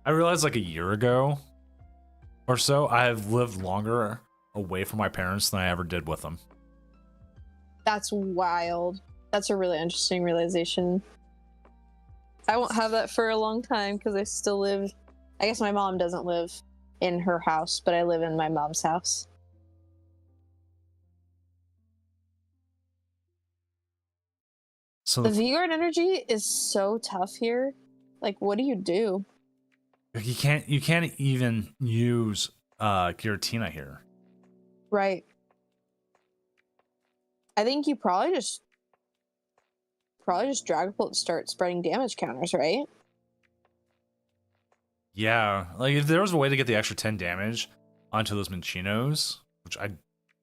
I realized like a year ago or so, I have lived longer away from my parents than I ever did with them. That's wild. That's a really interesting realization. I won't have that for a long time because I still live. I guess my mom doesn't live in her house, but I live in my mom's house. So The V-Guard energy is so tough here. Like, what do you do? you can't even use Giratina here. Right. I think you probably just Dragapult and start spreading damage counters, right? Yeah, like if there was a way to get the extra 10 damage onto those Minchinos, which I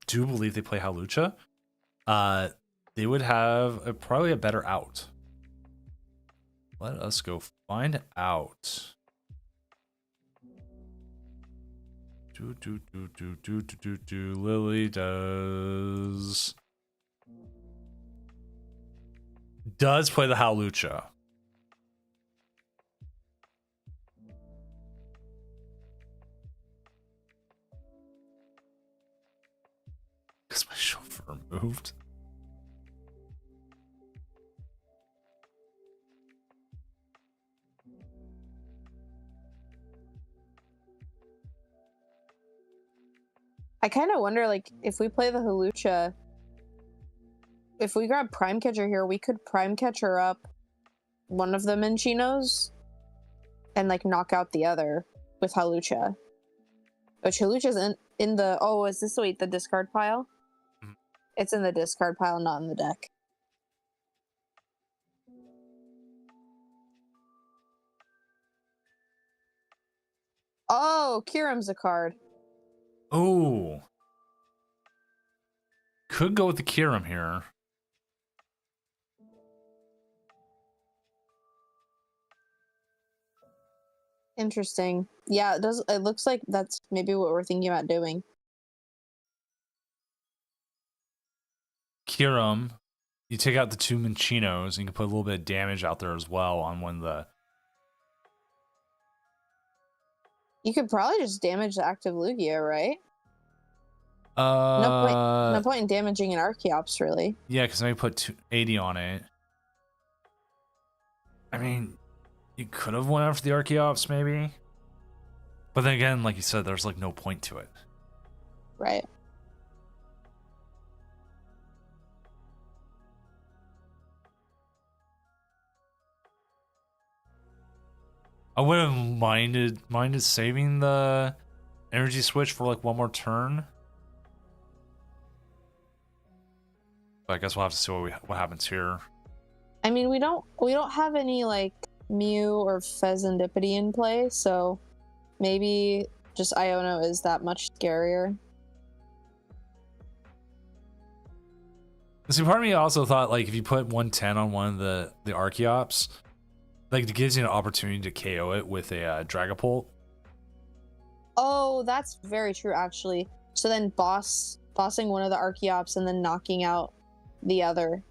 do believe they play Halucha, they would have probably a better out. Let us go find out. Lily does play the Halucha. Because my chauffeur moved. I kind of wonder, like, if we play the Halucha, if we grab Prime Catcher here, we could Prime Catcher up one of the Minchinos and, like, knock out the other with Halucha. Which Halucha's in the... Oh, is this, wait, the discard pile? Mhm. It's in the discard pile, not in the deck. Oh, Kiram's a card. Oh. Could go with the Kiram here. Interesting. Yeah, it does. It looks like that's maybe what we're thinking about doing. Kiram, you take out the 2 Minchinos, and you can put a little bit of damage out there as well on one of the... You could probably just damage the active Lugia, right? Uh, No point in damaging an Archeops, really. Yeah, because maybe put 80 on it. I mean, you could have went after the Archeops, maybe. But then again, like you said, there's like no point to it. Right. I would have minded saving the energy switch for like one more turn. But I guess we'll have to see what happens here. I mean, we don't have any like Mew or Fezandipity in play, so maybe just Iono is that much scarier. See, part of me also thought like if you put 110 on one of the Archeops, like it gives you an opportunity to KO it with a Dragapult. Oh, that's very true, actually. So then bossing one of the Archeops and then knocking out the other.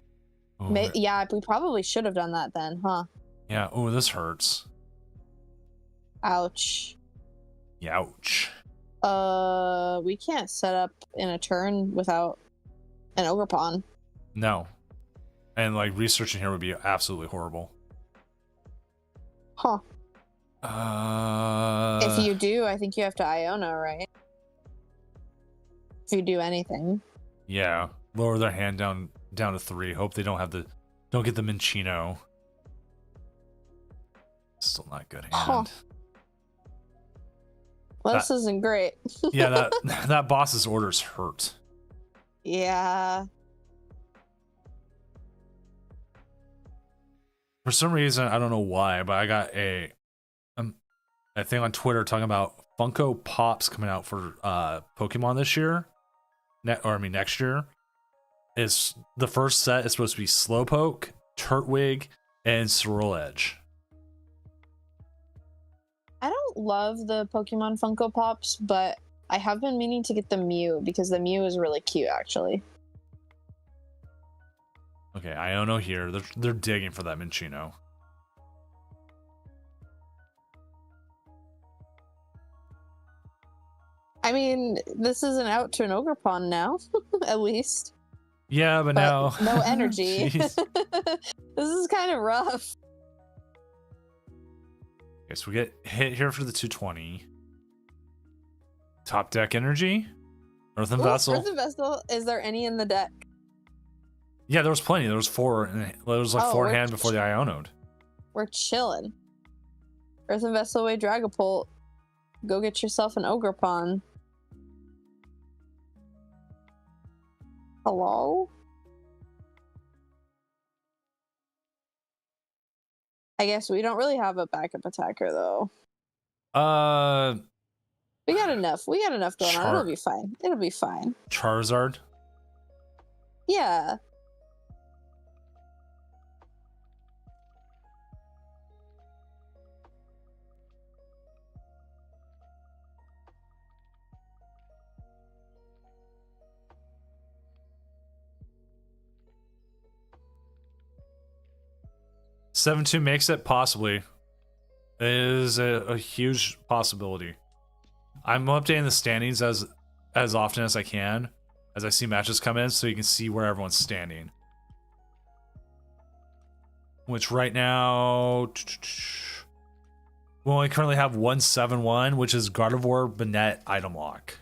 Oh, Yeah, we probably should have done that then, huh? yeah. Oh, this hurts. Ouch. Youch. We can't set up in a turn without an ogre pawn. No. And like researching here would be absolutely horrible. Huh. Uh, If you do, I think you have to Iona, right? If you do anything. yeah, lower their hand down to 3. Hope they don't get the Minchino. Still not good hand. Huh. Well, this isn't great. Yeah, that boss's orders hurt. Yeah. For some reason, I don't know why, but I got a thing on Twitter talking about Funko Pops coming out for Pokemon this year. Next year. Is the first set is supposed to be Slowpoke, Turtwig, and Swirl Edge. I don't love the Pokemon Funko Pops, but I have been meaning to get the Mew because the Mew is really cute, actually. Okay, Iono here. They're digging for that Minchino. I mean, this isn't out to an ogre pawn now, at least. Yeah, but now no energy. Jeez. This is kind of rough. Okay, so we get hit here for the 220. Top deck energy. Earthen Ooh, Vessel. Earthen Vessel. Is there any in the deck? Yeah, there was plenty. There was 4. There was like 4 in hand before the Ionode. We're chilling. Earthen Vessel away Dragapult. Go get yourself an ogre pawn. Hello? I guess we don't really have a backup attacker though. We got enough. We got enough going on. It'll be fine. It'll be fine. Charizard. Yeah. Seven two makes it possibly. It is a huge possibility. I'm updating the standings as often as I can as I see matches come in, so you can see where everyone's standing. Which right now we only currently have 171, which is Gardevoir Banette item lock.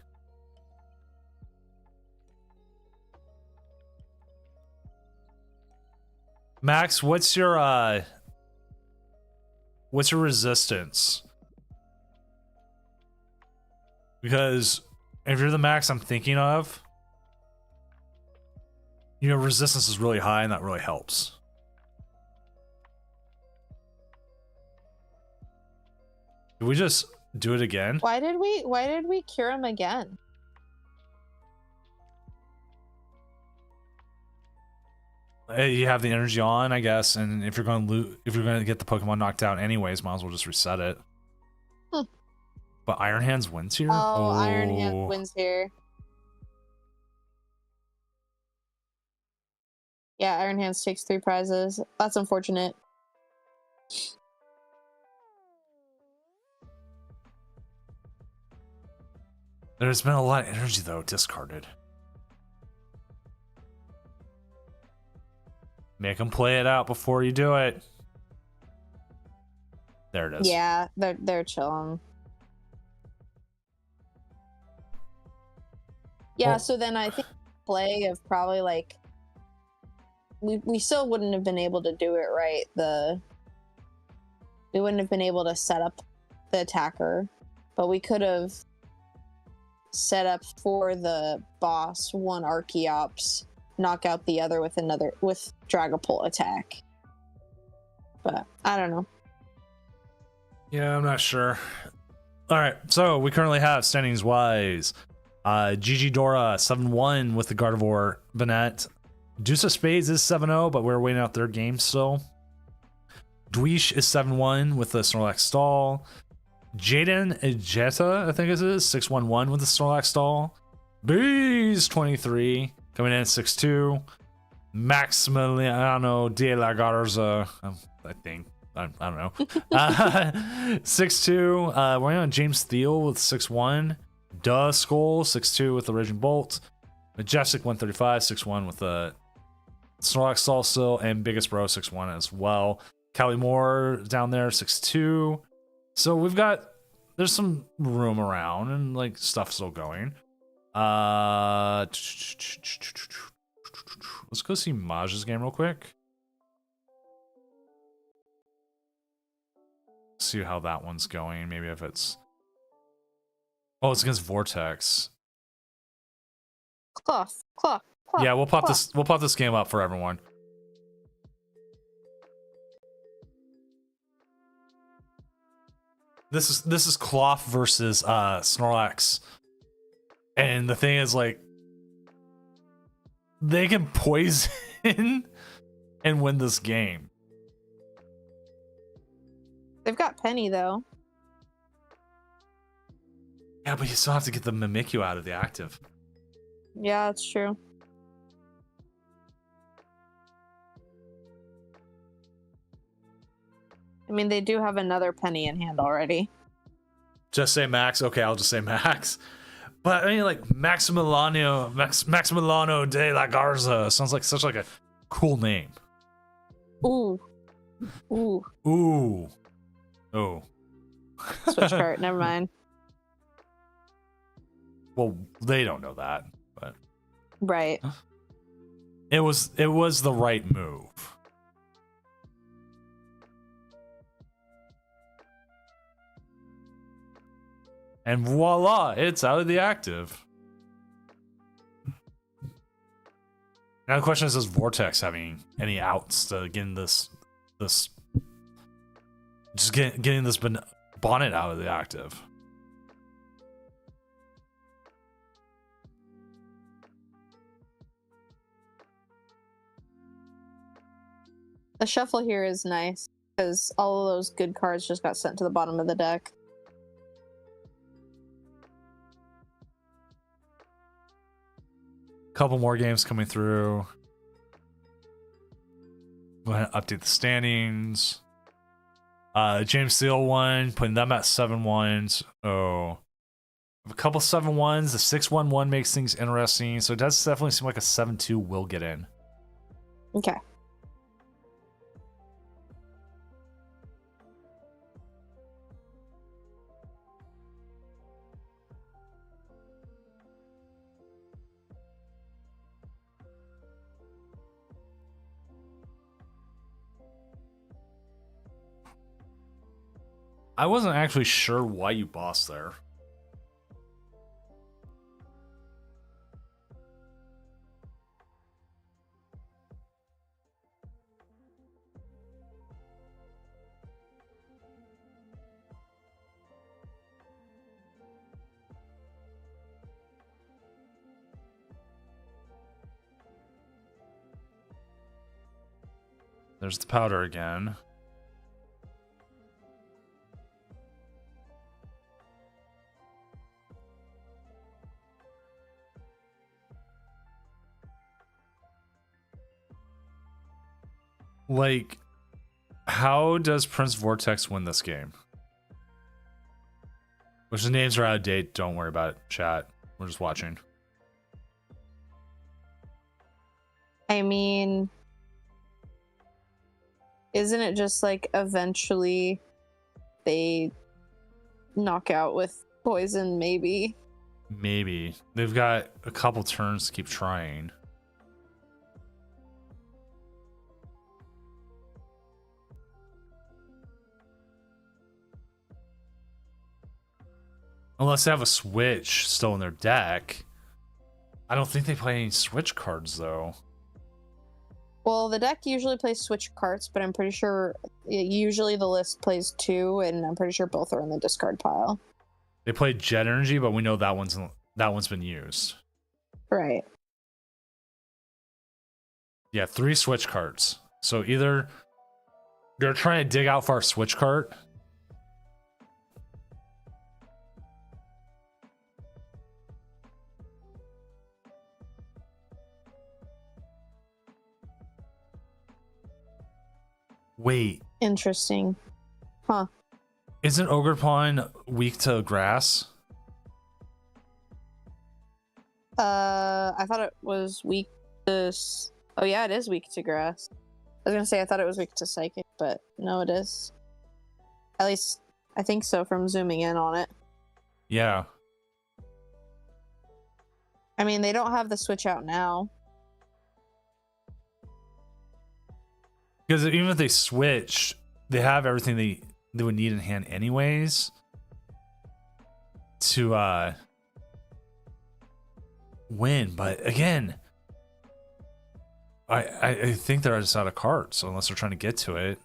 Max, what's your resistance? Because if you're the max I'm thinking of, you know, resistance is really high and that really helps. Did we just do it again? Why did we cure him again? You have the energy on, I guess, and if you're going to get the Pokemon knocked out anyways, might as well just reset it. But Iron Hands wins here? Oh, Iron Hand wins here. Yeah, Iron Hands takes 3 prizes. That's unfortunate. There's been a lot of energy, though, discarded. Make them play it out before you do it. There it is. Yeah, they're chilling. Yeah, Well, so then I think play of probably like we still wouldn't have been able to do it right. We wouldn't have been able to set up the attacker, but we could have set up for the boss one Archeops, knock out the other with Dragapult attack. But I don't know. Yeah, I'm not sure. All right, so we currently have standings wise. Gigi Dora 7-1 with the Gardevoir Banette. Deuce of Spades is 7-0, but we're waiting out their game still. Dweesh is 7-1 with the Snorlax Stall. Jaden Ejeta, I think it is, 611 with the Snorlax stall. Bees 23 coming in at 6'2". Maximiliano de la Garza, I think. I don't know. 6'2". We're on James Thiel with 6'1". Duh Skull 6'2" with the Raging Bolt. Majestic 135, 6'1" with the Snorlax stall still, and Biggest Bro 6'1" as well. Callie Moore down there 6'2". So there's some room around and like stuff still going. Let's go see Maj's game real quick. See how that one's going. Maybe if it's it's against Vortex. Cloth. Yeah, we'll pop this game up for everyone. This is Cloth versus Snorlax. And the thing is, like, they can poison and win this game. They've got Penny though. Yeah, but you still have to get the Mimikyu out of the active. Yeah, that's true. I mean, they do have another Penny in hand already. Just say Max. Okay, I'll just say Max. But I mean, like Maximiliano de la Garza sounds like such like a cool name. Ooh. Oh. Switch cart. Never mind. Well, they don't know that, but Right. it was the right move. And voila, it's out of the active. Now the question is Vortex having any outs to getting this getting this bonnet out of the active? The shuffle here is nice because all of those good cards just got sent to the bottom of the deck. Couple more games coming through. Go ahead and update the standings. James Steele won, putting them at 7-1s. Oh, a couple 7-1s. The 6-1-1 makes things interesting. So it does definitely seem like a 7-2 will get in. Okay. I wasn't actually sure why you bossed there. There's the powder again. Like, how does Prince Vortex win this game? Which the names are out of date. Don't worry about it, chat. We're just watching. I mean, isn't it just like eventually they knock out with poison, maybe? Maybe. They've got a couple turns to keep trying. Unless they have a switch still in their deck. I don't think they play any switch cards, though. Well, the deck usually plays switch cards, but I'm pretty sure usually the list plays 2, and I'm pretty sure both are in the discard pile. They play Jet Energy, but we know that one's been used. Right. Yeah, 3 switch cards. So either they're trying to dig out for our switch card, Wait, Interesting. Huh. isn't Ogerpon weak to grass? I thought it was weak to. Oh yeah, it is weak to grass. I was gonna say I thought it was weak to psychic, but no, it is. At least I think so from zooming in on it. Yeah. I mean, they don't have the switch out now. Because even if they switch, they have everything they would need in hand anyways to win. But again, I think they're just out of cards, so unless they're trying to get to it.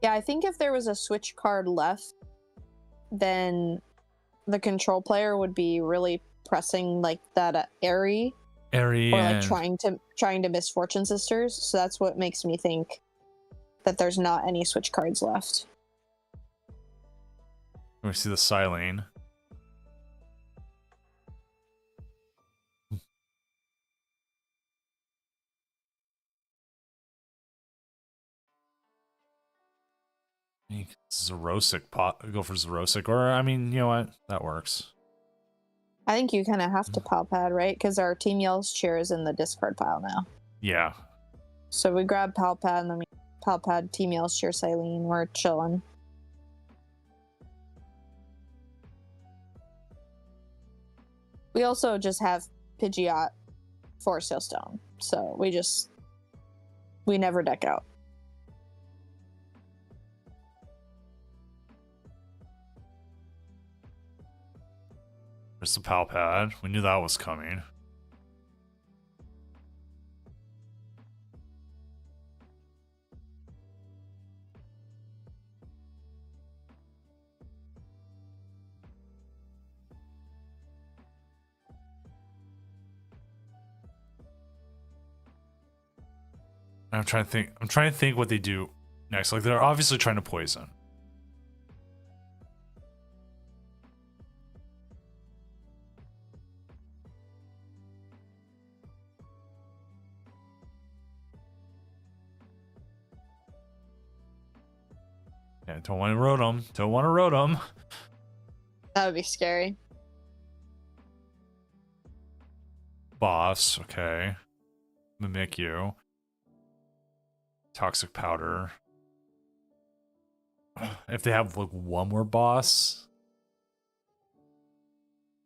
Yeah, I think if there was a switch card left, then the control player would be really pressing like that Airy Airy or like and trying to miss Fortune Sisters. So that's what makes me think that there's not any switch cards left. we see the Silene. Zerosic pot, go for Zerosic, or I mean, you know what, that works. I think you kind of have to pile pad, right? Because our Team Yell's chair is in the discard pile now. Yeah, So we grab pile pad and then we pile pad Team Yell's chair Silene. We're chilling. We also just have Pidgeot for Sailstone. So we never deck out. there's the pal pad. We knew that was coming. I'm trying to think what they do next. Like, they're obviously trying to poison. Yeah, don't want to Rotom. Don't want to Rotom. That would be scary. Boss, okay. Mimikyu. Toxic Powder. If they have like one more boss.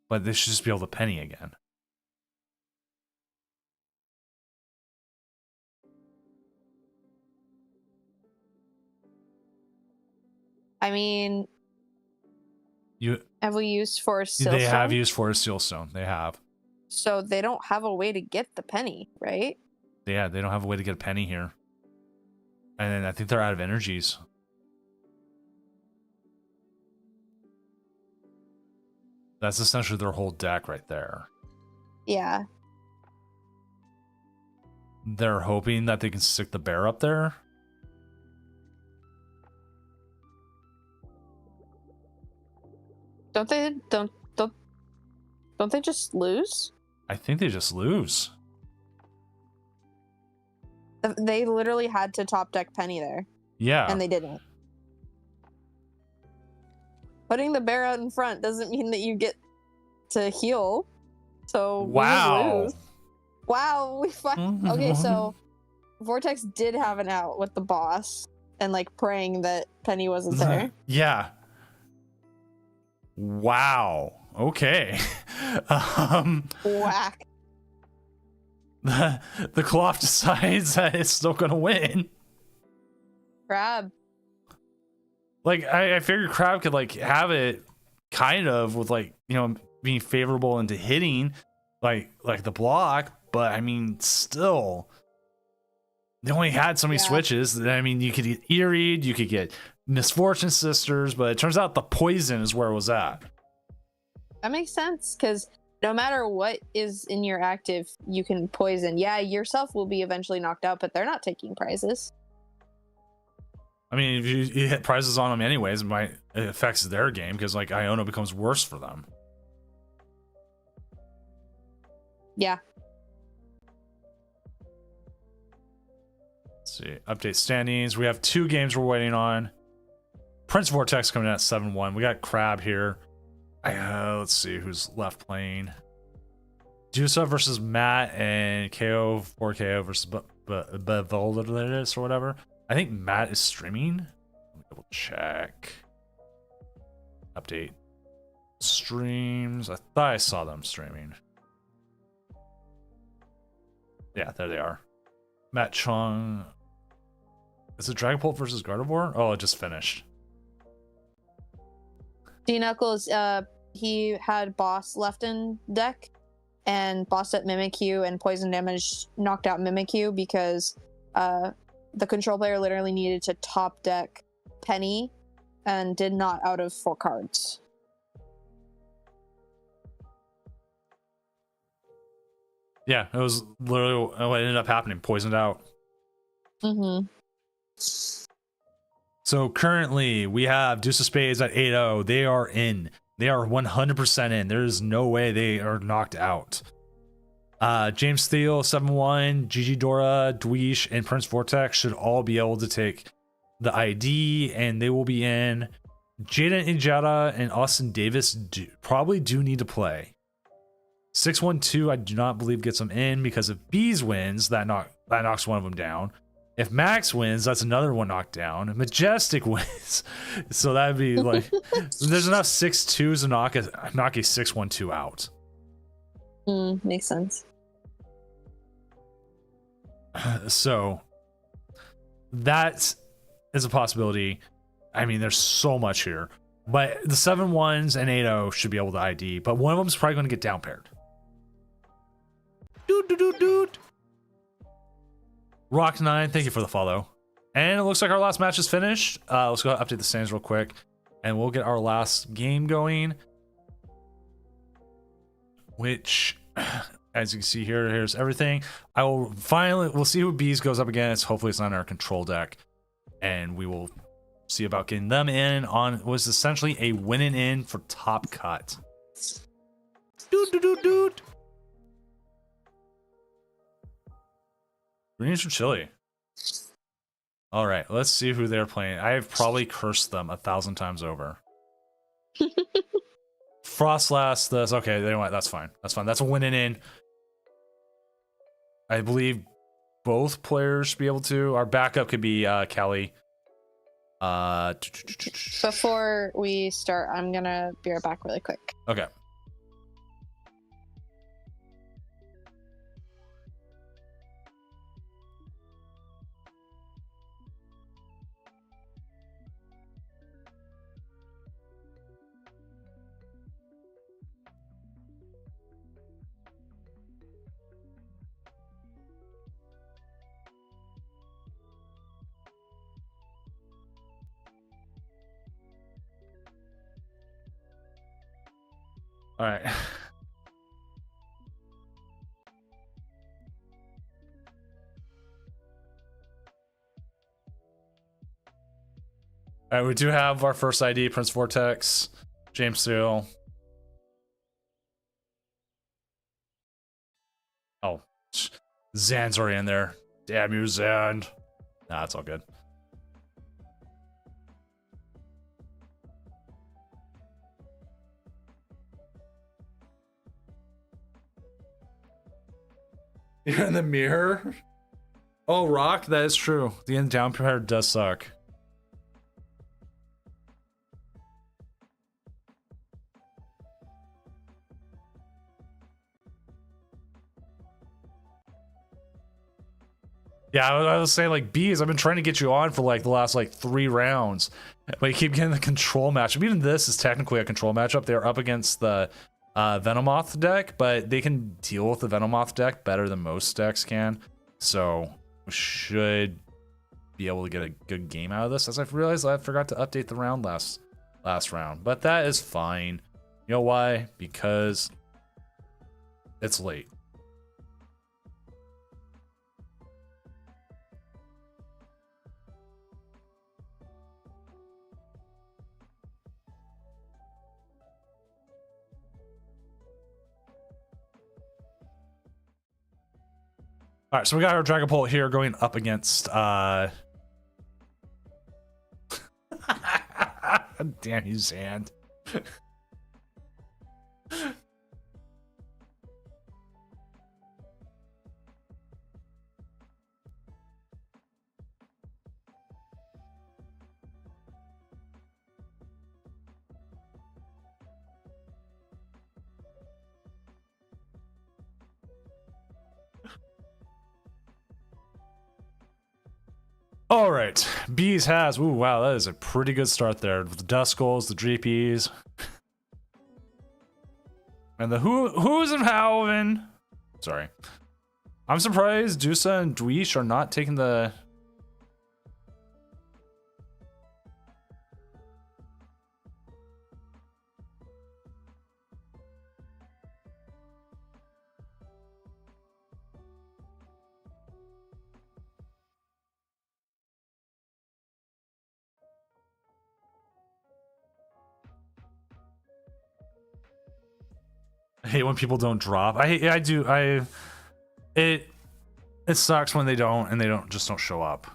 But they should just be able to penny again. I mean, have we used Forest Sealstone? They have used Forest Sealstone. They have. So they don't have a way to get the penny, right? Yeah, they don't have a way to get a penny here. And then I think they're out of energies. That's essentially their whole deck right there. Yeah. They're hoping that they can stick the bear up there. Don't they just lose? I think they just lose. They literally had to top deck penny there. Yeah. And they didn't. Putting the bear out in front doesn't mean that you get to heal. So wow. We just lose. Wow, okay, so Vortex did have an out with the boss and like praying that Penny wasn't there. Yeah. Wow. Okay. Whack. The cloth decides that it's still gonna win. Crab. Like I figured Crab could like have it kind of with like, you know, being favorable into hitting like the block, but I mean still they only had so many switches. I mean, you could get Eerie, you could get Misfortune Sisters, but it turns out the poison is where it was at. That makes sense, because no matter what is in your active, you can poison. Yeah, yourself will be eventually knocked out, but they're not taking prizes. I mean, if you hit prizes on them anyways, it affects their game because like Iono becomes worse for them. Yeah. Let's see. Update standings. We have 2 games we're waiting on. Prince Vortex coming in at 7-1. We got Crab here. Let's see who's left playing. Jusa versus Matt and KO 4KO versus Bevoldus or whatever. I think Matt is streaming. Let me double check. Update streams. I thought I saw them streaming. Yeah, there they are. Matt Chung. Is it Dragapult versus Gardevoir? Oh, it just finished. D-Knuckles, he had Boss left in deck, and Boss at Mimikyu and Poison Damage knocked out Mimikyu because the control player literally needed to top deck Penny and did not out of 4 cards. Yeah, it was literally what ended up happening. Poisoned out. Mm-hmm. So currently we have Deuce of Spades at 8-0. They are in. They are 100% in. There is no way they are knocked out. James Steele 7-1, Gigi Dora, Dweesh, and Prince Vortex should all be able to take the ID, and they will be in. Jaden Ijada and Austin Davis probably do need to play. 612 I do not believe gets them in because if Bees wins, that knocks one of them down. If Max wins, that's another one knocked down. If Majestic wins, so that'd be like there's enough 6-2s to knock a 6-1-2 out. Makes sense. So that is a possibility. I mean, there's so much here, but the 7-1s and 8-0 should be able to ID, but one of them is probably going to get down paired. Dude. Rock9, thank you for the follow. And it looks like our last match is finished. Let's go update the standings real quick, and we'll get our last game going. Which, as you can see here, here's everything. We'll see who Bees goes up against. Hopefully it's not in our control deck. And we will see about getting them in on was essentially a win and in for top cut. Dude. Greens from Chile. All right, let's see who they're playing. I have probably cursed them 1,000 times over. Frostlast, this. Okay, they want. That's fine. That's a win and in. I believe both players should be able to. Our backup could be Kelly. Before we start, I'm gonna be right back really quick. Okay. All right. All right, we do have our first ID, Prince Vortex, James Steele. Oh, Zan's already in there. Damn you, Zan. Nah, it's all good. You're in the mirror? Oh, Rock, that is true. The in down pair does suck. Yeah, I was saying, like, Bees, I've been trying to get you on for, like, the last, like, 3 rounds. But you keep getting the control matchup. Even this is technically a control matchup. They're up against the Venomoth deck, but they can deal with the Venomoth deck better than most decks can. So we should be able to get a good game out of this. As I've realized, I forgot to update the round last round, but that is fine. You know why? Because it's late. All right, so we got our Dragapult here going up against damn you, Zand. All right, Bees has. Ooh, wow, that is a pretty good start there with the Duskulls, the Dreepies, and the Who's and Howvin. Sorry, I'm surprised Dusa and Dweesh are not taking the. I hate when people don't drop. I do. It sucks when they don't and they just don't show up.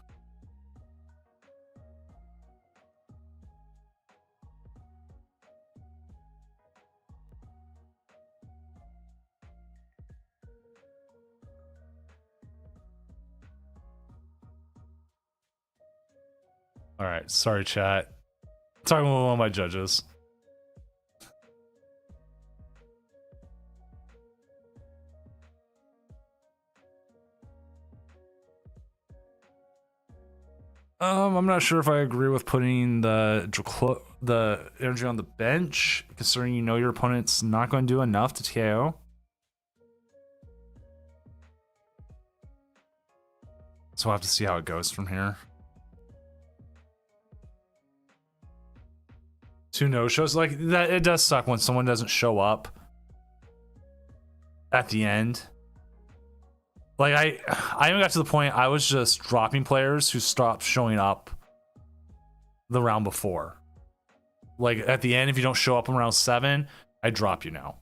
All right, sorry chat. Talking with one of my judges. I'm not sure if I agree with putting the energy on the bench, considering you know your opponent's not going to do enough to KO. So we'll have to see how it goes from here. 2 no-shows, like that. It does suck when someone doesn't show up at the end. Like I even got to the point I was just dropping players who stopped showing up the round before. Like at the end, if you don't show up in round 7, I drop you now.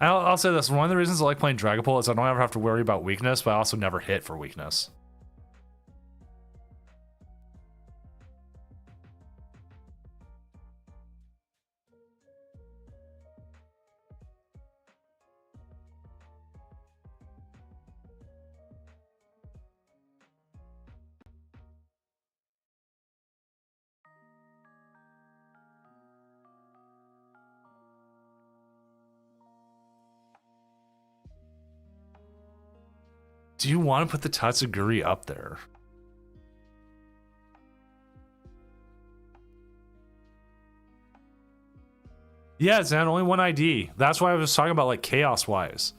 I'll say this. One of the reasons I like playing Dragapult is I don't ever have to worry about weakness, but I also never hit for weakness. Do you want to put the Tatsuguri up there? Yeah, Zan, only 1 ID. That's why I was talking about like chaos-wise.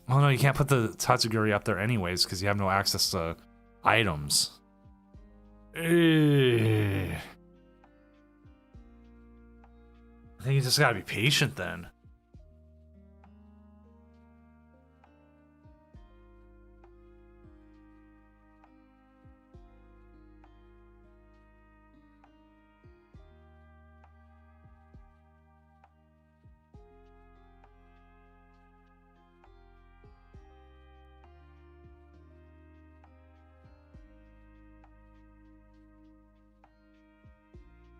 Oh no, you can't put the Tatsuguri up there anyways because you have no access to items. I think you just gotta be patient then.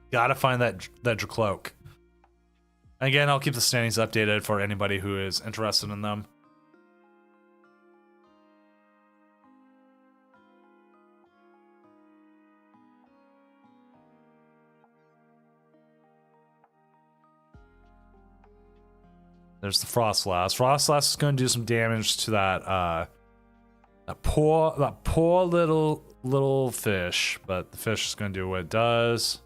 Gotta find that Dracloak. Again, I'll keep the standings updated for anybody who is interested in them. There's the Frostlass. Frostlass is going to do some damage to that poor little fish, but the fish is going to do what it does.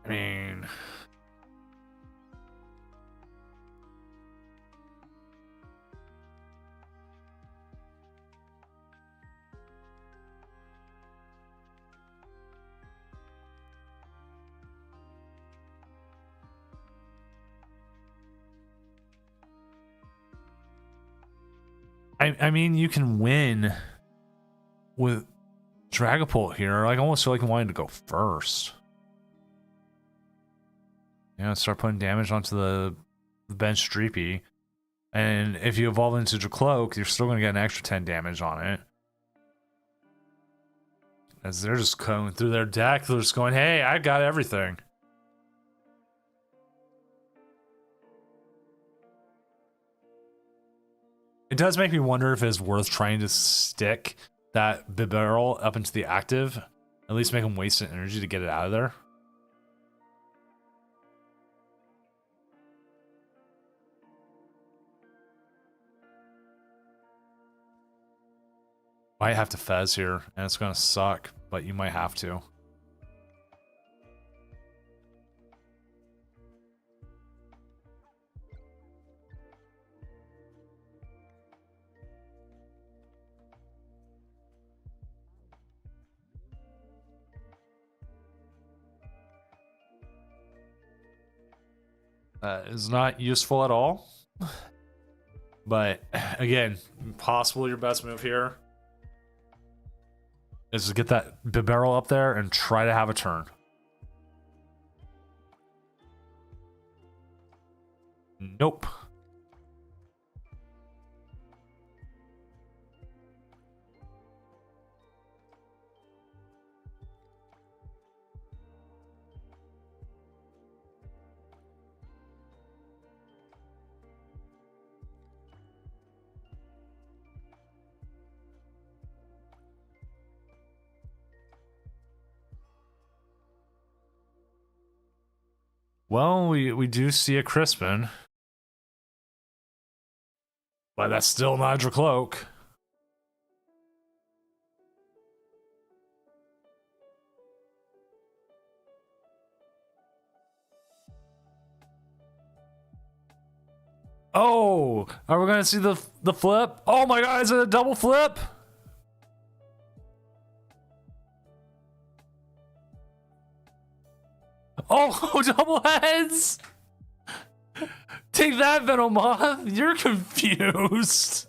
I mean, I mean, you can win with Dragapult here. Like, I almost feel like I wanted to go first. You know, start putting damage onto the bench Streepy. And if you evolve into Dracloak, you're still going to get an extra 10 damage on it. As they're just going through their deck, they're just going, hey, I got everything. It does make me wonder if it's worth trying to stick that Bibarel up into the active. At least make him waste an energy to get it out of there. Might have to Fez here, and it's going to suck, but you might have to. Is not useful at all. But again, possibly your best move here is to get that Bibarel up there and try to have a turn. Nope. Well, we do see a Crispin. But that's still not a Dracloak. Oh, are we gonna see the flip? Oh my god, is it a double flip? Oh, double heads! Take that, Venomoth! You're confused!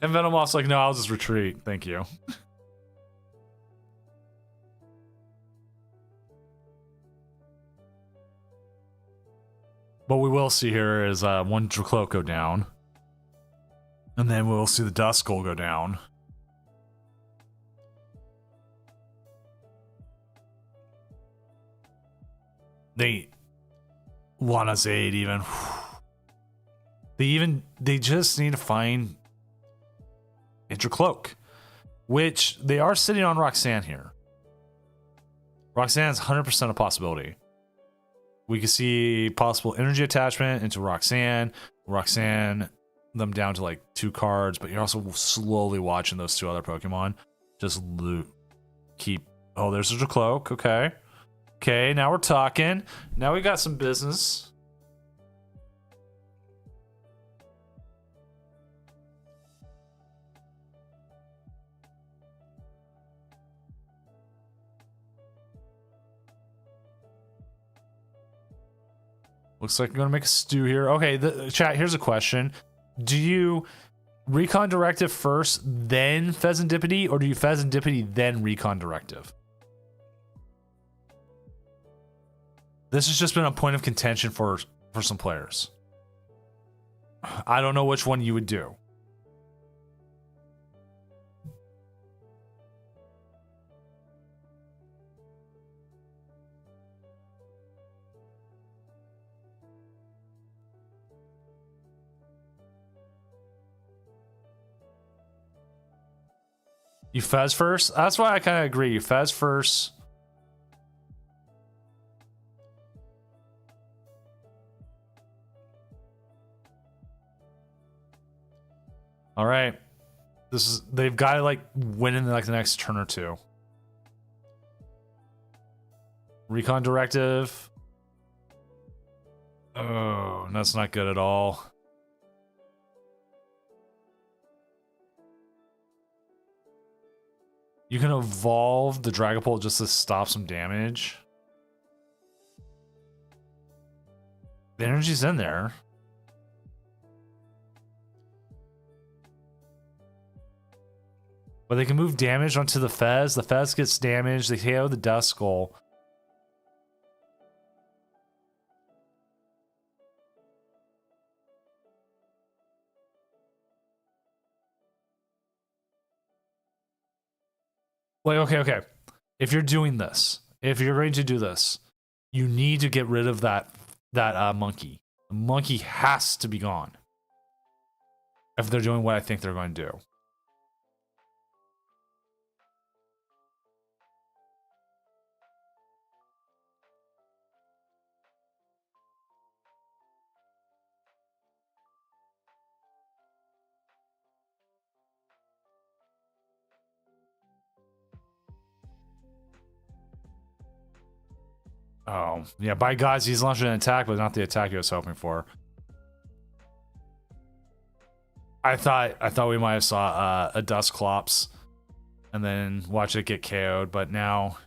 And Venomoth's like, no, I'll just retreat. Thank you. What we will see here is one Dracloak go down. And then we'll see the Duskull go down. They want us aid even. They just need to find a Dracloak. Which they are sitting on Roxanne here. Roxanne's 100% a possibility. We can see possible energy attachment into Roxanne. Roxanne, them down to like 2 cards, but you're also slowly watching those 2 other Pokemon. Just loot. Keep. Oh, there's a Dracloak. Okay. Okay, now we're talking. Now we got some business. Looks like I'm gonna make a stew here. Okay, chat, here's a question. Do you Recon Directive first, then Pheasantipity, or do you Pheasantipity, then Recon Directive? This has just been a point of contention for some players. I don't know which one you would do. You Fez first? That's why I kind of agree. You Fez first. All right. They've got to like win in like the next turn or 2. Recon Directive. Oh, that's not good at all. You can evolve the Dragapult just to stop some damage. The energy's in there. But they can move damage onto the Fez. The Fez gets damaged. They KO the Duskull. Wait, okay. If you're doing this, if you're going to do this, you need to get rid of that monkey. The monkey has to be gone. If they're doing what I think they're going to do. Oh, yeah, by gods, he's launching an attack, but not the attack he was hoping for. I thought we might have saw a Dusclops and then watch it get KO'd, but now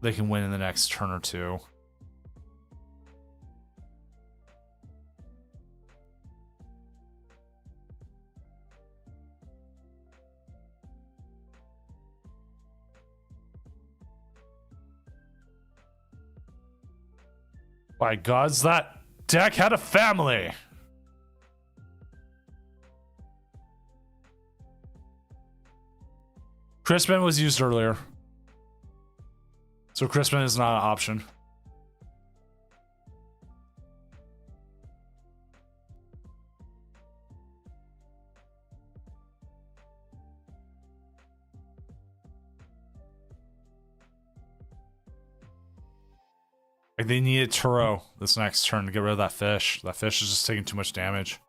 they can win in the next turn or two. By gods, that deck had a family! Crispin was used earlier. So Crispin is not an option. Like they needed Turo this next turn to get rid of that fish. That fish is just taking too much damage.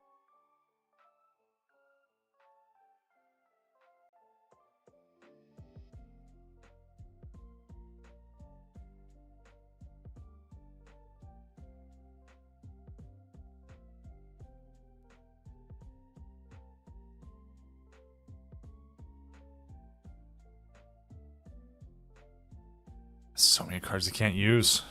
So many cards you can't use.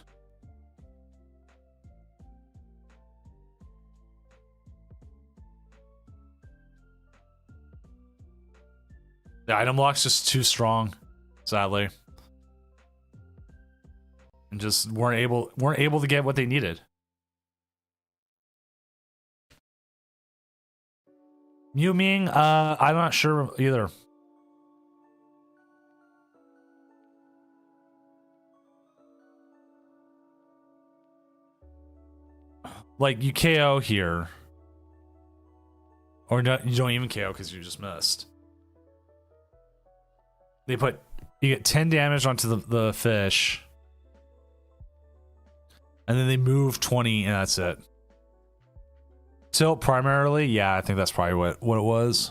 The item block's just too strong, sadly. And just weren't able to get what they needed. Mew Ming, I'm not sure either. Like you KO here. Or no, you don't even KO because you just missed. You get 10 damage onto the fish. And then they move 20 and that's it. Tilt primarily, yeah, I think that's probably what it was.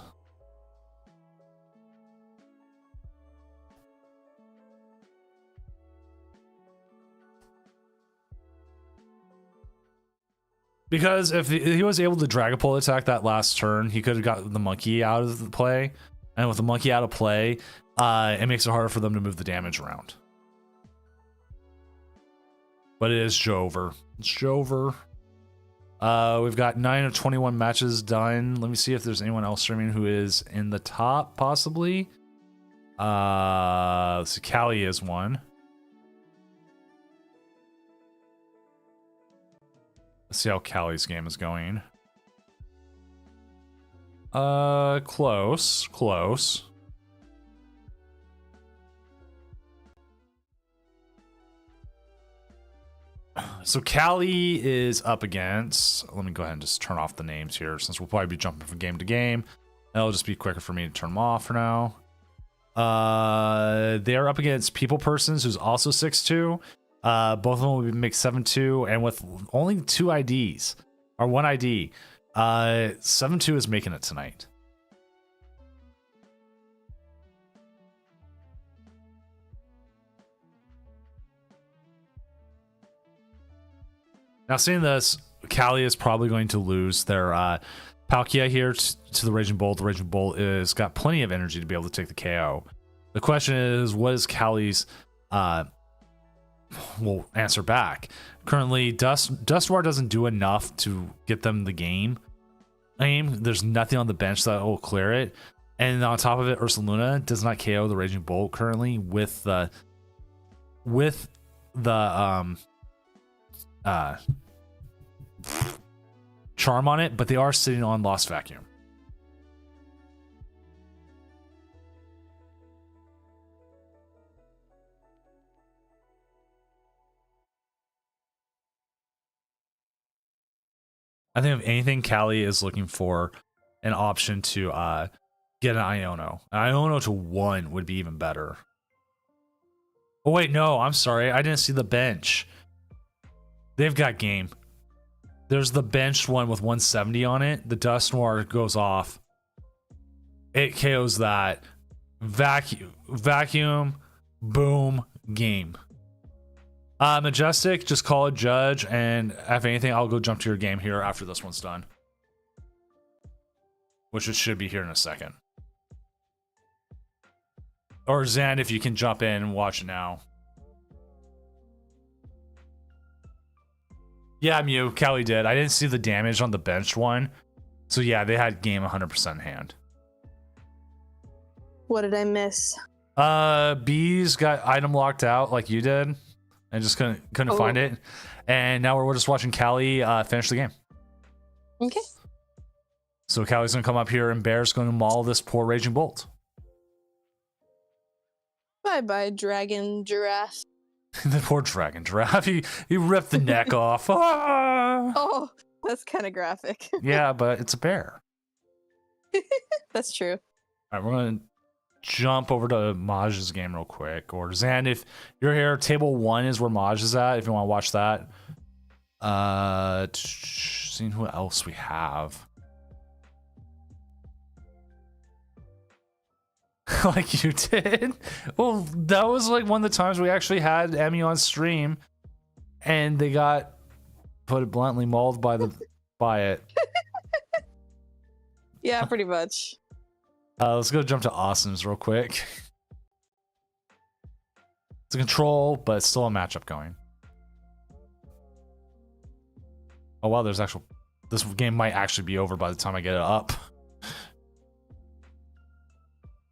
Because if he was able to Dragapult attack that last turn, he could have got the monkey out of the play. And with the monkey out of play, it makes it harder for them to move the damage around. But it is Jover. It's Jover. We've got 9 of 21 matches done. Let me see if there's anyone else streaming who is in the top, possibly. So Callie is one. Let's see how Callie's game is going. Close. So Callie is up against, let me go ahead and just turn off the names here since we'll probably be jumping from game to game. That'll just be quicker for me to turn them off for now. They're up against People Persons, who's also 6'2". Both of them will make 7'2", and with only 2 IDs, or 1 ID, 7'2" is making it tonight. Now, seeing this, Callie is probably going to lose their Palkia here to the Raging Bolt. The Raging Bolt is got plenty of energy to be able to take the KO. The question is, what is Callie's will answer back? Currently, Dustwar doesn't do enough to get them the game. There's nothing on the bench that will clear it. And on top of it, Ursaluna does not KO the Raging Bolt currently with the charm on it, but they are sitting on Lost Vacuum. I think if anything, Callie is looking for an option to get an Iono. An Iono to 1 would be even better. Oh wait, no, I'm sorry. I didn't see the bench. They've got game. There's the benched one with 170 on it. The Dust Noir goes off. It KOs that. Vacuum, boom, game. Majestic, just call it judge, and if anything, I'll go jump to your game here after this one's done. Which it should be here in a second. Or Zan, if you can jump in and watch it now. Yeah, Mew, Callie did. I didn't see the damage on the benched one. So yeah, they had game 100% in hand. What did I miss? Bees got item locked out like you did. I just couldn't find it. And now we're just watching Callie finish the game. Okay. So Callie's gonna come up here and Bear's gonna maul this poor Raging Bolt. Bye-bye, dragon giraffe. The poor dragon giraffe. He ripped the neck off. Ah! Oh, that's kind of graphic. Yeah, but it's a bear. That's true. All right, we're gonna jump over to Maj's game real quick. Or Zan, if you're here, table 1 is where Maj is at. If you want to watch that. Seeing who else we have. Like you did. Well, that was like one of the times we actually had Emmy on stream, and they got, put it bluntly, mauled by it. Yeah, pretty much. Let's go jump to Austin's real quick. It's a control, but it's still a matchup going. Oh wow, there's actual. This game might actually be over by the time I get it up.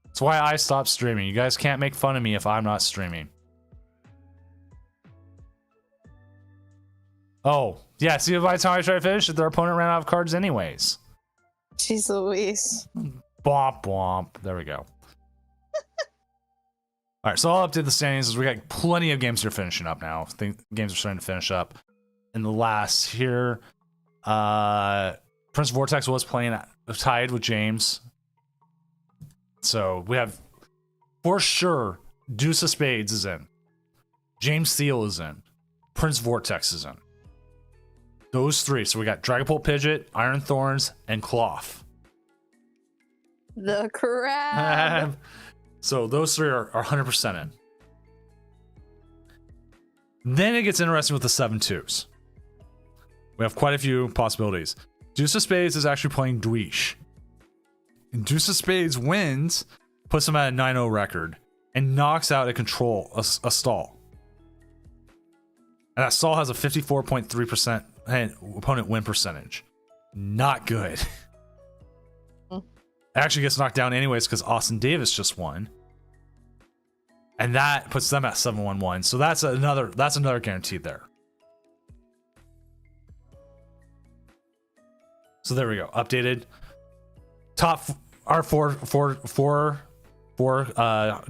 That's why I stopped streaming. You guys can't make fun of me if I'm not streaming. Oh, yeah, see, by the time I try to finish it, their opponent ran out of cards anyways. Jeez Louise. Bwomp, bwomp. There we go. All right, so I'll update the standings as we got plenty of games that are finishing up now. I think games are starting to finish up. In the last here, Prince Vortex was playing tied with James. So we have, for sure, Deuce of Spades is in. James Steele is in. Prince Vortex is in. Those 3. So we got Dragapult Pidgeot, Iron Thorns, and Cloth. The crab. So those 3 are 100% in. Then it gets interesting with the 7-2s. We have quite a few possibilities. Deuce of Spades is actually playing Dweesh. And Deuce of Spades wins, puts him at a 9-0 record, and knocks out a stall. And that stall has a 54.3% opponent win percentage. Not good. Actually gets knocked down anyways because Austin Davis just won. And that puts them at 7-1-1. So that's another guarantee there. So there we go. Updated. Top our four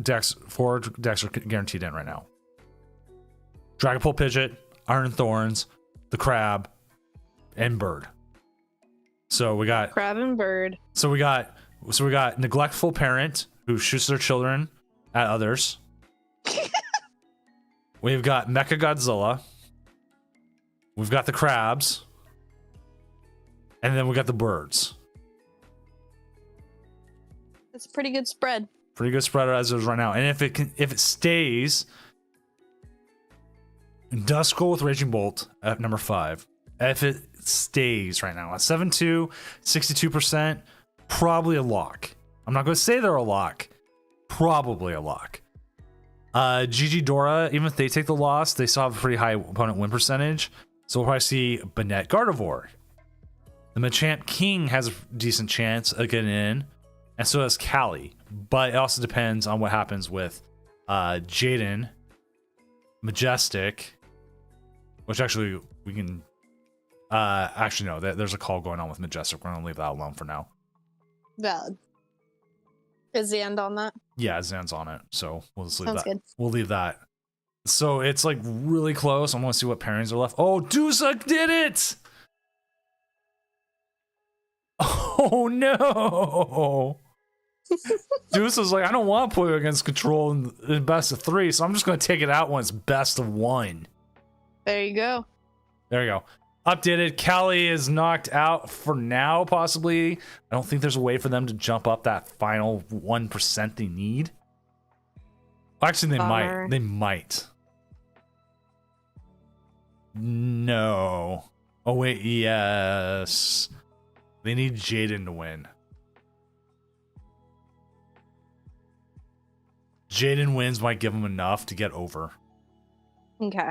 decks are guaranteed in right now. Dragapult Pidgeot, Iron Thorns, the Crab, and Bird. So we got Crab and Bird. So we got neglectful parent who shoots their children at others. We've got Mecha Godzilla. We've got the crabs. And then we got the birds. It's a pretty good spread. Pretty good spread as it is right now. And if it stays, Duskull with Raging Bolt at number 5, If it stays right now at 7-2, 62%, probably a lock. I'm not going to say they're a lock. Probably a lock. GG Dora, even if they take the loss, they still have a pretty high opponent win percentage. So we'll probably see Bennett Gardevoir. The Machamp King has a decent chance of getting in, and so does Callie. But it also depends on what happens with Jaden, Majestic, which actually we can. Actually, no, there's a call going on with Majestic. We're going to leave that alone for now. Valid. Is the end on that? Yeah, Zan's on it, so we'll just leave Sounds that. good. We'll leave that. So it's like really close. I want to see what pairings are left. Oh, Dusak did it! Oh no! Dusa's like, I don't want to play against Control in best of 3, so I'm just going to take it out when it's best of 1. There you go. There you go. Updated. Callie is knocked out for now, possibly. I don't think there's a way for them to jump up that final 1% they need. Actually, they Bummer. might. They might. No. Oh, wait. Yes. They need Jaden to win. Jaden wins might give them enough to get over. Okay.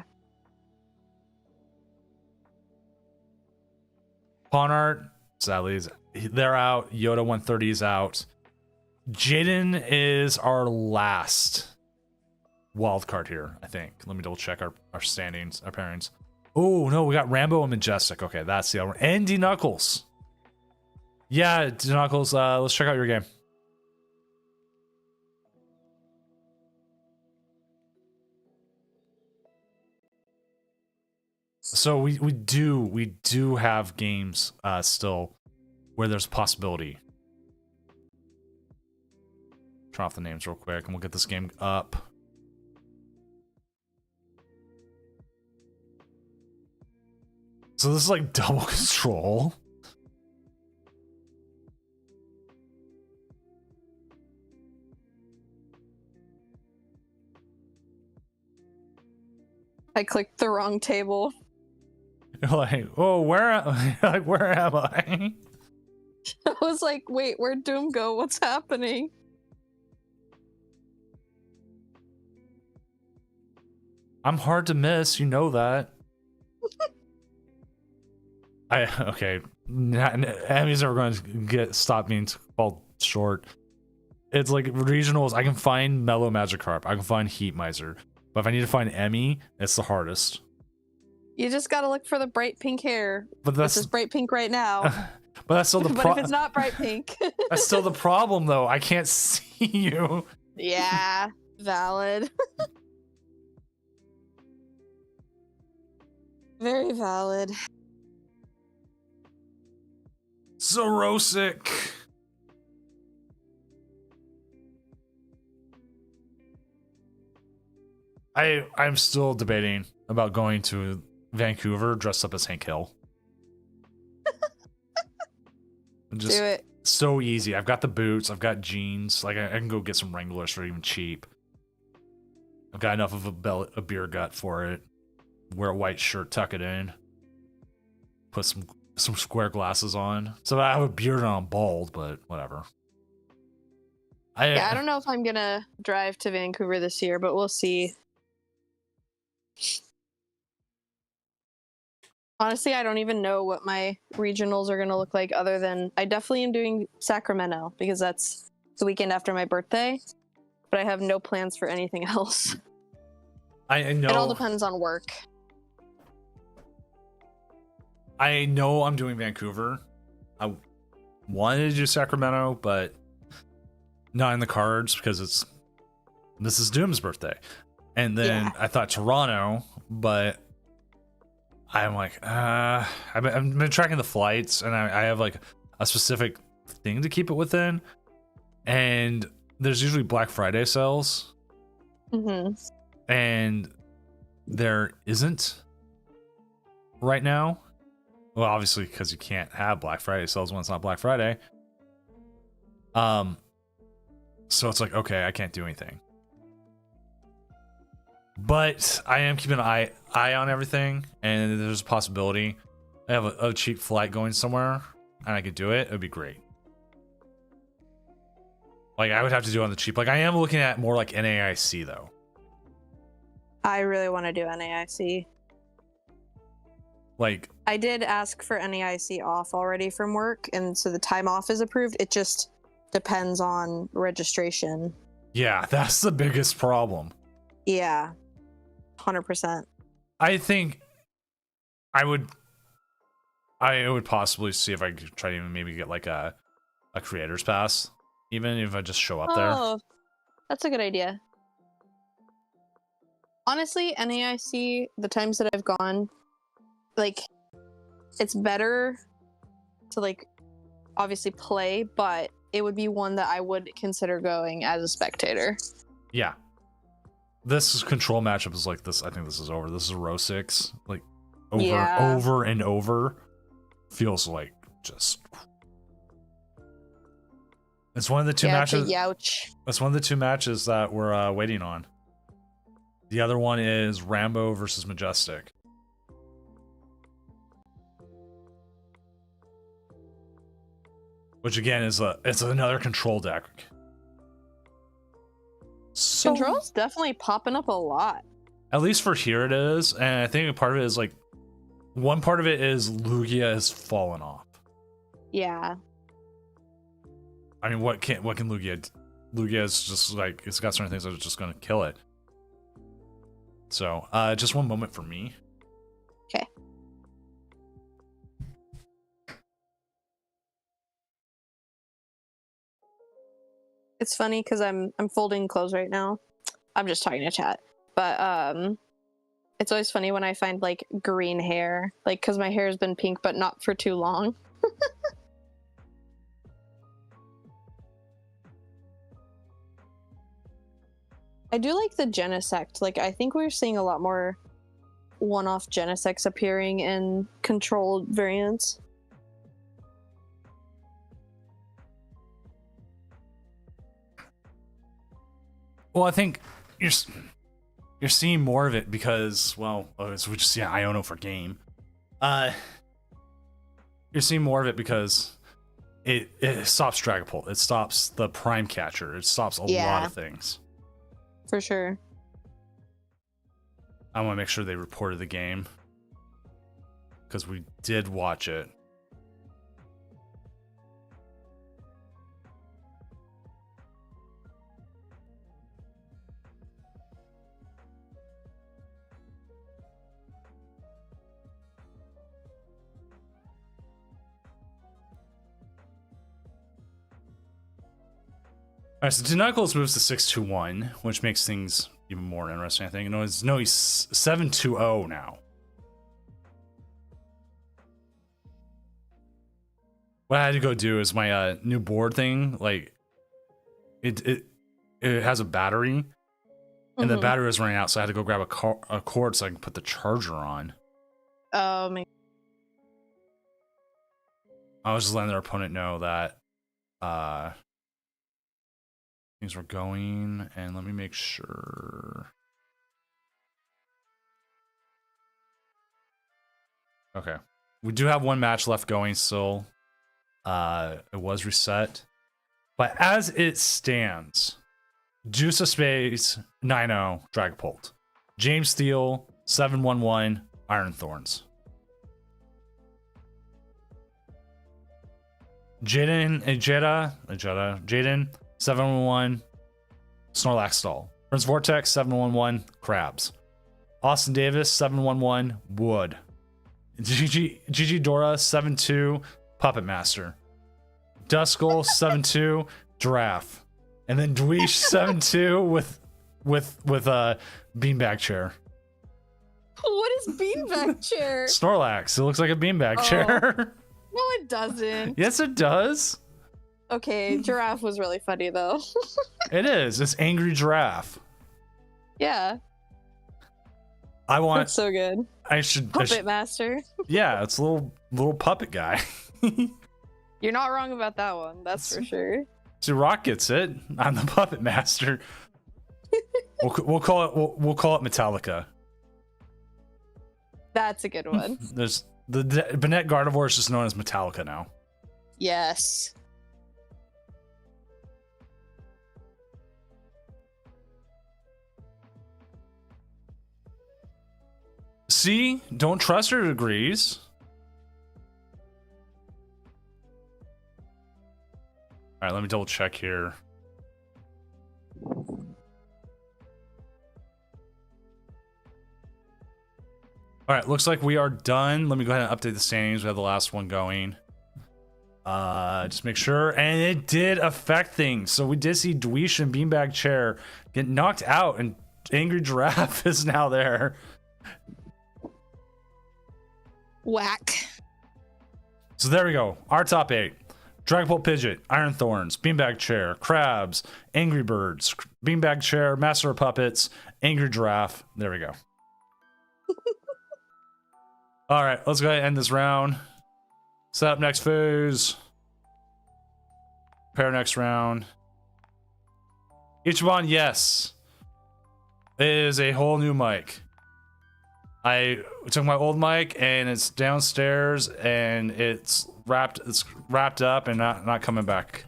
Pawn Art, sadly, they're out. Yoda 130 is out. Jaden is our last wild card here, I think. Let me double check our standings, our pairings. Oh, no, we got Rambo and Majestic. Okay, that's the other one. And D-Knuckles. Yeah, D-Knuckles, let's check out your game. So we do have games still where there's a possibility. Turn off the names real quick and we'll get this game up. So this is like double control. I clicked the wrong table. You're like, oh, where am I? I was like, wait, where'd Doom go? What's happening? I'm hard to miss, you know that. Okay. Emmy's never going to stop being called short. It's like regionals. I can find Mellow Magikarp. I can find Heat Miser. But if I need to find Emmy, it's the hardest. You just gotta look for the bright pink hair. But that's This is bright pink right now. but that's still the But if it's not bright pink. that's still the problem though. I can't see you. Yeah, valid. Very valid. Zorosic. I'm still debating about going to Vancouver dressed up as Hank Hill. Just Do it. so easy. I've got the boots. I've got jeans. Like I can go get some Wranglers for even cheap. I've got enough of a beer gut for it. Wear a white shirt, tuck it in. Put some square glasses on. So I have a beard and I'm bald, but whatever. Yeah, I don't know if I'm gonna drive to Vancouver this year, but we'll see. Honestly, I don't even know what my regionals are going to look like other than I definitely am doing Sacramento because that's the weekend after my birthday, but I have no plans for anything else. I know. It all depends on work. I know I'm doing Vancouver. I wanted to do Sacramento, but not in the cards because it's Mrs. Doom's birthday. And then Yeah. I thought Toronto, but I'm like, I've been tracking the flights, and I have like a specific thing to keep it within. And there's usually Black Friday sales, and there isn't right now. Well, obviously, because you can't have Black Friday sales when it's not Black Friday. So it's like, okay, I can't do anything. But I am keeping an eye on everything, and there's a possibility I have a cheap flight going somewhere and I could do it, it'd be great. Like, I would have to do it on the cheap. Like, I am looking at more like NAIC though. I really want to do NAIC. Like, I did ask for NAIC off already from work, and so the time off is approved. It just depends on registration. yeah, that's the biggest problem. Yeah, 100%. I think I would possibly see if I could try to even maybe get like a creator's pass, even if I just show up there. Oh, that's a good idea. Honestly, NAIC, the times that I've gone, like, it's better to, like, obviously play, but it would be one that I would consider going as a spectator. Yeah. This control matchup is like this. I think this is over. This is row 6. Like, over and over. Feels like just. It's one of the two matches. Youch. It's one of the two matches that we're waiting on. The other one is Rambo versus Majestic. Which again is it's another control deck. So, Control's definitely popping up a lot. at least for here it is, and I think a part of it is like one part of it is Lugia has fallen off. Yeah. I mean, what can Lugia? Lugia is just like it's got certain things that are just gonna kill it. So, just one moment for me. Okay. It's funny because I'm folding clothes right now. I'm just talking to chat, but it's always funny when I find like green hair, like because my hair has been pink, but not for too long. I do like the Genesect. Like, I think we're seeing a lot more one-off Genesects appearing in controlled variants. Well, I think you're seeing more of it because, well, as we just see Iono for game. You're seeing more of it because it stops Dragapult. It stops the Prime Catcher. It stops a lot of things. For sure. I want to make sure they reported the game because we did watch it. Alright, so Knuckles moves to 6-2-1, which makes things even more interesting, I think. No, he's 7-2-0 now. What I had to go do is my new board thing, like it has a battery, and the battery was running out, so I had to go grab a cord so I can put the charger on. Oh my. I was just letting their opponent know that things were going, and let me make sure. Okay. We do have one match left going still. It was reset. But as it stands, Juice of Space, 9-0, Dragapult. James Steele, 7-1-1, Iron Thorns. Jaden, Jaden, 7-1-1, Snorlax Stall. Prince Vortex, 7-1-1, Crabs. Austin Davis, 7-1-1, Wood. Gigi Dora, 7-2, Puppet Master. Duskull, 7-2, Giraffe. And then Dweesh, 7-2 with Beanbag Chair. What is beanbag chair? Snorlax. It looks like a beanbag chair. No, it doesn't. Yes, it does. Okay, Giraffe was really funny though. It is. It's Angry Giraffe. Yeah. I want. That's so good. I should. Puppet Master. Yeah, it's a little puppet guy. You're not wrong about that one. That's for sure. See, Rock gets it. I'm the Puppet Master. we'll call it Metallica. That's a good one. The Bennett Gardevoir is just known as Metallica now. Yes. See? Don't trust her degrees. Alright, let me double check here. Alright, looks like we are done. Let me go ahead and update the standings. We have the last one going. Just make sure. And it did affect things. So we did see Dweesh and Beanbag Chair get knocked out, and Angry Giraffe is now there. Whack. So there we go. Our top 8. Dragapult Pidgeot, Iron Thorns, Beanbag Chair, Crabs, Angry Birds, Beanbag Chair, Master of Puppets, Angry Giraffe. There we go. All right, let's go ahead and end this round. Set up next phase. Prepare next round. Ichiban, yes. It is a whole new mic. I took my old mic and it's downstairs and it's wrapped up and not coming back.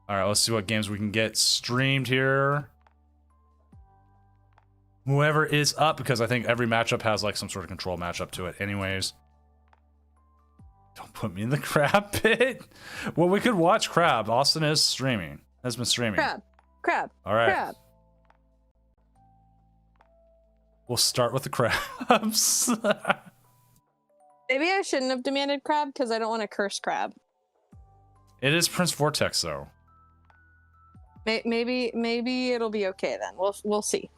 All right, let's see what games we can get streamed here. Whoever is up, because I think every matchup has like some sort of control matchup to it anyways. Don't put me in the crab pit. Well, we could watch Crab. Austin is streaming. Has been streaming. Crab. All right. Crab. We'll start with the crabs. Maybe I shouldn't have demanded crab because I don't want to curse crab. It is Prince Vortex though. Maybe it'll be okay then. We'll see.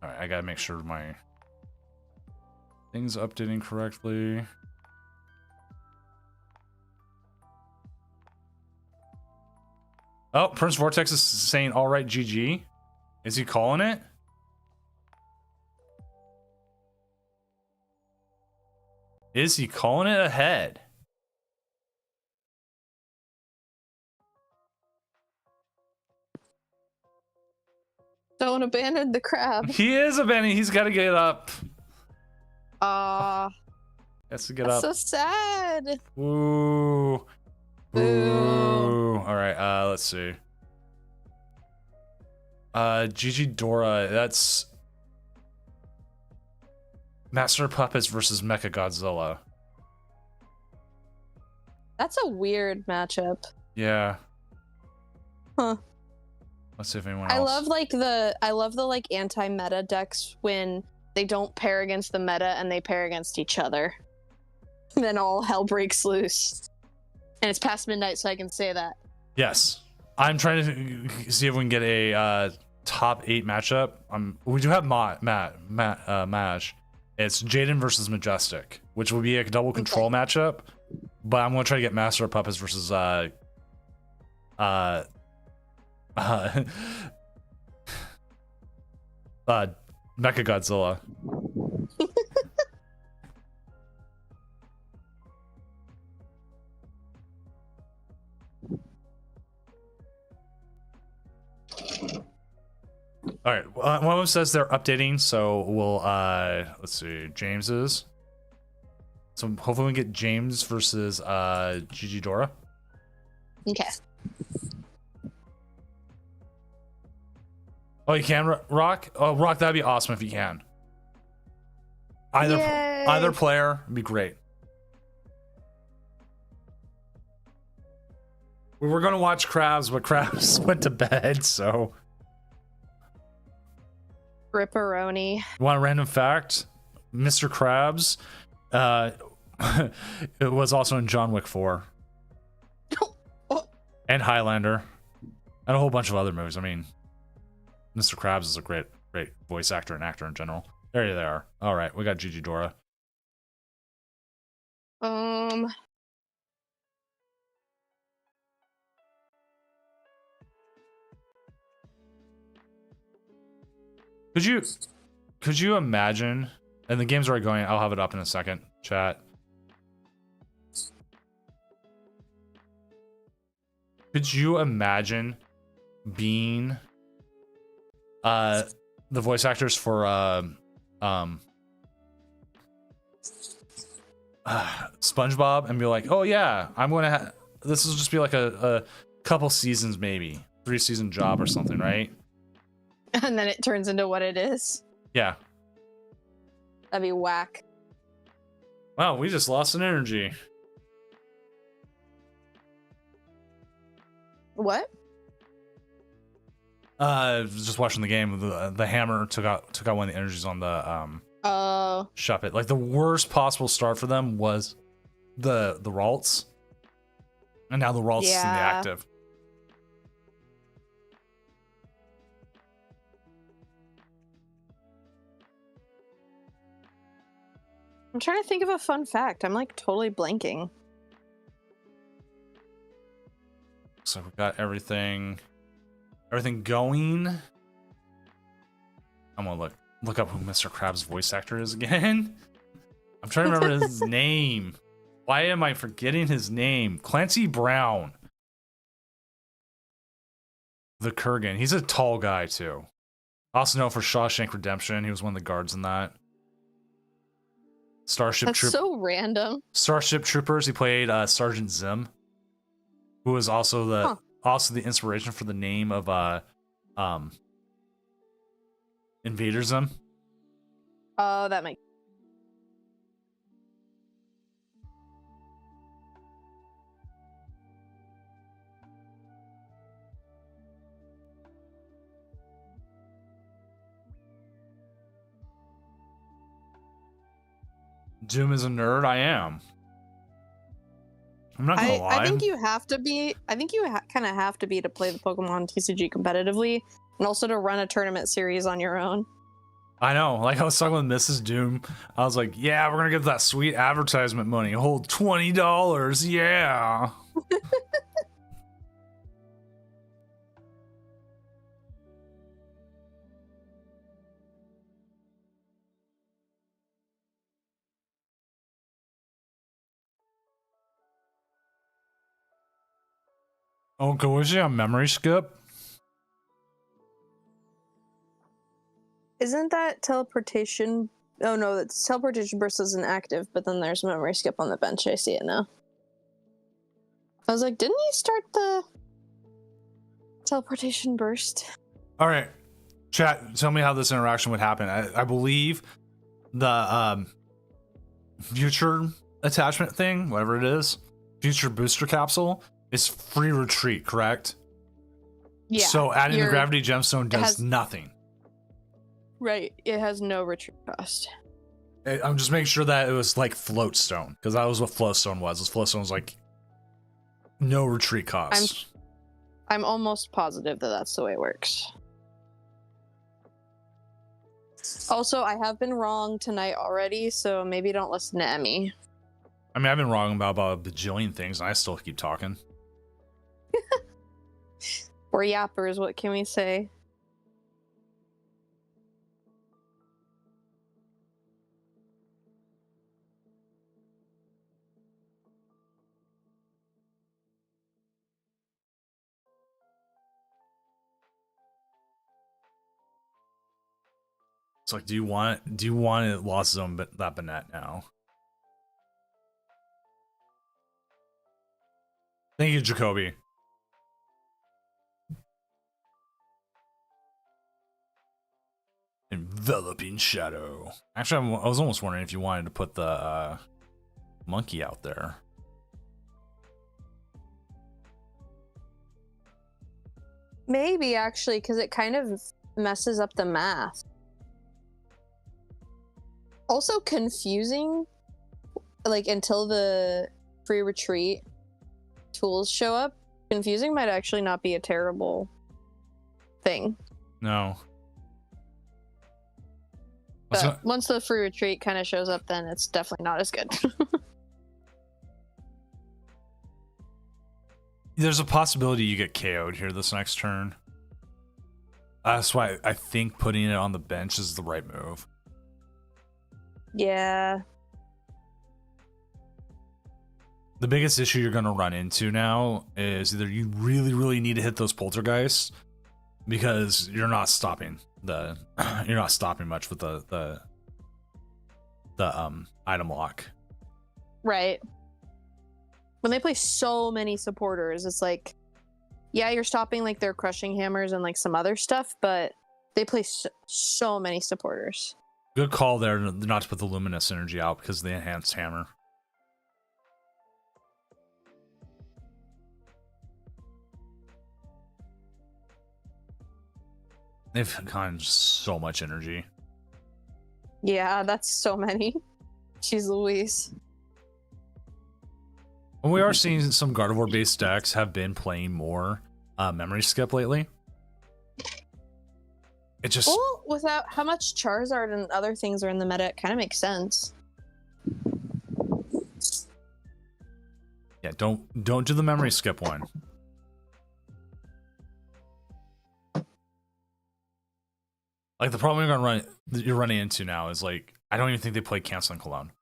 All right, I gotta make sure my thing's updating correctly. Oh, Prince Vortex is saying all right, GG. Is he calling it? Is he calling it ahead? Don't abandon the crab. He is abandoning. He's got to get up. Has to get That's up. so sad. Ooh. Boo. Ooh. All right. Let's see. Gigi Dora. That's Master of Puppets versus Mecha Godzilla. That's a weird matchup. Yeah. Huh. Let's see if anyone else. I love the like anti-meta decks when they don't pair against the meta and they pair against each other. And then all hell breaks loose. And it's past midnight, so I can say that. Yes. I'm trying to see if we can get a top 8 matchup. We do have Maj. It's Jaden versus Majestic, which will be a double control matchup. But I'm gonna try to get Master of Puppets versus Mecha Godzilla. All right. One of them says they're updating, so we'll let's see. James's. So hopefully we get James versus Gigi Dora. Okay. Oh, you can, Rock? Oh, Rock, that'd be awesome if you can. Either player would be great. We were gonna watch Krabs, but Krabs went to bed, so. Ripperoni. You want a random fact? Mr. Krabs, it was also in John Wick 4. And Highlander. And a whole bunch of other movies. I mean, Mr. Krabs is a great voice actor and actor in general. There they are. All right, we got Gigi Dora. Could you imagine? And the game's already going. I'll have it up in a second. Chat. Could you imagine being the voice actors for SpongeBob and be like, oh yeah, I'm gonna this will just be like a couple seasons, maybe 3-season job or something, right? And then it turns into what it is. Yeah. That'd be whack. Wow, we just lost an energy. What? Just watching the game. The hammer took out one of the energies on the Oh. Shuppet. Like the worst possible start for them was the Ralts, and now the Ralts is in the Yeah. active. I'm trying to think of a fun fact. I'm like totally blanking. So we've got everything going. I'm gonna look up who Mr. Krabs' voice actor is again. I'm trying to remember his name. Why am I forgetting his name? Clancy Brown. The Kurgan. He's a tall guy too. Also known for Shawshank Redemption. He was one of the guards in that. That's so random. Starship Troopers. He played Sergeant Zim, who was also the inspiration for the name of Invader Zim. Oh, that makes. Doom is a nerd. I am. I'm not gonna lie. I think you have to be. I think you kind of have to be to play the Pokemon TCG competitively, and also to run a tournament series on your own. I know. Like I was talking with Mrs. Doom. I was like, "Yeah, we're gonna get that sweet advertisement money. Hold $20. Yeah." Oh, was she on memory skip? Isn't that teleportation? Oh no, it's teleportation burst isn't active, but then there's memory skip on the bench. I see it now. I was like, didn't he start the teleportation burst? All right, chat. Tell me how this interaction would happen. I believe the future attachment thing, whatever it is, future booster capsule is free retreat, correct? Yeah. So adding the you're- gravity gemstone does has- nothing. Right. It has no retreat cost. I'm just making sure that it was like floatstone, because that was what floatstone was. Floatstone was like no retreat cost. I'm almost positive that that's the way it works. Also, I have been wrong tonight already, so maybe don't listen to Emmy. I mean, I've been wrong about a bajillion things, and I still keep talking. We're yappers, what can we say? It's like, do you want it lost zone that Banette now? Thank you, Jacoby. Enveloping shadow. Actually, I was almost wondering if you wanted to put the monkey out there. Maybe, actually, because it kind of messes up the math. Also confusing, like, until the free retreat tools show up. Confusing might actually not be a terrible thing. No. But once the free retreat kind of shows up, then it's definitely not as good. There's a possibility you get KO'd here this next turn. That's why I think putting it on the bench is the right move. Yeah. The biggest issue you're going to run into now is either you really, really need to hit those poltergeists, because you're not stopping much with the item lock. Right. When they play so many supporters, it's like, yeah, you're stopping like their crushing hammers and like some other stuff, but they play so many supporters. Good call there not to put the luminous energy out because of the enhanced hammer. They've gotten so much energy. Yeah, that's so many. Jeez Louise. And we are seeing some Gardevoir based decks have been playing more memory skip lately. It just Well, without how much Charizard and other things are in the meta, it kind of makes sense. yeah, don't do the memory skip one. Like the problem you're running into now is like I don't even think they play Canceling Cologne.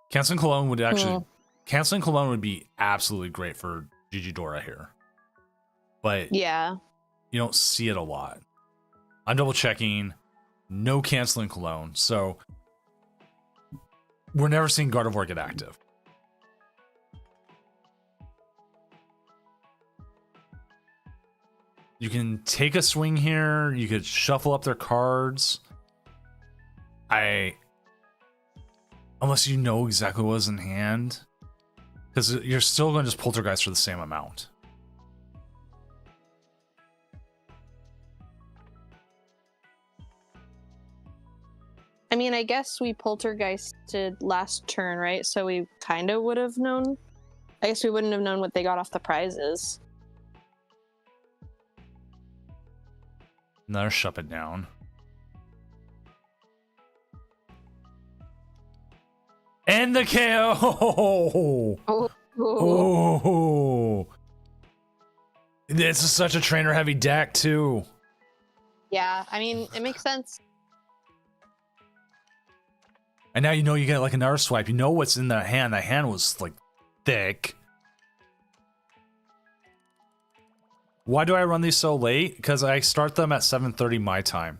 Canceling Cologne would actually Canceling Cologne would be absolutely great for GG Dora here. But Yeah. you don't see it a lot. I'm double checking. No Canceling Cologne. So we're never seeing Gardevoir get active. You can take a swing here. You could shuffle up their cards. Unless you know exactly what was in hand. Because you're still going to just Poltergeist for the same amount. I mean, I guess we poltergeisted last turn, right? So we kind of would have known. I guess we wouldn't have known what they got off the prizes. Another shut it down. And the KO! Oh. Oh! This is such a trainer heavy deck, too. Yeah, I mean, it makes sense. And now you know you get like another swipe. You know what's in that hand. That hand was like thick. Why do I run these so late? Because I start them at 7:30 my time.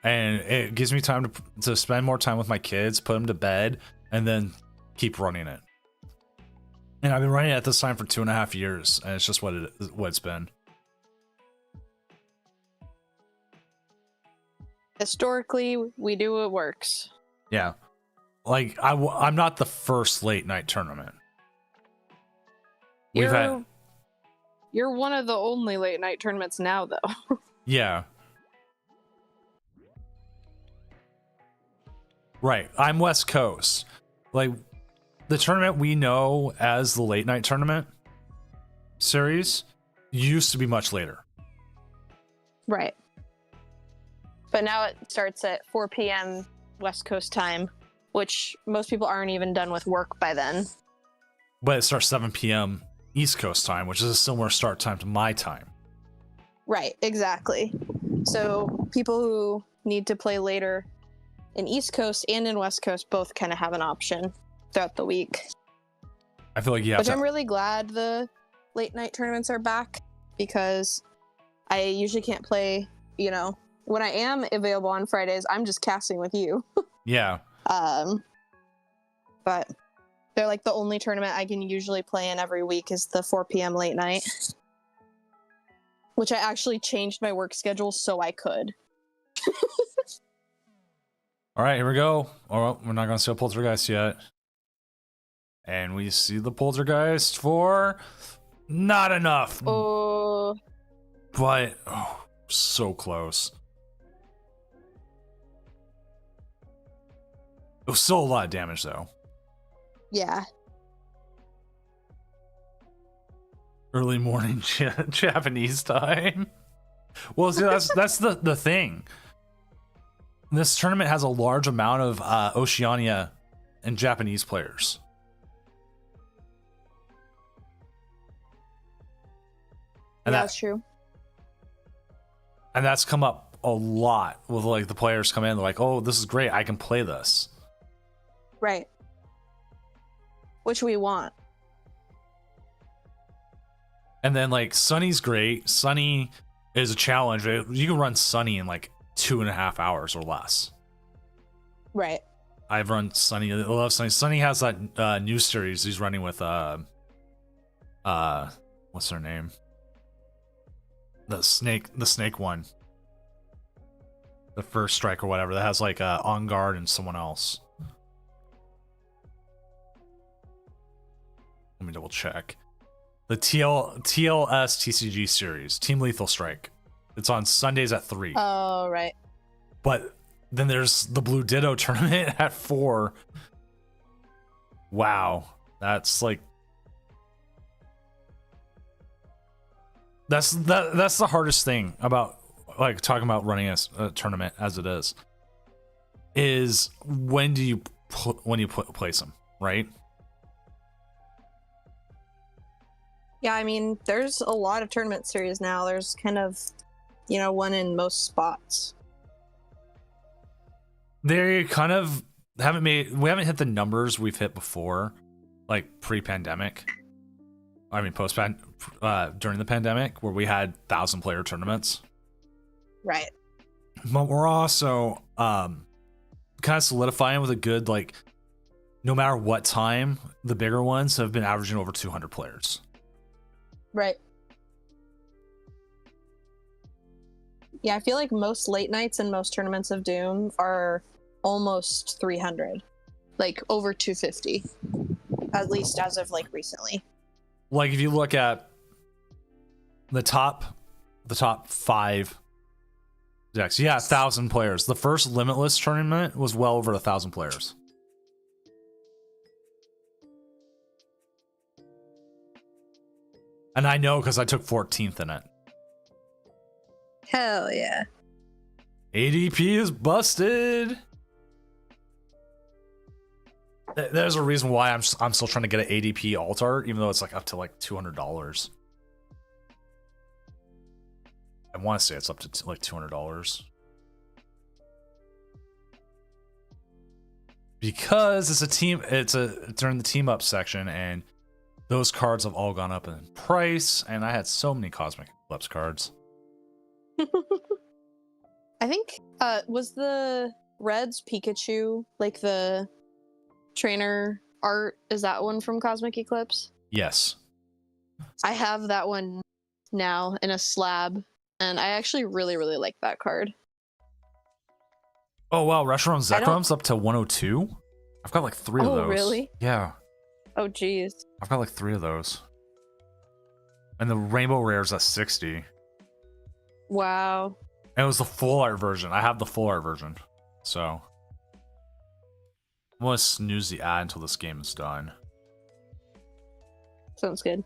And it gives me time to spend more time with my kids, put them to bed, and then keep running it. And I've been running it at this time for 2.5 years, and it's just what it's been. Historically, we do what works. Yeah. Like, I'm not the first late night tournament. You're one of the only late night tournaments now, though. Yeah. Right. I'm West Coast. Like, the tournament we know as the late night tournament series used to be much later. Right. But now it starts at 4 p.m. West Coast time, which most people aren't even done with work by then. But it starts 7 p.m. East Coast time, which is a similar start time to my time. Right, exactly. So people who need to play later in East Coast and in West Coast both kind of have an option throughout the week. I feel like you have Which I'm really glad the late night tournaments are back, because I usually can't play, when I am available on Fridays, I'm just casting with you. Yeah. But they're like the only tournament I can usually play in every week is the 4 p.m. late night. Which I actually changed my work schedule so I could. All right, here we go. Oh, well, we're not going to see a Poltergeist yet. And we see the Poltergeist for not enough. Oh. But, so close. It was still a lot of damage, though. Yeah. Early morning Japanese time. Well, see, that's the thing. This tournament has a large amount of Oceania and Japanese players. And Yeah, that's true. And that's come up a lot with like the players come in, they're like, oh, this is great, I can play this. Right. Which we want. And then like Sunny's great. Sunny is a challenge. You can run Sunny in like 2.5 hours or less. Right. I've run Sunny. I love Sunny. Sunny has that new series he's running with what's her name? The snake one. The first strike or whatever that has like On Guard and someone else. Let me double check. The TLS TCG series, Team Lethal Strike. It's on Sundays at 3. Oh, right. But then there's the Blue Ditto tournament at 4. Wow. That's like that's the hardest thing about like talking about running a tournament as it is when do you place them, right? Yeah, I mean, there's a lot of tournament series now. There's kind of, one in most spots. They kind of we haven't hit the numbers we've hit before, like pre-pandemic. I mean, during the pandemic, where we had 1,000-player tournaments. Right. But we're also kind of solidifying with a good, like, no matter what time, the bigger ones have been averaging over 200 players. Right. Yeah, I feel like most late nights and most tournaments of Doom are almost 300. Like, over 250. At least as of, like, recently. Like, if you look at the top 5 decks, 1,000 players. The first Limitless tournament was well over 1,000 players. And I know because I took 14th in it. Hell yeah. ADP is busted. There's a reason why I'm still trying to get an ADP alt art, even though it's like up to like $200. I want to say it's up to like $200 because it's during the team up section, and those cards have all gone up in price, and I had so many Cosmic Eclipse cards. I think was the Reds Pikachu like the trainer art? Is that one from Cosmic Eclipse? Yes. I have that one now in a slab, and I actually really, really like that card. Oh wow, Reshiram Zekrum's up to 102. I've got like 3 of those. Oh really? Yeah. Oh geez. I've got like 3 of those. And the Rainbow Rare's at 60. Wow. And it was the full art version. I have the full art version. So I'm gonna snooze the ad until this game is done. Sounds good.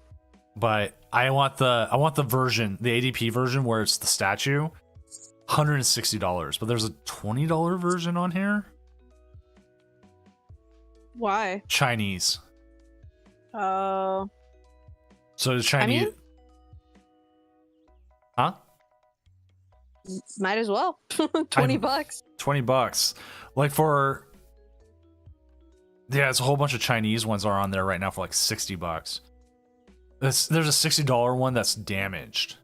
But I want the version, the ADP version where it's the statue. $160. But there's a $20 version on here. Why? Chinese. Oh. So the Chinese. I mean, huh? Might as well. $20. $20. Like for. Yeah, it's a whole bunch of Chinese ones are on there right now for like $60. There's a $60 one that's damaged.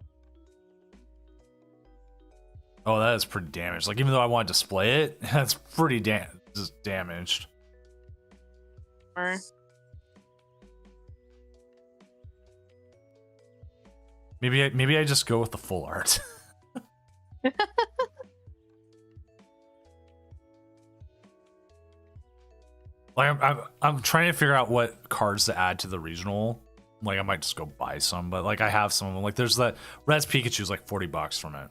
Oh, that is pretty damaged. Like, even though I want to display it, that's pretty just damaged. Maybe I just go with the full art. Like I'm trying to figure out what cards to add to the regional. Like, I might just go buy some, but like I have some of them. Like, there's that Res Pikachu's like $40 from it.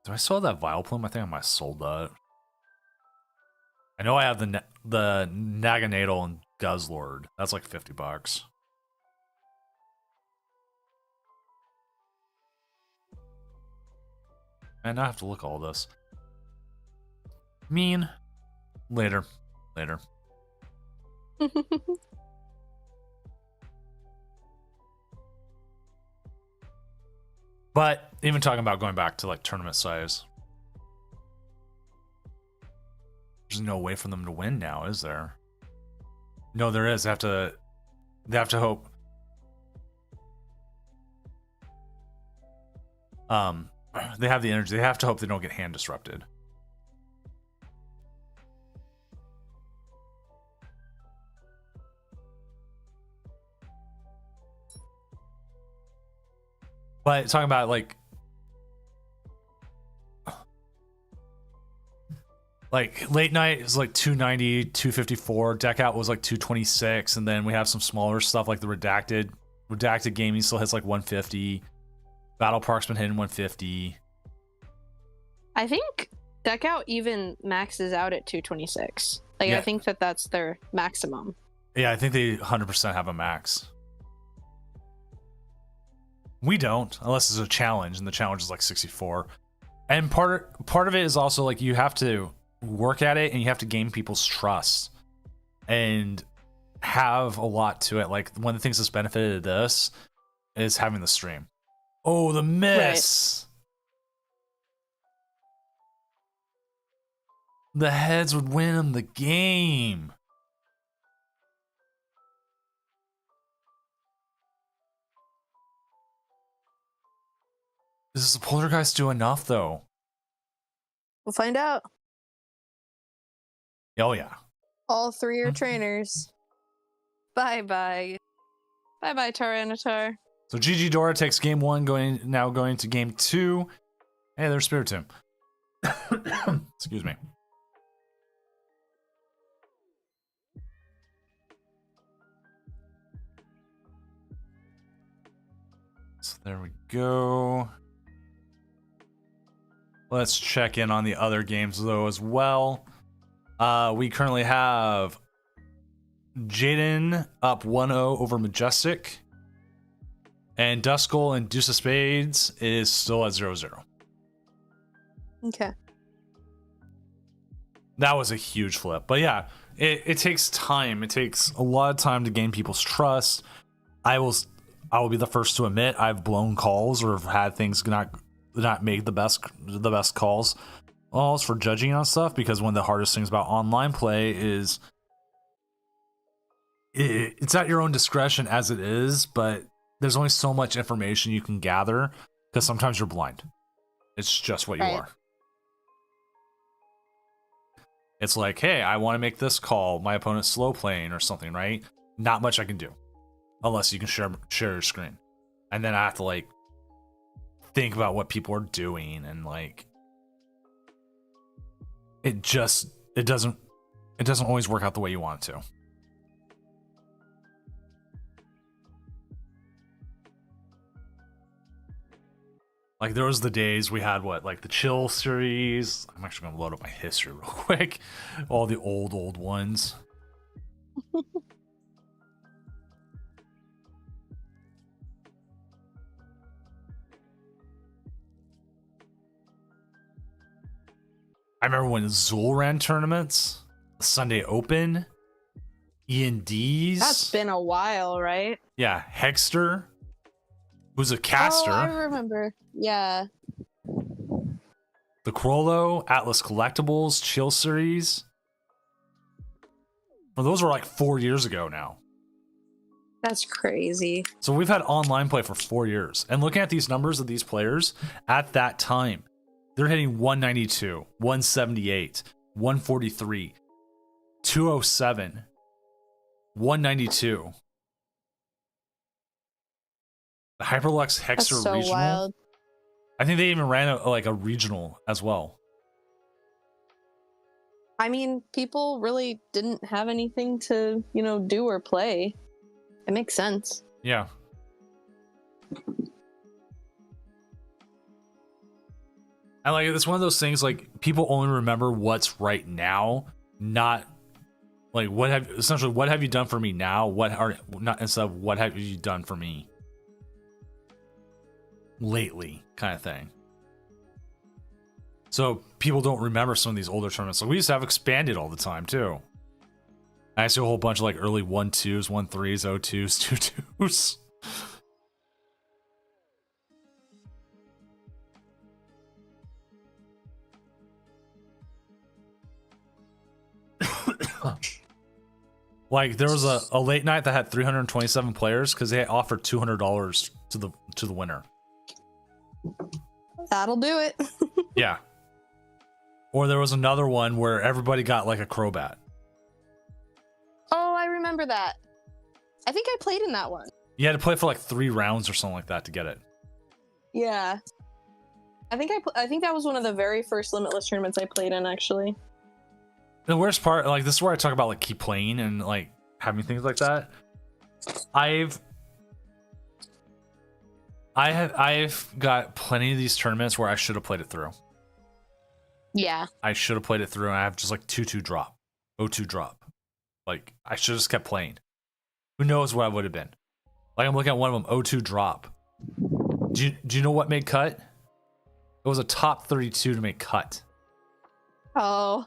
Do I still have that Vileplume? I think I might have sold that. I know I have the Naganadel and Guzzlord. That's like $50. And I have to look at all this. Mean. Later. But even talking about going back to like tournament size, there's no way for them to win now, is there? No, there is. They have to hope. They have the energy. They have to hope they don't get hand disrupted. But talking about like late night is like 290, 254. Deck out was like 226, and then we have some smaller stuff like the redacted gaming still hits like 150. Battle Park's been hitting 150. I think Deck Out even maxes out at 226. Like, Yeah. I think that's their maximum. Yeah, I think they 100% have a max. We don't, unless it's a challenge, and the challenge is like 64. And part of it is also like you have to work at it and you have to gain people's trust and have a lot to it. Like one of the things that's benefited this is having the stream. Oh, the miss. Right. The heads would win him the game. Does the poltergeist do enough though? We'll find out. Oh yeah. All three are trainers. Bye-bye. Bye-bye, Tyranitar. So GG Dora takes game 1, going to game 2. Hey, there's Spiritomb. Excuse me. So there we go. Let's check in on the other games though as well. We currently have Jaden up 1-0 over Majestic. And Duskull and Deuce of Spades is still at 0-0. Okay. That was a huge flip. But yeah, it takes time. It takes a lot of time to gain people's trust. I will be the first to admit I've blown calls or have had things not make the best calls for judging on stuff, because one of the hardest things about online play is it's at your own discretion as it is, but there's only so much information you can gather because sometimes you're blind. It's just what you are. It's like, hey, I want to make this call. My opponent's slow playing or something, right? Not much I can do unless you can share your screen. And then I have to like think about what people are doing, and like it doesn't always work out the way you want it to. Like there was the days we had like the Chill series. I'm actually gonna load up my history real quick. All the old ones. I remember when Zool ran tournaments, Sunday Open, E&Ds. That's been a while, right? Yeah, Hexter, who's a caster. Oh, I remember. Yeah. The Crollo, Atlas Collectibles, Chill Series. Well, those were like 4 years ago now. That's crazy. So we've had online play for 4 years. And looking at these numbers of these players at that time, they're hitting 192, 178, 143, 207, 192. The Hyperlux Hexer That's so Regional. wild. I think they even ran a regional as well. I mean, people really didn't have anything to, do or play. It makes sense. Yeah. And like it's one of those things like people only remember what's right now, not like what have you done for me now? Instead of what have you done for me lately, kind of thing. So people don't remember some of these older tournaments. So we used to have expanded all the time too. I see a whole bunch of like early 1-2s, 1-3s, 0-2s, 2-2s. Like there was a late night that had 327 players because they offered $200 to the winner. That'll do it. Yeah. Or there was another one where everybody got like a Crobat. Oh, I remember that. I think I played in that one. You had to play for like 3 rounds or something like that to get it. Yeah. I think that was one of the very first Limitless tournaments I played in, actually. The worst part, like, this is where I talk about like keep playing and like having things like that. I've got plenty of these tournaments where I should have played it through. Yeah. I should have played it through, and I have just like 2-2 drop, 0-2 drop. Like, I should have just kept playing. Who knows what I would have been? Like, I'm looking at one of them, 0-2 drop. Do you know what made cut? It was a top 32 to make cut. Oh.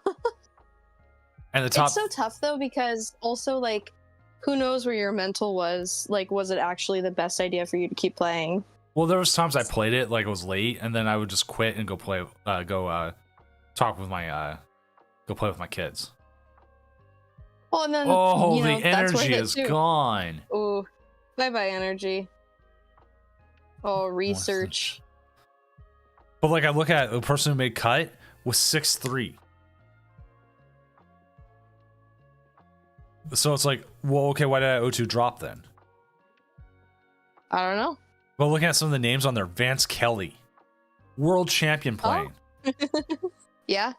And the top. It's so tough though, because also like, who knows where your mental was? Like, was it actually the best idea for you to keep playing? Well, there was times I played it like it was late, and then I would just quit and go play, talk with my, go play with my kids. Well, and then Oh, you know, the that's where energy it is too. gone. Ooh, bye energy. Oh, research. But like, I look at the person who made cut was 6'3". So it's like, well, okay, why did I 0-2 drop then? I don't know. But looking at some of the names on there, Vance Kelly, world champion playing. Yeah.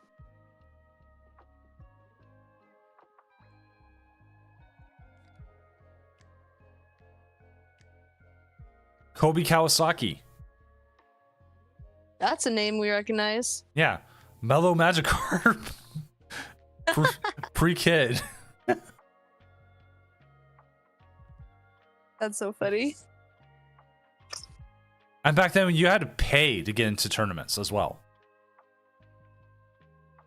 Kobe Kawasaki. That's a name we recognize. Yeah. Mellow Magikarp. Pre-kid. That's so funny. And back then, you had to pay to get into tournaments as well.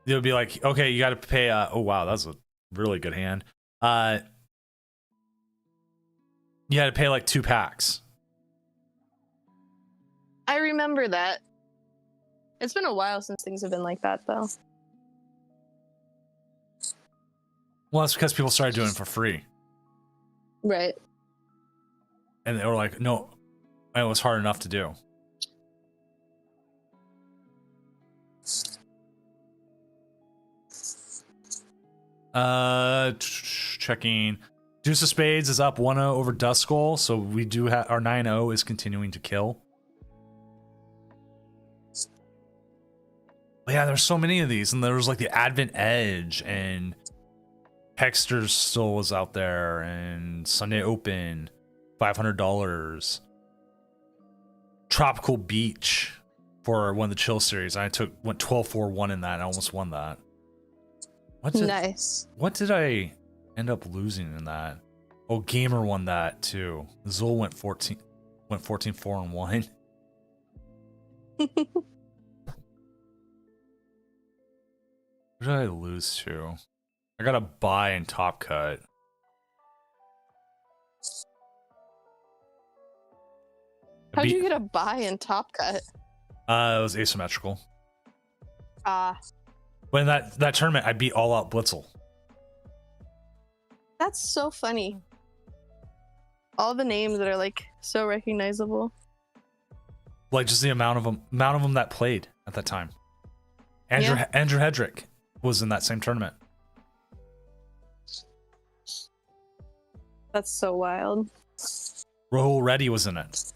It would be like, okay, you got to pay. Oh, wow, that's a really good hand. You had to pay like 2 packs. I remember that. It's been a while since things have been like that, though. Well, that's because people started doing it for free. Right. And they were like, no, it was hard enough to do. Checking. Deuce of Spades is up 1-0 over Duskull, so we do have our 9-0 is continuing to kill. But yeah, there's so many of these, and there was like the Advent Edge, and Hexter still was out there, and Sunday Open, $500. Tropical Beach for one of the Chill series. I went 12-4-1 in that. I almost won that. Nice. What did I end up losing in that? Oh, Gamer won that too. Zol went 14-4-1. Where did I lose to? I got a buy in Top Cut. How'd you get a buy in Top Cut? It was asymmetrical. But in that tournament, I beat All Out Blitzel. That's so funny. All the names that are like so recognizable. Like just the amount of them that played at that time. Andrew Hedrick was in that same tournament. That's so wild. Rahul Reddy was in it.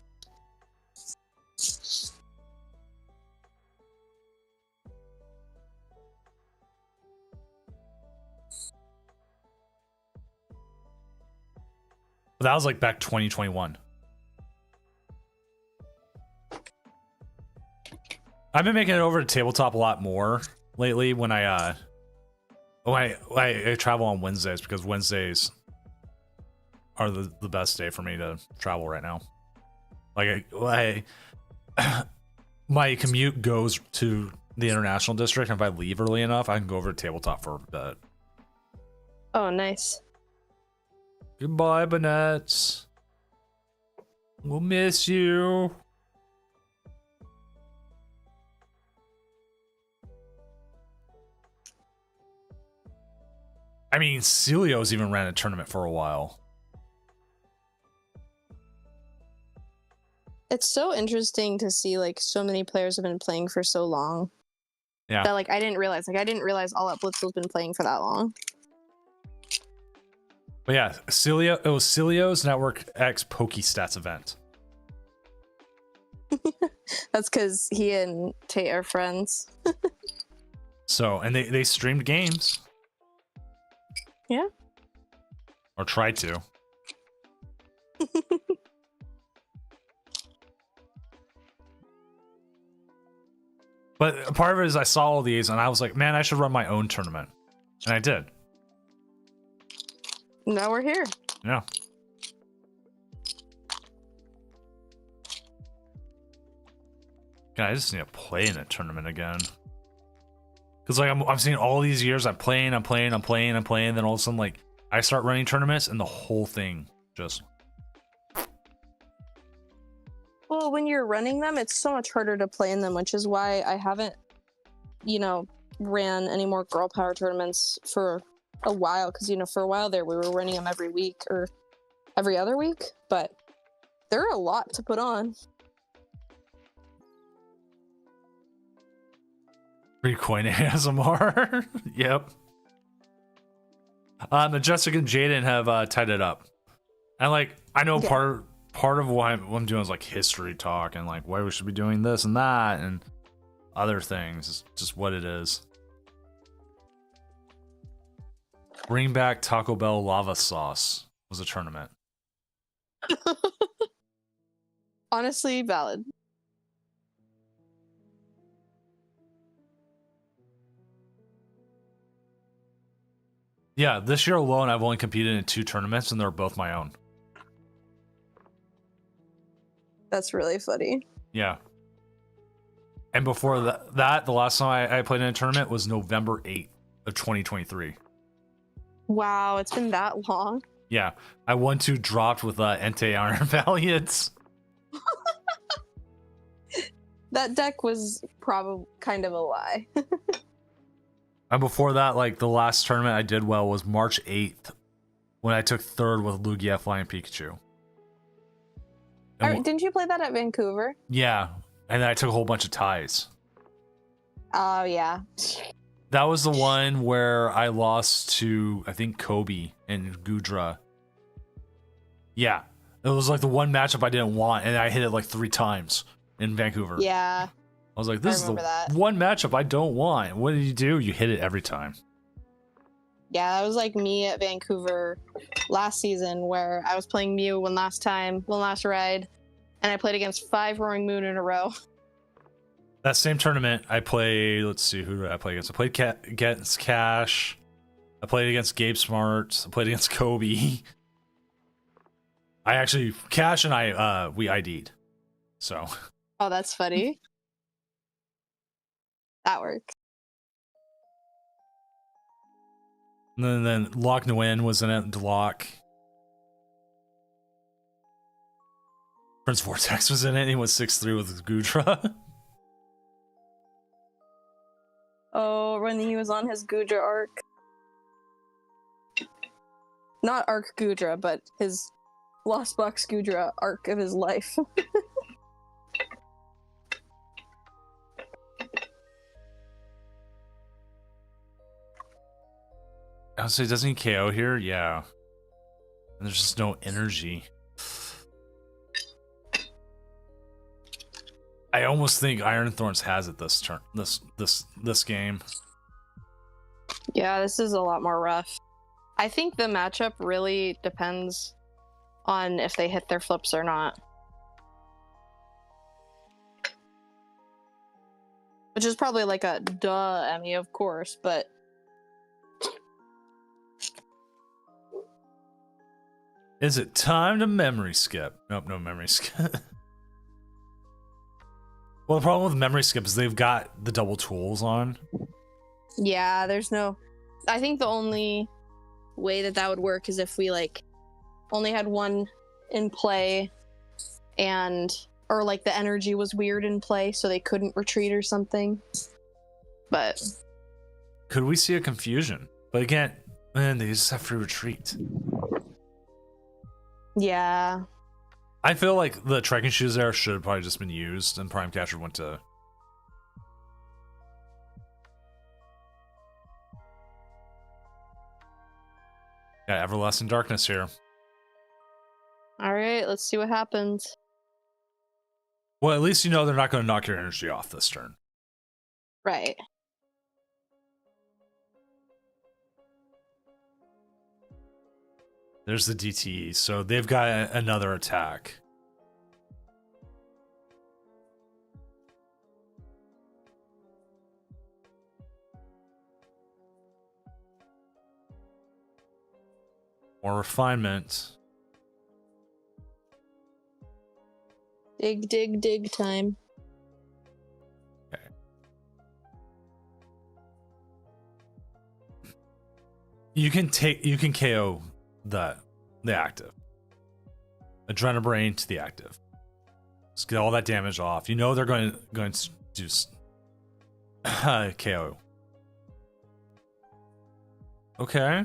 But that was like back 2021. I've been making it over to tabletop a lot more lately when I travel on Wednesdays, because Wednesdays are the best day for me to travel right now. Like my commute goes to the international district, and if I leave early enough, I can go over to tabletop for a bit. Oh, nice. Goodbye, Banets. We'll miss you. I mean, Celio's even ran a tournament for a while. It's so interesting to see like so many players have been playing for so long. Yeah. That like I didn't realize All Out Blitz's been playing for that long. But yeah, it was Cilio's Network X PokeStats event. That's because he and Tate are friends. So, and they streamed games. Yeah. Or tried to. But part of it is I saw all these and I was like, man, I should run my own tournament. And I did. Now we're here. Yeah. God, I just need to play in a tournament again. Because like I'm seeing all these years, I'm playing, then all of a sudden like I start running tournaments and the whole thing just. Well, when you're running them, it's so much harder to play in them, which is why I haven't, ran any more girl power tournaments for a while. Because, for a while there, we were running them every week or every other week. But they're a lot to put on. Recoin ASMR. Yep. Majestic and Jaden have tied it up. And like, I know part of what I'm doing is like history talk and like why we should be doing this and that and other things. It's just what it is. Bring back Taco Bell lava sauce was a tournament. Honestly, valid. Yeah, this year alone, I've only competed in 2 tournaments, and they're both my own. That's really funny. Yeah. And before that, the last time I played in a tournament was November 8th of 2023. Wow, it's been that long. Yeah, I won 2 dropped with Entei Iron Valiants. That deck was probably kind of a lie. And before that, like the last tournament I did well was March 8th when I took 3rd with Lugia Flying Pikachu. And Didn't you play that at Vancouver? yeah, and then I took a whole bunch of ties. Oh, yeah. That was the one where I lost to, I think, Kobe and Gudra. Yeah, it was like the one matchup I didn't want, and I hit it like 3 times in Vancouver. Yeah. I was like, this is the that. one matchup I don't want. What did you do? You hit it every time. Yeah, that was like me at Vancouver last season where I was playing Mew one last ride, and I played against 5 Roaring Moon in a row. That same tournament, I played, let's see, who did I play against? I played against Cash. I played against Gabe Smart. I played against Kobe. Cash and I, we ID'd. So. Oh, that's funny. That works. And then Lock Nguyen was in it, Lock. Prince Vortex was in it, and he went 6-3 with Gudra. Oh, when he was on his Gudra arc. Not Arc Gudra, but his Lost Box Gudra arc of his life. I would say, doesn't he KO here? Yeah. And there's just no energy. I almost think Iron Thorns has it this turn. This game. Yeah, this is a lot more rough. I think the matchup really depends on if they hit their flips or not. Which is probably like a duh, Emmy, of course, but Is it time to memory skip? Nope, no memory skip. Well, the problem with memory skip is they've got the double tools on. yeah, there's no. I think the only way that would work is if we like only had one in play or like the energy was weird in play so they couldn't retreat or something. But Could we see a confusion? But again, man, they just have to retreat. yeah. I feel like the trekking shoes there should have probably just been used, and Prime Catcher went to. Yeah, Everlasting Darkness here. All right, let's see what happens. Well, at least you know they're not going to knock your energy off this turn. Right. There's the DTE, so they've got another attack. More refinement. Dig, dig, dig time. Okay. You can KO the active. Adrenabrain to the active. Just get all that damage off. You know they're going to do KO. Okay.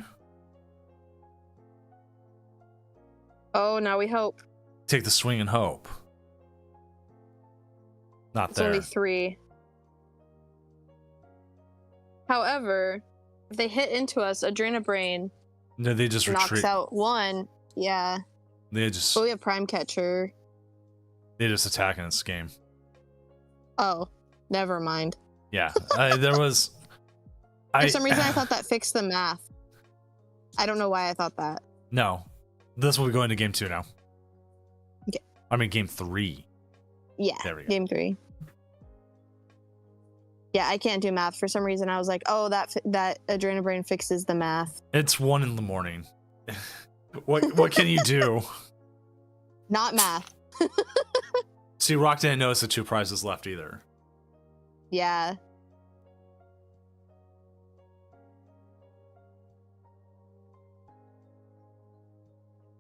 Oh, now we hope. Take the swing and hope. Not It's there. only 3. However, if they hit into us, Adrenabrain No, they just knocks retreat. out 1. Yeah. They just But we have Prime Catcher. they just attack in this game. Oh, never mind. Yeah, there was. For some reason, I thought that fixed the math. I don't know why I thought that. No, this will be going to game 2 now. Okay. I mean game 3. Yeah. There we go. Game 3. Yeah, I can't do math. For some reason, I was like, oh, that Adrenabrain fixes the math. It's 1 in the morning. What can you do? Not math. See, Rock didn't notice the 2 prizes left either. Yeah.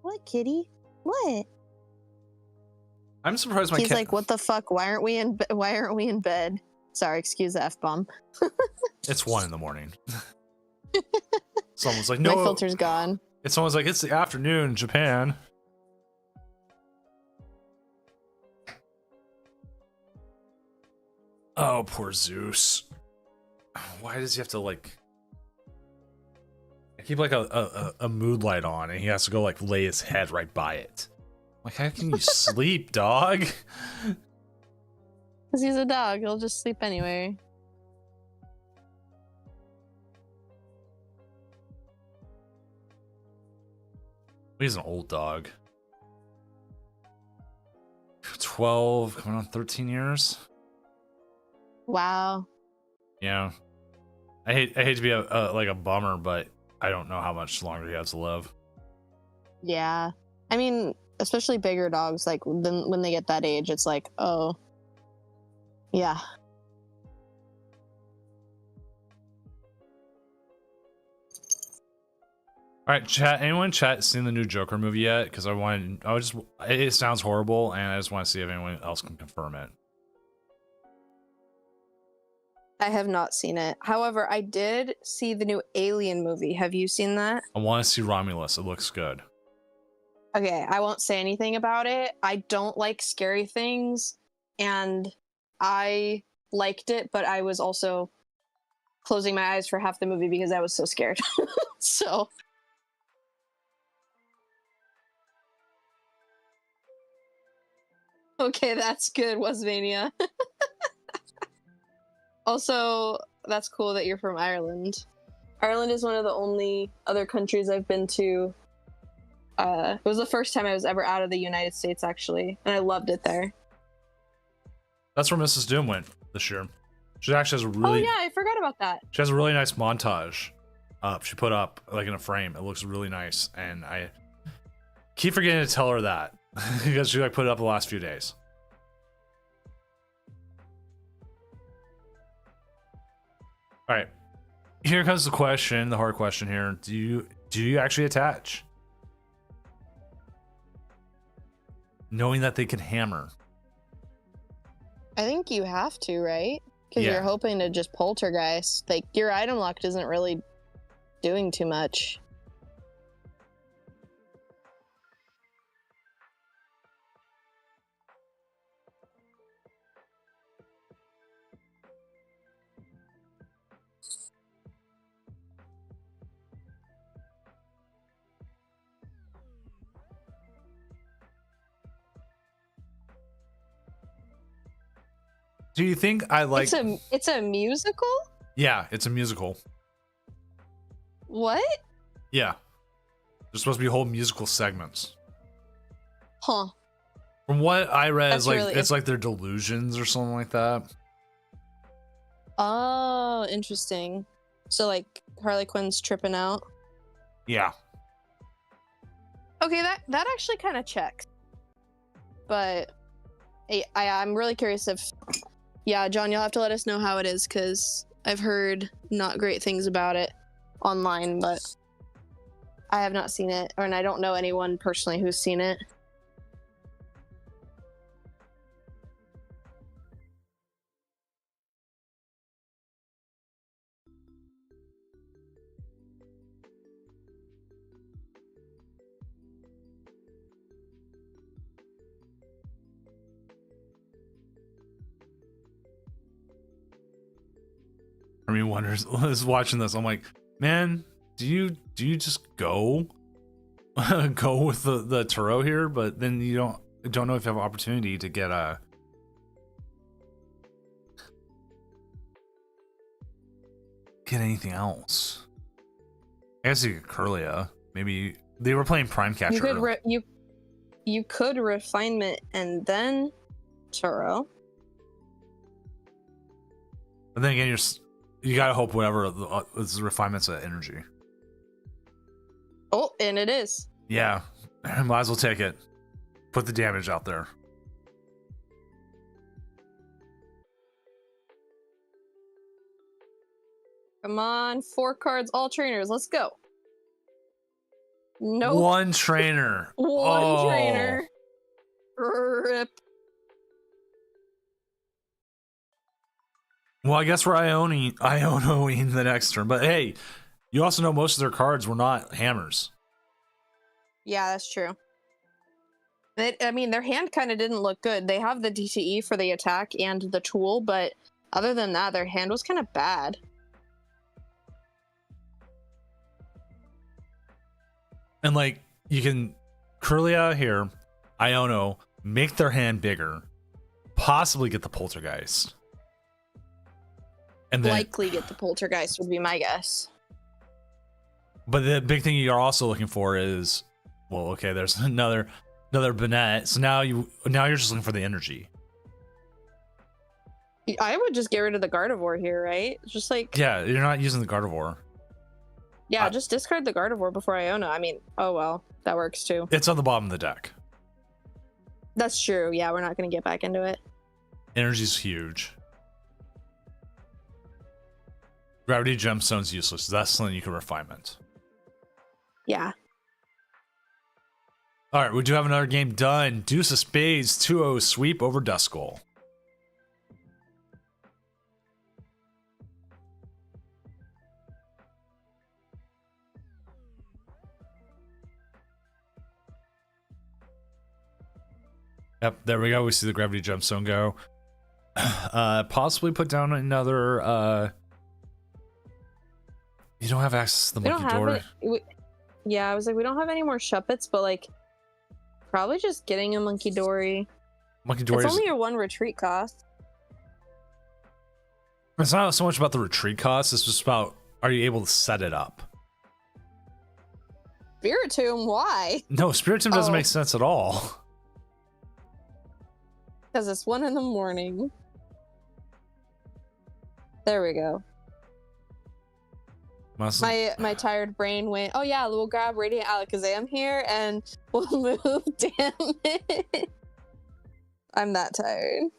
What, kitty? What? I'm surprised my He's cat. like, what the fuck? Why aren't we in bed? Sorry, excuse the F-bomb. It's 1 in the morning. Someone's like, My no. filter's gone. It's someone's like, it's the afternoon in Japan. Oh, poor Zeus. Why does he have to like? I keep like a mood light on, and he has to go like lay his head right by it. Like, how can you sleep, dog? Because he's a dog. He'll just sleep anyway. He's an old dog. 12, coming on 13 years. Wow. Yeah. I hate to be like a bummer, but I don't know how much longer he has to live. Yeah. I mean, especially bigger dogs, like when they get that age, it's like, oh. Yeah. All right, chat. Anyone in chat seen the new Joker movie yet? Because it sounds horrible, and I just want to see if anyone else can confirm it. I have not seen it. However, I did see the new Alien movie. Have you seen that? I want to see Romulus. It looks good. Okay, I won't say anything about it. I don't like scary things, and I liked it, but I was also closing my eyes for half the movie because I was so scared. So. Okay, that's good, Westvania. Also, that's cool that you're from Ireland. Ireland is one of the only other countries I've been to. It was the first time I was ever out of the United States, actually, and I loved it there. That's where Mrs. Doom went this year. She actually has a really. Oh yeah, I forgot about that. She has a really nice montage. She put up like in a frame. It looks really nice, and I keep forgetting to tell her that because she like put it up the last few days. All right, here comes the question, the hard question here. Do you actually attach? Knowing that they can hammer. I think you have to, right? Because Yeah. you're hoping to just poltergeist. Like, your item lock isn't really doing too much. Do you think I like? It's a musical? Yeah, it's a musical. What? Yeah, there's supposed to be whole musical segments. Huh. From what I read, That's it's like really it's like their delusions or something like that. Oh, interesting. So like Harley Quinn's tripping out. Yeah. Okay, that actually kind of checks. But I'm really curious if, yeah, John, you'll have to let us know how it is because I've heard not great things about it online, but I have not seen it, and I don't know anyone personally who's seen it. I mean, wonders is watching this. I'm like, man, do you just go go with the Turo here? But then you don't know if you have an opportunity to get anything else. I guess you could Curlia. Maybe they were playing Prime Catcher. You could refinement and then Turo. But then again, you gotta hope whatever is refinements of energy. Oh, and it is. Yeah, might as well take it. Put the damage out there. Come on, 4 cards, all trainers. Let's go. Nope. One trainer. One trainer. Rip. Well, I guess we're Ionoing the next turn. But hey, you also know most of their cards were not hammers. Yeah, that's true. I mean, their hand kind of didn't look good. They have the DTE for the attack and the tool, but other than that, their hand was kind of bad. And like, you can Curlia here, Iono, make their hand bigger, possibly get the Poltergeist. And then, Likely get the Poltergeist would be my guess. but the big thing you're also looking for is, well, okay, there's another Bennett. So now you're just looking for the energy. I would just get rid of the Gardevoir here, right? Just like, Yeah, you're not using the Gardevoir. yeah, just discard the Gardevoir before Iona. I mean, oh well, that works too. It's on the bottom of the deck. That's true. Yeah, we're not going to get back into it. Energy's huge. Gravity Gemstone's useless. That's something you can refinement. Yeah. All right, we do have another game done. Deuce of Spades 2-0 sweep over Duskull. Yep, there we go. We see the Gravity Gemstone go. Possibly put down another. You don't have access to the We don't Monkey have Door. it. Yeah, I was like, we don't have any more Shuppets, but like, probably just getting a Monkey Dory. Monkey Door It's is. only your 1 retreat cost. It's not so much about the retreat cost. It's just about, are you able to set it up? Spiritomb, why? No, Spiritomb doesn't Oh. make sense at all. Because it's 1 in the morning. There we go. My tired brain went, oh yeah, we'll grab Radiant Alakazam here and we'll move. Damn it. I'm that tired.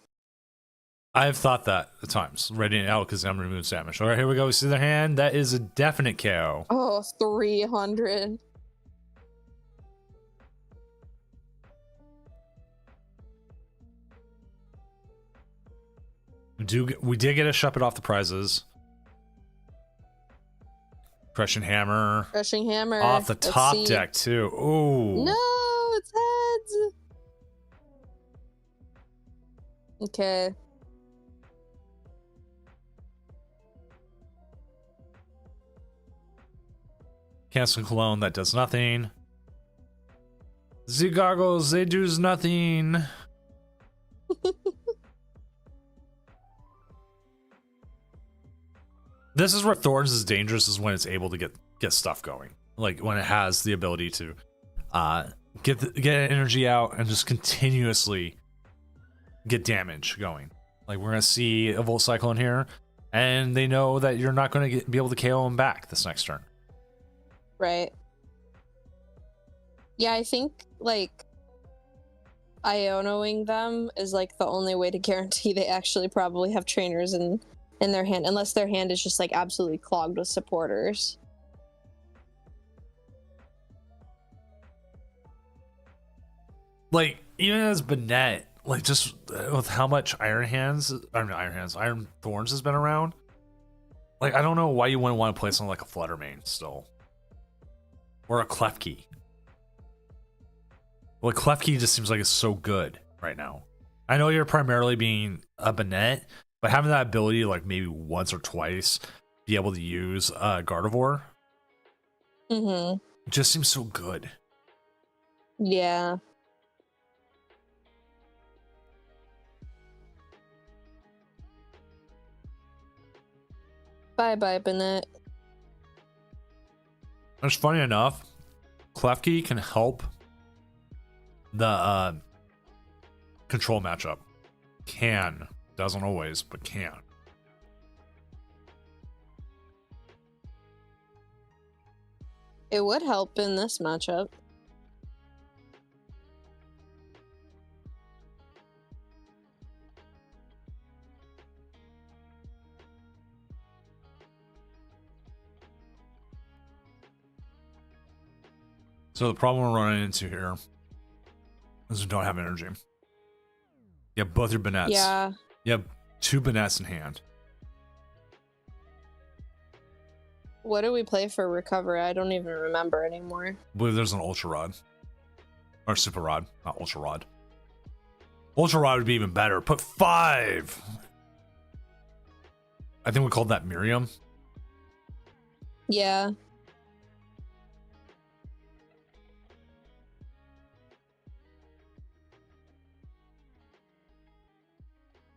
I've thought that at times. Radiant Alakazam removes damage. All right, here we go. We see their hand. That is a definite KO. Oh, 300. We did get a Shuppet off the prizes. Crushing Hammer. Crushing Hammer. Off the Let's top see. deck, too. Ooh. No, it's heads. Okay. Cancel Cologne. That does nothing. The goggles, they does nothing. This is where Thorns is dangerous, is when it's able to get stuff going. Like when it has the ability to get energy out and just continuously get damage going. Like we're gonna see a Volt Cyclone here, and they know that you're not gonna be able to KO him back this next turn. Right. Yeah, I think like Ionoing them is like the only way to guarantee they actually probably have trainers in their hand, unless their hand is just like absolutely clogged with supporters. Like even as Banette, like just with how much Iron Thorns has been around. Like I don't know why you wouldn't want to play something like a Fluttermane still, or a Klefki. Well, Klefki just seems like it's so good right now. I know you're primarily being a Banette, but having that ability, like maybe once or twice, be able to use Gardevoir, just seems so good. Yeah. Bye bye, Bennett. It's funny enough, Klefki can help the control matchup. Can. Doesn't always, but can. It would help in this matchup. So the problem we're running into here is we don't have energy. You have both your Banets. Yeah. You have 2 Banets in hand. What do we play for recovery? I don't even remember anymore. I believe there's an Ultra Rod. Or Super Rod, not Ultra Rod. Ultra Rod would be even better. Put 5! I think we called that Miriam. Yeah.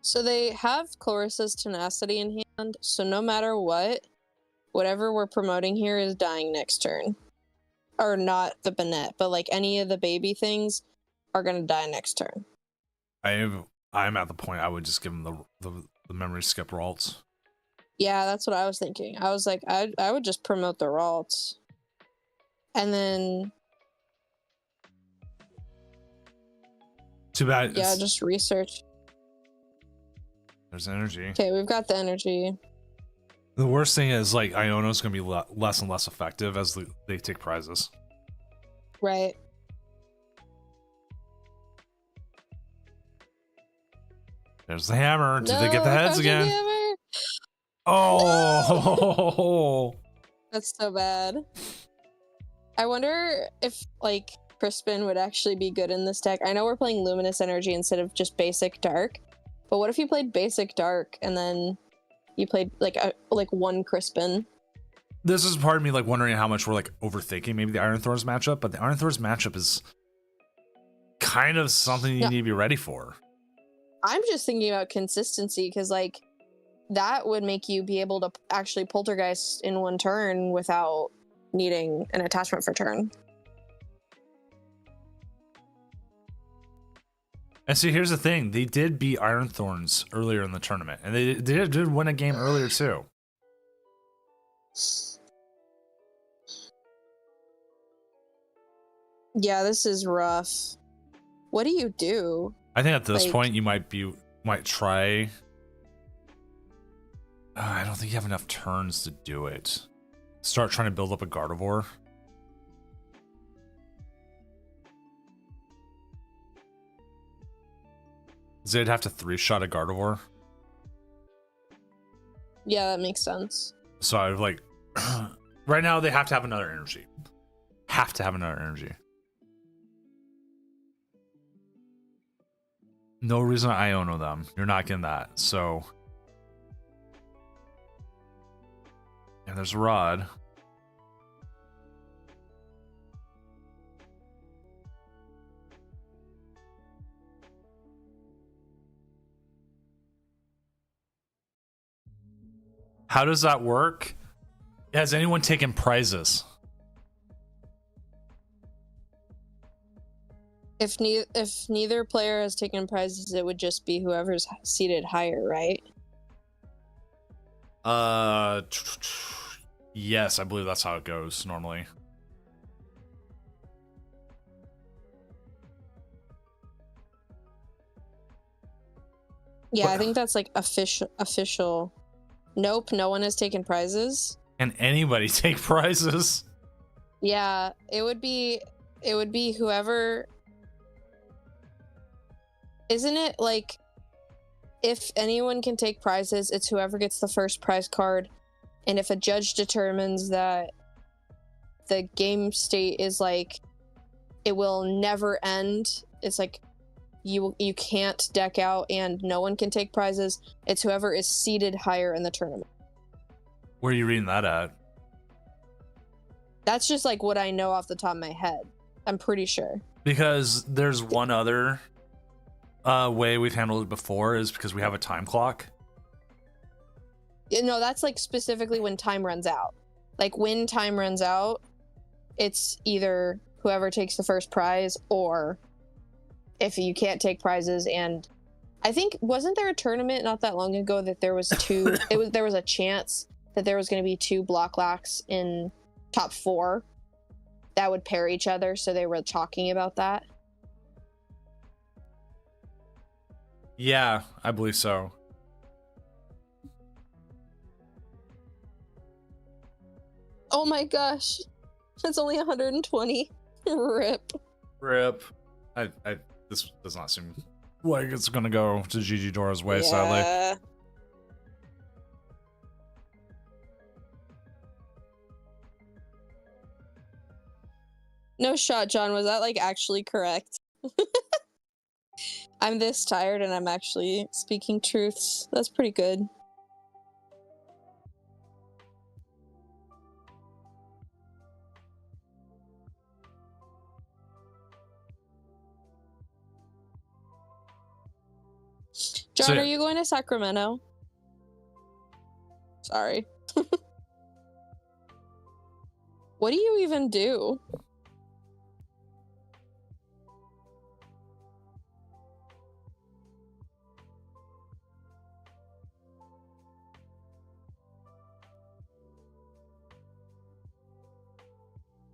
So they have Clarissa's Tenacity in hand, so no matter what, whatever we're promoting here is dying next turn. Or not the Banette, but like any of the baby things are gonna die next turn. I'm at the point I would just give them the memory skip Ralts. Yeah, that's what I was thinking. I was like, I would just promote the Ralts. And then Too bad. yeah, just research. There's energy. Okay, we've got the energy. The worst thing is, like, Iono's going to be less and less effective as they take prizes. Right. There's the hammer. Did No, they get the heads Crouching again? Hammer! Oh! That's so bad. I wonder if, like, Crispin would actually be good in this deck. I know we're playing Luminous Energy instead of just basic Dark, but what if you played basic Dark and then you played, like, one Crispin? This is part of me, like, wondering how much we're, like, overthinking maybe the Iron Thorns matchup, but the Iron Thorns matchup is kind of something you need to be ready for. I'm just thinking about consistency, because, like, that would make you be able to actually Poltergeist in one turn without needing an attachment for turn. And see, here's the thing. They did beat Iron Thorns earlier in the tournament, and they did win a game earlier, too. Yeah, this is rough. What do you do? I think at this Like- point you might try. I don't think you have enough turns to do it. Start trying to build up a Gardevoir. They'd have to 3-shot a Gardevoir. Yeah, that makes sense. So I'd like right now they have to have another energy. Have to have another energy. No reason to Iono them. You're not getting that. So and there's a Rod. How does that work? Has anyone taken prizes? If neither player has taken prizes, it would just be whoever's seated higher, right? Yes, I believe that's how it goes normally. Yeah, What- I think that's like official. Nope, no one has taken prizes. Can anybody take prizes? Yeah, it would be whoever. Isn't it like if anyone can take prizes, it's whoever gets the first prize card, and if a judge determines that the game state is like it will never end, it's like you can't deck out and no one can take prizes, it's whoever is seated higher in the tournament. Where are you reading that at? That's just like what I know off the top of my head. I'm pretty sure. Because there's one other way we've handled it before is because we have a time clock. No, that's like specifically when time runs out. Like when time runs out, it's either whoever takes the first prize, or if you can't take prizes. And I think, wasn't there a tournament not that long ago that there was there was a chance that there was going to be 2 block locks in top 4 that would pair each other, so they were talking about that. Yeah, I believe so. Oh my gosh, it's only 120. Rip. Rip. This does not seem like it's gonna go to Gigi Dora's way, sadly. Yeah. No shot, John. Was that like actually correct? I'm this tired and I'm actually speaking truths. That's pretty good. John, So- are you going to Sacramento? Sorry. What do you even do?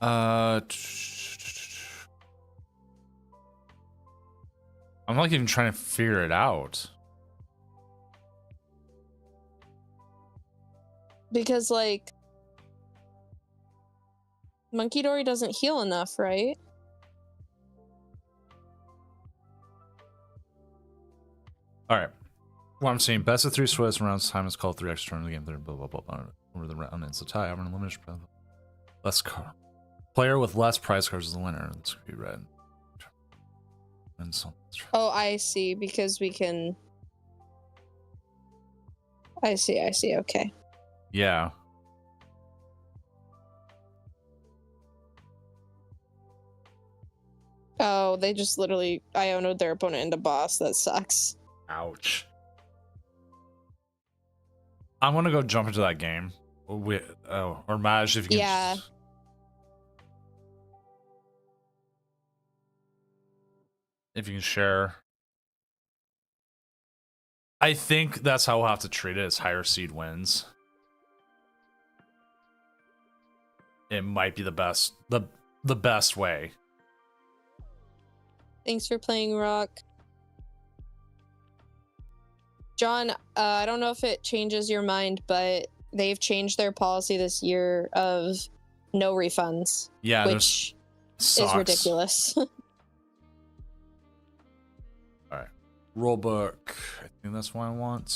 I'm not even trying to figure it out. Because, like, Monkey Dory doesn't heal enough, right? All right. What I'm saying, best of 3 Swiss rounds time is called 3 extra turn of the game. Blah blah blah blah. Over the round, it's a tie. Having limited less card. Player with less prize cards is the winner. This could be red. And so. Oh, I see. Because we can. I see. Okay. Yeah. Oh, they just literally Iono'd their opponent into boss. That sucks. Ouch. I'm gonna go jump into that game. Or Maj, if you can. Yeah. If you can share. I think that's how we'll have to treat it, as higher seed wins. It might be the best way. Thanks for playing, Rock. John, I don't know if it changes your mind, but they've changed their policy this year of no refunds, Yeah, which is sucks. ridiculous. Alright. Rulebook. I think that's what I want.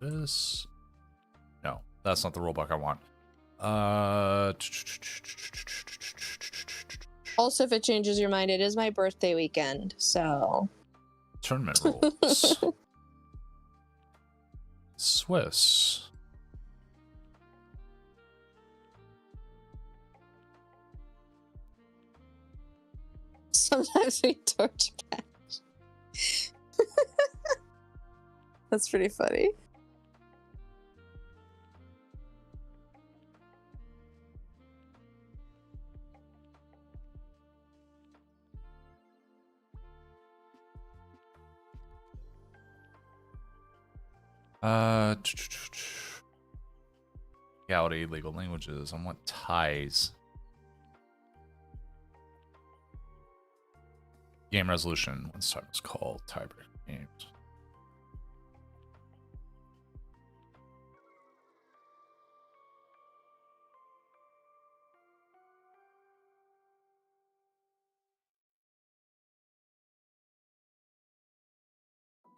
This. No, that's not the rulebook I want. Also, if it changes your mind, it is my birthday weekend, so. Tournament rules. Swiss. Sometimes we torch patch. That's pretty funny. Legality, legal languages. I want ties. Game resolution. What's time is called tiebreaker games.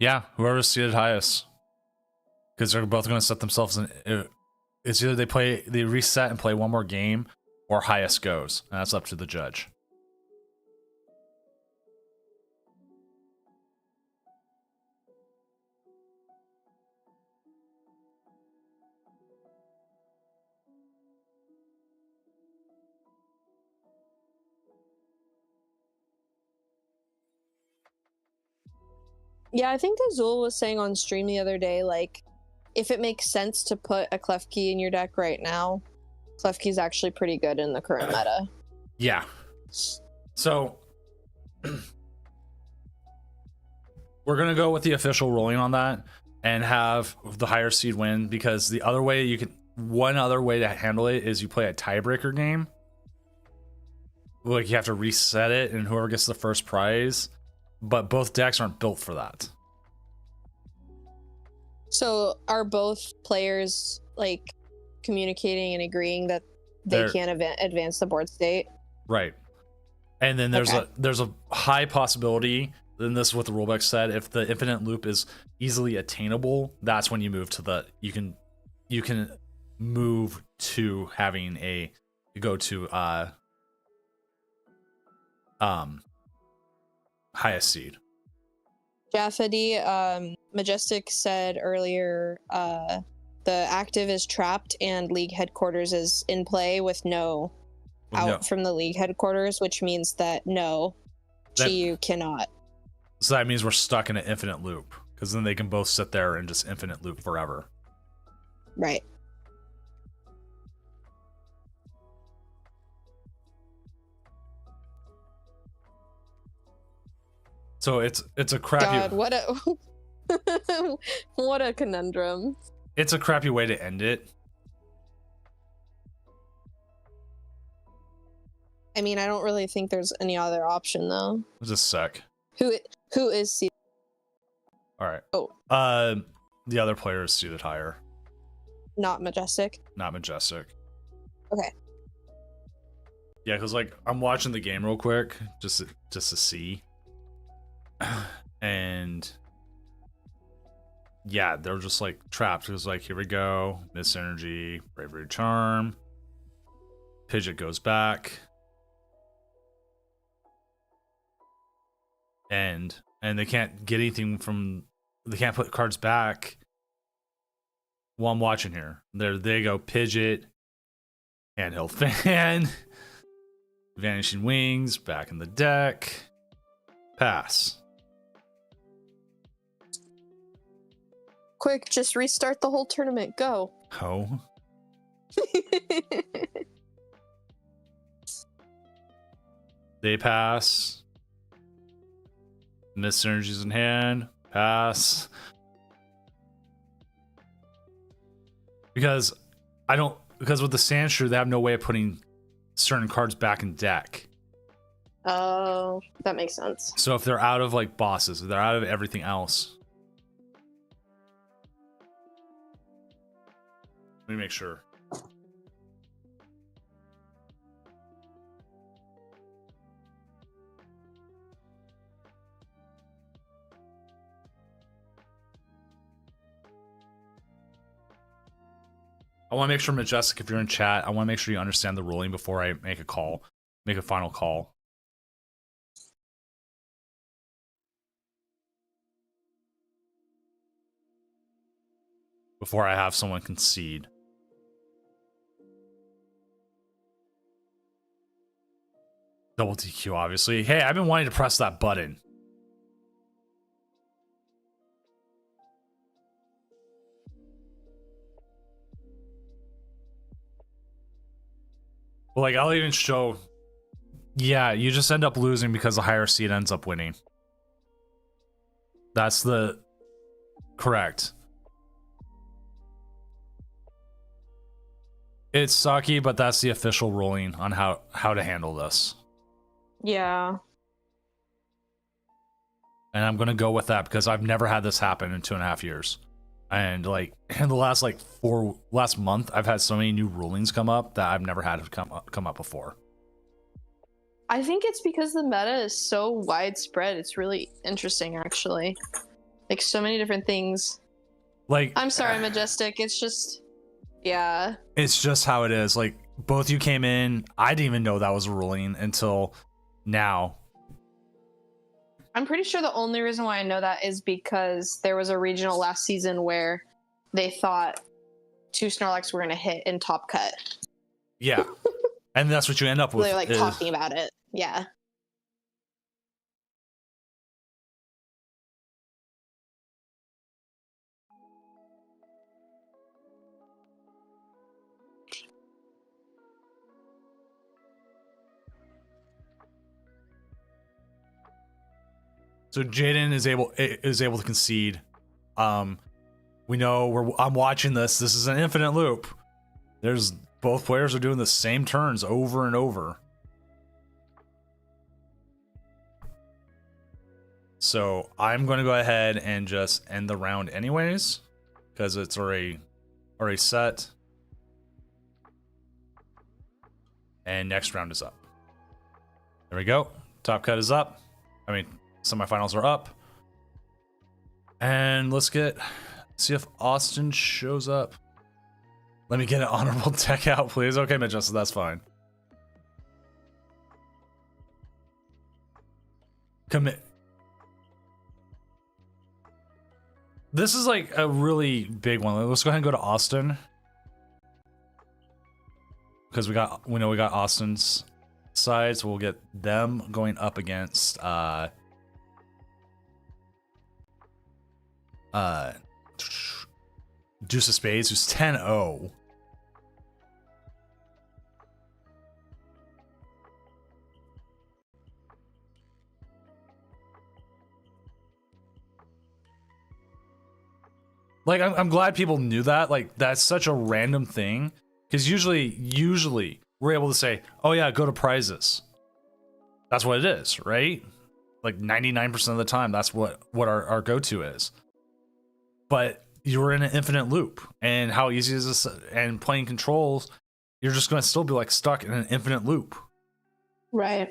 Yeah, whoever's seated highest, because they're both going to set themselves in. It's either they reset and play one more game, or highest goes, and that's up to the judge. Yeah, I think Azul was saying on stream the other day, like, if it makes sense to put a Klefki in your deck right now, Klefki's actually pretty good in the current meta. Yeah. So we're gonna go with the official ruling on that and have the higher seed win, because the other way one other way to handle it is you play a tiebreaker game. Like, you have to reset it, and whoever gets the first prize. But both decks aren't built for that. So are both players like communicating and agreeing that they can't advance the board state? Right. And then there's a high possibility, and this is what the rulebook said, if the infinite loop is easily attainable, that's when you move to you can move to having highest seed. Jaffady, Majestic said earlier, the active is trapped and league headquarters is in play with no out from the league headquarters, which means that GU cannot. So that means we're stuck in an infinite loop, because then they can both sit there and just infinite loop forever. Right. So it's a crappy. God, what a what a conundrum. It's a crappy way to end it. I mean, I don't really think there's any other option though. Just a sec. Who is seated? All right. Oh. The other player is seated higher. Not Majestic. Not Majestic. Okay. Yeah, because like I'm watching the game real quick just to see. And yeah, they're just like trapped. It was like, here we go, Miss Energy, Bravery Charm, Pidgeot goes back, and they can't get anything from, they can't put cards back while I'm watching here. There they go, Pidgeot, Handheld Fan, Vanishing Wings back in the deck, pass. Quick, just restart the whole tournament. Go. Oh. They pass. Miss Synergies in hand. Pass. Because with the Sandshrew, they have no way of putting certain cards back in deck. Oh, that makes sense. So if they're out of like bosses, if they're out of everything else. Let me make sure. I want to make sure, Majestic, if you're in chat, I want to make sure you understand the ruling before I make a final call. Before I have someone concede. Double DQ, obviously. Hey, I've been wanting to press that button. Well, like, I'll even show... Yeah, you just end up losing because the higher seed ends up winning. That's the... Correct. It's sucky, but that's the official ruling on how to handle this. Yeah. And I'm gonna go with that because I've never had this happen in 2.5 years. And like in the last last month, I've had so many new rulings come up that I've never had come up before. I think it's because the meta is so widespread. It's really interesting, actually. Like so many different things. Like, I'm sorry, Majestic. It's just, yeah. It's just how it is. Like, both you came in. I didn't even know that was a ruling until now. I'm pretty sure the only reason why I know that is because there was a regional last season where they thought 2 Snorlax were going to hit in Top Cut. Yeah. And that's what you end up with. They're like talking about it. Yeah. So Jaden is able to concede. We know I'm watching this. This is an infinite loop. There's both players are doing the same turns over and over. So I'm going to go ahead and just end the round anyways, because it's already set. And next round is up. There we go. Top cut is up. I mean, semifinals are up. And let's see if Austin shows up. Let me get an honorable deck out, please. Okay, Majestic, that's fine. Commit. This is like a really big one. Let's go ahead and go to Austin. Because we know we got Austin's side, so we'll get them going up against Deuce of Spades, who's 10-0. Like, I'm glad people knew that. Like, that's such a random thing. Because usually, we're able to say, oh yeah, go to prizes. That's what it is, right? Like 99% of the time, that's what our go-to is. But you're in an infinite loop. And how easy is this? And playing controls, you're just going to still be like stuck in an infinite loop. Right.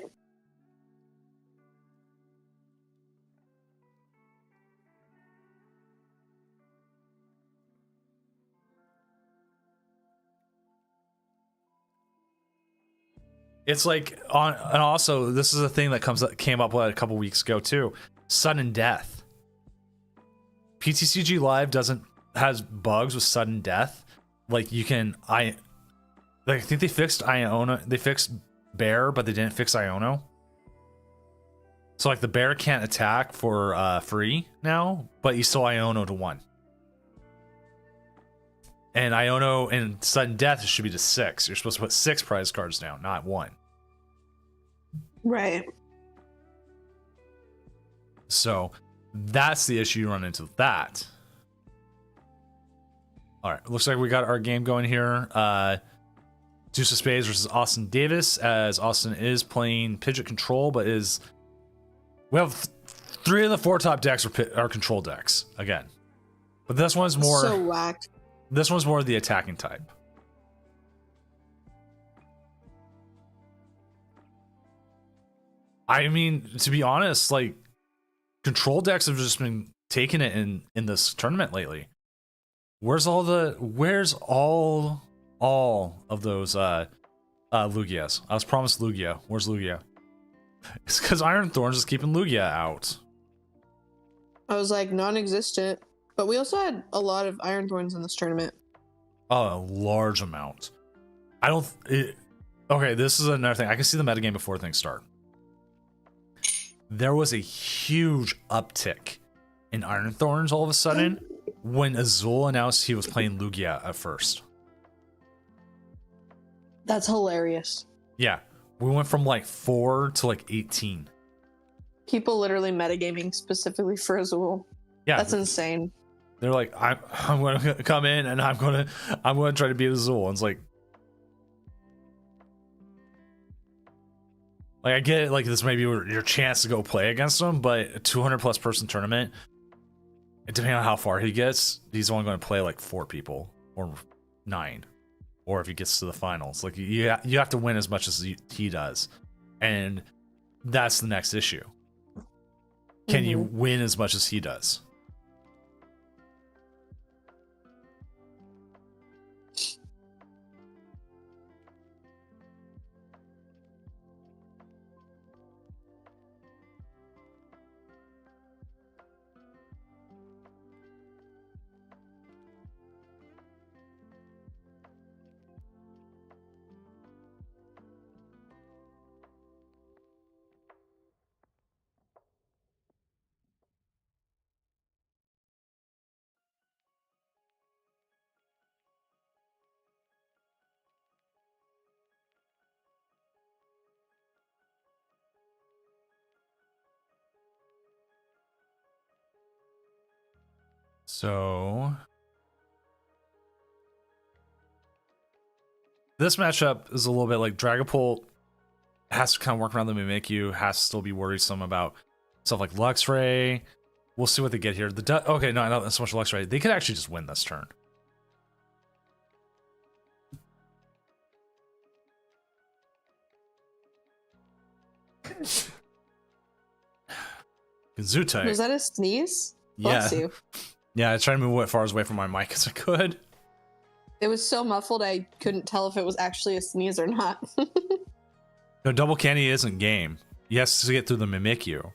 It's like and also this is a thing that came up a couple weeks ago too. Sudden death. PTCG Live has bugs with sudden death. Like you can I think they fixed Iono. They fixed Bear, but they didn't fix Iono. So like the Bear can't attack for free now, but you still Iono to 1. And Iono and sudden death should be to 6. You're supposed to put 6 prize cards down, not 1. Right. So that's the issue you run into with that. All right, looks like we got our game going here. Deuce of Spades versus Austin Davis, as Austin is playing Pidgeot Control, but we have 3 of the 4 top decks are control decks again. But this one's more So whack. This one's more the attacking type. I mean, to be honest, like control decks have just been taking it in this tournament lately. Where's all of those Lugias? I was promised Lugia. Where's Lugia? It's because Iron Thorns is keeping Lugia out. I was like non-existent, but we also had a lot of Iron Thorns in this tournament. A large amount. Okay, this is another thing. I can see the metagame before things start. There was a huge uptick in Iron Thorns all of a sudden when Azul announced he was playing Lugia at first. That's hilarious. Yeah, we went from like 4 to like 18. People literally metagaming specifically for Azul. Yeah, That's insane. They're like, I'm going to come in and I'm going to try to beat Azul. And it's like, Like I get it, like this may be your chance to go play against him, but a 200+ person tournament, depending on how far he gets, he's only going to play like 4 people or 9, or if he gets to the finals. Like you have to win as much as he does, and that's the next issue. Can you win as much as he does? So this matchup is a little bit like Dragapult has to kind of work around the Mimikyu, has to still be worrisome about stuff like Luxray. We'll see what they get here. Okay, no, not so much Luxray. They could actually just win this turn. Gazutai. Was that a sneeze? Yeah. Bless you. Yeah, I tried to move as far away from my mic as I could. It was so muffled I couldn't tell if it was actually a sneeze or not. No, double candy isn't game. He has to get through the Mimikyu.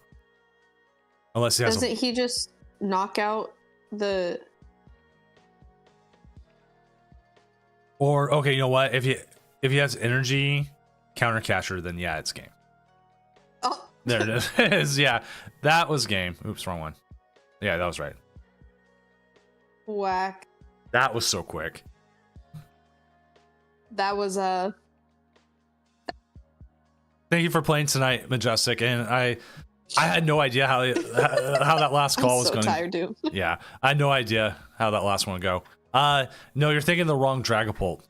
Unless he has Doesn't he just knock out the... Or okay, you know what? If he has energy counter catcher, then yeah, it's game. Oh. There it is. Yeah, that was game. Oops, wrong one. Yeah, that was right. Whack. That was so quick. That was Thank you for playing tonight, Majestic. And I had no idea how that last call was so going. tired, dude. Yeah, I had no idea how that last one would go. No, you're thinking the wrong Dragapult.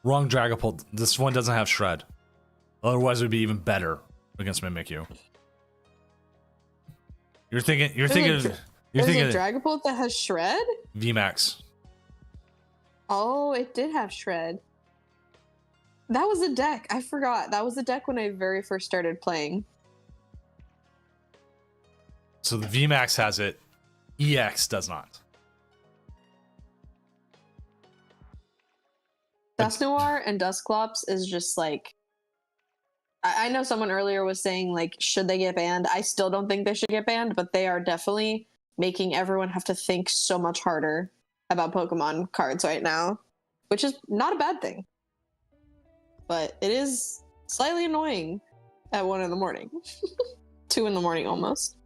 Wrong Dragapult. This one doesn't have Shred. Otherwise, it would be even better against Mimikyu. You're thinking. You're thinking a Dragapult that has Shred? VMAX. Oh, it did have Shred. That was a deck. I forgot. That was the deck when I very first started playing. So the VMAX has it. EX does not. Dusknoir and Dusclops is just like... I know someone earlier was saying, like, should they get banned? I still don't think they should get banned, but they are definitely making everyone have to think so much harder about Pokemon cards right now, which is not a bad thing. But it is slightly annoying at 1 in the morning. 2 in the morning almost.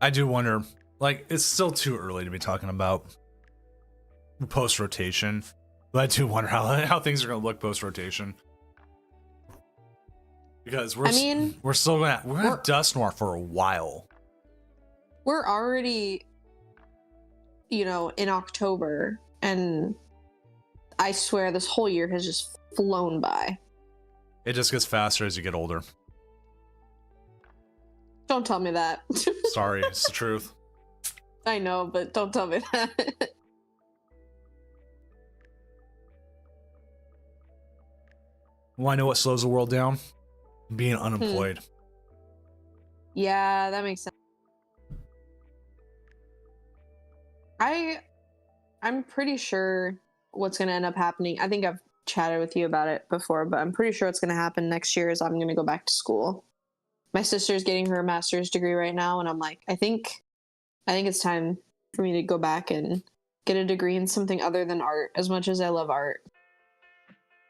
I do wonder, like, it's still too early to be talking about post rotation, but I do wonder how things are going to look post rotation. Because we're still going to have Dusknoir for a while. We're already, in October, and I swear this whole year has just flown by. It just gets faster as you get older. Don't tell me that. Sorry, it's the truth. I know, but don't tell me that. Well, I know what slows the world down? Being unemployed. Yeah, that makes sense. I'm pretty sure what's going to end up happening. I think I've chatted with you about it before, but I'm pretty sure what's going to happen next year is I'm going to go back to school. My sister's getting her master's degree right now, and I'm like, I think it's time for me to go back and get a degree in something other than art, as much as I love art.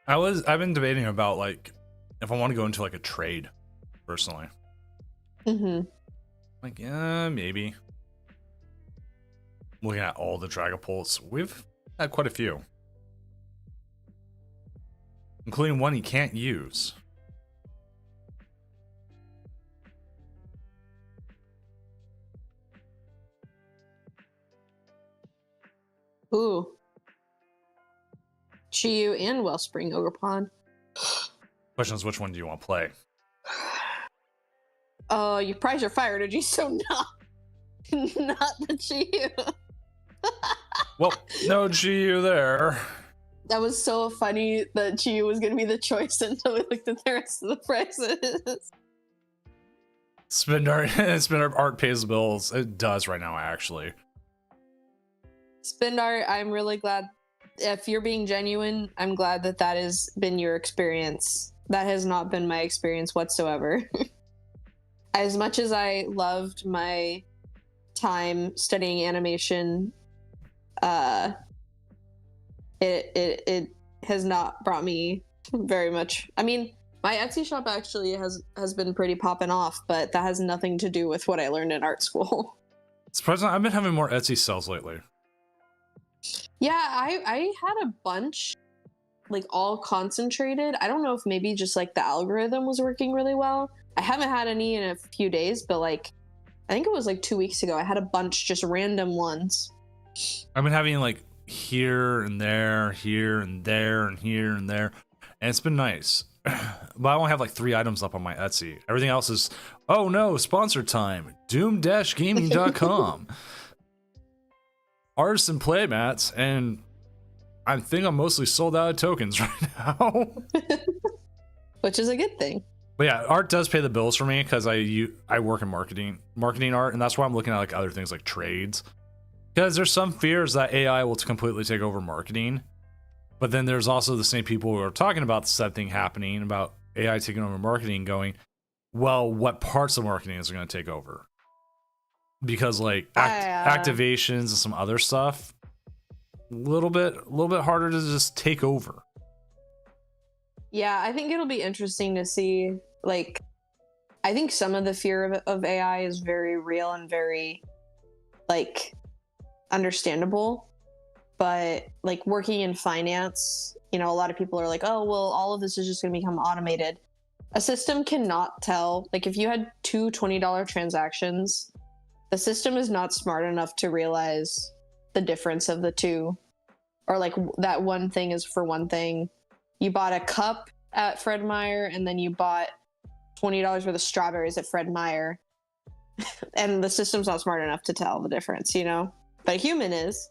I've been debating about, like, if I want to go into like a trade, personally. Mm-hmm. Like, yeah, maybe. Looking at all the Dragapults, we've had quite a few. Including one you can't use. Ooh. Chiyu and Wellspring Ogerpon. Question is, which one do you want to play? You prize your fire energy, so not the Chiyu. Well, no Chiyu there. That was so funny that Chiyu was gonna be the choice until we looked at the rest of the prices. Spin art pays the bills. It does right now, actually. Spindart, I'm really glad. If you're being genuine, I'm glad that that has been your experience. That has not been my experience whatsoever. As much as I loved my time studying animation, it has not brought me very much. I mean, my Etsy shop actually has been pretty popping off, but that has nothing to do with what I learned in art school. Surprisingly, I've been having more Etsy sales lately. Yeah, I had a bunch, like all concentrated. I don't know if maybe just like the algorithm was working really well. I haven't had any in a few days, but like I think it was like 2 weeks ago. I had a bunch, just random ones. I've been having like here and there, here and there, and here and there, and it's been nice. But I only have like 3 items up on my Etsy. Everything else is, oh no, sponsor time, doom-gaming.com. Artists and playmats, and I think I'm mostly sold out of tokens right now. Which is a good thing. But yeah, art does pay the bills for me because I work in marketing art, and that's why I'm looking at like other things like trades. Because there's some fears that AI will completely take over marketing, but then there's also the same people who are talking about the said thing happening about AI taking over marketing, going, well, what parts of marketing is it going to take over? Because like activations and some other stuff, a little bit harder to just take over. Yeah, I think it'll be interesting to see. Like, I think some of the fear of AI is very real and very, like, understandable. But, like, working in finance, you know, a lot of people are like, oh, well, all of this is just going to become automated. A system cannot tell. Like, if you had two $20 transactions, the system is not smart enough to realize the difference of the two. Or, like, that one thing is for one thing. You bought a cup at Fred Meyer, and then you bought $20 worth of strawberries at Fred Meyer. And the system's not smart enough to tell the difference, you know? But a human is.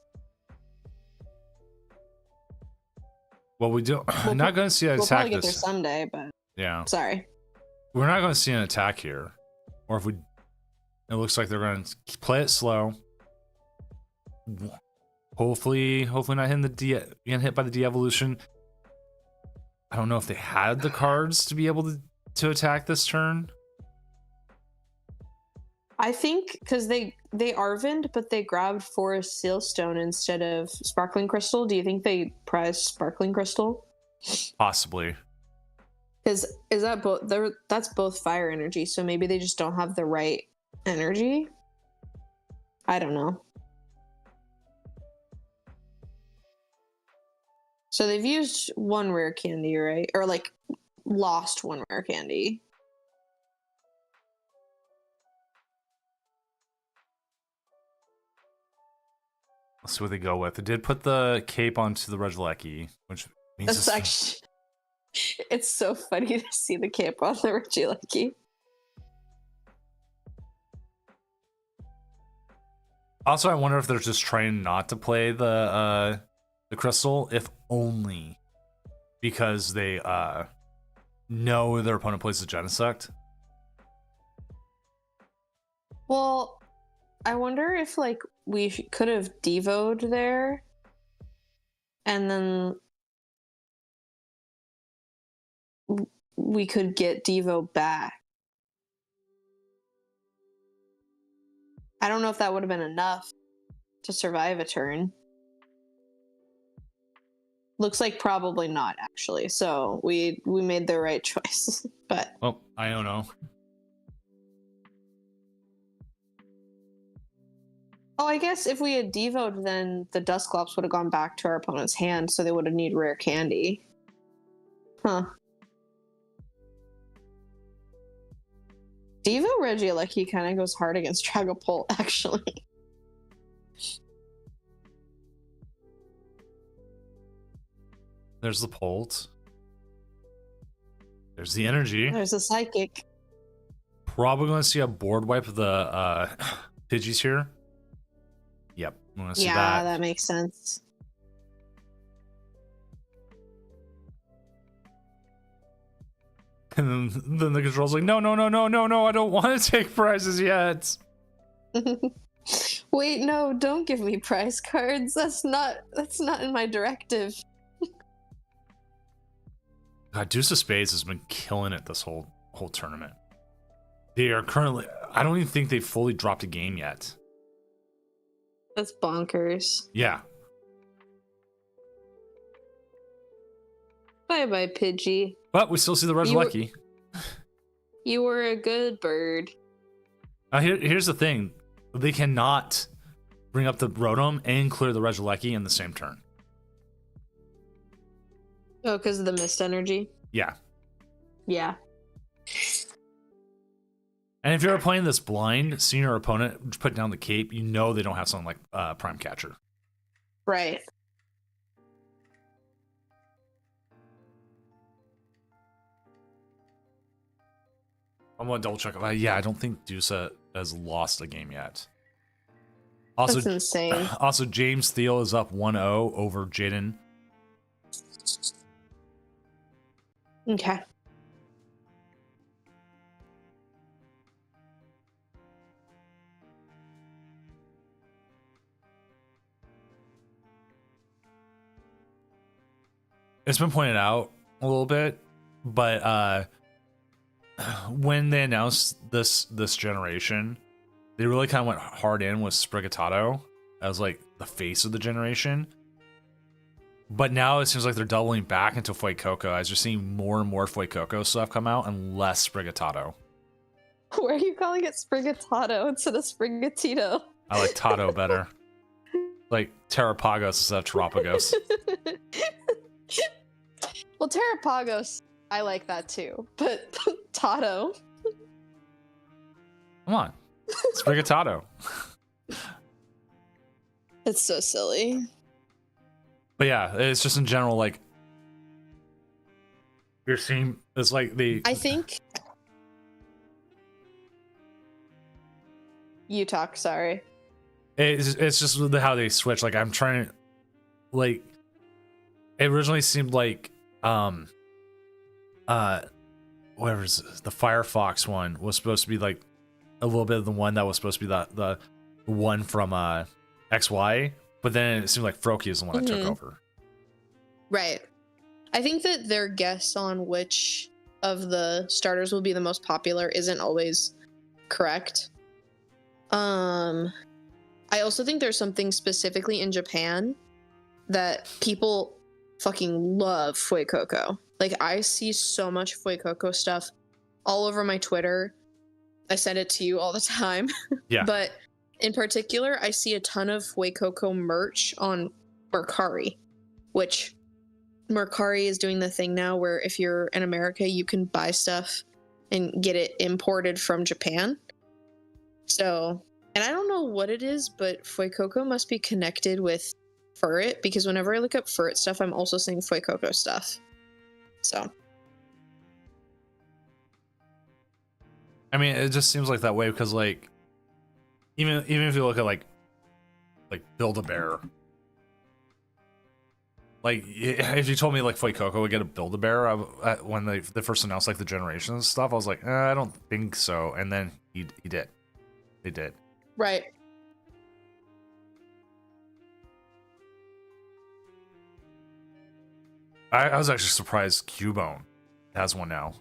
Well, we're not going to see an We'll attack probably get there this. someday, but Yeah. sorry. We're not going to see an attack here. Or if we... It looks like they're going to play it slow. Hopefully not hitting getting hit by the de-evolution. I don't know if they had the cards to be able to attack this turn. I think because they Arvined, but they grabbed Forest Sealstone instead of Sparkling Crystal. Do you think they prized Sparkling Crystal? Possibly. Is that both? That's both fire energy, so maybe they just don't have the right energy. I don't know. So they've used one rare candy, right? Or like lost one rare candy. Let's see what they go with. They did put the cape onto the Regieleki, which means That's actually... It's so funny to see the cape on the Regieleki. Also, I wonder if they're just trying not to play the crystal, if only because they know their opponent plays the Genesect. Well, I wonder if like we could have devoed there, and then we could get Devo back. I don't know if that would have been enough to survive a turn. Looks like probably not actually. So we made the right choice. But Well, I don't know. oh, I guess if we had devoed, then the Dusclops would have gone back to our opponent's hand, so they would have need rare candy. Huh. Devo Regieleki kind of goes hard against Dragapult, actually. There's the Polt. There's the energy. There's a Psychic. Probably going to see a board wipe of the Pidgeys here. Yep, I'm going to see Yeah, that. that makes sense. And then the control's like, no, I don't want to take prizes yet. Wait, no, don't give me prize cards. That's not in my directive. God, Deuce of Spades has been killing it this whole tournament. They are currently, I don't even think they've fully dropped a game yet. That's bonkers. Yeah. Bye bye, Pidgey. But we still see the Regieleki. You were a good bird. Here's the thing. They cannot bring up the Rotom and clear the Regieleki in the same turn. Oh, because of the mist energy? Yeah. Yeah. And if you're playing this blind, seeing your opponent put down the cape, you know they don't have something like Prime Catcher. Right. I'm gonna double check. Yeah, I don't think Dusa has lost a game yet. Also, That's insane. Also, James Thiel is up 1-0 over Jaden. Okay. It's been pointed out a little bit, but when they announced this generation, they really kind of went hard in with Sprigatito as like the face of the generation. But now it seems like they're doubling back into Fuecoco as you're seeing more and more Fuecoco stuff come out and less Sprigatito. Why are you calling it Sprigatito instead of Sprigatito? I like Tato better. Like Terrapagos instead of Terrapagos. Well, Terrapagos, I like that too. But Tato. Come on. Sprigatito. It's so silly. But yeah, it's just in general, like, you're seeing, it's like the... I think... You talk, sorry. It's just how they switch. Like, I'm trying to, like, it originally seemed like, whatever's the Firefox one was supposed to be like a little bit of the one that was supposed to be the one from XY, but then it seemed like Froakie is the one that took over. Right. I think that their guess on which of the starters will be the most popular isn't always correct. I also think there's something specifically in Japan that people fucking love Fuecoco. Like, I see so much Fuecoco stuff all over my Twitter. I send it to you all the time. Yeah. But in particular, I see a ton of Fuecoco merch on Mercari, which Mercari is doing the thing now where if you're in America, you can buy stuff and get it imported from Japan. So, and I don't know what it is, but Fuecoco must be connected with Furret, because whenever I look up Furret stuff, I'm also seeing Fuecoco stuff. So. I mean, it just seems like that way because, like, even if you look at like Build-A-Bear, like if you told me like Fuecoco would get a Build-A-Bear when they first announced like the generations and stuff, I was like, I don't think so. And then he did. They did. Right. I was actually surprised Cubone has one now.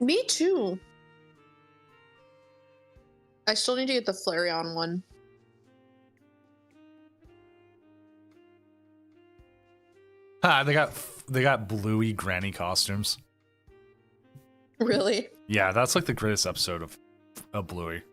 Me too. I still need to get the Flareon one. They got bluey granny costumes. Really? Yeah, that's like the greatest episode of Bluey.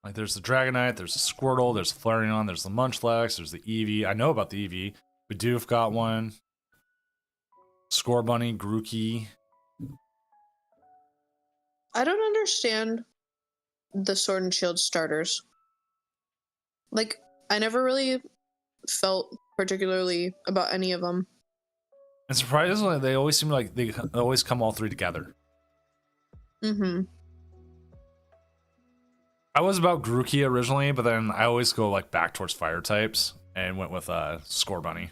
Like there's the Dragonite, there's the Squirtle, there's the Flareon, there's the Munchlax, there's the Eevee. I know about the Eevee. Bidoof got one. Scorbunny, Grookey. I don't understand the Sword and Shield starters. Like, I never really felt particularly about any of them. And surprisingly, they always seem like they always come all three together. Mm-hmm. I was about Grookey originally, but then I always go like back towards fire types and went with Scorbunny.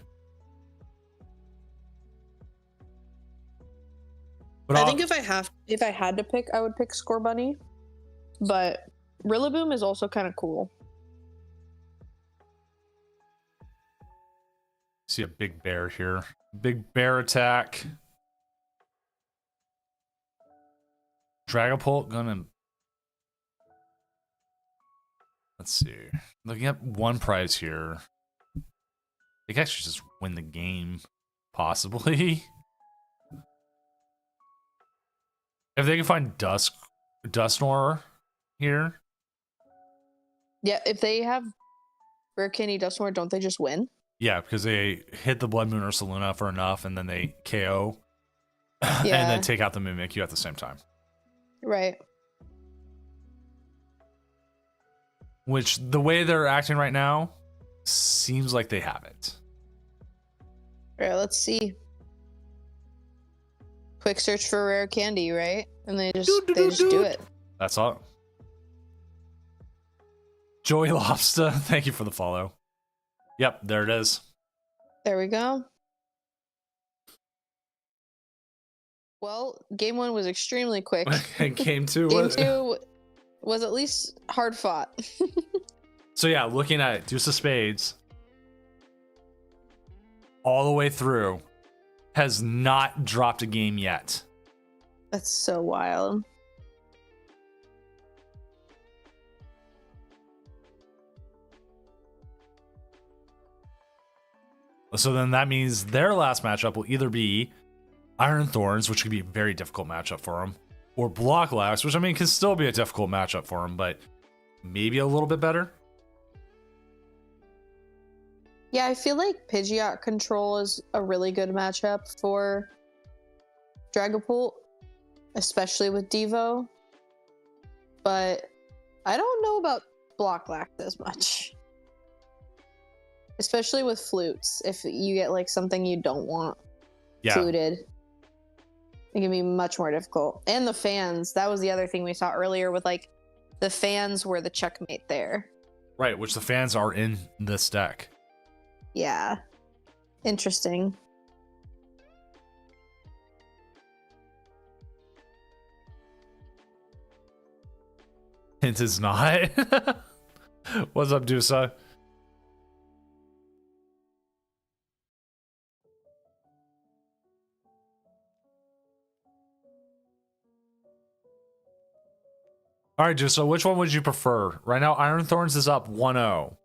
But I think if I had to pick, I would pick Scorbunny. But Rillaboom is also kind of cool. See a big bear here. Big bear attack. Dragapult gonna. Let's see. Looking at one prize here. They can actually just win the game, possibly. If they can find Dusknoir here. Yeah, if they have Rare Candy Dusknoir, don't they just win? Yeah, because they hit the Blood Moon Ursaluna for enough, and then they KO, and Yeah. then take out the Mimikyu at the same time. Right. Which, the way they're acting right now, seems like they have it. Alright, let's see. Quick search for Rare Candy, right? And they just do it. That's all. Joey Lobster, thank you for the follow. Yep, there it is. There we go. Well, game 1 was extremely quick. And game 2 Game was... 2 was at least hard fought. So yeah, looking at it, Deuce of Spades, all the way through, has not dropped a game yet. That's so wild. So then that means their last matchup will either be Iron Thorns, which could be a very difficult matchup for them, or Blocklax, which I mean can still be a difficult matchup for them, but maybe a little bit better. Yeah, I feel like Pidgeot Control is a really good matchup for Dragapult, especially with Devo. But I don't know about Blocklax as much. Especially with flutes. If you get like something you don't want fluted, it can be much more difficult. And the fans, that was the other thing we saw earlier with like the fans were the checkmate there. Right, which the fans are in this deck. Yeah. Interesting. Hint is not. What's up, Dusa? All right, Dusa, which one would you prefer? Right now, Iron Thorns is up 1-0.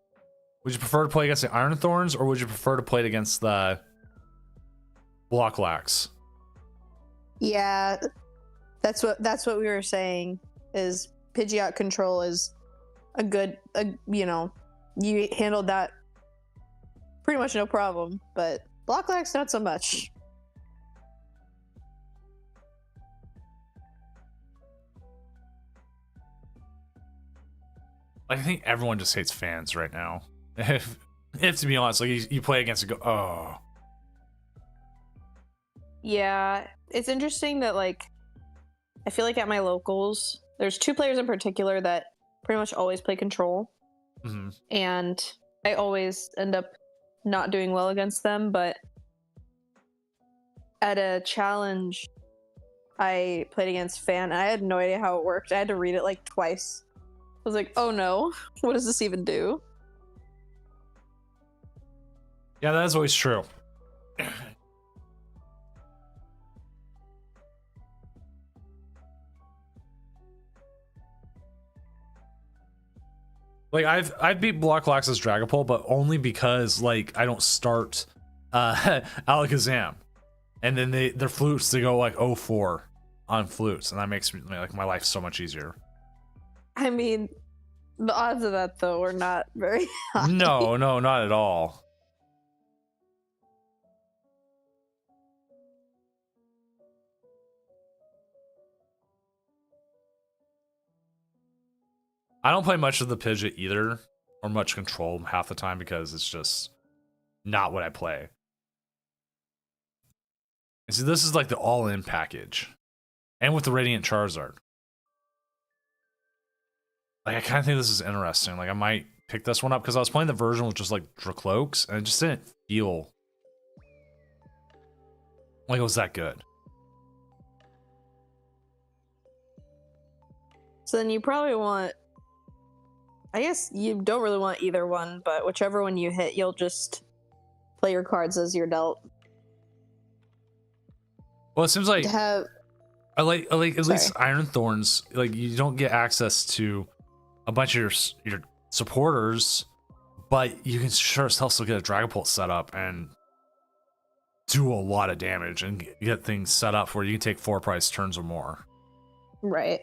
Would you prefer to play against the Iron Thorns, or would you prefer to play it against the Blocklax? Yeah. That's what we were saying is Pidgeot Control is a good you handled that pretty much no problem, but Blocklax not so much. I think everyone just hates fans right now. If to be honest, like you play against it, go, oh. Yeah, it's interesting that like I feel like at my locals, there's 2 players in particular that pretty much always play Control, and I always end up not doing well against them. But at a challenge, I played against Fan. And I had no idea how it worked. I had to read it like twice. I was like, oh no, what does this even do? Yeah, that is always true. Like I've beat Blocklox's Dragapult, but only because like I don't start Alakazam, and then their flutes they go like 0-4 on flutes, and that makes me like my life so much easier. I mean, the odds of that though are not very high. No, not at all. I don't play much of the Pidgeot either, or much Control half the time because it's just not what I play. And so this is like the all-in package, and with the Radiant Charizard. Like I kind of think this is interesting. Like I might pick this one up because I was playing the version with just like Dracloaks, and it just didn't feel like it was that good. So then you probably want. I guess you don't really want either one, but whichever one you hit, you'll just play your cards as you're dealt. Well, it seems like Have I like at least Sorry. Iron Thorns. Like you don't get access to a bunch of your supporters, but you can sure as hell still get a Dragapult set up and do a lot of damage and get things set up where you can take 4 price turns or more. right.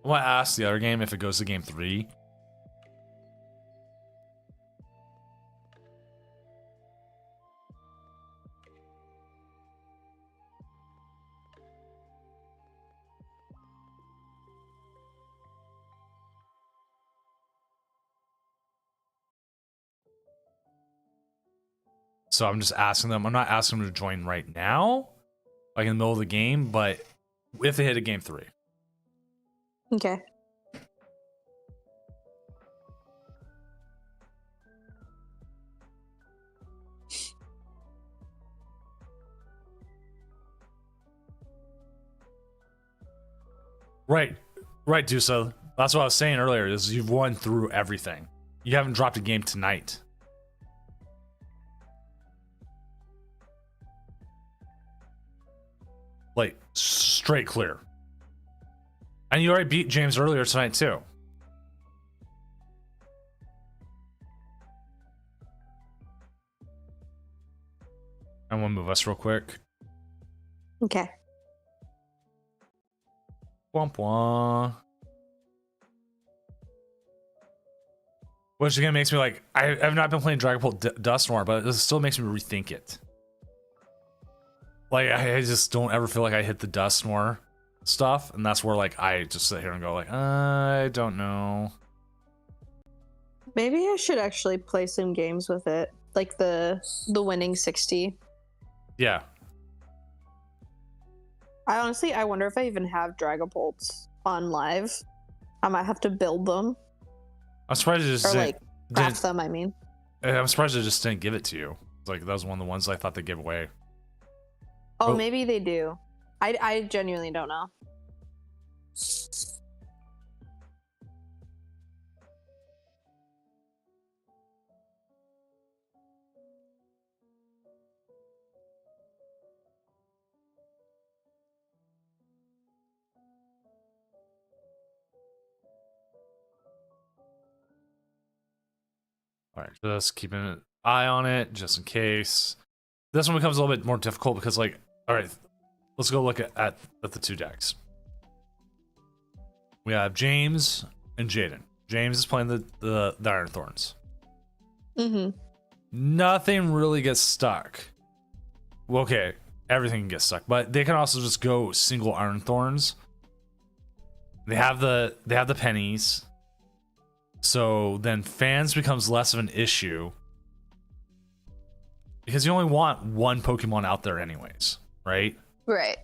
I want to ask the other game if it goes to game 3. So I'm just asking them. I'm not asking them to join right now, like in the middle of the game, but if they hit a game 3. Okay. Right, Dusa. That's what I was saying earlier. Is you've won through everything. You haven't dropped a game tonight. Like straight clear. And you already beat James earlier tonight too. I want to move us real quick. Okay. Womp womp. Which again makes me like I've not been playing Dragapult Dust more, but it still makes me rethink it. Like I just don't ever feel like I hit the Dustmore stuff, and that's where like I just sit here and go like I don't know. Maybe I should actually play some games with it, like the winning 60. Yeah, I wonder if I even have Dragapults on live. I might have to build them I'm surprised it just or like craft didn't. them. I mean, I'm surprised it just didn't give it to you. Like that was one of the ones I thought they gave away. oh, Oh. maybe they do. I genuinely don't know. All right, just keeping an eye on it just in case. This one becomes a little bit more difficult because, like, all right, let's go look at the 2 decks. We have James and Jaden. James is playing the Iron Thorns. Mm-hmm. Nothing really gets stuck. Well, okay, everything gets stuck, but they can also just go single Iron Thorns. They have the pennies. So then fans becomes less of an issue because you only want one Pokemon out there anyways, right? Right.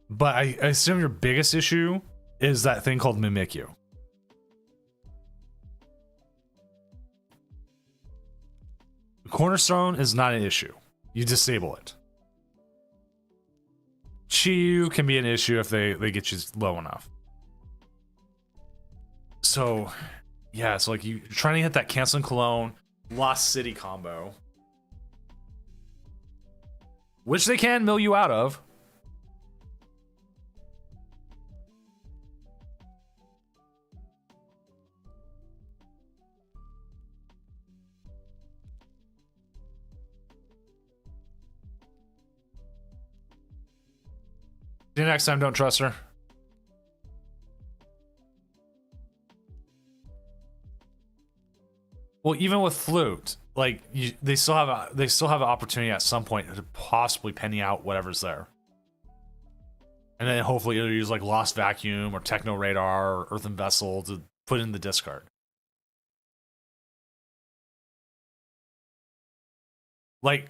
But I assume your biggest issue is that thing called Mimikyu. Cornerstone is not an issue. You disable it. Chiyu can be an issue if they get you low enough. So, yeah, so like you're trying to hit that canceling cologne, Lost City combo. Which they can mill you out of. See you next time, don't trust her. Well, even with Flute, like they still have an opportunity at some point to possibly penny out whatever's there, and then hopefully either use like Lost Vacuum or Techno Radar or Earthen Vessel to put in the discard. Like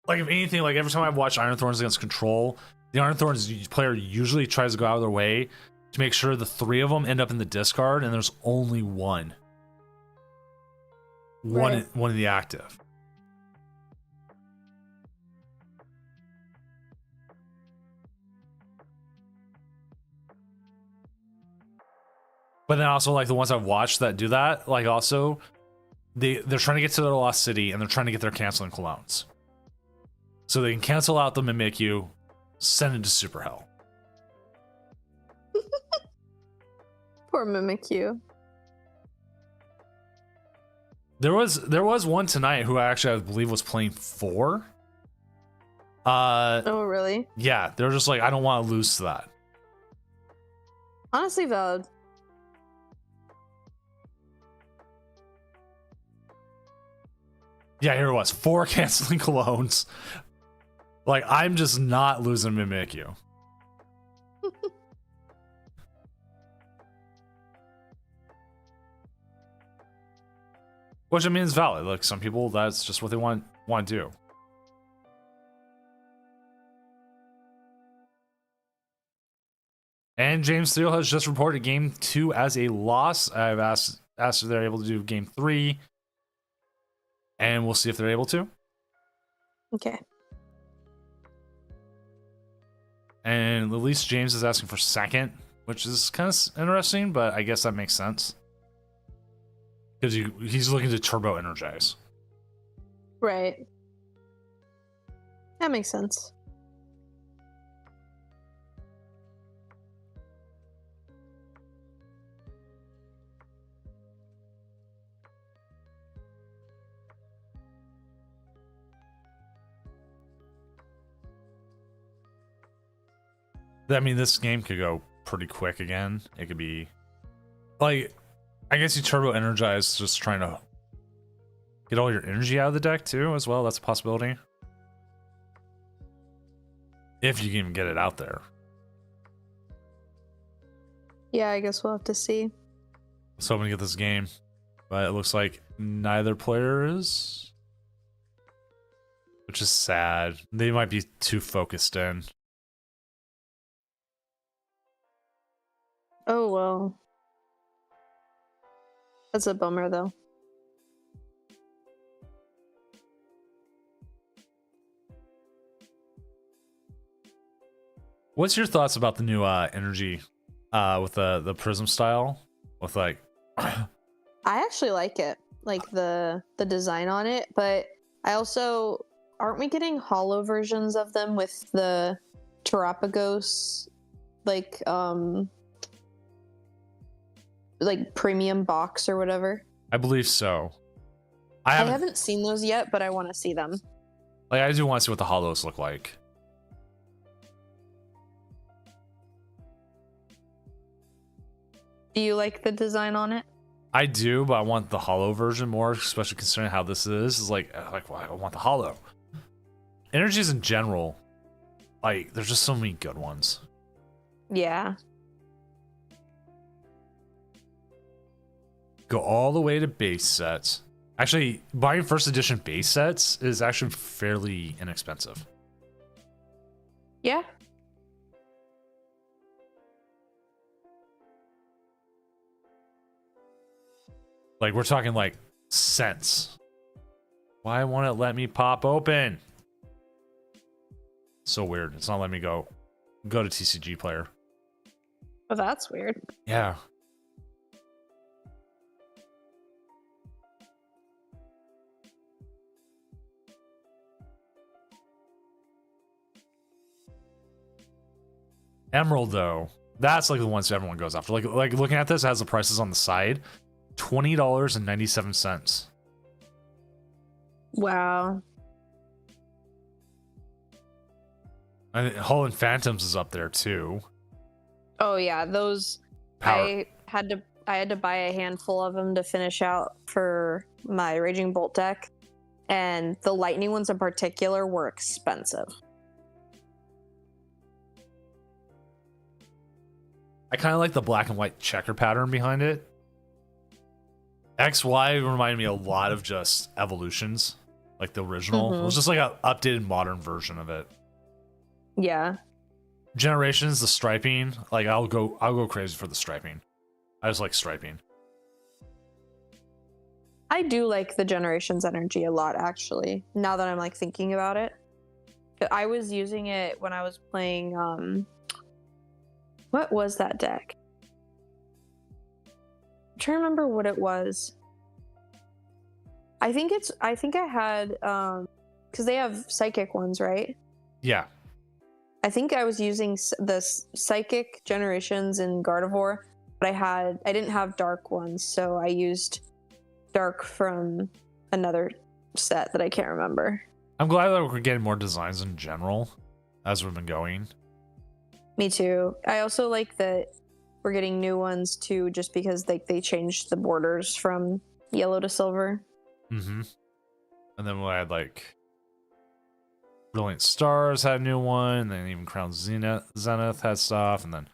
if anything, like every time I've watched Iron Thorns against Control, the Iron Thorns player usually tries to go out of their way to make sure the 3 of them end up in the discard, and there's only one. One in the active. But then also like the ones I've watched that do that, like also they're trying to get to their Lost City and they're trying to get their canceling clones. So they can cancel out the Mimikyu, send it to Super Hell. Poor Mimikyu. There was one tonight who I believe was playing 4. Oh really? Yeah, they're just like, I don't want to lose to that. Honestly valid. Yeah, here it was. 4 canceling clones. Like, I'm just not losing Mimikyu. Which I mean is valid. Like some people, that's just what they want to do. And James Steele has just reported game 2 as a loss. I've asked if they're able to do game 3. And we'll see if they're able to. Okay. And at least James is asking for second, which is kind of interesting, but I guess that makes sense. Because he's looking to turbo energize. Right. That makes sense. I mean, this game could go pretty quick again. It could be like, I guess you turbo energize just trying to get all your energy out of the deck too, as well. That's a possibility. If you can even get it out there. Yeah, I guess we'll have to see. So I'm gonna get this game, but it looks like neither player is, which is sad. They might be too focused in. Oh well. That's a bummer though. What's your thoughts about the new energy with the prism style? With like I actually like it. Like the design on it, but I also aren't we getting hollow versions of them with the Terapagos like premium box or whatever? I believe so. I haven't seen those yet, but I want to see them. Like, I do want to see what the hollows look like. Do you like the design on it? I do, but I want the hollow version more, especially considering how this is like well, I want the hollow. Energies in general, like, there's just so many good ones. Yeah. Go all the way to base sets. Actually, buying first edition base sets is actually fairly inexpensive. Yeah. Like, we're talking like cents. Why won't it let me pop open? So weird. It's not letting me go to TCG player. Oh, that's weird. Yeah. Emerald though, that's like the ones everyone goes after. Like looking at this, it has the prices on the side. $20.97. Wow. And Hull and Phantoms is up there too. Oh yeah, those Power. I had to buy a handful of them to finish out for my Raging Bolt deck, and the lightning ones in particular were expensive. I kind of like the black and white checker pattern behind it. XY reminded me a lot of just Evolutions, like the original. It was just like an updated modern version of it. Yeah. Generations, the striping, like I'll go crazy for the striping. I just like striping. I do like the Generations energy a lot, actually, now that I'm like thinking about it. I was using it when I was playing what was that deck? I'm trying to remember what it was. I think I had because they have psychic ones, right? Yeah. I think I was using the psychic Generations in Gardevoir, but I didn't have dark ones, so I used dark from another set that I can't remember. I'm glad that we're getting more designs in general as we've been going. Me too. I also like that we're getting new ones too, just because they changed the borders from yellow to silver. Mm-hmm. And then we had like Brilliant Stars had a new one, and then even Crown Zenith had stuff, and then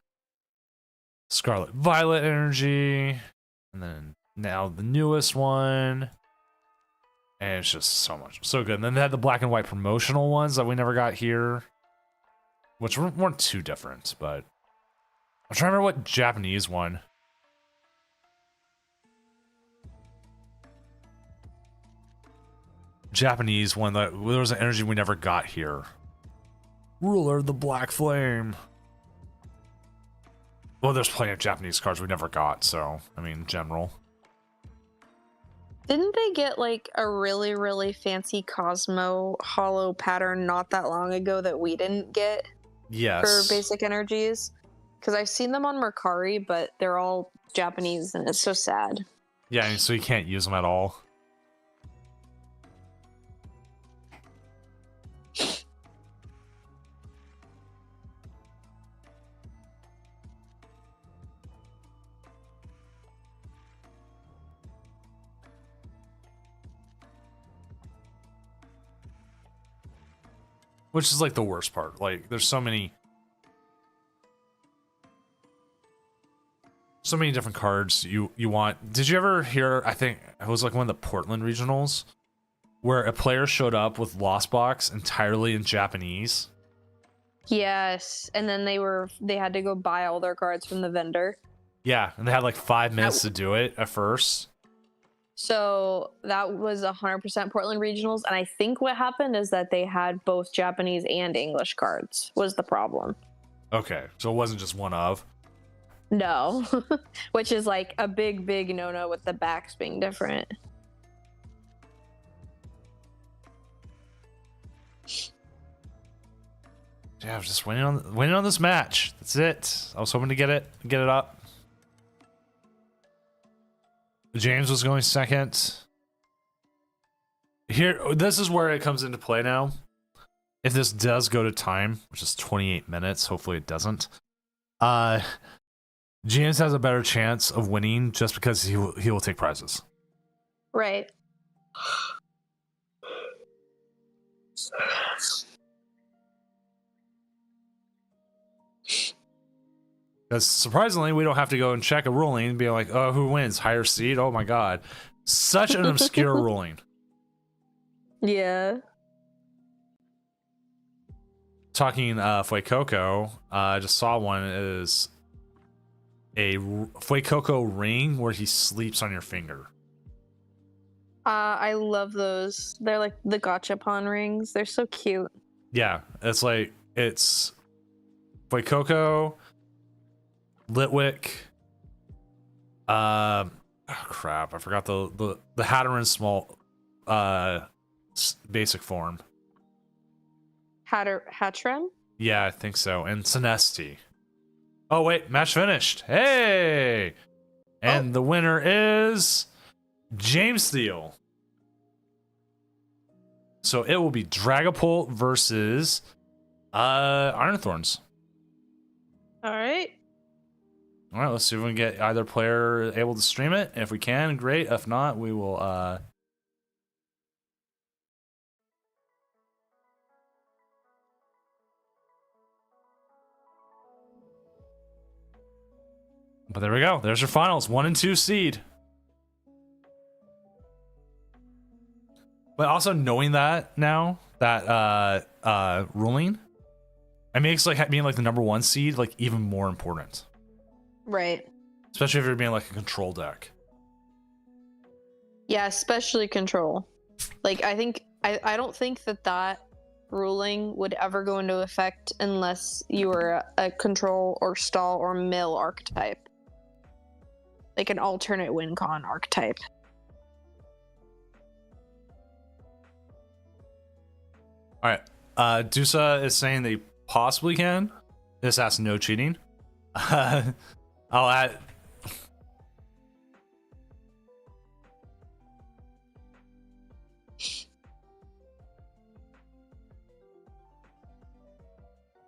Scarlet Violet energy, and then now the newest one. And it's just so good. And then they had the black and white promotional ones that we never got here, which weren't too different, but I'm trying to remember what Japanese one. Japanese one that there was an energy we never got here. Ruler of the Black Flame. Well, there's plenty of Japanese cards we never got, so I mean, in general. Didn't they get like a really, really fancy Cosmo hollow pattern not that long ago that we didn't get? Yes. For basic energies? Because I've seen them on Mercari, but they're all Japanese and it's so sad. Yeah, and so you can't use them at all. Which is like the worst part. Like there's so many different cards you want. Did you ever hear, I think it was like one of the Portland regionals where a player showed up with Lost Box entirely in Japanese? Yes, and then they had to go buy all their cards from the vendor. Yeah, and they had like 5 minutes to do it at first. So that was 100% Portland regionals, and I think what happened is that they had both Japanese and English cards was the problem. Okay, so it wasn't just one of. No, which is like a big no-no with the backs being different. Yeah, I was just waiting on this match. That's it. I was hoping to get it up. James was going second. Here, this is where it comes into play now. If this does go to time, which is 28 minutes, hopefully it doesn't. James has a better chance of winning just because he will take prizes. Right. Because surprisingly, we don't have to go and check a ruling and be like, oh, who wins? Higher seed? Oh my god. Such an obscure ruling. Yeah. Talking Fuecoco, I just saw one is a Fuecoco ring where he sleeps on your finger. I love those. They're like the gachapon rings. They're so cute. Yeah, it's Fuecoco, Litwick, crap, I forgot the Hatteran small basic form. Hattrem? Yeah, I think so. And Sinesti. Oh wait, match finished. Hey, and the winner is James Steele. So it will be Dragapult versus Iron Thorns. All right. All right, let's see if we can get either player able to stream it. If we can, great. If not, we will but there we go. There's your finals. 1 and 2 seed. But also knowing that now, that ruling, it makes like being like the number 1 seed like even more important. Right. Especially if you're being like a control deck. Yeah, especially control. Like I don't think that ruling would ever go into effect unless you were a control or stall or mill archetype. Like an alternate win con archetype. All right. Dusa is saying they possibly can. This has no cheating. I'll add.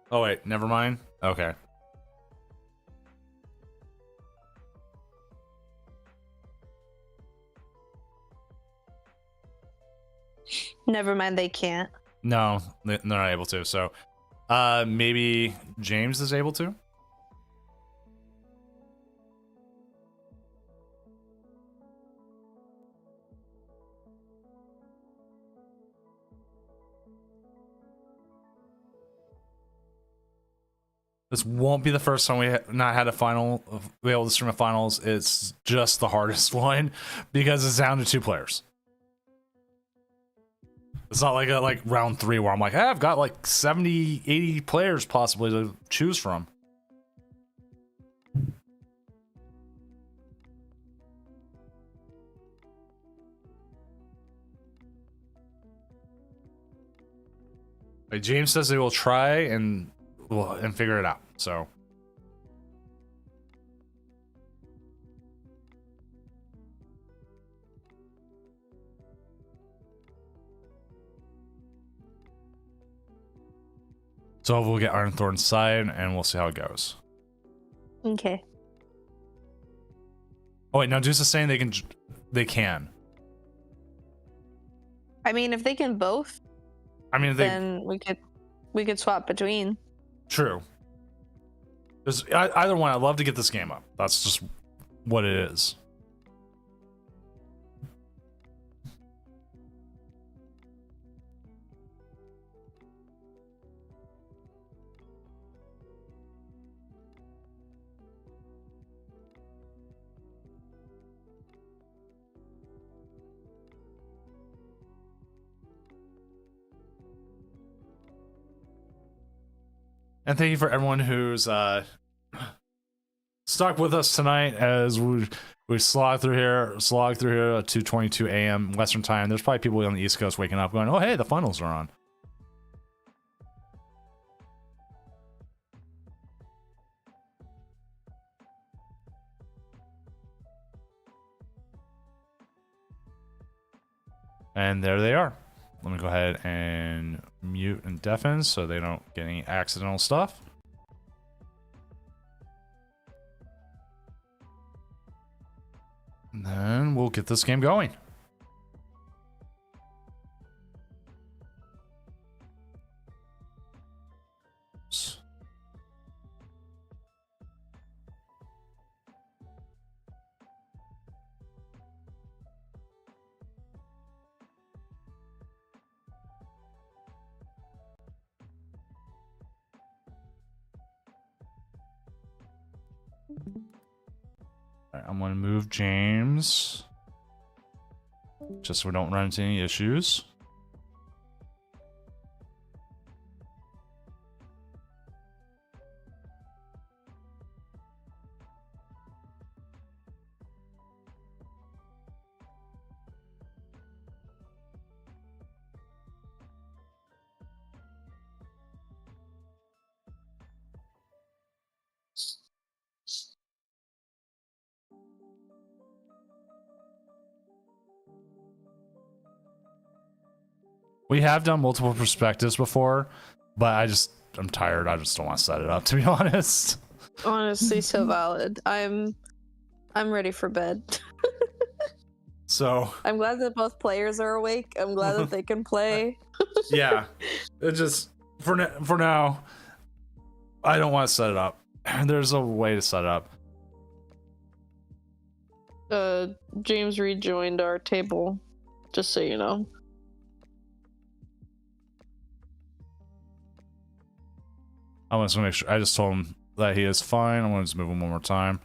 Oh wait, never mind. Okay. Never mind, they can't. No, they're not able to. So, maybe James is able to. This won't be the first time we not had a final, be able to stream a finals. It's just the hardest one because it's down to 2 players. It's not like round 3 where I'm like, hey, I've got like 70, 80 players possibly to choose from. Like James says they will try and figure it out. So. So we'll get Iron Thorn's side and we'll see how it goes. Okay. Oh wait, now Juice is saying they can. I mean, if they can both, I mean, then we could swap between. True. There's either one. I'd love to get this game up. That's just what it is. And thank you for everyone who's stuck with us tonight as we slog through here at 2:22 a.m. Western time. There's probably people on the East Coast waking up going, "Oh, hey, the finals are on." And there they are. Let me go ahead and mute and deafen so they don't get any accidental stuff. And then we'll get this game going. Alright, I'm gonna move James. Just so we don't run into any issues. We have done multiple perspectives before, but I'm tired. I just don't want to set it up, to be honest. Honestly, so valid. I'm ready for bed. So I'm glad that both players are awake. I'm glad that they can play. yeah, it just for now, I don't want to set it up. There's a way to set it up. James rejoined our table, just so you know. I want to make sure. I just told him that he is fine. I want to just move him one more time.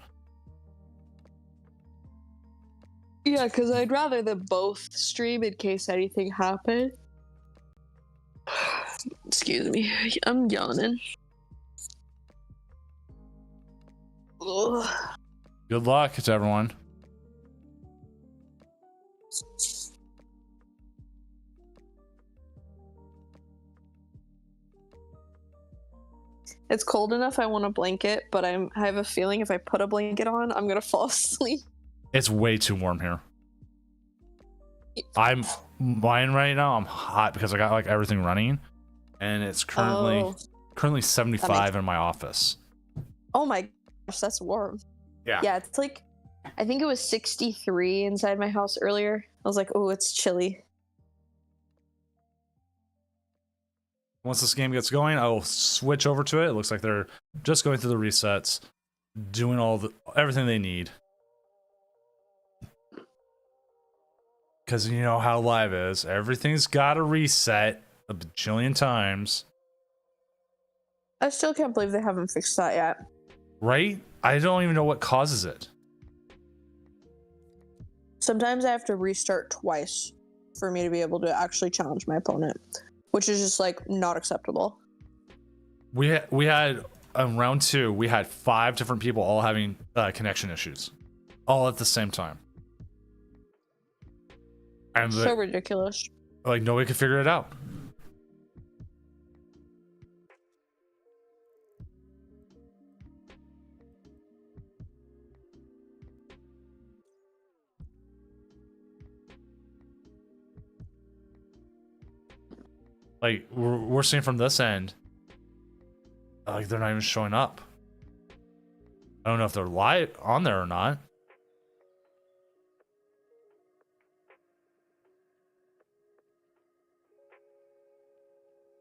Yeah, because I'd rather them both stream in case anything happened. Excuse me, I'm yawning. Ugh. Good luck to everyone. It's cold enough I want a blanket, but I have a feeling if I put a blanket on, I'm gonna fall asleep. It's way too warm here. I'm mine right now. I'm hot because I got like everything running, and it's currently 75 in my office. Oh my gosh, that's warm. Yeah. Yeah, it's like, I think it was 63 inside my house earlier. I was like, oh, it's chilly. Once this game gets going, I will switch over to it. It looks like they're just going through the resets, doing everything they need. Because you know how live is. Everything's got to reset a bajillion times. I still can't believe they haven't fixed that yet. Right? I don't even know what causes it. Sometimes I have to restart twice for me to be able to actually challenge my opponent, which is just like not acceptable. We had on round 2, we had 5 different people all having connection issues, all at the same time. And So ridiculous. like nobody could figure it out. Like we're seeing from this end, like they're not even showing up. I don't know if they're live on there or not.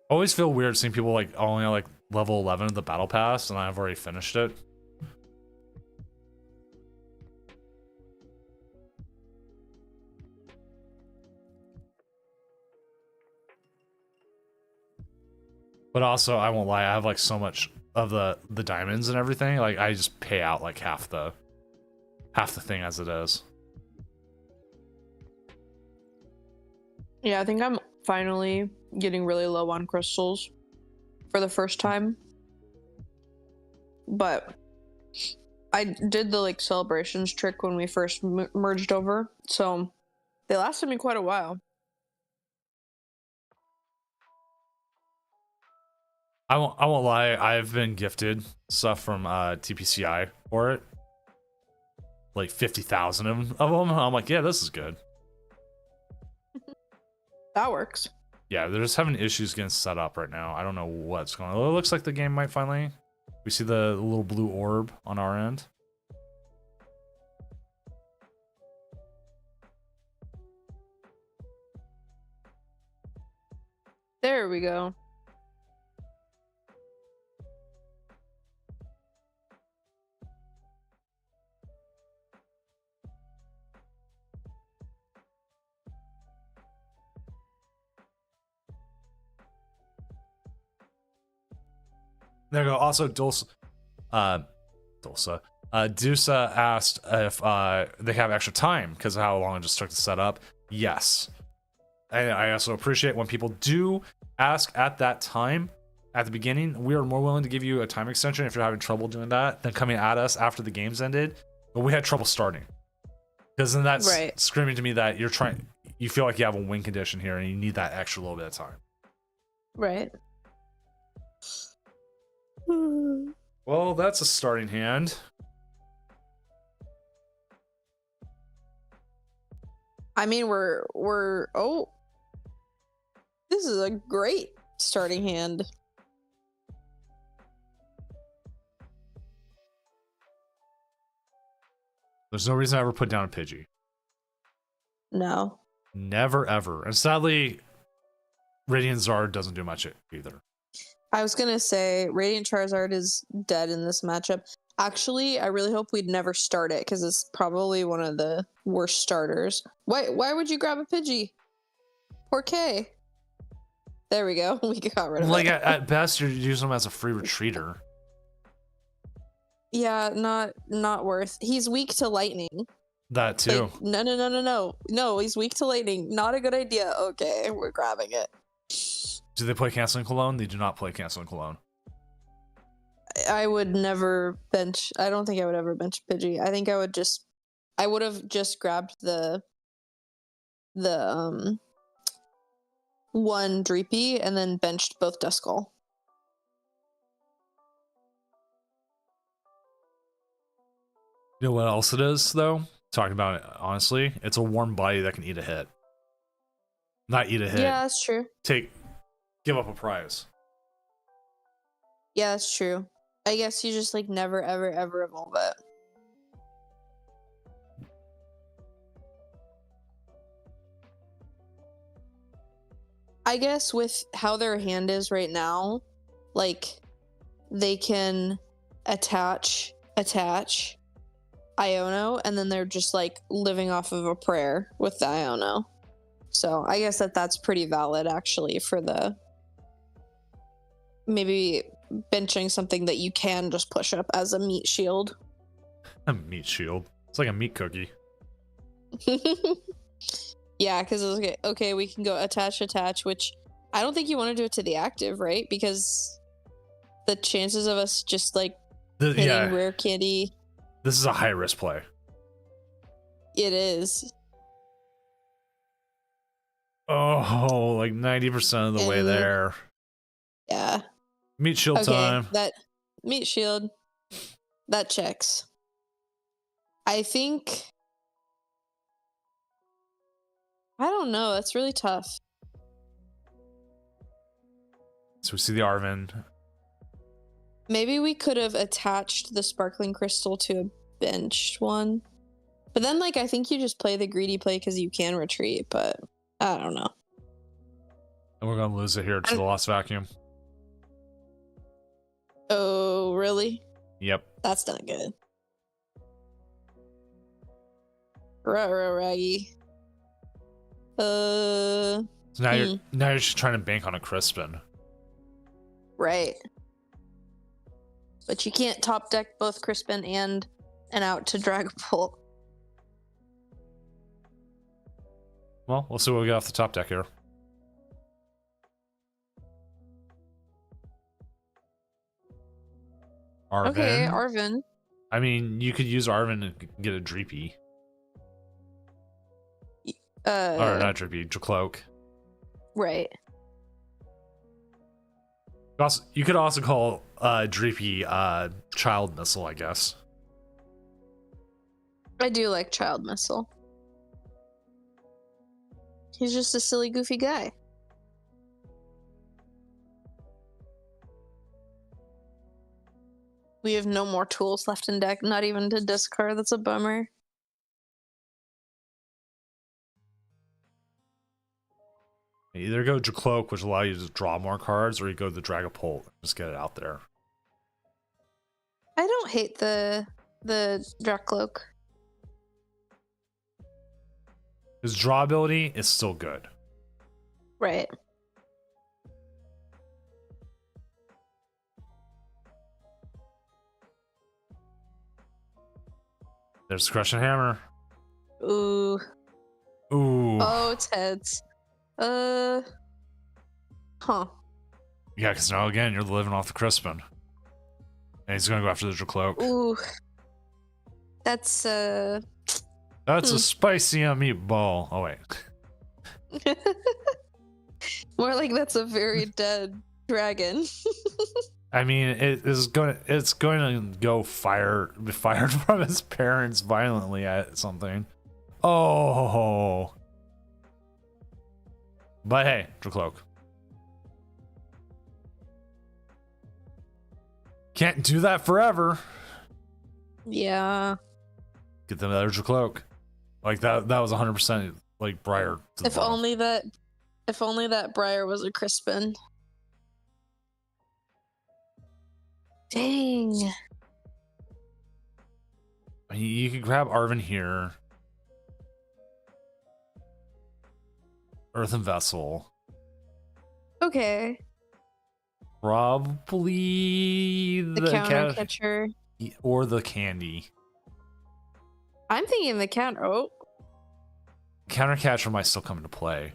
I always feel weird seeing people like only like level 11 of the battle pass, and I've already finished it. But also, I won't lie, I have like so much of the diamonds and everything. Like I just pay out like half the thing as it is. Yeah, I think I'm finally getting really low on crystals for the first time. But I did the like celebrations trick when we first merged over, so they lasted me quite a while. I won't lie, I've been gifted stuff from TPCI for it. Like 50,000 of them. I'm like, yeah, this is good. That works. Yeah, they're just having issues getting set up right now. I don't know what's going on. It looks like the game might finally... We see the little blue orb on our end. There we go. There you go. Also, Dulce asked if they have extra time because of how long it just took to set up. Yes. And I also appreciate when people do ask at that time, at the beginning. We are more willing to give you a time extension if you're having trouble doing that than coming at us after the game's ended. But we had trouble starting. Because then that's screaming to me that you feel like you have a win condition here and you need that extra little bit of time. Right. Well, that's a starting hand. I mean, we're This is a great starting hand. There's no reason I ever put down a Pidgey. No. Never ever. And sadly, Radiant Zard doesn't do much either. I was gonna say Radiant Charizard is dead in this matchup. Actually, I really hope we'd never start it because it's probably one of the worst starters. Why would you grab a Pidgey? Poor K. There we go. We got rid of Like it. at best, you're using him as a free retreater. Yeah, not worth. He's weak to lightning. That too. Like, no. He's weak to lightning. Not a good idea. Okay, we're grabbing it. Do they play Canceling Cologne? They do not play Canceling Cologne. I would never bench. I don't think I would ever bench Pidgey. I think I would have just grabbed the one Dreepy and then benched both Duskull. You know what else it is, though? Talking about it honestly, it's a warm body that can eat a hit. Not eat a hit. Yeah, that's true. Give up a prize. Yeah, that's true. I guess you just like never ever evolve it. I guess with how their hand is right now, like they can attach Iono, and then they're just like living off of a prayer with the Iono. So I guess that's pretty valid actually for the maybe benching something that you can just push up as a meat shield. A meat shield. It's like a meat cookie. Yeah, because it was okay, we can go attach, which I don't think you want to do it to the active, right? Because the chances of us just like hitting rare candy. This is a high risk play. It is. Oh, like 90% of the way there. Yeah. Meat shield time. That meat shield. That checks. I think. I don't know. That's really tough. So we see the Arven. Maybe we could have attached the sparkling crystal to a benched one. But then, like, I think you just play the greedy play because you can retreat, but I don't know. And we're going to lose it here to the Lost Vacuum. Oh, really? Yep. That's not good. Raggy. So now you're just trying to bank on a Crispin. Right. But you can't top deck both Crispin and an out to Dragapult. Well, we'll see what we get off the top deck here. Arven. Okay, Arven. I mean, you could use Arven to get a Dreepy. Or not Dreepy, Dracloak. Right. You could also call Dreepy Child Missile, I guess. I do like Child Missile. He's just a silly, goofy guy. We have no more tools left in deck, not even to discard. That's a bummer. You either go Dracloak, which allows you to draw more cards, or you go the Dragapult and just get it out there. I don't hate the Dracloak. His draw ability is still good. Right. There's Crushing Hammer. Ooh. Ooh. Oh, it's heads. Huh. Yeah, because now again, you're living off the Crispin. And he's going to go after the Dracloak. Ooh. That's, That's a spicy meatball. Oh, wait. more like that's a very dead dragon. I mean, it's going to be fired from his parents violently at something. Oh. But hey, Dracloak. Can't do that forever. Yeah. Get them that cloak. Like that was 100% like Briar. If only that Briar was a Crispin. Dang. You could grab Arvin here. Earthen Vessel. Okay. Probably The counter catcher. or the candy. I'm thinking the counter. Oh, Counter catcher might still come into play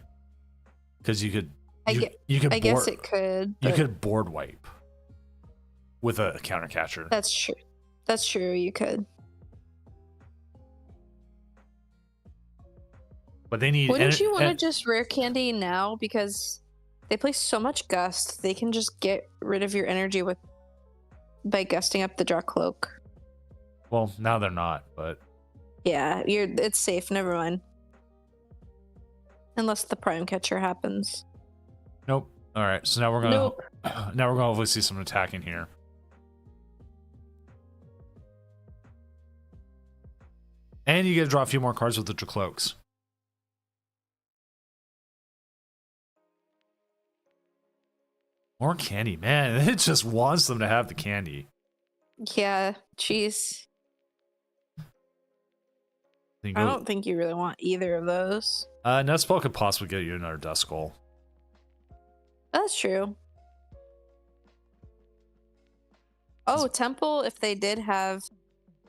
because you could. I guess it could. You but could board wipe with a counter catcher. That's true. That's true. You could. But they need. Wouldn't you want to just rare candy now because they play so much gust? They can just get rid of your energy by gusting up the draw cloak. Well, now they're not, but Yeah, it's safe. Never mind. Unless the prime catcher happens. nope. All right, so now we're gonna Nope. now we're gonna hopefully see some attacking here. And you get to draw a few more cards with the cloaks. More candy, man. It just wants them to have the candy. Yeah, jeez. I don't think you really want either of those. Nutspell could possibly get you another Duskull. That's true. Oh, Temple, if they did have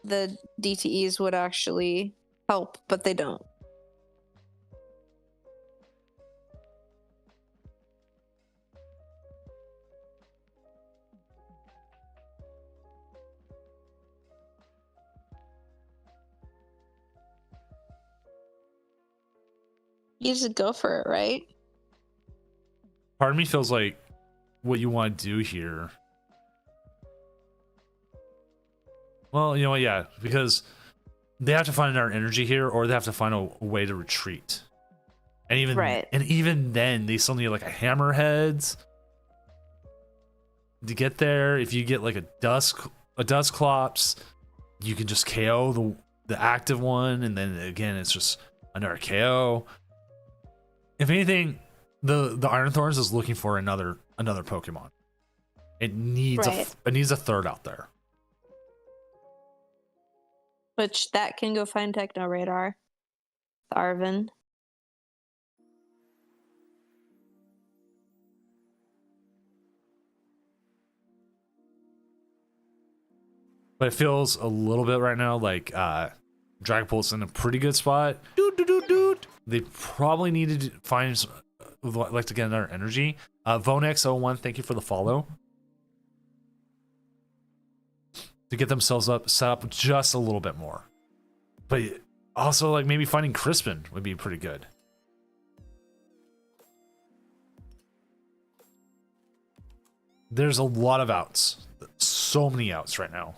the DTEs, would actually help, but they don't. You just go for it, right? Part of me feels like what you want to do here. Well, you know what? Yeah, because they have to find our energy here, or they have to find a way to retreat. And even then, they still need like a hammerheads to get there. If you get like a Dusclops, you can just KO the active one, and then again, it's just another KO. If anything, the Iron Thorns is looking for another Pokemon. It needs a third out there. Which that can go find Techno Radar. The Arvin. But it feels a little bit right now like Dragapult's in a pretty good spot. They probably needed to find like to get another energy. Vonex01, thank you for the follow. To get themselves set up just a little bit more. But also like maybe finding Crispin would be pretty good. There's a lot of outs. So many outs right now.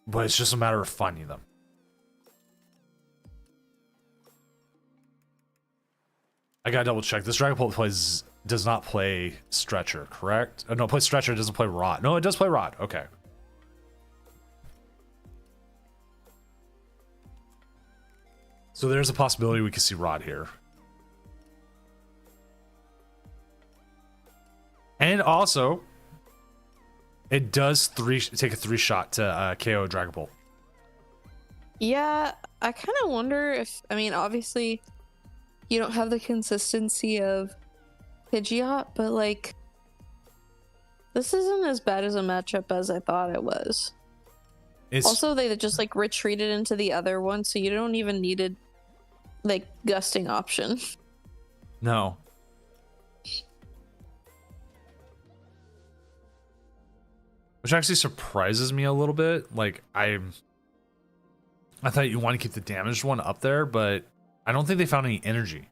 But it's just a matter of finding them. I gotta double check. This Dragapult does not play Stretcher, correct? No, it plays Stretcher, it doesn't play Rod. No, it does play Rod. Okay. So there's a possibility we could see Rod here. And also, it does take a 3-shot to KO Dragapult. Yeah, I kind of wonder if, I mean, obviously, you don't have the consistency of Pidgeot, but like, this isn't as bad as a matchup as I thought it was. Also, they just like retreated into the other one, so you don't even need a like gusting option. No. Which actually surprises me a little bit. Like I thought you want to keep the damaged one up there, but I don't think they found any energy.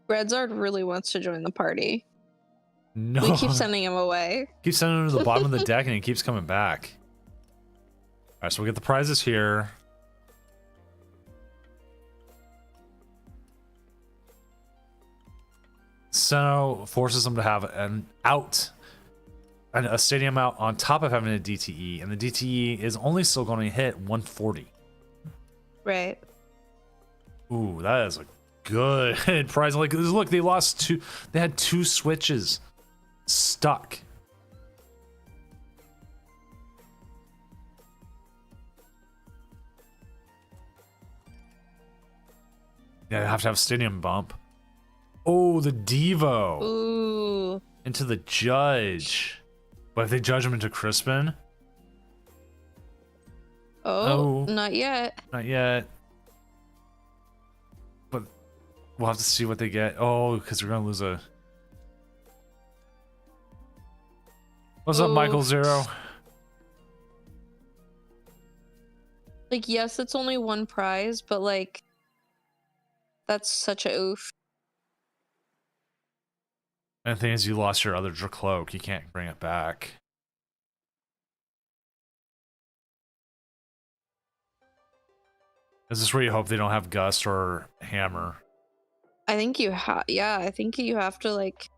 Redzard really wants to join the party. No. We keep sending him away. Keep sending him to the bottom of the deck and he keeps coming back. Alright, so we get the prizes here. Seno forces them to have a stadium out on top of having a DTE, and the DTE is only still going to hit 140. Right. Ooh, that is a good prize. Like, look, they lost two. They had 2 switches stuck. Yeah, they have to have stadium bump. Oh, the Devo Ooh. into the judge. But if they judge him into Crispin, Oh, Oh. not yet. not yet. But we'll have to see what they get. Oh, because we're gonna lose a. What's up, Oh. Michael Zero? Like, yes, it's only 1 prize, but like, that's such a oof. And the thing is, you lost your other Dracloak. You can't bring it back. Is this where you hope they don't have Gust or Hammer? I think you have, yeah, I think you have to like,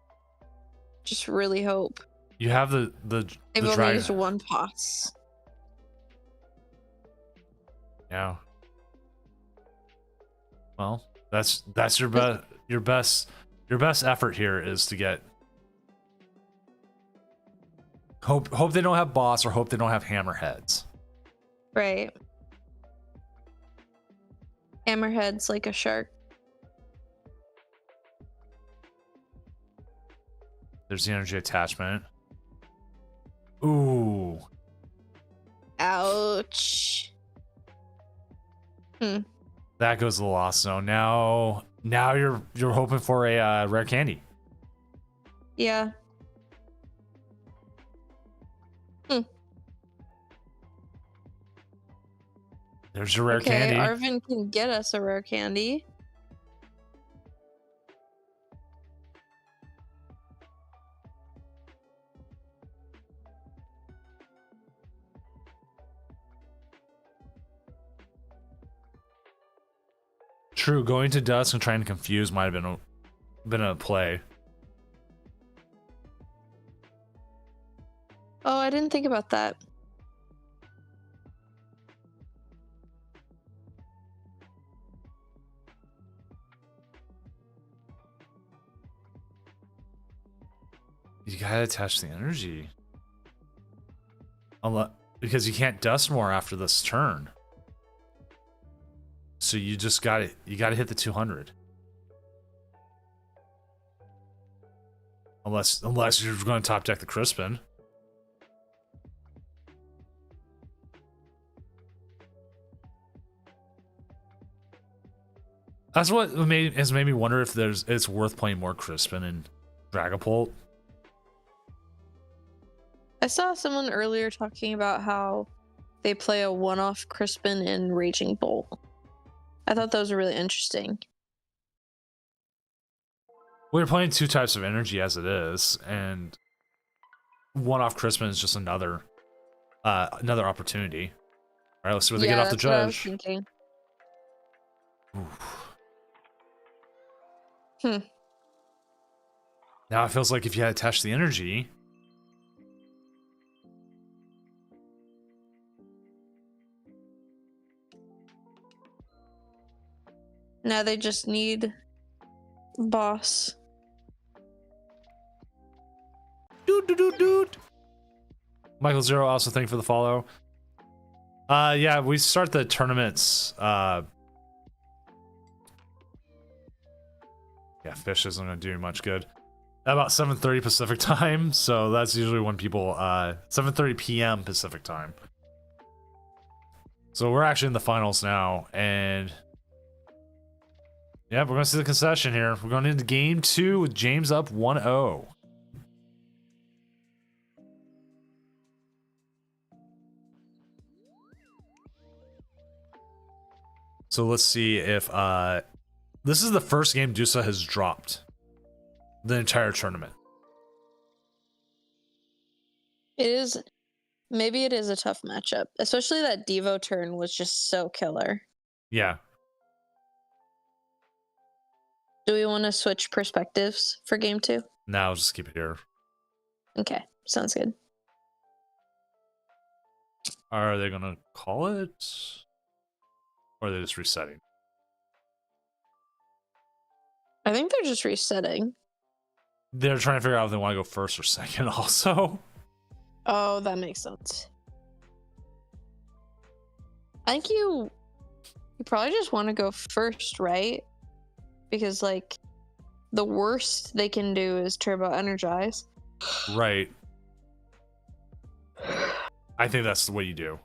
just really hope. You have the They've the only dragon. used 1 pots. Yeah. Well, that's your best effort here is to get hope they don't have boss or hope they don't have hammerheads. Right. Hammerhead's like a shark. There's the energy attachment. Ooh. Ouch. That goes to the lost zone. Now you're hoping for a rare candy. Yeah. There's your rare Okay, candy. Arvin can get us a rare candy. True, going to Dusk and trying to confuse might have been a play. Oh, I didn't think about that. You gotta attach the energy. Because you can't dust more after this turn. So you just gotta hit the 200. Unless you're going to top deck the Crispin. That's what has made me wonder if it's worth playing more Crispin and Dragapult. I saw someone earlier talking about how they play a one-off Crispin and Raging Bolt. I thought those were really interesting. We're playing 2 types of energy as it is, and one-off Crispin is just another opportunity. All right, let's see what they get off the that's what I was judge. thinking. Oof. Hmm. Now it feels like if you had attached the energy. Now they just need boss. Doot. Michael Zero, also thank you for the follow. Yeah, we start the tournaments. Yeah, fish isn't gonna do much good. About 7:30 Pacific time, so that's usually when people 7:30 p.m. Pacific time. So we're actually in the finals now, and yeah, we're gonna see the concession here. We're going into game 2 with James up 1-0. So let's see if this is the first game Dusa has dropped the entire tournament. It is. Maybe it is a tough matchup, especially that Devo turn was just so killer. Yeah. Do we want to switch perspectives for game 2? Now just keep it here. Okay, sounds good. Are they gonna call it? Or are they just resetting? I think they're just resetting. They're trying to figure out if they want to go first or second also. Oh, that makes sense. I think you probably just want to go first, right? Because like the worst they can do is turbo energize. Right. I think that's the way you do.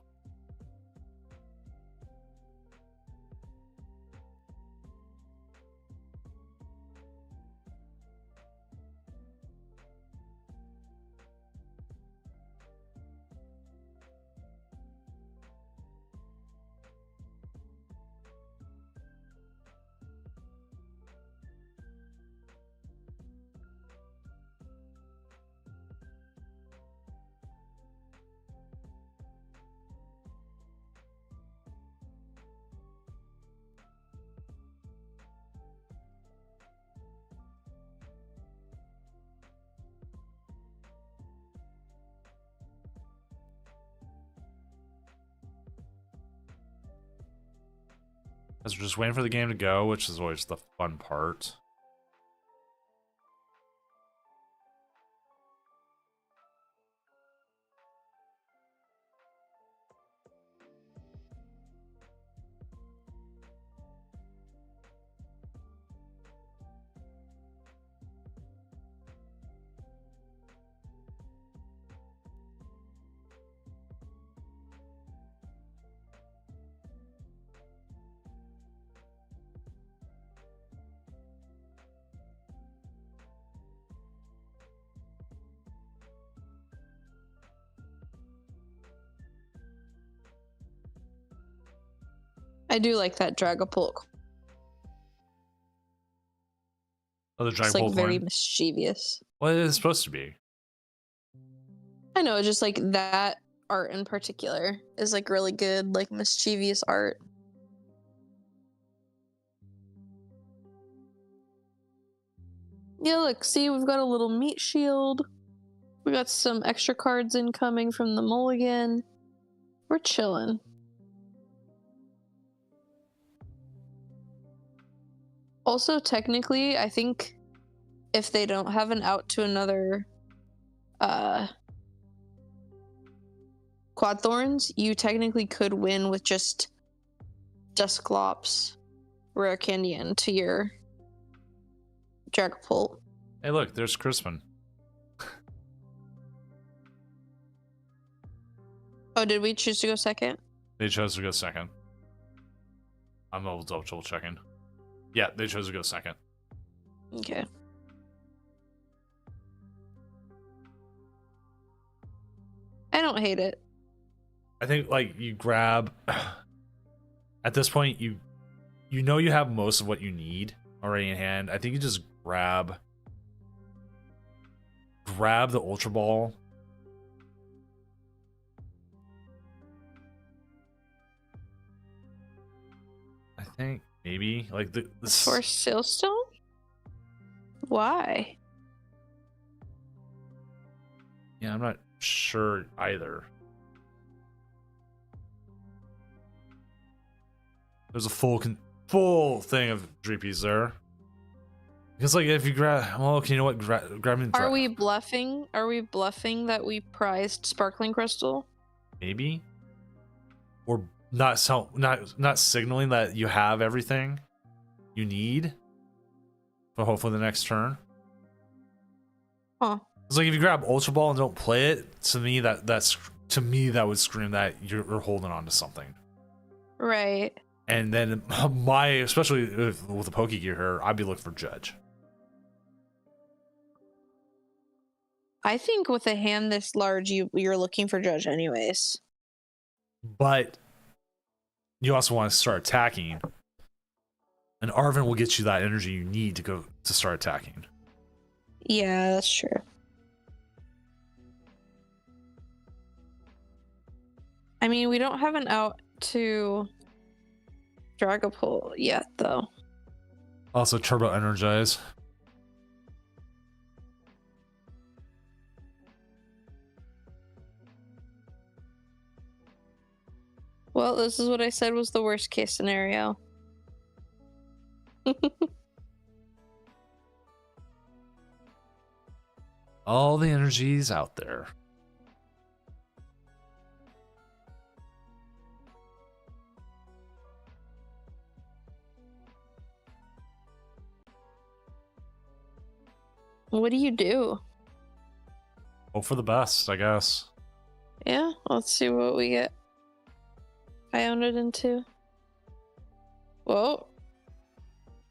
As we're just waiting for the game to go, which is always the fun part. I do like that Dragapult. Oh, the It's Dragon like Ball very coin? mischievous. What is it supposed to be? I know, just like that art in particular is like really good, like mischievous art. Yeah, look, see, we've got a little meat shield. We got some extra cards incoming from the mulligan. We're chilling. Also, technically, I think if they don't have an out to another Quad Thorns, you technically could win with just Dusclops, Rare Canyon to your Dragapult. Hey, look, there's Crispin. Oh, did we choose to go second? They chose to go second. I'm double checking. Yeah, they chose to go second. Okay. I don't hate it. I think like you grab at this point you know you have most of what you need already in hand. I think you just grab the Ultra Ball. I think maybe like the For Sailstone? Why? yeah, I'm not sure either. There's a full thing of Dreepies there. Because like if you grab, well, okay, you know what? Grabbing. Are we bluffing? Are we bluffing that we prized Sparkling Crystal? Maybe, or not signaling that you have everything you need for hopefully the next turn. Huh. It's like if you grab Ultra Ball and don't play it, to me that would scream that you're holding on to something. Right. And then especially with the Pokegear here, I'd be looking for Judge. I think with a hand this large, you're looking for Judge anyways. But you also want to start attacking. And Arven will get you that energy you need to start attacking. Yeah, that's true. I mean, we don't have an out to Dragapult yet, though. Also, turbo energize. Well, this is what I said was the worst case scenario. All the energies out there. What do you do? Hope for the best, I guess. Yeah, let's see what we get. I own it into. Whoa.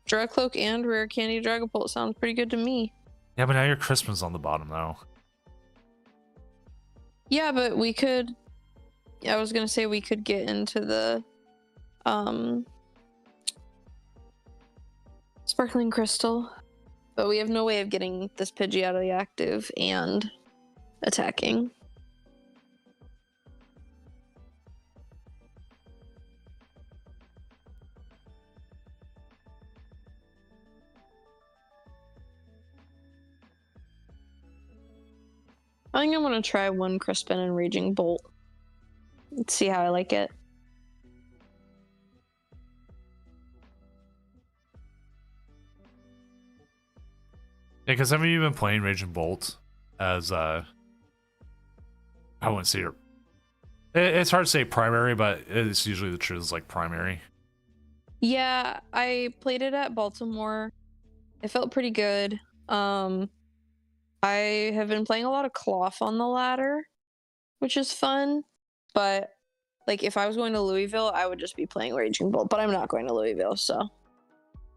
Drag Cloak and Rare Candy Dragapult sounds pretty good to me. Yeah, but now your Christmas on the bottom, though. Yeah, but we could... I was gonna say we could get into the... Sparkling Crystal. But we have no way of getting this Pidgey out of the active and attacking. I think I'm gonna try one Crispin and Raging Bolt. Let's see how I like it. Yeah, because haven't you been playing Raging Bolt as I wouldn't say your... It's hard to say primary, but it's usually the truth is like primary. Yeah, I played it at Baltimore. It felt pretty good. I have been playing a lot of Cloth on the ladder, which is fun. But like if I was going to Louisville, I would just be playing Raging Bolt, but I'm not going to Louisville, so.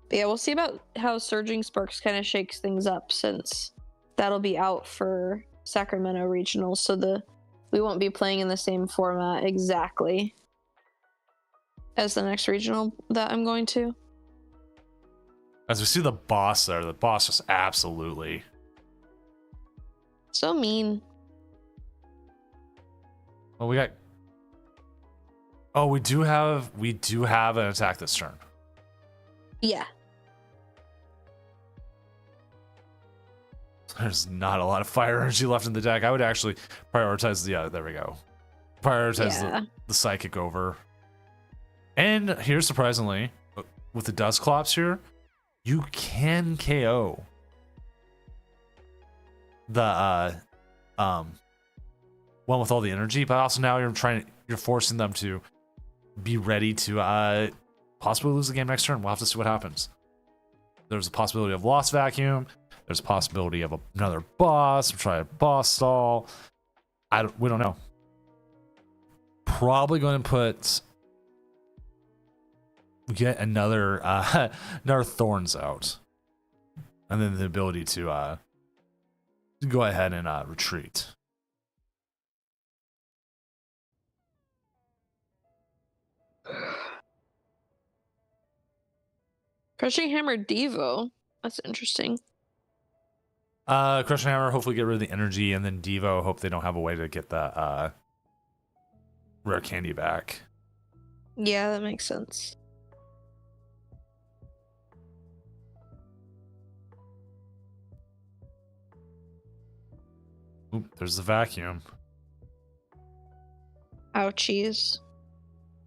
But yeah, we'll see about how Surging Sparks kind of shakes things up, since that'll be out for Sacramento Regionals, so we won't be playing in the same format exactly as the next regional that I'm going to. As we see the boss there, the boss is absolutely... So mean. Well, we got... Oh, we do have an attack this turn. Yeah. There's not a lot of fire energy left in the deck. I would actually prioritize the... there we go. Prioritize the Psychic over. And here, surprisingly, with the Dusclops here, you can KO the one with all the energy, but also now you're forcing them to be ready to possibly lose the game next turn. We'll have to see what happens. There's a possibility of Lost Vacuum. There's a possibility of another boss. Try a boss stall. We don't know. Probably going to get another Thorns out, and then the ability to go ahead and retreat. Crushing Hammer Devo. That's interesting. Crushing Hammer, hopefully get rid of the energy, and then Devo, hope they don't have a way to get the rare candy back. Yeah, that makes sense. Oop, there's the vacuum. Ouchies.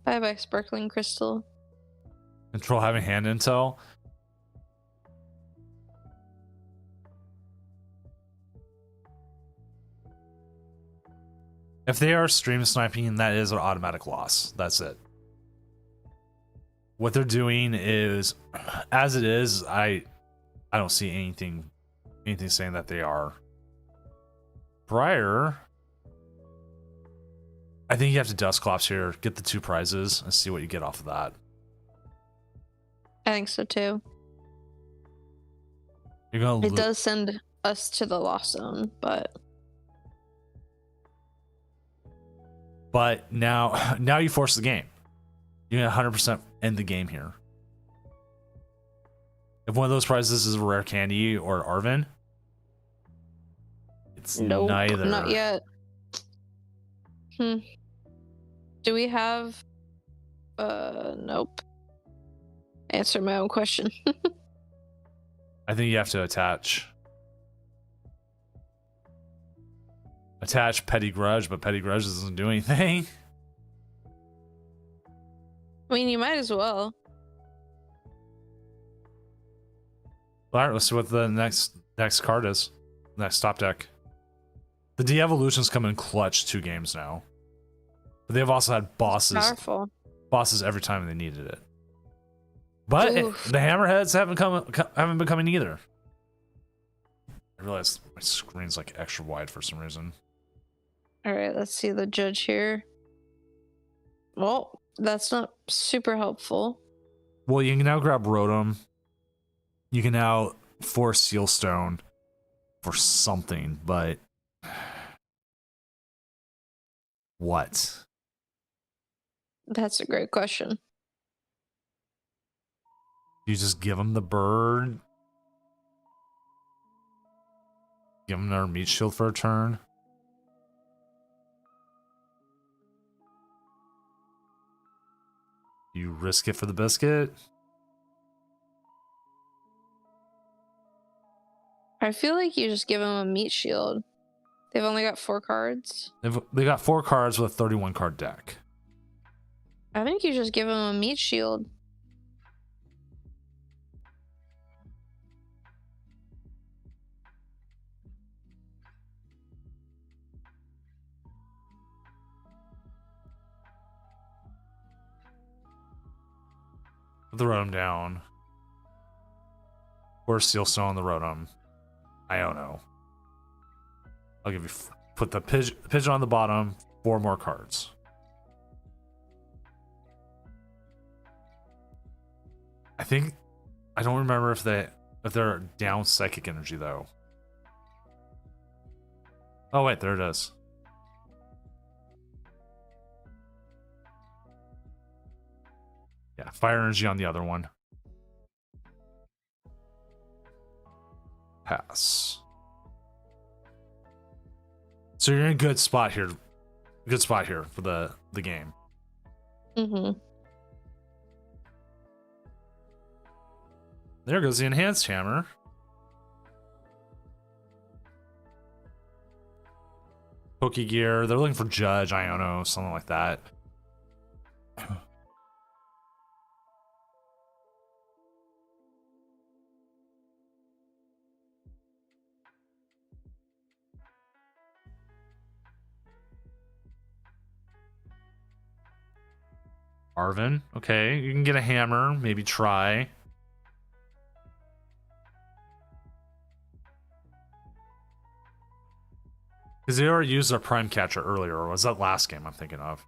Bye-bye, Sparkling Crystal. Control having hand intel. If they are stream sniping, that is an automatic loss. That's it. What they're doing is, as it is, I don't see anything saying that they are. Prior, I think you have to Dusclops here, get the 2 prizes, and see what you get off of that. I think so too. You're gonna It does send us to the Lost Zone, but now you force the game. You can 100% end the game here. If one of those prizes is a rare candy or Arvin, it's nope, neither. not yet. Do we have nope. Answer my own question. I think you have to attach. Attach Petty Grudge, but Petty Grudge doesn't do anything. I mean, you might as well. All right, let's see what the next card is. Next top deck. The de-evolutions come in clutch 2 games now. But they've also had Powerful. bosses every time they needed it. But Oof. the hammerheads haven't been coming either. I realize my screen's like extra wide for some reason. All right, let's see the judge here. Well, that's not super helpful. Well, you can now grab Rotom. You can now force Sealstone for something, but what? That's a great question. You just give him the bird? Give him another meat shield for a turn? You risk it for the biscuit? I feel like you just give them a meat shield. They've only got 4 cards. They got 4 cards with a 31 card deck. I think you just give them a meat shield. Put the Rotom down. Or Sealstone on the Rotom. I don't know. I'll give you. Put the pigeon on the bottom. 4 more cards. I don't remember if they're down psychic energy though. Oh wait, there it is. Yeah, fire energy on the other one. Pass. So you're in a good spot here. Good spot here for the game. Mm-hmm. There goes the enhanced hammer. Pokegear. They're looking for Judge, Iono, something like that. Arvin. Okay, you can get a hammer. Maybe try. Because they already used their Prime Catcher earlier, or was that last game I'm thinking of?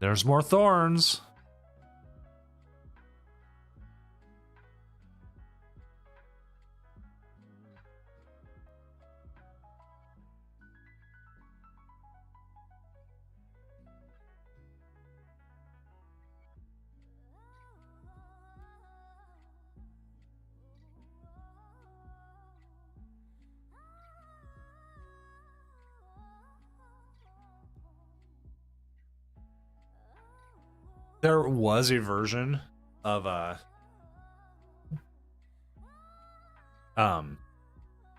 There's more thorns. There was a version of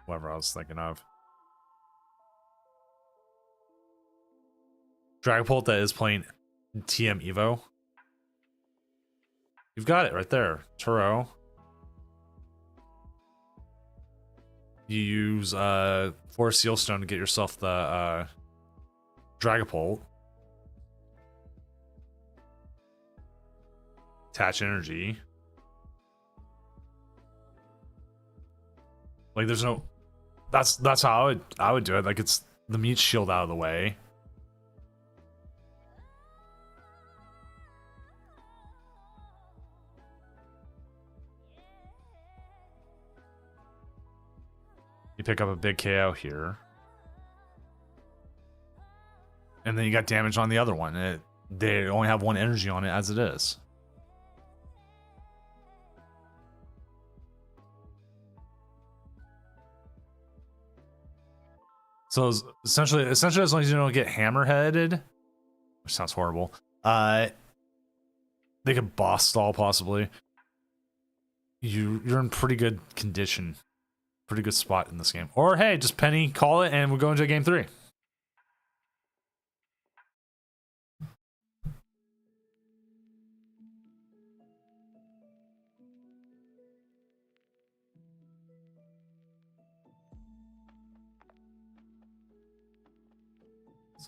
whatever I was thinking of. Dragapult that is playing TM Evo. You've got it right there. Turo. You use 4 Sealstone to get yourself the Dragapult. Attach energy. Like there's no that's how I would do it. Like it's the meat shield out of the way. You pick up a big KO here. And then you got damage on the other one. They only have 1 energy on it as it is. So essentially, as long as you don't get hammerheaded, which sounds horrible, they could boss stall possibly. You're in pretty good condition, pretty good spot in this game. Or hey, just penny call it, and we'll go into game 3.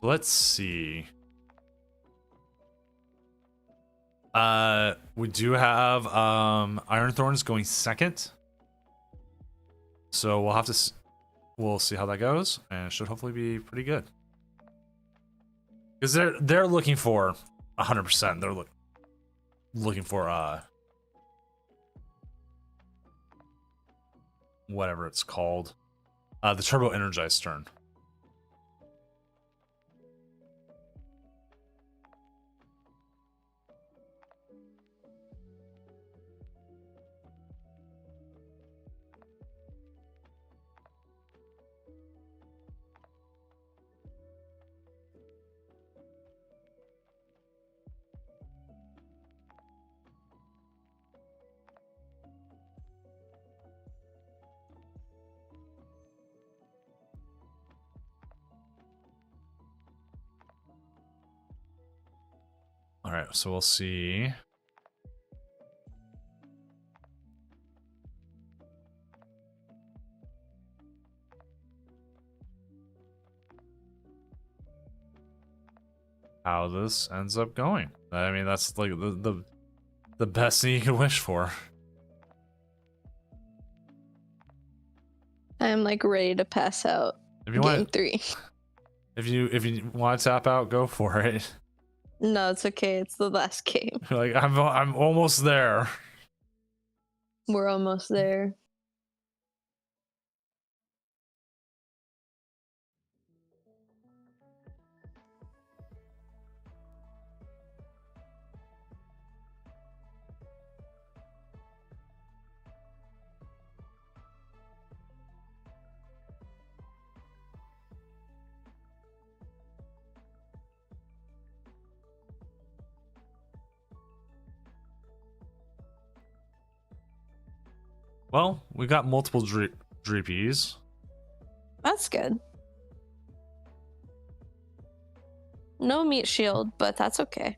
So let's see. We do have Iron Thorns going second. So we'll have to we'll see how that goes, and it should hopefully be pretty good. Because they're looking for 100%. They're looking for whatever it's called, the Turbo Energized turn. All right, so we'll see. How this ends up going. I mean, that's like the best thing you could wish for. I'm like ready to pass out. If you Game want, 3. if you want to tap out, go for it. No, it's okay. It's the last game. Like I'm almost there. We're almost there. Well, we got multiple Dreepies. That's good. No meat shield, but that's okay.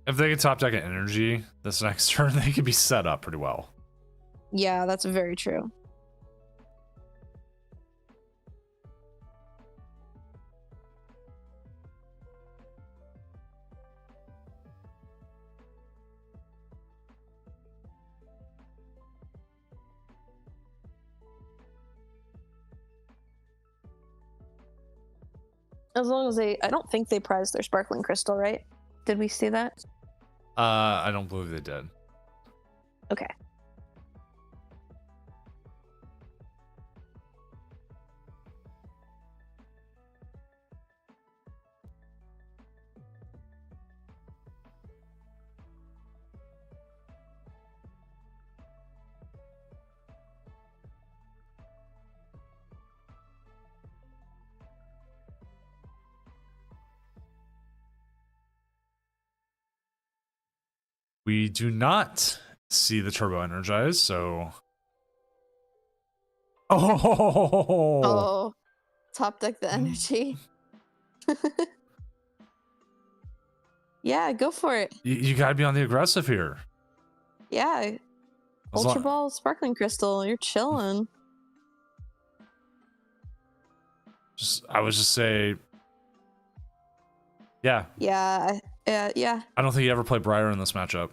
If they could top deck an energy this next turn, they could be set up pretty well. Yeah, that's very true. As long as I don't think they prized their sparkling crystal, right? Did we see that? I don't believe they did. Okay. We do not see the Turbo Energize, so... Oh, top deck the energy. Yeah, go for it. You gotta be on the aggressive here. Yeah. As Ultra long- Ball, Sparkling Crystal, you're chilling. I would just say... Yeah, Yeah, yeah. I don't think you ever play Briar in this matchup.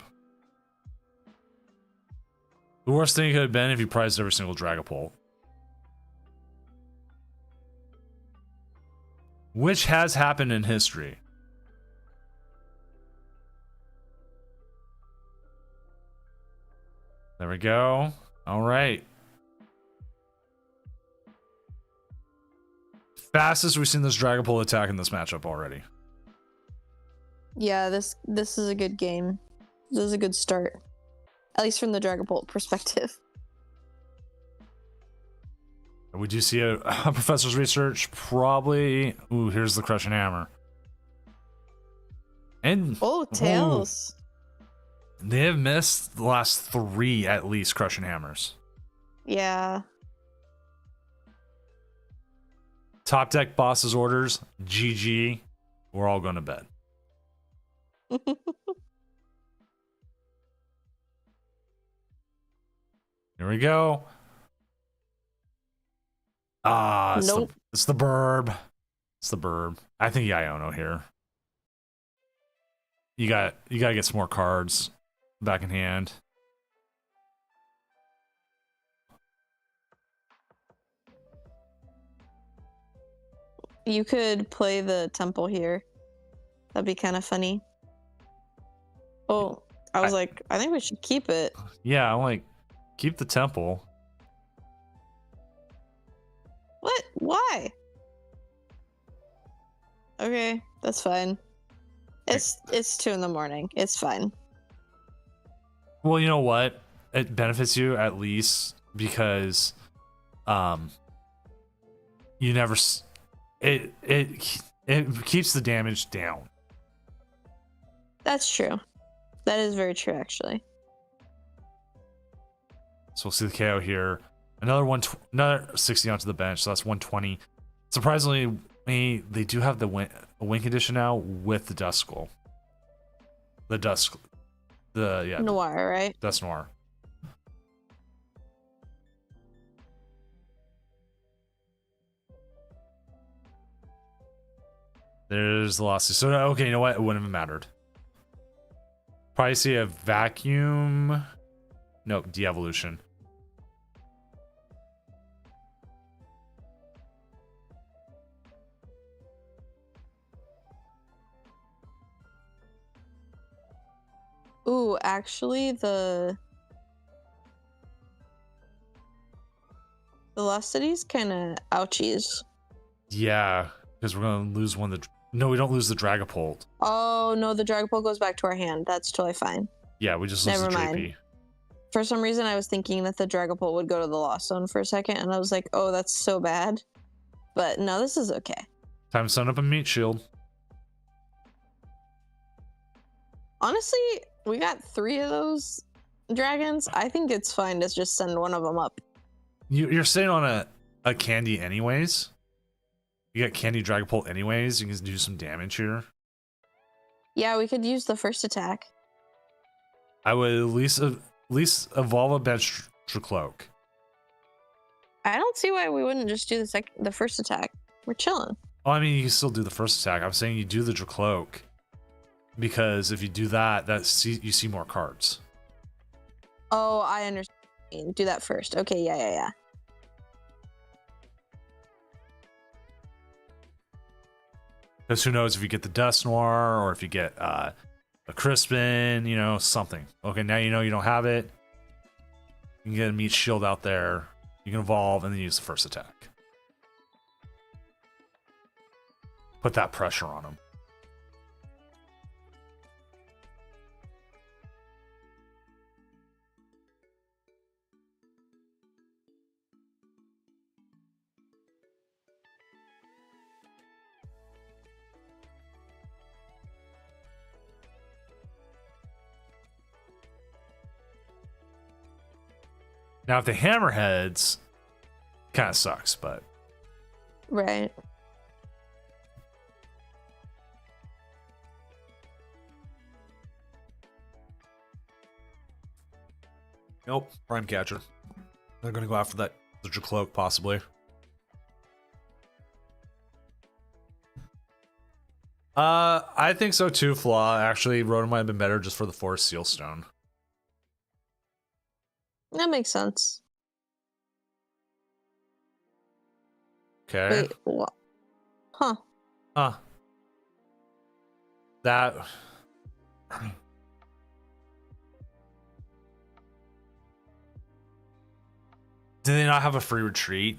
The worst thing it could have been if you prized every single Dragapult. Which has happened in history. There we go. All right. Fastest we've seen this Dragapult attack in this matchup already. Yeah, this is a good game. This is a good start. At least from the Dragon Bolt perspective. Would you see a professor's research? Probably. Ooh, here's the crushing hammer. And Oh, tails. they have missed the last 3 at least crushing hammers. Yeah. Top deck boss's orders. GG. We're all going to bed. Here we go. It's Nope. it's the burb. It's the burb. I think Iono here. You gotta get some more cards back in hand. You could play the temple here. That'd be kind of funny. Oh, I was like, I think we should keep it. Yeah, I'm like, keep the temple. What? Why? Okay, that's fine. It's 2 in the morning. It's fine. Well, you know what? It benefits you at least because, you never. It keeps the damage down. That's true. That is very true, actually. So we'll see the KO here. Another 60 onto the bench, so that's 120. Surprisingly, they do have the win condition now with the Duskull. Noir, right? That's Noir. There's the losses. So okay, you know what? It wouldn't have mattered. Probably see a vacuum. Nope, de-evolution. Ooh, actually, the velocity's kind of ouchies. Yeah, because we're gonna lose one of the. No, we don't lose the Dragapult. Oh no, the Dragapult goes back to our hand. That's totally fine. Yeah, we just lose Never the mind. JP. For some reason, I was thinking that the Dragapult would go to the Lost Zone for a second, and I was like, oh, that's so bad. But no, this is okay. Time to send up a meat shield. Honestly, we got 3 of those dragons. I think it's fine to just send one of them up. You're sitting on a candy anyways. You got candy Dragapult anyways. You can do some damage here. Yeah, we could use the first attack. I would at least evolve a bench cloak. I don't see why we wouldn't just do the first attack. We're chilling. Oh, I mean, you can still do the first attack. I'm saying you do the Dracloak. Because if you do that, you see more cards. Oh, I understand. Do that first. Okay, yeah. Because who knows if you get the Dust Noir or if you get a Crispin, something. Okay, now you know you don't have it. You can get a meat shield out there. You can evolve and then use the first attack. Put that pressure on him. Now, if the hammerheads, kind of sucks, but Right. nope, Prime Catcher. They're gonna go after the Dracloak possibly. I think so too. Flaw actually, Rotom might have been better just for the Forest Seal Stone. That makes sense. Okay. Wait, what? Huh. That. Did they not have a free retreat?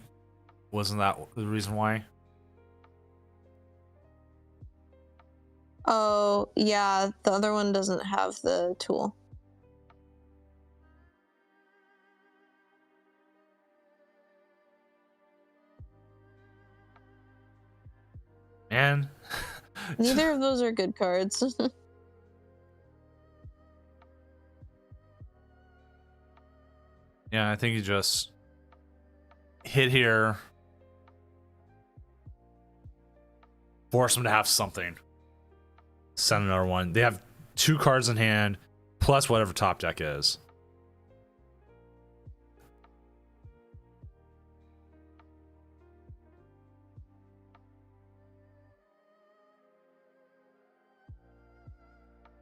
Wasn't that the reason why? Oh, yeah, the other one doesn't have the tool. Man. Neither of those are good cards. Yeah, I think you just hit here. Force them to have something. Send another one. They have 2 cards in hand, plus whatever top deck is.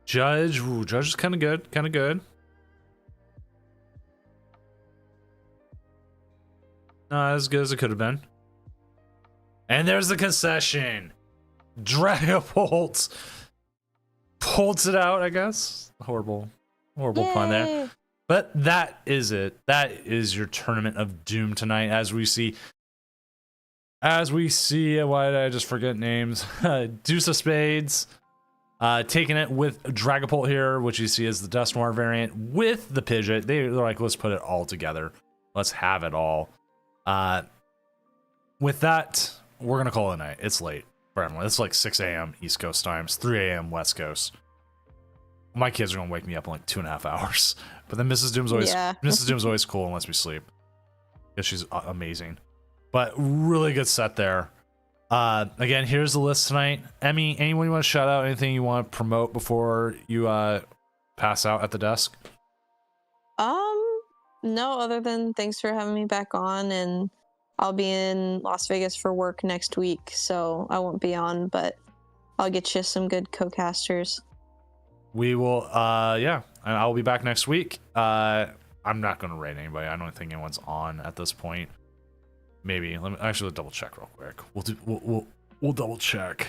Judge. Ooh, Judge is kind of good. Kind of good. Not as good as it could have been. And there's the concession. Dragapult pulls it out, I guess. Horrible pun there. But that is it. That is your Tournament of Doom tonight. As we see, why did I just forget names? Deuce of Spades. Taking it with Dragapult here, which you see is the Dusknoir variant with the Pidgeot. They're like, let's put it all together. Let's have it all. With that, we're gonna call it a night. It's late for everyone. It's like 6 a.m. East Coast times, 3 a.m. West Coast. My kids are gonna wake me up in like 2.5 hours. But then Mrs. Doom's always cool and lets me sleep because she's amazing. But really good set there. Again, here's the list tonight. Emmy, anyone you want to shout out? Anything you want to promote before you pass out at the desk? No, other than thanks for having me back on, and I'll be in Las Vegas for work next week, so I won't be on, but I'll get you some good co-casters. We will, yeah, I'll be back next week. I'm not going to rate anybody. I don't think anyone's on at this point. Maybe. Let me actually double check real quick. We'll double check.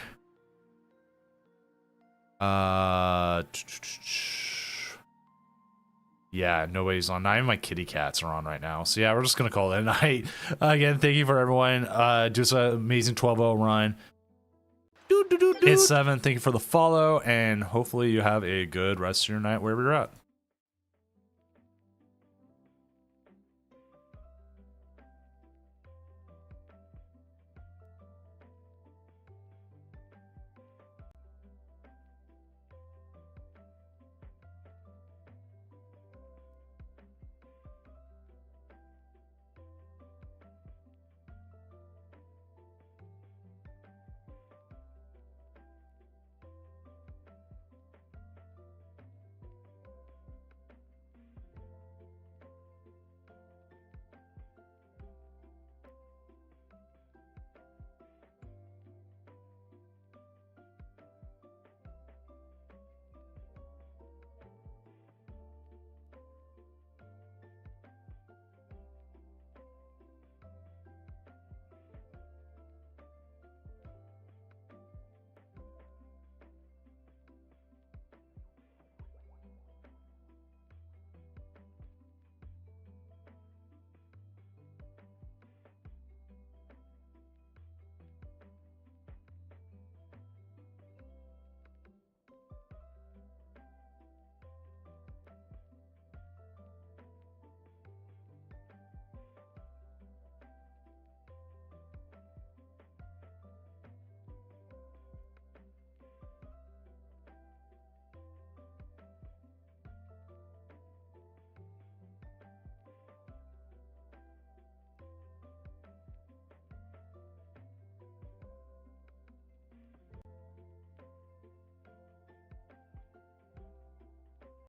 Yeah, nobody's on. Not even my kitty cats are on right now. So yeah, we're just gonna call it a night. Again, thank you for everyone. Just an amazing 12-0 run. It's 7. Thank you for the follow, and hopefully you have a good rest of your night wherever you're at.